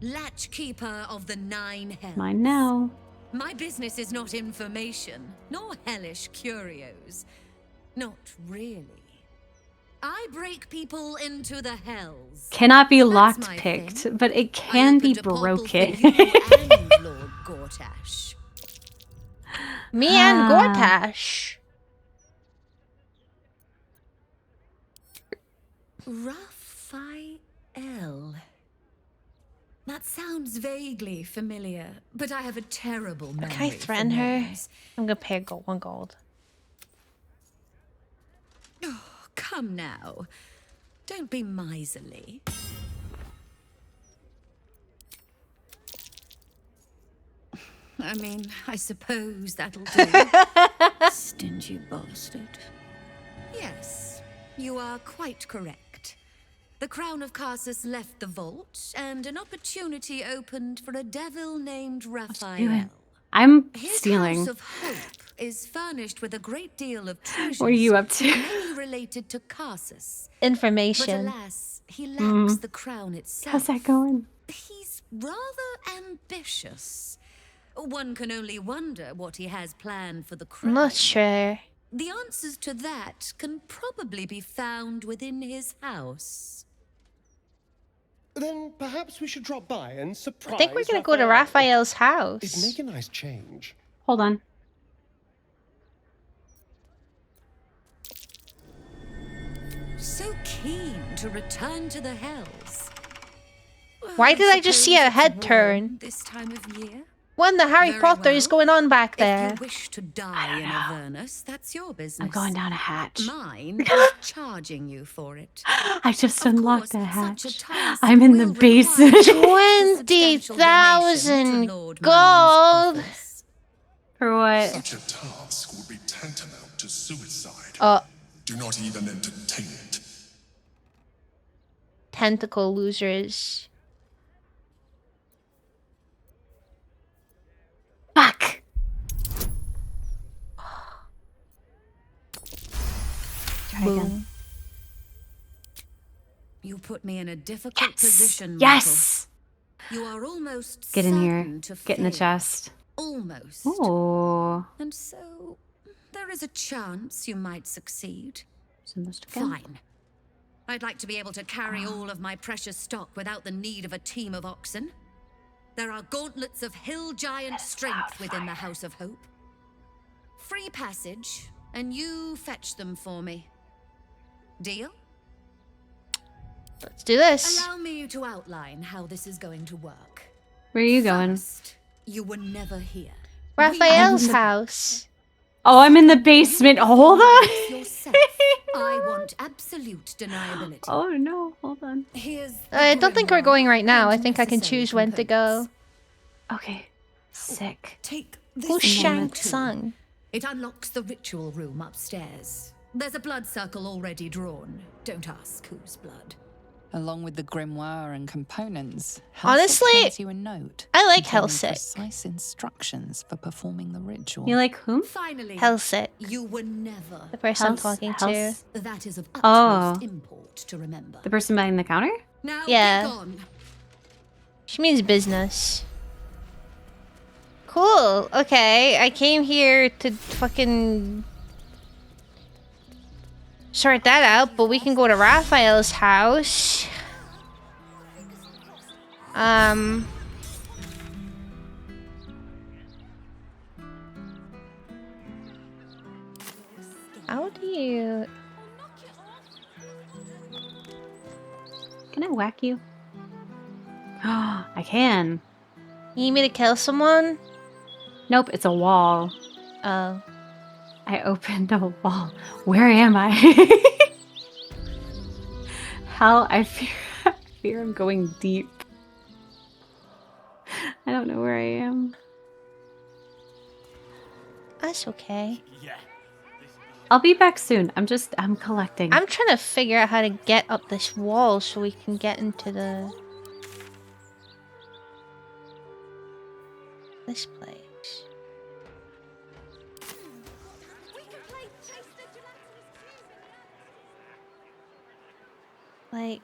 latchkeeper of the 9 hells. Mine now. My business is not information, nor hellish curios. Not really. I break people into the hells. Cannot be That's locked my picked, thing. but it can be opened a portal for broken. you and Lord Gortash. Me and Gortash. Raphael. That sounds vaguely familiar, but I have a terrible memory. Can I for threaten her? names. I'm gonna pay her 1 gold. Oh, come now. Don't be miserly. I mean, I suppose that'll do. Stingy bastard. Yes, you are quite correct. The crown of Carsus left the vault, and an opportunity opened for a devil named Raphael. I'm His stealing. House of Hope is furnished with a great deal of treasures. What are you up to? Many related to Carsus. Information. But alas, he lacks Mm. the crown itself. How's that going? He's rather ambitious. One can only wonder what he has planned for the crown. I'm not sure. The answers to that can probably be found within his house. Then perhaps we should drop by and surprise. I think we're gonna go to Raphael's It'd house. make a nice change. Hold on. So keen to return to the hells. Why did I just see a head turn? This time of year? What in the Harry Very Potter is well. going on back If there? you wish to die in Avernus, that's your business. I'm going down a hatch. Mine is charging you for it. I just unlocked that such hatch. a task I'm in the will basement. 20,000 gold. For what? Such a task would be tantamount to suicide. Do not even entertain it. Tentacle losers. Fuck. Try again. You put me in a difficult position, Yes. Michael. You are almost Get in here. certain to Get in the fail. chest. Almost. Oh. And so, there is a chance you might succeed. Almost again. Fine. I'd like to be able to carry all of my precious stock without the need of a team of oxen. There are gauntlets of hill giant strength within the House of Hope. Free passage, and you fetch them for me. Deal? Let's do this. Allow me to outline how this is going to work. Where are you going? You were never here. Raphael's house. Oh, I'm in the basement. Hold on. Yourself. I want absolute deniability. Oh no, hold on. Here's I don't think we're going right now. I think I can choose when to go. Okay. Sick. Take Who's Shang Tsung? It unlocks the ritual room upstairs. There's a blood circle already drawn. Don't ask whose blood. Along with the grimoire and components, Honestly, Helsik hands you a note I like containing Helsik. precise instructions for performing the ritual. You like whom? Finally, Helsik. you were never The person I'm talking to. That is of Oh. utmost import to remember. The person behind the counter? Now Yeah. be gone. She means business. Cool. Okay, I came here to fucking sort that out, but we can go to Raphael's house. How do you... Can I whack you? I can. You need me to kill someone? Nope, it's a wall. Oh. I opened a wall. Where am I? Hell, I fear I'm going deep. I don't know where I am. That's okay. I'll be back soon. I'm collecting. I'm trying to figure out how to get up this wall so we can get into this place. Like...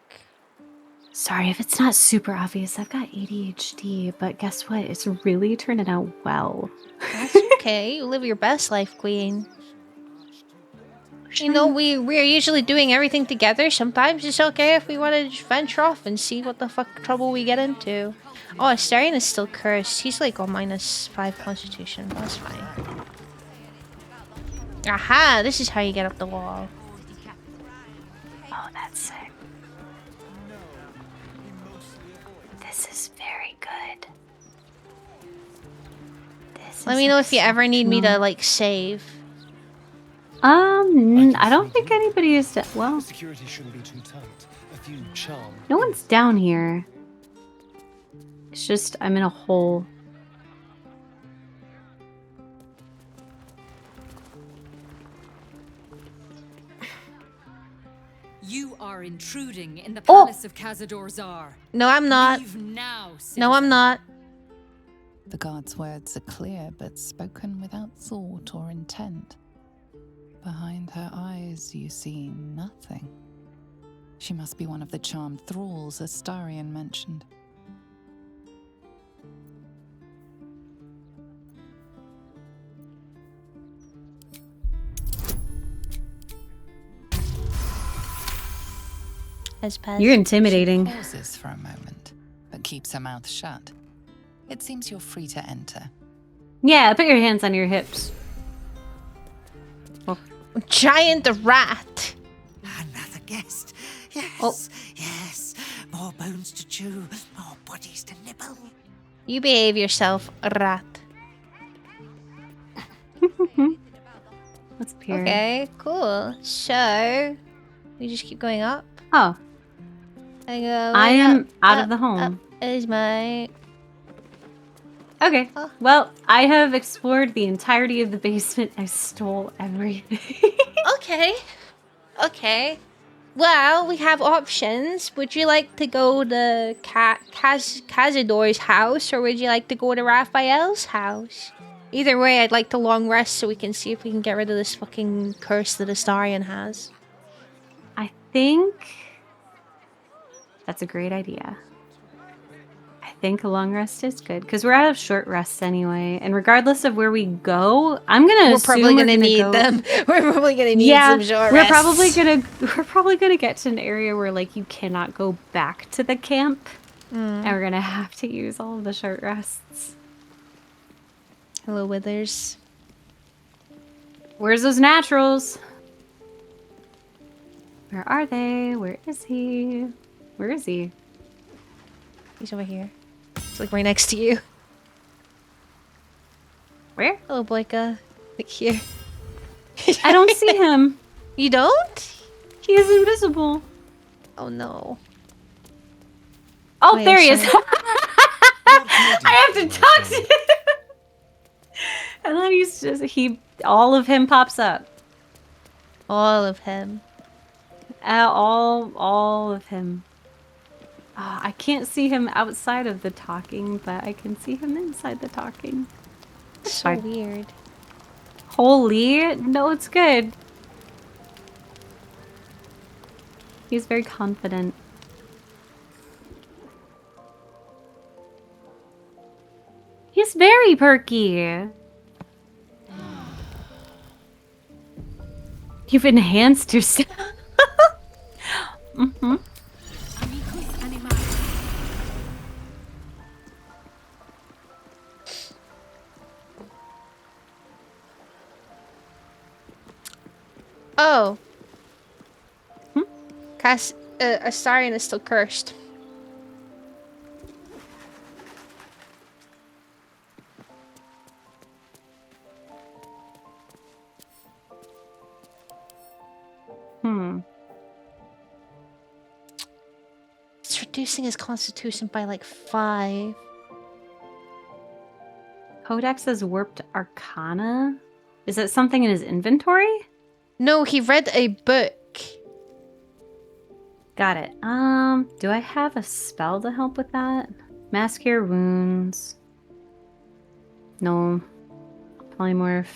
Sorry if it's not super obvious. I've got ADHD, but guess what? It's really turning out well. That's okay. You live your best life, Queen. You know, we're usually doing everything together. Sometimes it's okay if we want to just venture off and see what the fuck trouble we get into. Oh, Astarion is still cursed. He's like on -5 constitution. That's fine. Aha! This is how you get up the wall. Oh, that's sick. This is very good. Let me know if you ever need me to, like, save. I don't think anybody is well. Security shouldn't be too tight. A few charm. No one's down here. It's just I'm in a hole. You are intruding in the Oh! palace of Cazador Zar. No, I'm not. Leave now, No, I'm not. The guard's words are clear, but spoken without thought or intent. Behind her eyes, you see nothing. She must be one of the charmed thralls Astarion mentioned. You're intimidating. She pauses for a moment, but keeps her mouth shut. It seems you're free to enter. Yeah, put your hands on your hips. Oh. Giant rat. Another guest. Yes, Oh. yes. More bones to chew, more bodies to nibble. You behave yourself, rat. Let's peer. Okay, cool. So, we just keep going up. Oh. I go. I am up, out up, of the home. Up is my. Okay. Well, I have explored the entirety of the basement. I stole everything. Okay. Okay. Well, we have options. Would you like to go to Cazador's house, or would you like to go to Raphael's house? Either way, I'd like to long rest so we can see if we can get rid of this fucking curse that Astarion has. I think that's a great idea. I think a long rest is good because we're out of short rests anyway, and regardless of where we go, I'm gonna. We're probably gonna need them. We're probably gonna need some short rests. We're probably gonna get to an area where like you cannot go back to the camp, and we're gonna have to use all of the short rests. Hello, Withers. Where's those naturals? Where are they? Where is he? Where is he? He's over here. He's like right next to you. Where? Hello, Boyka. Like here. I don't see him. You don't? He is invisible. Oh no. Oh, Wait, there he is. I have to talk to him. And then he's just all of him pops up. All of him. All of him. I can't see him outside of the talking, but I can see him inside the talking. It's So fine. weird. Holy? No, it's good. He's very confident. He's very perky. You've enhanced yourself. Mm-hmm. Oh. Astarion is still cursed. It's reducing his constitution by like 5. Codex has warped arcana. Is that something in his inventory? No, he read a book. Got it. Do I have a spell to help with that? Mass Cure Wounds. No. Polymorph.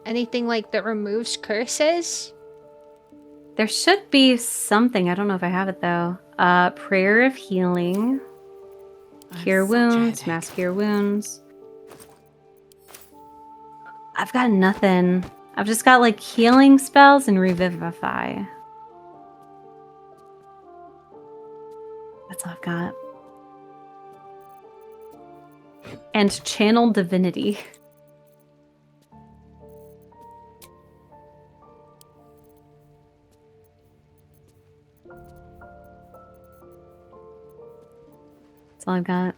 Anything like that removes curses? There should be something. I don't know if I have it though. Prayer of Healing. Cure Wounds. Mass Cure Wounds. I've got nothing. I've just got like healing spells and revivify. That's all I've got. And channel divinity. That's all I've got.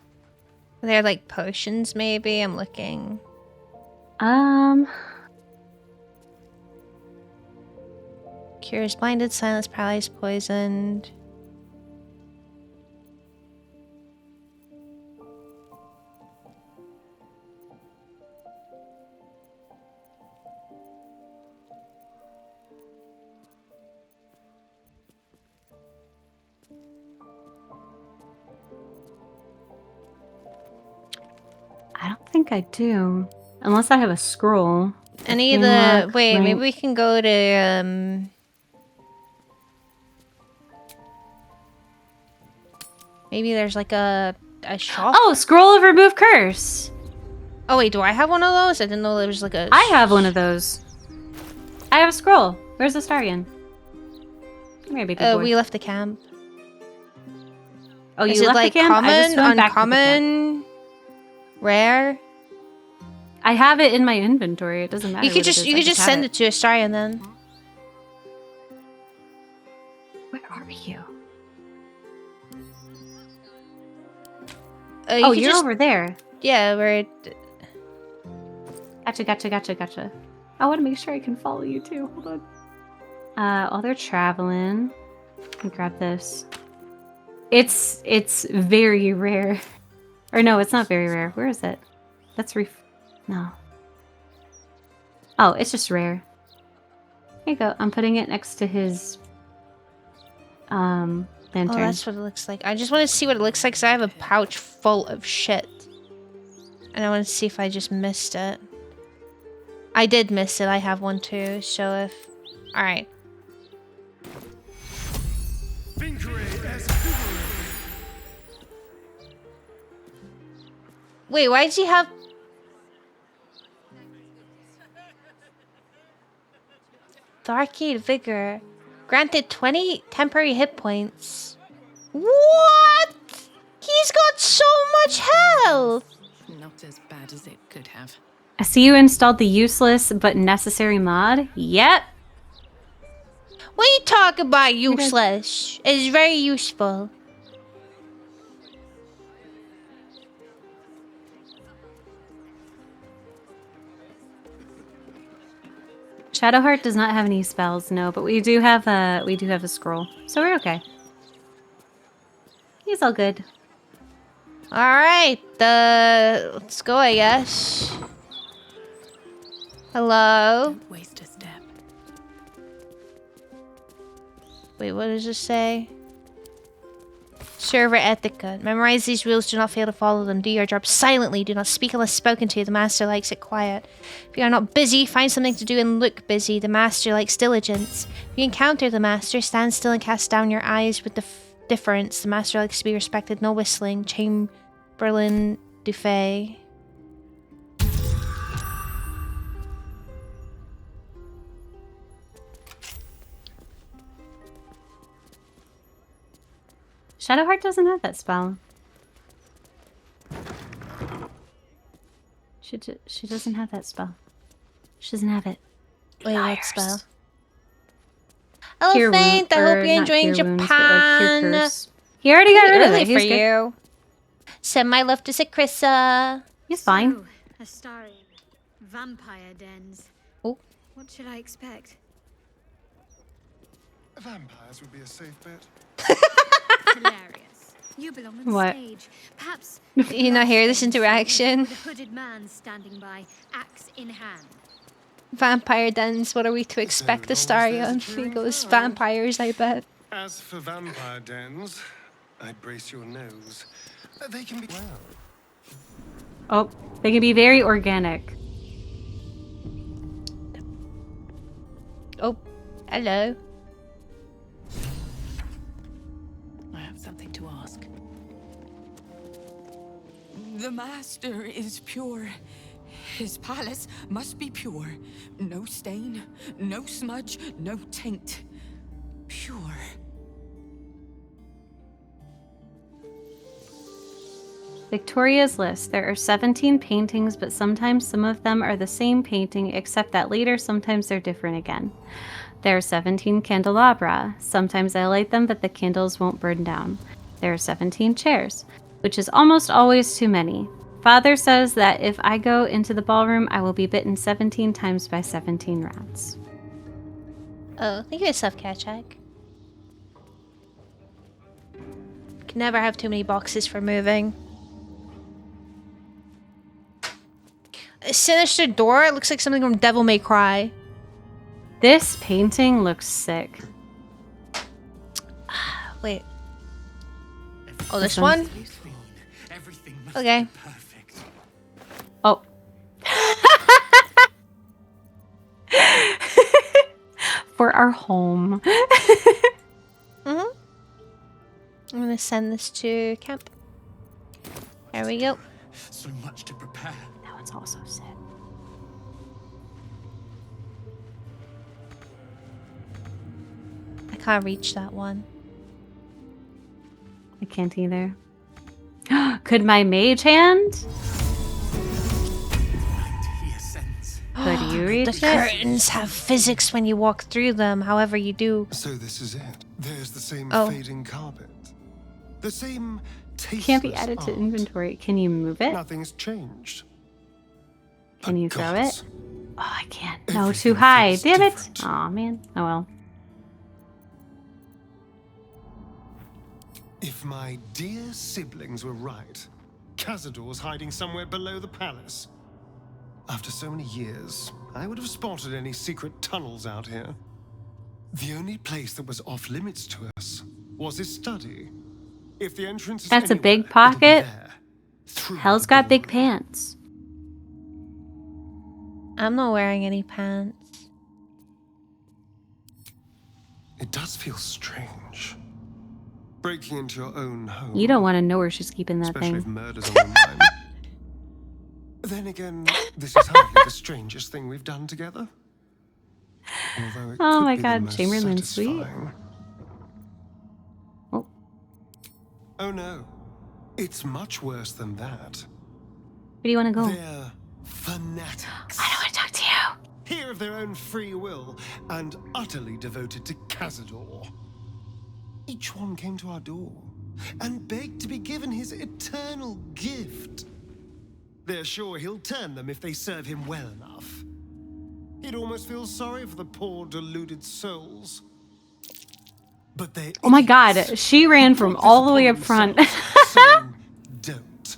They're like potions, maybe. I'm looking. Cures blinded, silence, paralyzed, poisoned. I don't think I do. Unless I have a scroll. Any of the... Wait, maybe we can go to... Maybe there's like a shop. Oh, scroll of remove curse. Oh wait, do I have one of those? I didn't know there was like a... I have one of those. I have a scroll. Where's Astarion? Come here, baby boy. We left the camp. Oh, you Is it left like the camp? I just common, went back to the uncommon, rare? I have it in my inventory. It doesn't matter. You could just send it to Astarion then. Where are you? You could you're just- over there. Yeah, we're... Gotcha. I want to make sure I can follow you too. Hold on. While they're traveling, I can grab this. It's very rare. Or no, it's not very rare. Where is it? That's no. Oh, it's just rare. Here you go. I'm putting it next to his lantern. Oh, that's what it looks like. I just want to see what it looks like because I have a pouch full of shit. And I want to see if I just missed it. I did miss it. I have one too. So if... Alright. Wait, why does he have... The Arcade Vigor. Granted 20 temporary hit points. What? He's got so much health! Not as bad as it could have. I see you installed the useless but necessary mod. Yep. What you talk about useless? It's very useful. Shadowheart does not have any spells, no, but we do have a scroll, so we're okay. He's all good. All right, let's go, I guess. Hello. Don't waste a step. Wait, what does this say? Server etiquette. Memorize these rules. Do not fail to follow them. Do your job silently. Do not speak unless spoken to. The master likes it quiet. If you are not busy, find something to do and look busy. The master likes diligence. If you encounter the master, stand still and cast down your eyes with difference. The master likes to be respected. No whistling. Chamberlain Dufay. Shadowheart doesn't have that spell. She doesn't have that spell. She doesn't have it. Wait, what spell? Cure Elephant, I wound- hope or you not enjoying cure wounds, but, like, cure Japan. curse. He already got rid of Early it. He for was good. you. Send my love to Sikrissa. He's fine. Astarian. Vampire dens. Oh. What should I expect? Vampires would be a safe bet. Hilarious. You belong on What? stage. Perhaps You not hear this interaction? with a hooded man standing by, axe in hand. Vampire dens, what are we to expect, Astarion? He goes, vampires, I bet. As for vampire dens, I'd brace your nose. They can be... Oh, they can be very organic. Oh, hello. I have something to ask. The master is pure. His palace must be pure. No stain, no smudge, no taint. Pure. Victoria's list. There are 17 paintings, but sometimes some of them are the same painting, except that later sometimes they're different again. There are 17 candelabra. Sometimes I light them, but the candles won't burn down. There are 17 chairs, which is almost always too many. Father says that if I go into the ballroom, I will be bitten 17 times by 17 rats. Oh, thank you, Kachak. Can never have too many boxes for moving. A sinister door? It looks like something from Devil May Cry. This painting looks sick. Wait. Oh, this one? Okay. Oh. For our home. I'm gonna send this to camp. There we go. So much to prepare. That one's also set. I can't reach that one. I can't either. Could my mage hand? Could you reach The curtains have physics when you walk through them, however you do. So this is it. There's the same Oh. fading carpet. The same tasteless Can't be added to art. inventory. Can you move it? Nothing's changed. Can you throw gods. it? Oh, I can't. No, too high. Damn it. Aw, man. Oh well. If my dear siblings were right, Cazador's hiding somewhere below the palace. After so many years, I would have spotted any secret tunnels out here. The only place that was off limits to us was his study. If the entrance is That's a anywhere, big pocket. through Hell's got big pants. I'm not wearing any pants. It does feel strange. Breaking into your own home. You don't want to know where she's keeping that Especially if thing. murder's on your mind. Then again, this is hardly the strangest thing we've done together. Although it Oh could my be the god, most Chamberlain sweet. satisfying. Oh. Oh no, it's much worse than that. Where do you want to go? They're fanatics. I don't want to talk to you. Here of their own free will and utterly devoted to Cazador. Each one came to our door and begged to be given his eternal gift. They're sure he'll turn them if they serve him well enough. He'd almost feel sorry for the poor deluded souls. But they Oh my god, she ran from all the way up front. don't.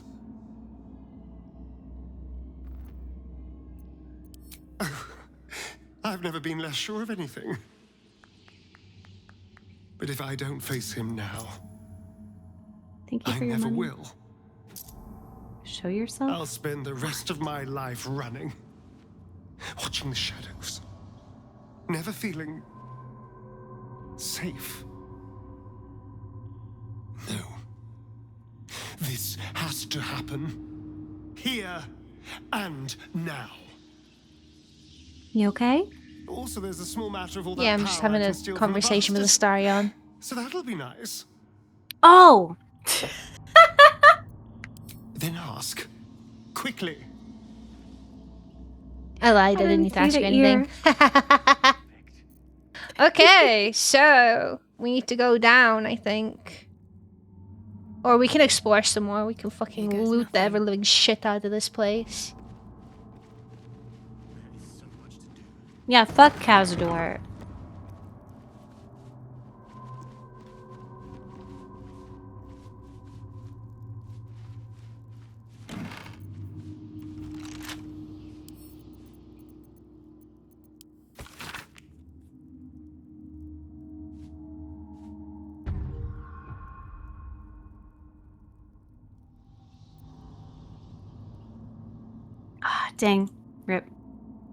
I've never been less sure of anything. But if I don't face him now, Thank you I for your never money. will. Show yourself. I'll spend the rest of my life running, watching the shadows, never feeling safe. No. This has to happen. Here and now. You okay? Also, there's a small matter of all Yeah, that I'm just power I having can a steal from the conversation with bastards. Astarion. So that'll be nice. Oh! Then ask. Quickly. I lied, I didn't need to ask you anything. Okay, so we need to go down, I think. Or we can explore some more. We can fucking loot the ever-living shit out of this place. Yeah, fuck Cazador. Ah, dang. Rip.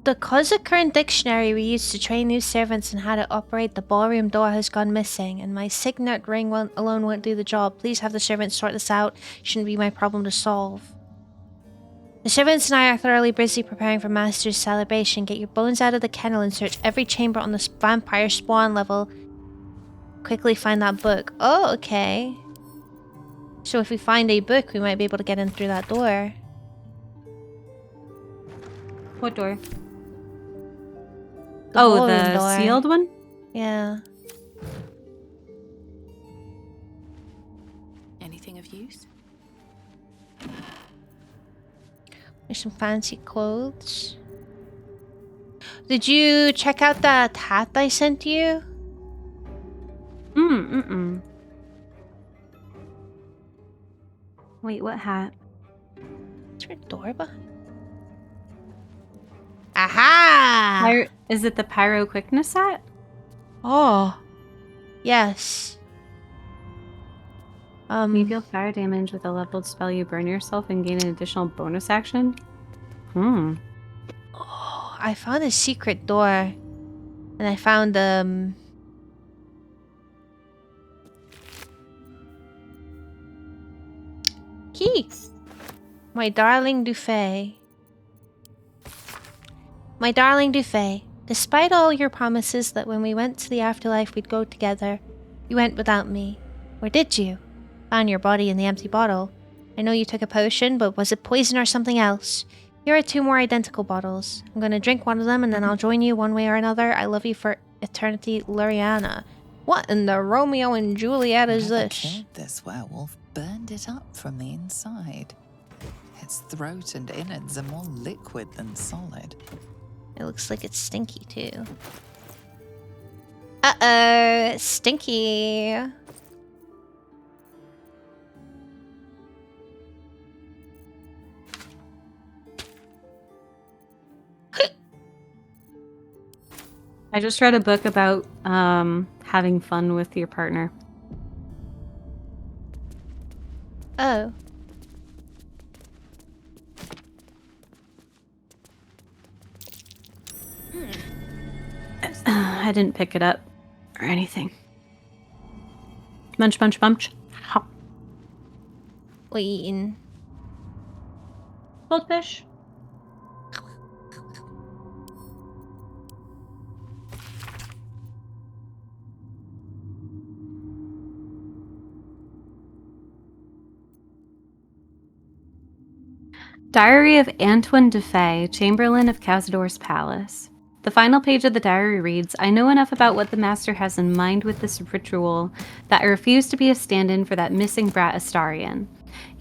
The Koza-current dictionary we used to train new servants on how to operate the ballroom door has gone missing, and my signet ring alone won't do the job. Please have the servants sort this out. Shouldn't be my problem to solve. The servants and I are thoroughly busy preparing for Master's celebration. Get your bones out of the kennel and search every chamber on the vampire spawn level. Quickly find that book. Oh, okay. So if we find a book, we might be able to get in through that door. What door? The oh, ballroom the door. sealed one? Yeah. Anything of use? There's some fancy clothes. Did you check out that hat I sent you? Mm-mm. Wait, what hat? Is there a door behind? Aha! Is it the Pyro Quickness hat? Oh. Yes. You deal fire damage with a leveled spell, you burn yourself and gain an additional bonus action? Oh, I found a secret door. And I found, key. My darling Dufay. My darling Dufay, despite all your promises that when we went to the afterlife we'd go together, you went without me. Or did you? Found your body in the empty bottle. I know you took a potion, but was it poison or something else? Here are 2 more identical bottles. I'm gonna drink one of them and then I'll join you one way or another. I love you for eternity, Luriana. What in the Romeo and Juliet is Whoever this? killed this werewolf burned it up from the inside. Its throat and innards are more liquid than solid. It looks like it's stinky too. Uh-oh, stinky. I just read a book about having fun with your partner. Oh. I didn't pick it up or anything. Munch, munch, munch. Hop. What you eating? Goldfish. Diary of Antoine de Fay, Chamberlain of Cazador's Palace. The final page of the diary reads, I know enough about what the Master has in mind with this ritual that I refuse to be a stand-in for that missing brat Astarion.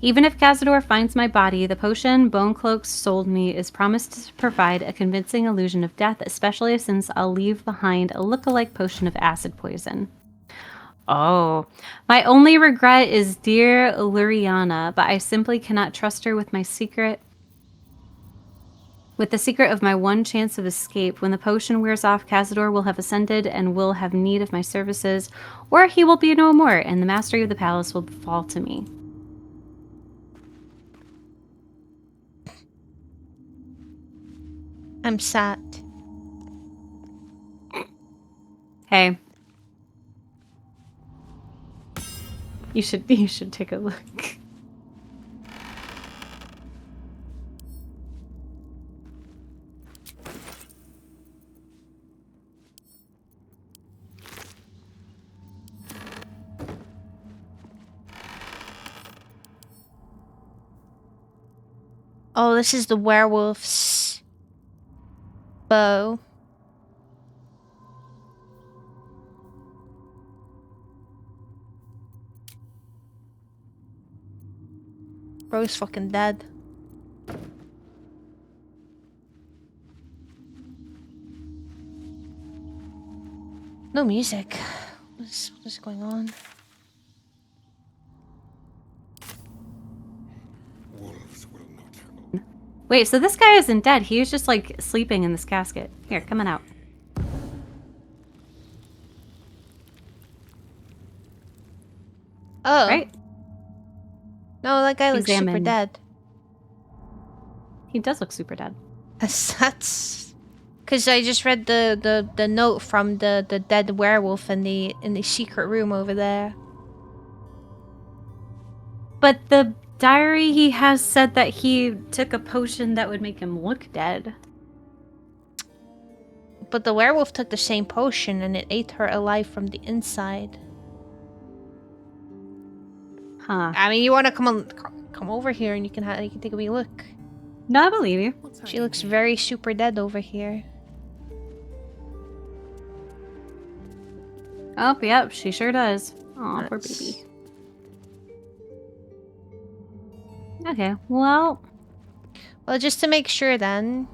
Even if Cazador finds my body, the potion Bone Cloak sold me is promised to provide a convincing illusion of death, especially since I'll leave behind a look-alike potion of acid poison. Oh, my only regret is dear Luriana, but I simply cannot trust her with my secret. With the secret of my one chance of escape, when the potion wears off, Cazador will have ascended and will have need of my services, or he will be no more, and the mastery of the palace will fall to me. I'm sad. Hey. You should take a look. Oh, this is the werewolf's bow. Bro's fucking dead. No music. What is going on? Wait, so this guy isn't dead. He was just like sleeping in this casket. Here, coming out. Oh. Right? No, that guy looks super Examine. dead. He does look super dead. That's because I just read the note from the dead werewolf in the secret room over there. But the diary he has said that he took a potion that would make him look dead. But the werewolf took the same potion and it ate her alive from the inside. Huh. I mean, you want to come over here and you can take a wee look. No, I believe you. She looks very super dead over here. Oh, yep, she sure does. Aw, poor baby. Okay, well, just to make sure then.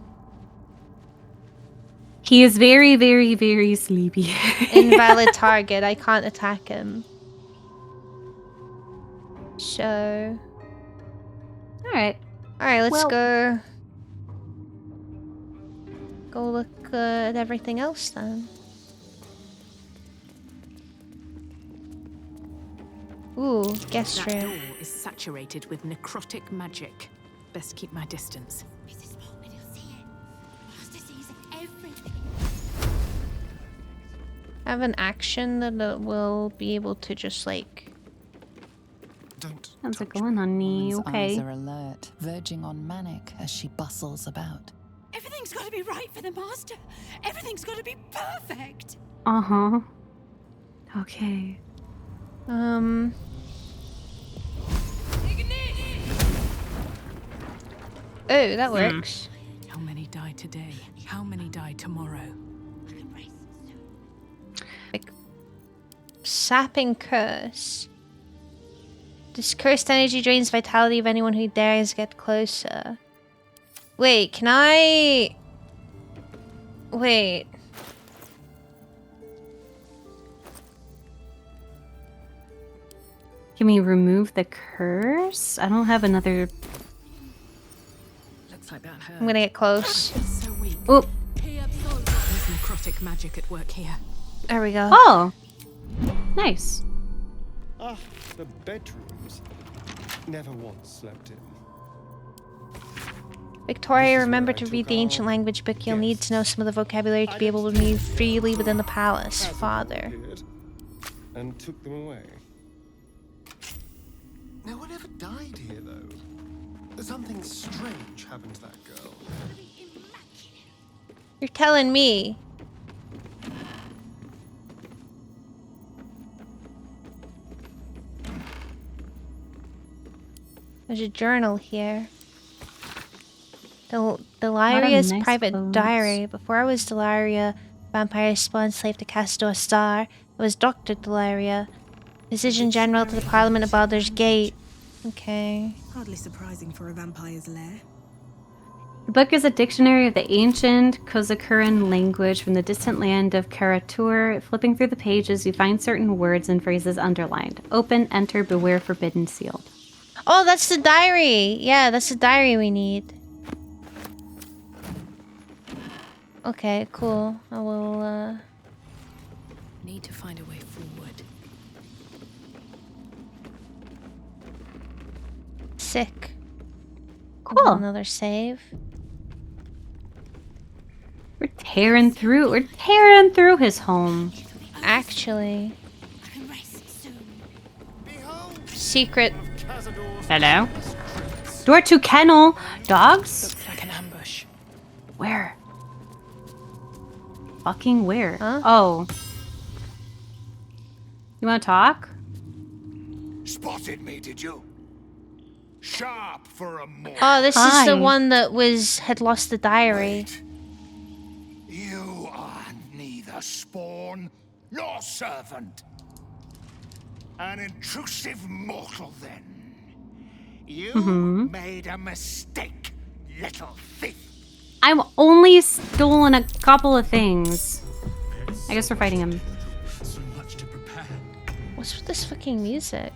He is very, very, very sleepy. Invalid target. I can't attack him. So. Alright. Alright, let's Well- go. Go look at everything else then. Ooh, guest That room. door is saturated with necrotic magic. Best keep my distance. I have an action that will be able to just like. How's it going, honey? Woman's Okay. eyes are alert, verging on manic as she bustles about. Everything's got to be right for the master. Everything's got to be perfect. Uh-huh. Okay. Oh, that works. How many die today? How many die tomorrow? Sapping curse. This cursed energy drains vitality of anyone who dares get closer. Wait, can I... Wait. Can we remove the curse? I don't have another... Looks like that hurt. I'm gonna get close. So weak. Oop. There's necrotic magic at work here. There we go. Oh! Nice. Ah, the bedrooms. Never once slept in. Victoria, remember to read the ancient language book. You'll need to know some of the vocabulary to be able to move freely within the palace. Father. And took them away. No one ever died here, though. Something strange happened to that girl. You're telling me. There's a journal here. Deliria's nice private clothes. diary. Before I was Deliria, vampire spawn slave to Castor Star, I was Dr. Deliria. Physician General to the Parliament of Baldur's Gate. Okay. Hardly surprising for a vampire's lair. The book is a dictionary of the ancient Kozakuran language from the distant land of Karatur. Flipping through the pages, you find certain words and phrases underlined. Open, enter, beware, forbidden, sealed. Oh, that's the diary. Yeah, that's the diary we need. Okay, cool. I will, Need to find a way forward. Sick. Cool. Another save. We're tearing through. We're tearing through his home. Actually. Secret. Hello. Door to kennel. Dogs? Looks like an ambush. Where? Fucking where? Huh? Oh. You want to talk? Spotted me, did you? Sharp for a more. Oh, this is the Hi. one that had lost the diary. You are neither spawn nor servant. An intrusive mortal, then. You made a mistake, little thief. I've only stolen a couple of things. I guess we're fighting him. So much to prepare. What's with this fucking music?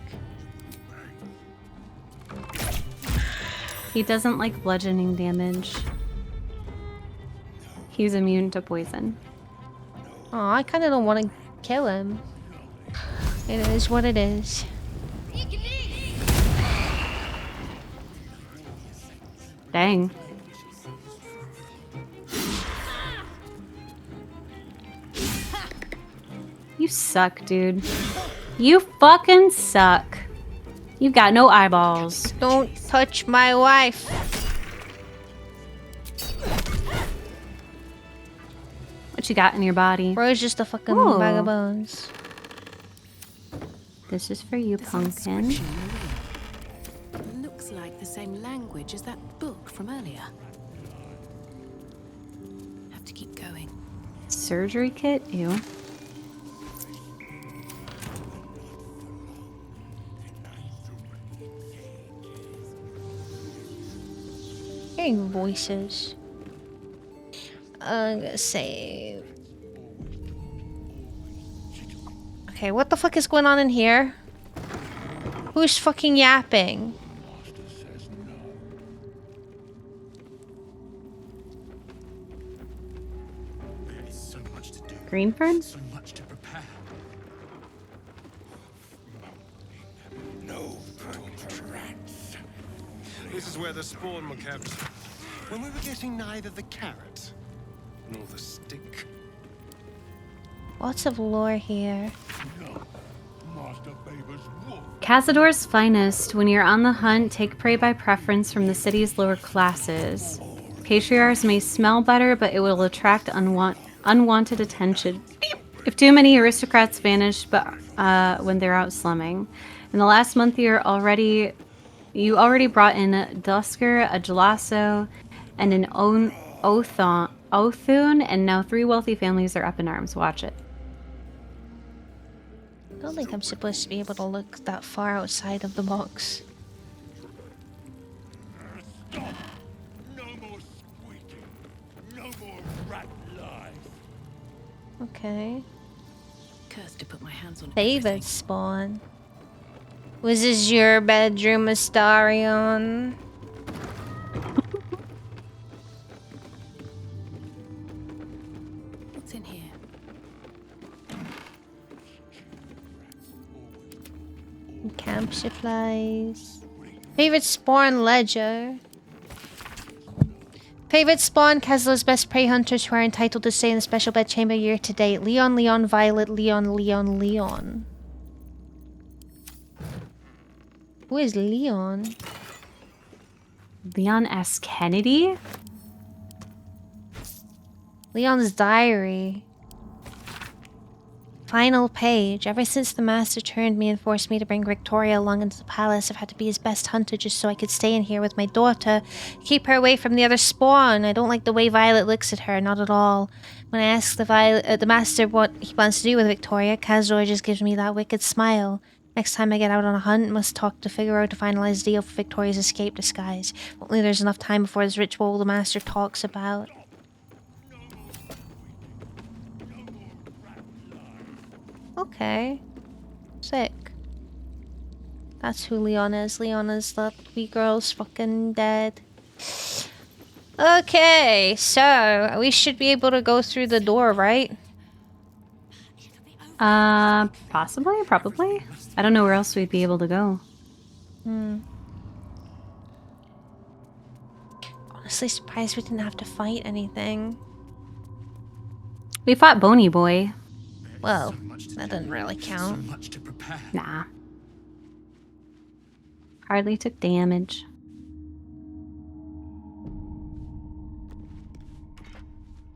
He doesn't like bludgeoning damage. He's immune to poison. Oh, I kind of don't want to kill him. It is what it is. Dang. You suck, dude. You fucking suck. You got no eyeballs. Don't touch my wife. What you got in your body? Bro's just a fucking Ooh. bag of bones. This is for you, pumpkin. Looks like the same language as that book from earlier. Have to keep going. Surgery kit? Ew. Hearing voices. I'm gonna save. Okay, what the fuck is going on in here? Who's fucking yapping? Greenfern? So much to prepare. No rats. This is where the spawn were kept. When we were getting neither the carrot nor the stick. Lots of lore here. Master Baber's wolf. Cazador's finest. When you're on the hunt, take prey by preference from the city's lower classes. Patriarchs may smell better, but it will attract unwanted attention if too many aristocrats vanish when they're out slumming. In the last month, you already brought in a Dusker, a Gelasso, and an Othun, and now 3 wealthy families are up in arms. Watch it. I don't think I'm supposed to be able to look that far outside of the box. Stop! No more squeaking. No more rat lies. Okay. Cursed to put my hands on David spawn. Was this your bedroom, Astarion? What's in here? Camp supplies. Favorite spawn ledger. Favorite spawn, Kessler's best prey hunters who are entitled to stay in the special bedchamber year to date. Leon, Violet, Leon. Who is Leon? Leon S. Kennedy? Leon's diary. Final page. Ever since the master turned me and forced me to bring Victoria along into the palace, I've had to be his best hunter just so I could stay in here with my daughter. Keep her away from the other spawn. I don't like the way Violet looks at her, not at all. When I ask the master what he wants to do with Victoria, Kazor just gives me that wicked smile. Next time I get out on a hunt, must talk to Figaro to finalize a deal for Victoria's escape disguise. Only there's enough time before this ritual the master talks about. Okay. Sick. That's who Leon is. Leon is that wee girl's fucking dead. Okay, so we should be able to go through the door, right? Possibly, probably. I don't know where else we'd be able to go. Honestly, surprised we didn't have to fight anything. We fought Bony Boy. Well, that doesn't really count. Nah. Hardly took damage.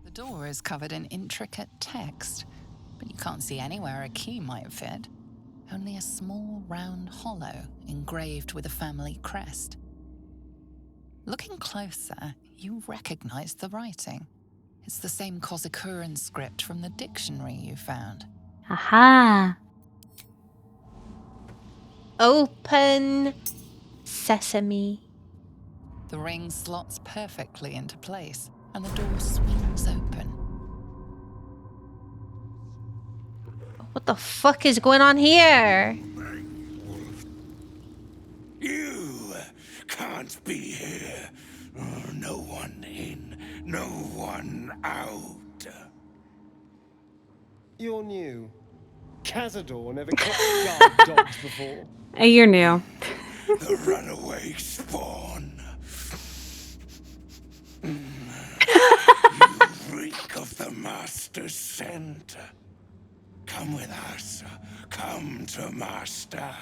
The door is covered in intricate text, but you can't see anywhere a key might fit. Only a small round hollow engraved with a family crest. Looking closer, you recognize the writing. It's the same Kozakuran script from the dictionary you found. Aha! Open sesame. The ring slots perfectly into place, and the door swings open. What the fuck is going on here? You can't be here. No one in, no one out. You're new. Cazador never kept guard dogs before. You're new. The runaway spawn. You reek of the Master's scent. Come with us. Come to Master.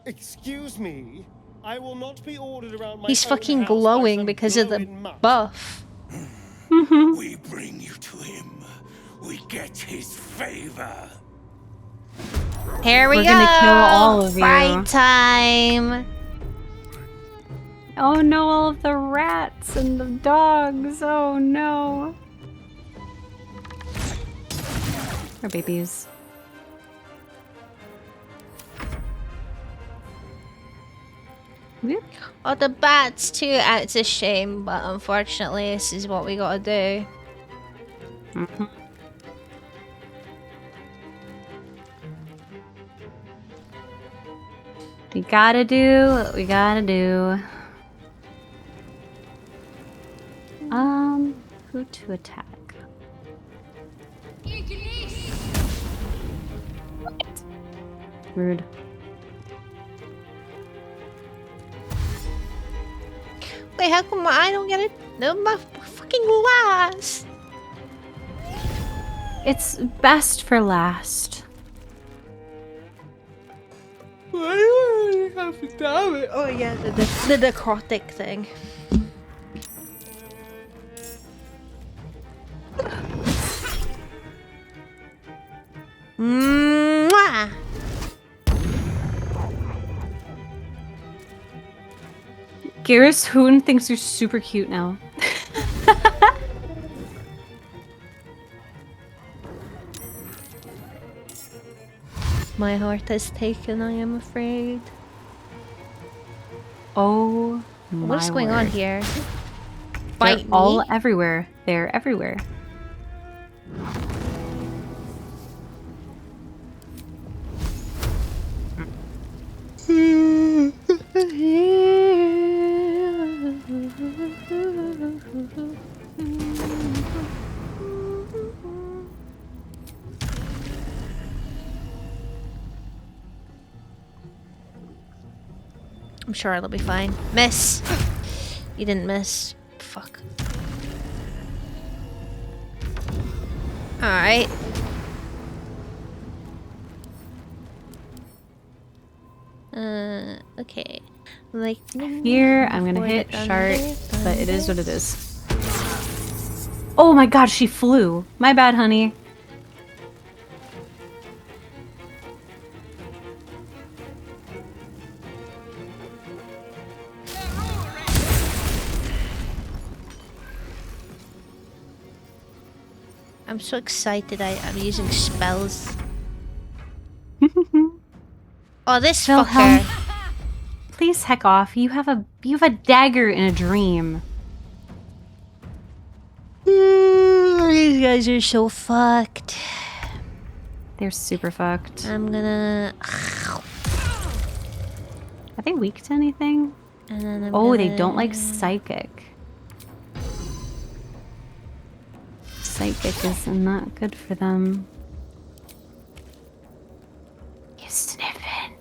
Excuse me. I will not be ordered around my He's own fucking house by glowing some because of the glowing mutt. buff. We bring you to him. We get his favor. Here we We're go. gonna kill all of you. Fight time. Oh no, all of the rats and the dogs. Oh no. Our babies. Whoop. Oh, the bats too. It's a shame, but unfortunately, this is what we gotta do. We gotta do what we gotta do. Who to attack? Rude. Wait, how come I don't get it? No, my fucking last. It's best for last. Why do I have to damn it? Oh yeah, the necrotic thing. Mwah! Garrus Hoon thinks you're super cute now. My heart is taken, I am afraid. Oh my What's going on word. here? They're Bite all me? everywhere. They're everywhere. I'm sure it'll be fine. Miss! You didn't miss. Fuck. Alright. Okay. Like Here, I'm gonna hit Shart, but it is what it is. Oh my god, she flew. My bad, honey. I'm so excited I'm using spells. Oh, this Wilhelm, fucker. please heck off. You have a dagger in a dream. These guys are so fucked. They're super fucked. I'm gonna... Are they weak to anything? And then I'm Oh, they gonna- don't like psychic. psychic is not good for them. You sniffing.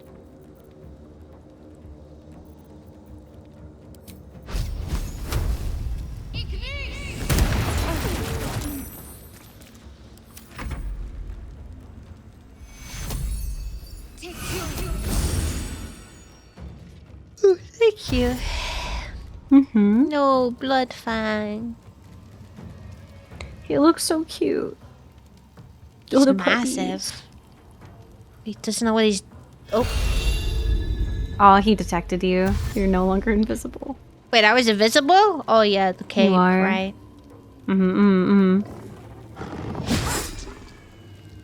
Ooh, thank you. No blood fang. He looks so cute. He's the massive. puppies. He doesn't know what he's. Oh. Oh, he detected you. You're no longer invisible. Wait, I was invisible? Oh yeah, the cape, right?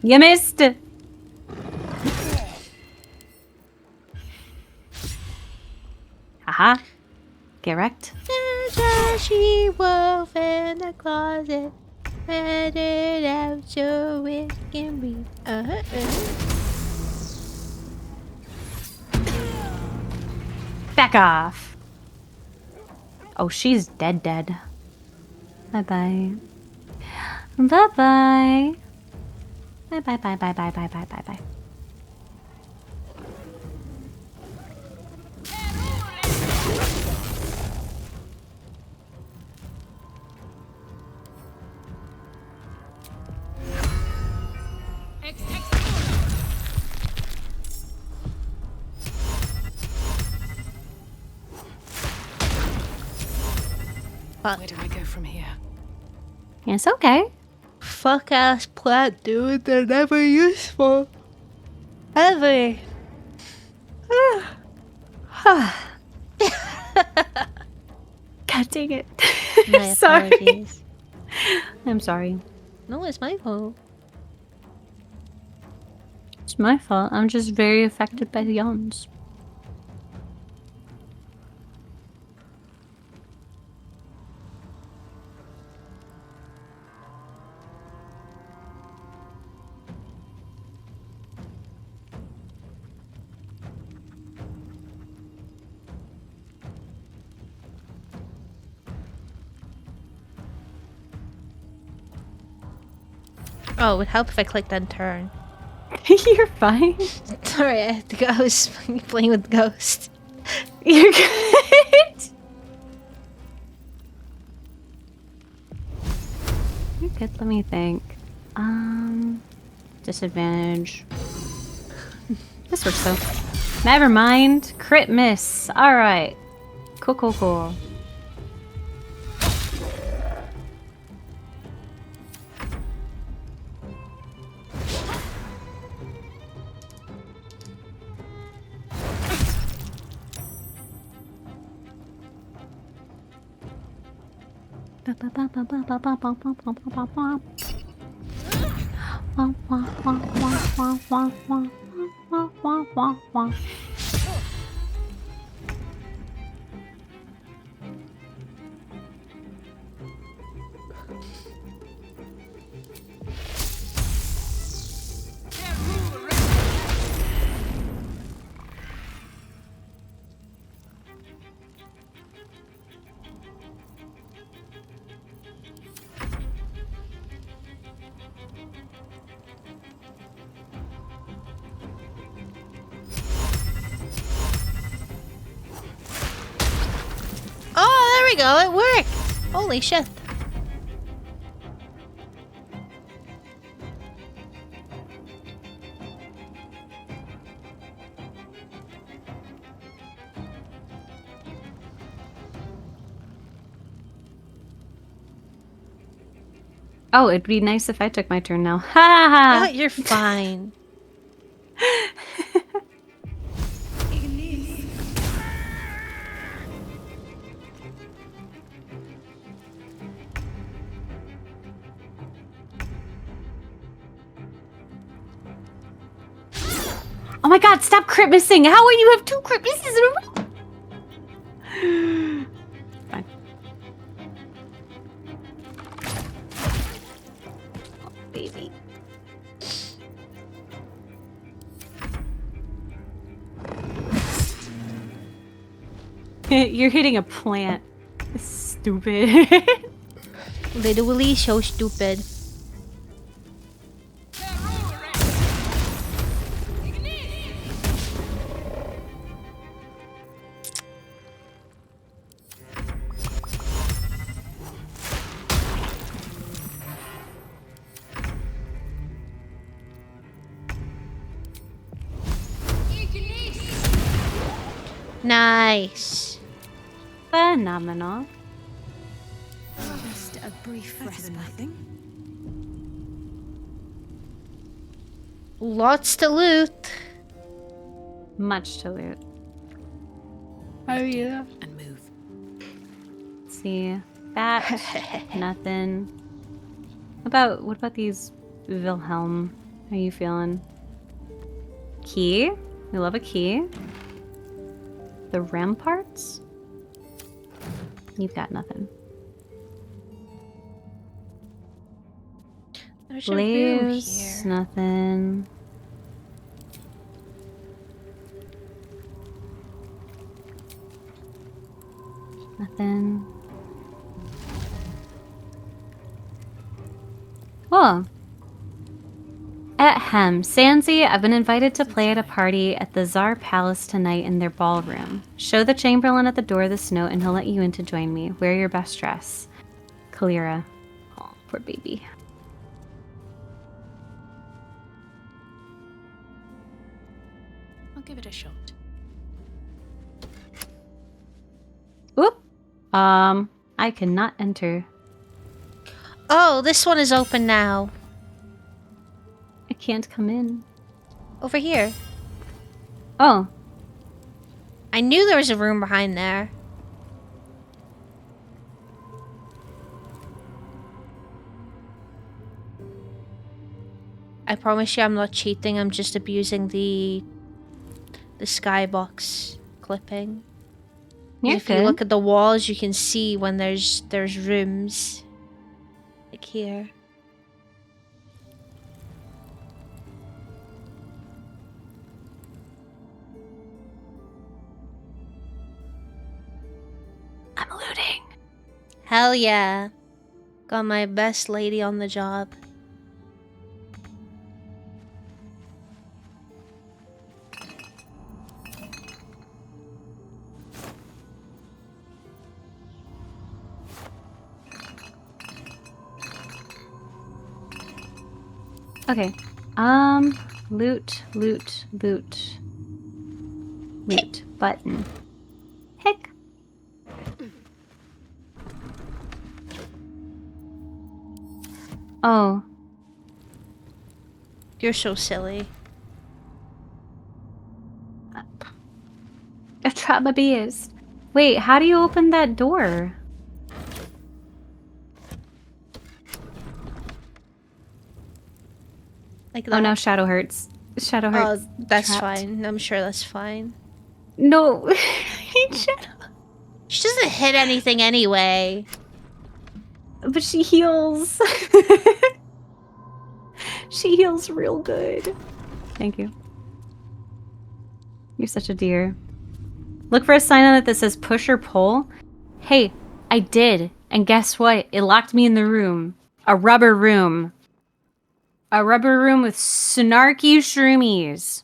You missed. Haha. Get wrecked. She wolf in the closet. Let it out so it can be. Back off. Oh, she's dead. Bye bye. Bye bye. Bye bye bye bye bye bye bye bye bye. Where do I go from here? It's okay. Fuck ass plant, dude. They're never useful. Ever. God dang it. My Sorry. apologies. I'm sorry. No, it's my fault. It's my fault. I'm just very affected by the yawns. Oh, it would help if I clicked on turn. You're fine. Sorry, I had to go. I was playing with Ghost. You're good. You're good. Let me think. Disadvantage. This works though. Never mind. Crit miss. All right. Cool. Oh, there we go. It worked. Holy shit. Oh, it'd be nice if I took my turn now. Ha ha Oh, you're fine. Oh my god, stop crit missing! How will you have 2 crit misses in a row? Fine. Oh, baby. You're hitting a plant. Stupid. Literally so stupid. Nice. Phenomenal. Just a brief respite. Lots to loot. Much to loot. Oh yeah. And move. Let's see. Bat. Nothing. What about these Wilhelm? How are you feeling? Key? We love a key. The ramparts? You've got nothing. There's a room Blaze, here. nothing. Nothing. Oh. Ahem. Sansi, I've been invited to play at a party at the Tsar Palace tonight in their ballroom. Show the Chamberlain at the door this note and he'll let you in to join me. Wear your best dress. Kalira. Oh, poor baby. I'll give it a shot. Oop. I cannot enter. Oh, this one is open now. I can't come in. Over here. Oh. I knew there was a room behind there. I promise you I'm not cheating, I'm just abusing the skybox clipping. You're If good. you look at the walls, you can see when there's rooms. Like here. I'm looting. Hell yeah. Got my best lady on the job. Okay. Loot, loot, loot. Loot. Button. Heck. Oh. You're so silly. I trapped my beast. Wait, how do you open that door? Like Oh, that. now Shadow hurts. Shadow hurts. Oh, that's trapped. fine. I'm sure that's fine. No. Shadow. She doesn't hit anything anyway. But she heals. She heals real good. Thank you. You're such a dear. Look for a sign on it that says push or pull. Hey, I did. And guess what? It locked me in the room. A rubber room. A rubber room with snarky shroomies.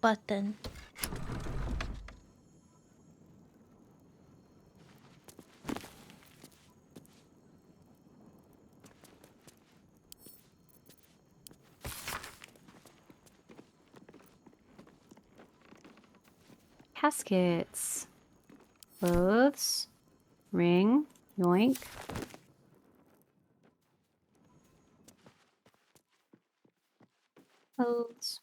Button. Caskets. Clothes. Ring. Yoink. Clothes.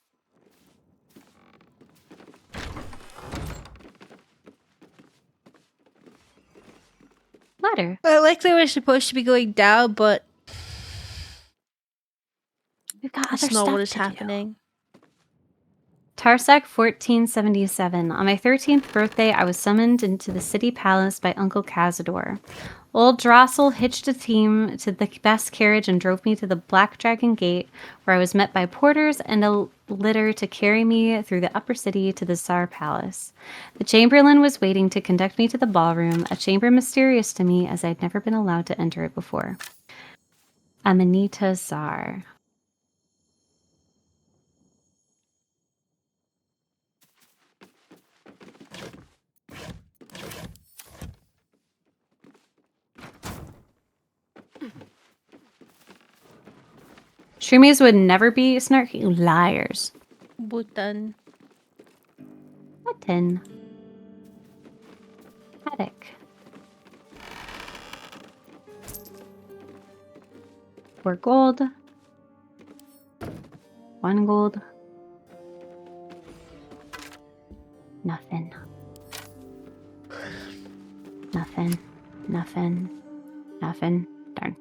Ladder. I like that we're supposed to be going down, but We've got that's other not stuff what is to do. happening. Tarsak 1477. On my 13th birthday, I was summoned into the city palace by Uncle Cazador. Old Drossel hitched a team to the best carriage and drove me to the Black Dragon Gate, where I was met by porters and a litter to carry me through the upper city to the Tsar Palace. The Chamberlain was waiting to conduct me to the ballroom, a chamber mysterious to me as I'd never been allowed to enter it before. Amanita Tsar. Shroomies would never be snarky. Liars. Button. Button. Attic. 4 gold. 1 gold. Nothing. Nothing. Nothing. Nothing. Darn.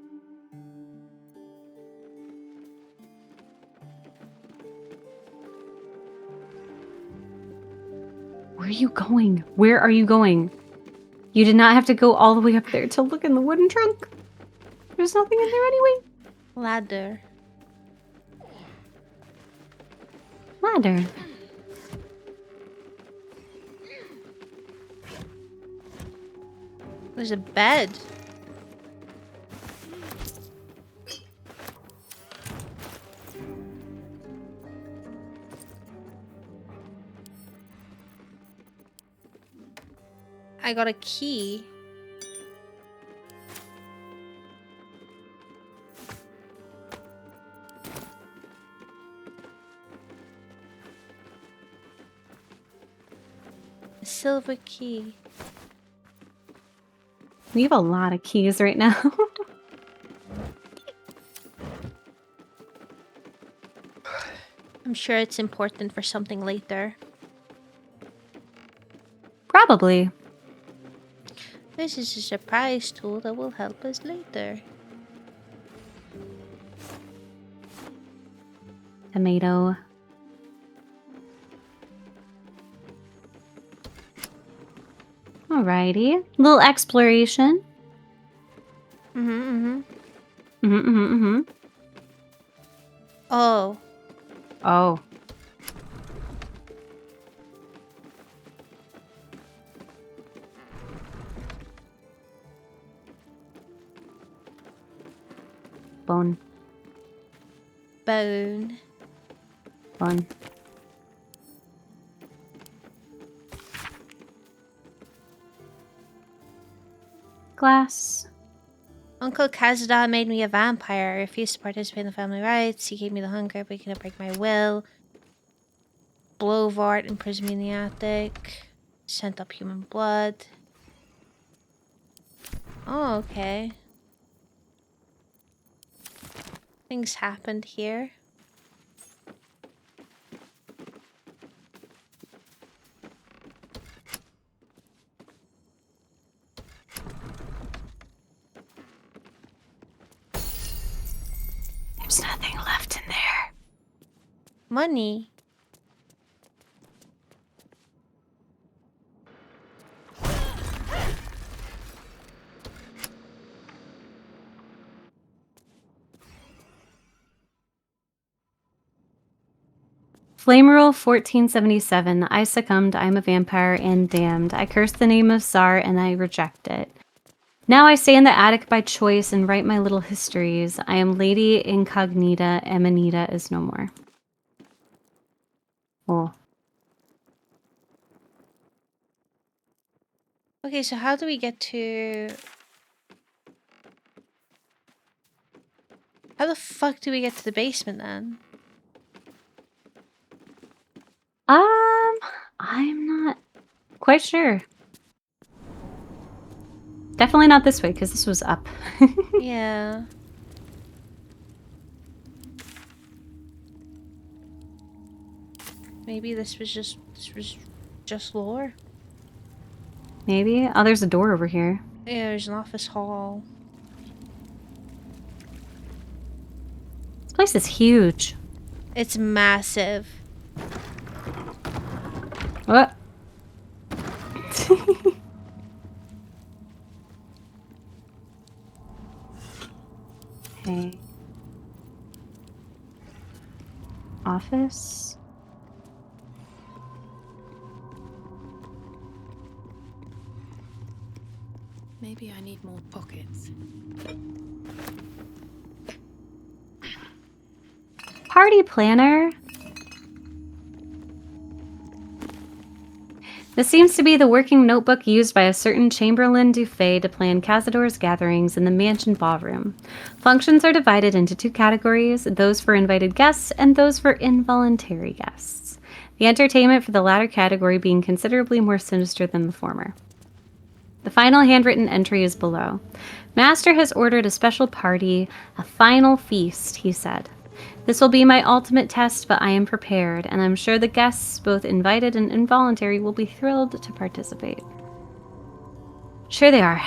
Where are you going? Where are you going? You did not have to go all the way up there to look in the wooden trunk. There's nothing in there anyway. Ladder. Ladder. There's a bed. I got a key. A silver key. We have a lot of keys right now. I'm sure it's important for something later. Probably. This is a surprise tool that will help us later. Tomato. Alrighty. Little exploration. Oh. Oh. Bone. Bone. Bone. Glass. Uncle Kazada made me a vampire. I refused to participate in the family rites. He gave me the hunger, but he couldn't break my will. Blowvart imprisoned me in the attic. Sent up human blood. Oh, okay. Things happened here. There's nothing left in there. Money. Flame Rule 1477. I succumbed. I am a vampire and damned. I curse the name of Tsar and I reject it. Now I stay in the attic by choice and write my little histories. I am Lady Incognita. Amanita is no more. Oh. Okay, so how do we get to... How the fuck do we get to the basement then? I'm not quite sure. Definitely not this way, because this was up. Yeah. Maybe this was just lore. Maybe. Oh, there's a door over here. Yeah, there's an office hall. This place is huge. It's massive. What? Okay. Office. Maybe I need more pockets. Party planner. This seems to be the working notebook used by a certain Chamberlain Dufay to plan Cazador's gatherings in the mansion ballroom. Functions are divided into 2 categories, those for invited guests and those for involuntary guests. The entertainment for the latter category being considerably more sinister than the former. The final handwritten entry is below. Master has ordered a special party, a final feast, he said. This will be my ultimate test, but I am prepared, and I'm sure the guests, both invited and involuntary, will be thrilled to participate. Sure they are.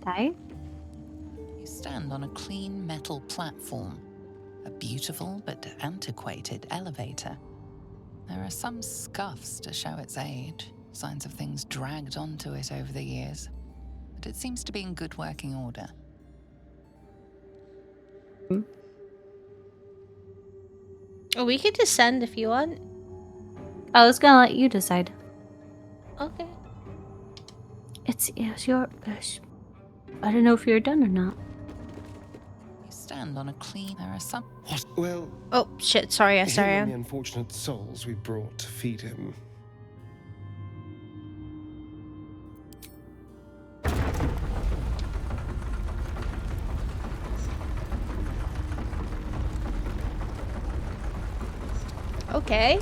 Die? You stand on a clean metal platform, a beautiful but antiquated elevator. There are some scuffs to show its age, signs of things dragged onto it over the years, but it seems to be in good working order. Oh, we could descend if you want. I was gonna let you decide. Okay. It's your... I don't know if you're done or not. You stand on a clean... There are some... What? Well... Oh, shit. Sorry, Here sorry. are the unfortunate souls we brought to feed him. Okay.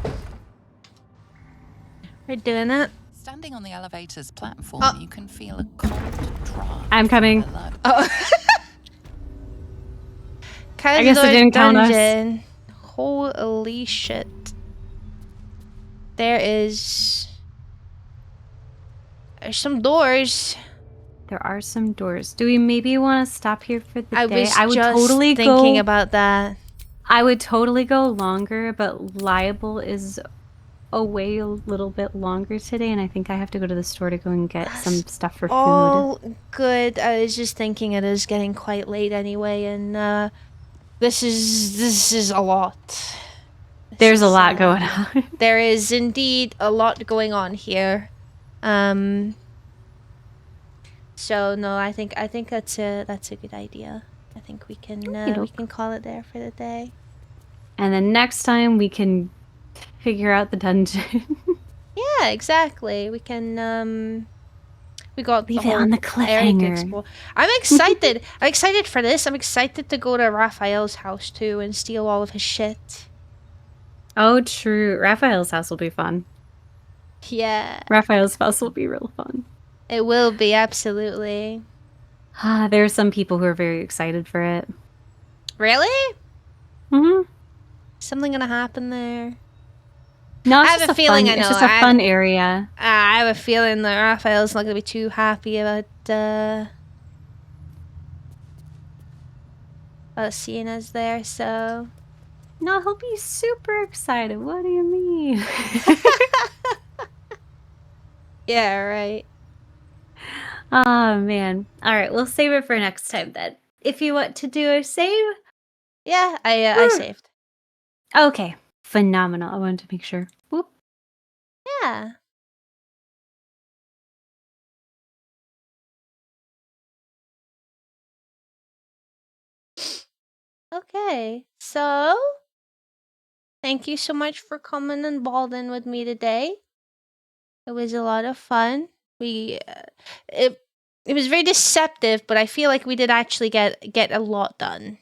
We're doing it. Standing on the elevator's platform, you can feel a cold draft. I'm coming. Oh. I guess it didn't count us. Dungeon. Holy shit. There's some doors. There are some doors. Do we maybe want to stop here for the day? I was just totally thinking about that. I would totally go longer, but Liable is away a little bit longer today, and I think I have to go to the store to go and get some stuff for food. Oh, good. I was just thinking it is getting quite late anyway, and this is a lot. There's a lot going on. There is indeed a lot going on here. So no, I think that's a good idea. I think we can call it there for the day. And then next time we can figure out the dungeon. Yeah, exactly. We can we got leave the it whole on the area to cliffhanger. explore. I'm excited. I'm excited for this. I'm excited to go to Raphael's house too and steal all of his shit. Oh, true. Raphael's house will be fun. Yeah. Raphael's house will be real fun. It will be, absolutely. There are some people who are very excited for it. Really? Mm-hmm. Something gonna happen there? No, it's I have just a feeling I know. It's just a fun area. I have a feeling that Raphael's not gonna be too happy about seeing us there, so... No, he'll be super excited. What do you mean? Yeah, right. Oh, man. All right, we'll save it for next time then. If you want to do a save? Yeah, I saved. Okay, phenomenal. I wanted to make sure. Whoop. Yeah. Okay, so thank you so much for coming and balding with me today. It was a lot of fun. It was very deceptive, but I feel like we did actually get a lot done.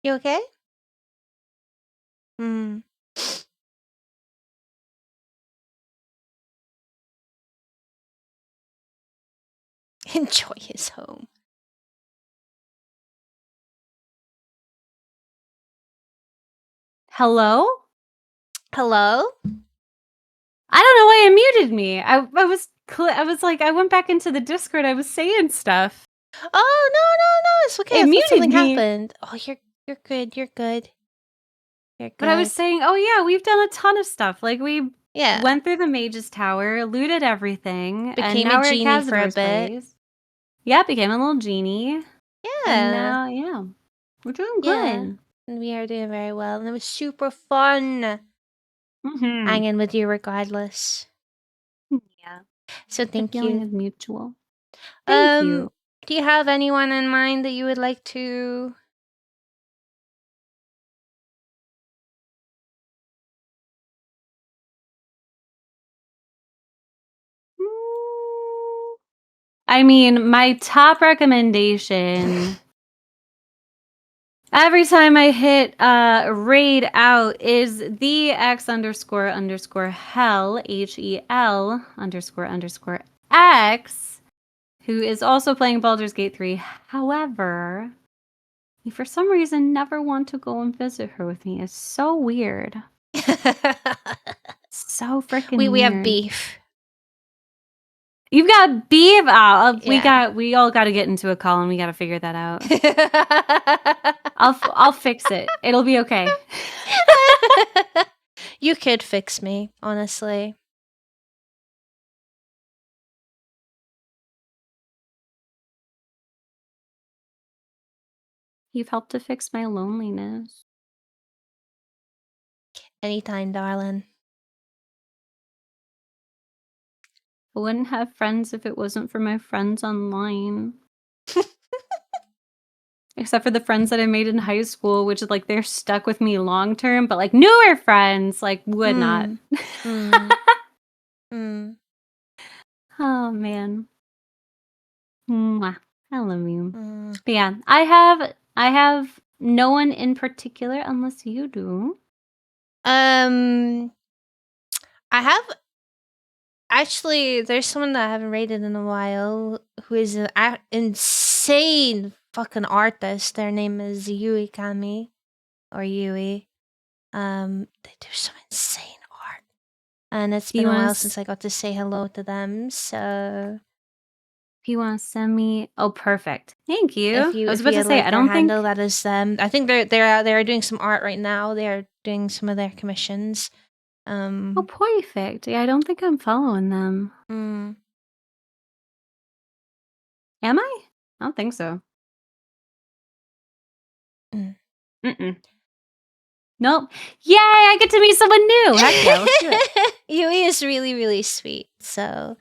You okay? Hmm. Enjoy his home. Hello? Hello? I don't know why it muted me. I was like, I went back into the Discord. I was saying stuff. Oh no, it's okay. It I thought muted something me. happened. Oh, you're good. You're good. You're good. But I was saying, oh yeah, we've done a ton of stuff. Like we Yeah. went through the Mage's Tower, looted everything, and Became now a we're at genie for a Cazador's bit. place. Yeah, became a little genie. Yeah. And now, yeah, we're doing Yeah. good. And we are doing very well, and it was super fun Mm-hmm. hanging with you regardless. Yeah. So thank the feeling you. is mutual. Thank you. Do you have anyone in mind that you would like to? I mean, my top recommendation every time I hit raid out is the X__hell HEL__X, who is also playing Baldur's Gate 3. However, you for some reason never want to go and visit her with me. It's so weird. So freaking weird. We have beef. You've got beef. Oh, Yeah. we all got to get into a call and we got to figure that out. I'll fix it. It'll be okay. You could fix me, honestly. You've helped to fix my loneliness. Anytime, darling. I wouldn't have friends if it wasn't for my friends online. Except for the friends that I made in high school, which is like they're stuck with me long term, but like newer friends like would not. Oh man. Mwah. I love you. But yeah, I have no one in particular unless you do. I have actually. There's someone that I haven't rated in a while who is an insane fucking artist. Their name is Yui Kami, or Yui. They do some insane art, and it's been a while since I got to say hello to them. So, if you want to send me, oh, perfect. Thank you. I was about to say, I don't think that is them. I think they're doing some art right now. They are doing some of their commissions. Oh, perfect. Yeah, I don't think I'm following them. Am I? I don't think so. Nope. Yay! I get to meet someone new. Heck yeah, let's do it. Yui is really, really sweet. So,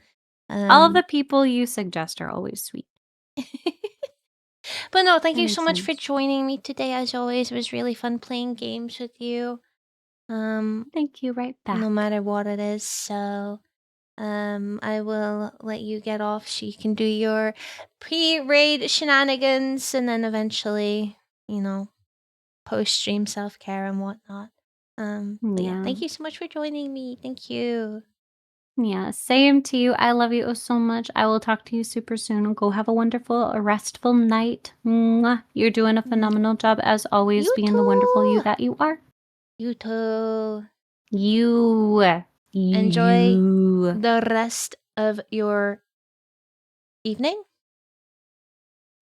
all of the people you suggest are always sweet. But no, thank you so much for joining me today. As always, it was really fun playing games with you. Thank you right back. No matter what it is. So, I will let you get off so you can do your pre-raid shenanigans, and then eventually, post-stream self-care and whatnot. But yeah, thank you so much for joining me. Thank you. Yeah, same to you. I love you so much. I will talk to you super soon. Go have a wonderful, restful night. Mwah. You're doing a phenomenal job as always, being the wonderful you that you are. You too. You. Enjoy the rest of your evening.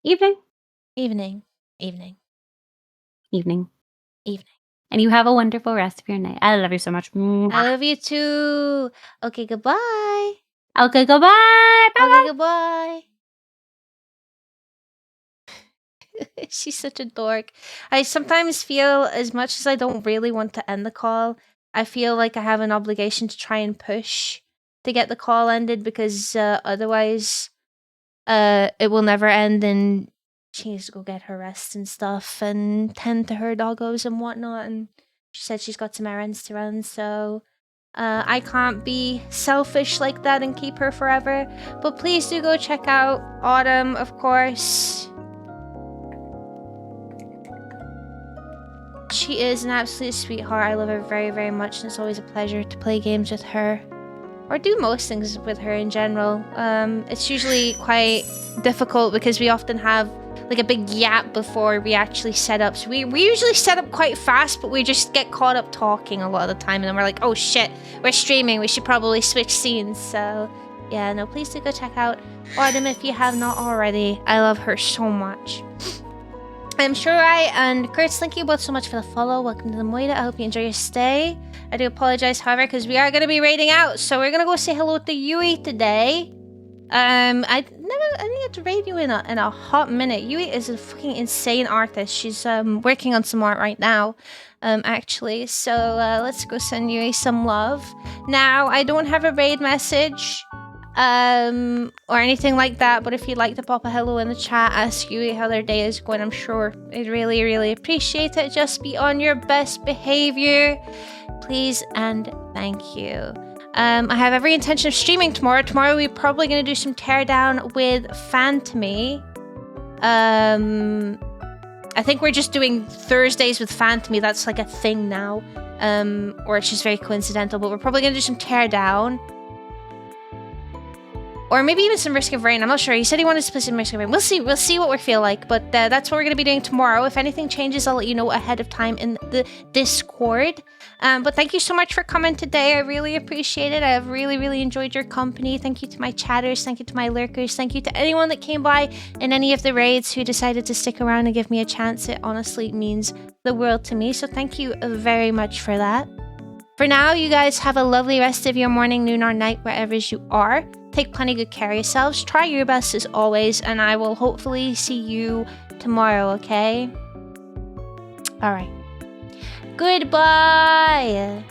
Evening. And you have a wonderful rest of your night. I love you so much. Mwah. I love you too. Okay, goodbye. Okay, goodbye. Bye. Okay, goodbye. She's such a dork. I sometimes feel, as much as I don't really want to end the call, I feel like I have an obligation to try and push to get the call ended, because otherwise it will never end, and she needs to go get her rest and stuff and tend to her doggos and whatnot. And she said she's got some errands to run, so I can't be selfish like that and keep her forever. But please do go check out Autumn, of course. She is an absolute sweetheart. I love her very, very much, and it's always a pleasure to play games with her, or do most things with her in general. It's usually quite difficult because we often have like a big gap before we actually set up. So we usually set up quite fast, but we just get caught up talking a lot of the time, and then we're like, oh shit, we're streaming, we should probably switch scenes. So yeah, no, please do go check out Autumn if you have not already. I love her so much. I'm sure and Kurtz, thank you both so much for the follow. Welcome to the Moida. I hope you enjoy your stay. I do apologize, however, because we are going to be raiding out. So we're going to go say hello to Yui today. I didn't get to raid you in a hot minute. Yui is a fucking insane artist. She's working on some art right now, actually. So let's go send Yui some love. Now, I don't have a raid message, or anything like that, but if you'd like to pop a hello in the chat, ask Yui how their day is going, I'm sure they'd really, really appreciate it. Just be on your best behavior, please and thank you. I have every intention of streaming tomorrow. Tomorrow we're probably going to do some teardown with Phantomy. I think we're just doing Thursdays with Phantomy. That's like a thing now. Or it's just very coincidental, but we're probably going to do some teardown. Or maybe even some Risk of Rain. I'm not sure. He said he wanted to play some Risk of Rain. We'll see. We'll see what we feel like. But that's what we're going to be doing tomorrow. If anything changes, I'll let you know ahead of time in the Discord. But thank you so much for coming today. I really appreciate it. I have really, really enjoyed your company. Thank you to my chatters. Thank you to my lurkers. Thank you to anyone that came by in any of the raids who decided to stick around and give me a chance. It honestly means the world to me. So thank you very much for that. For now, you guys have a lovely rest of your morning, noon, or night, wherever you are. Take plenty good care of yourselves. Try your best as always, and I will hopefully see you tomorrow, okay? Alright. Goodbye!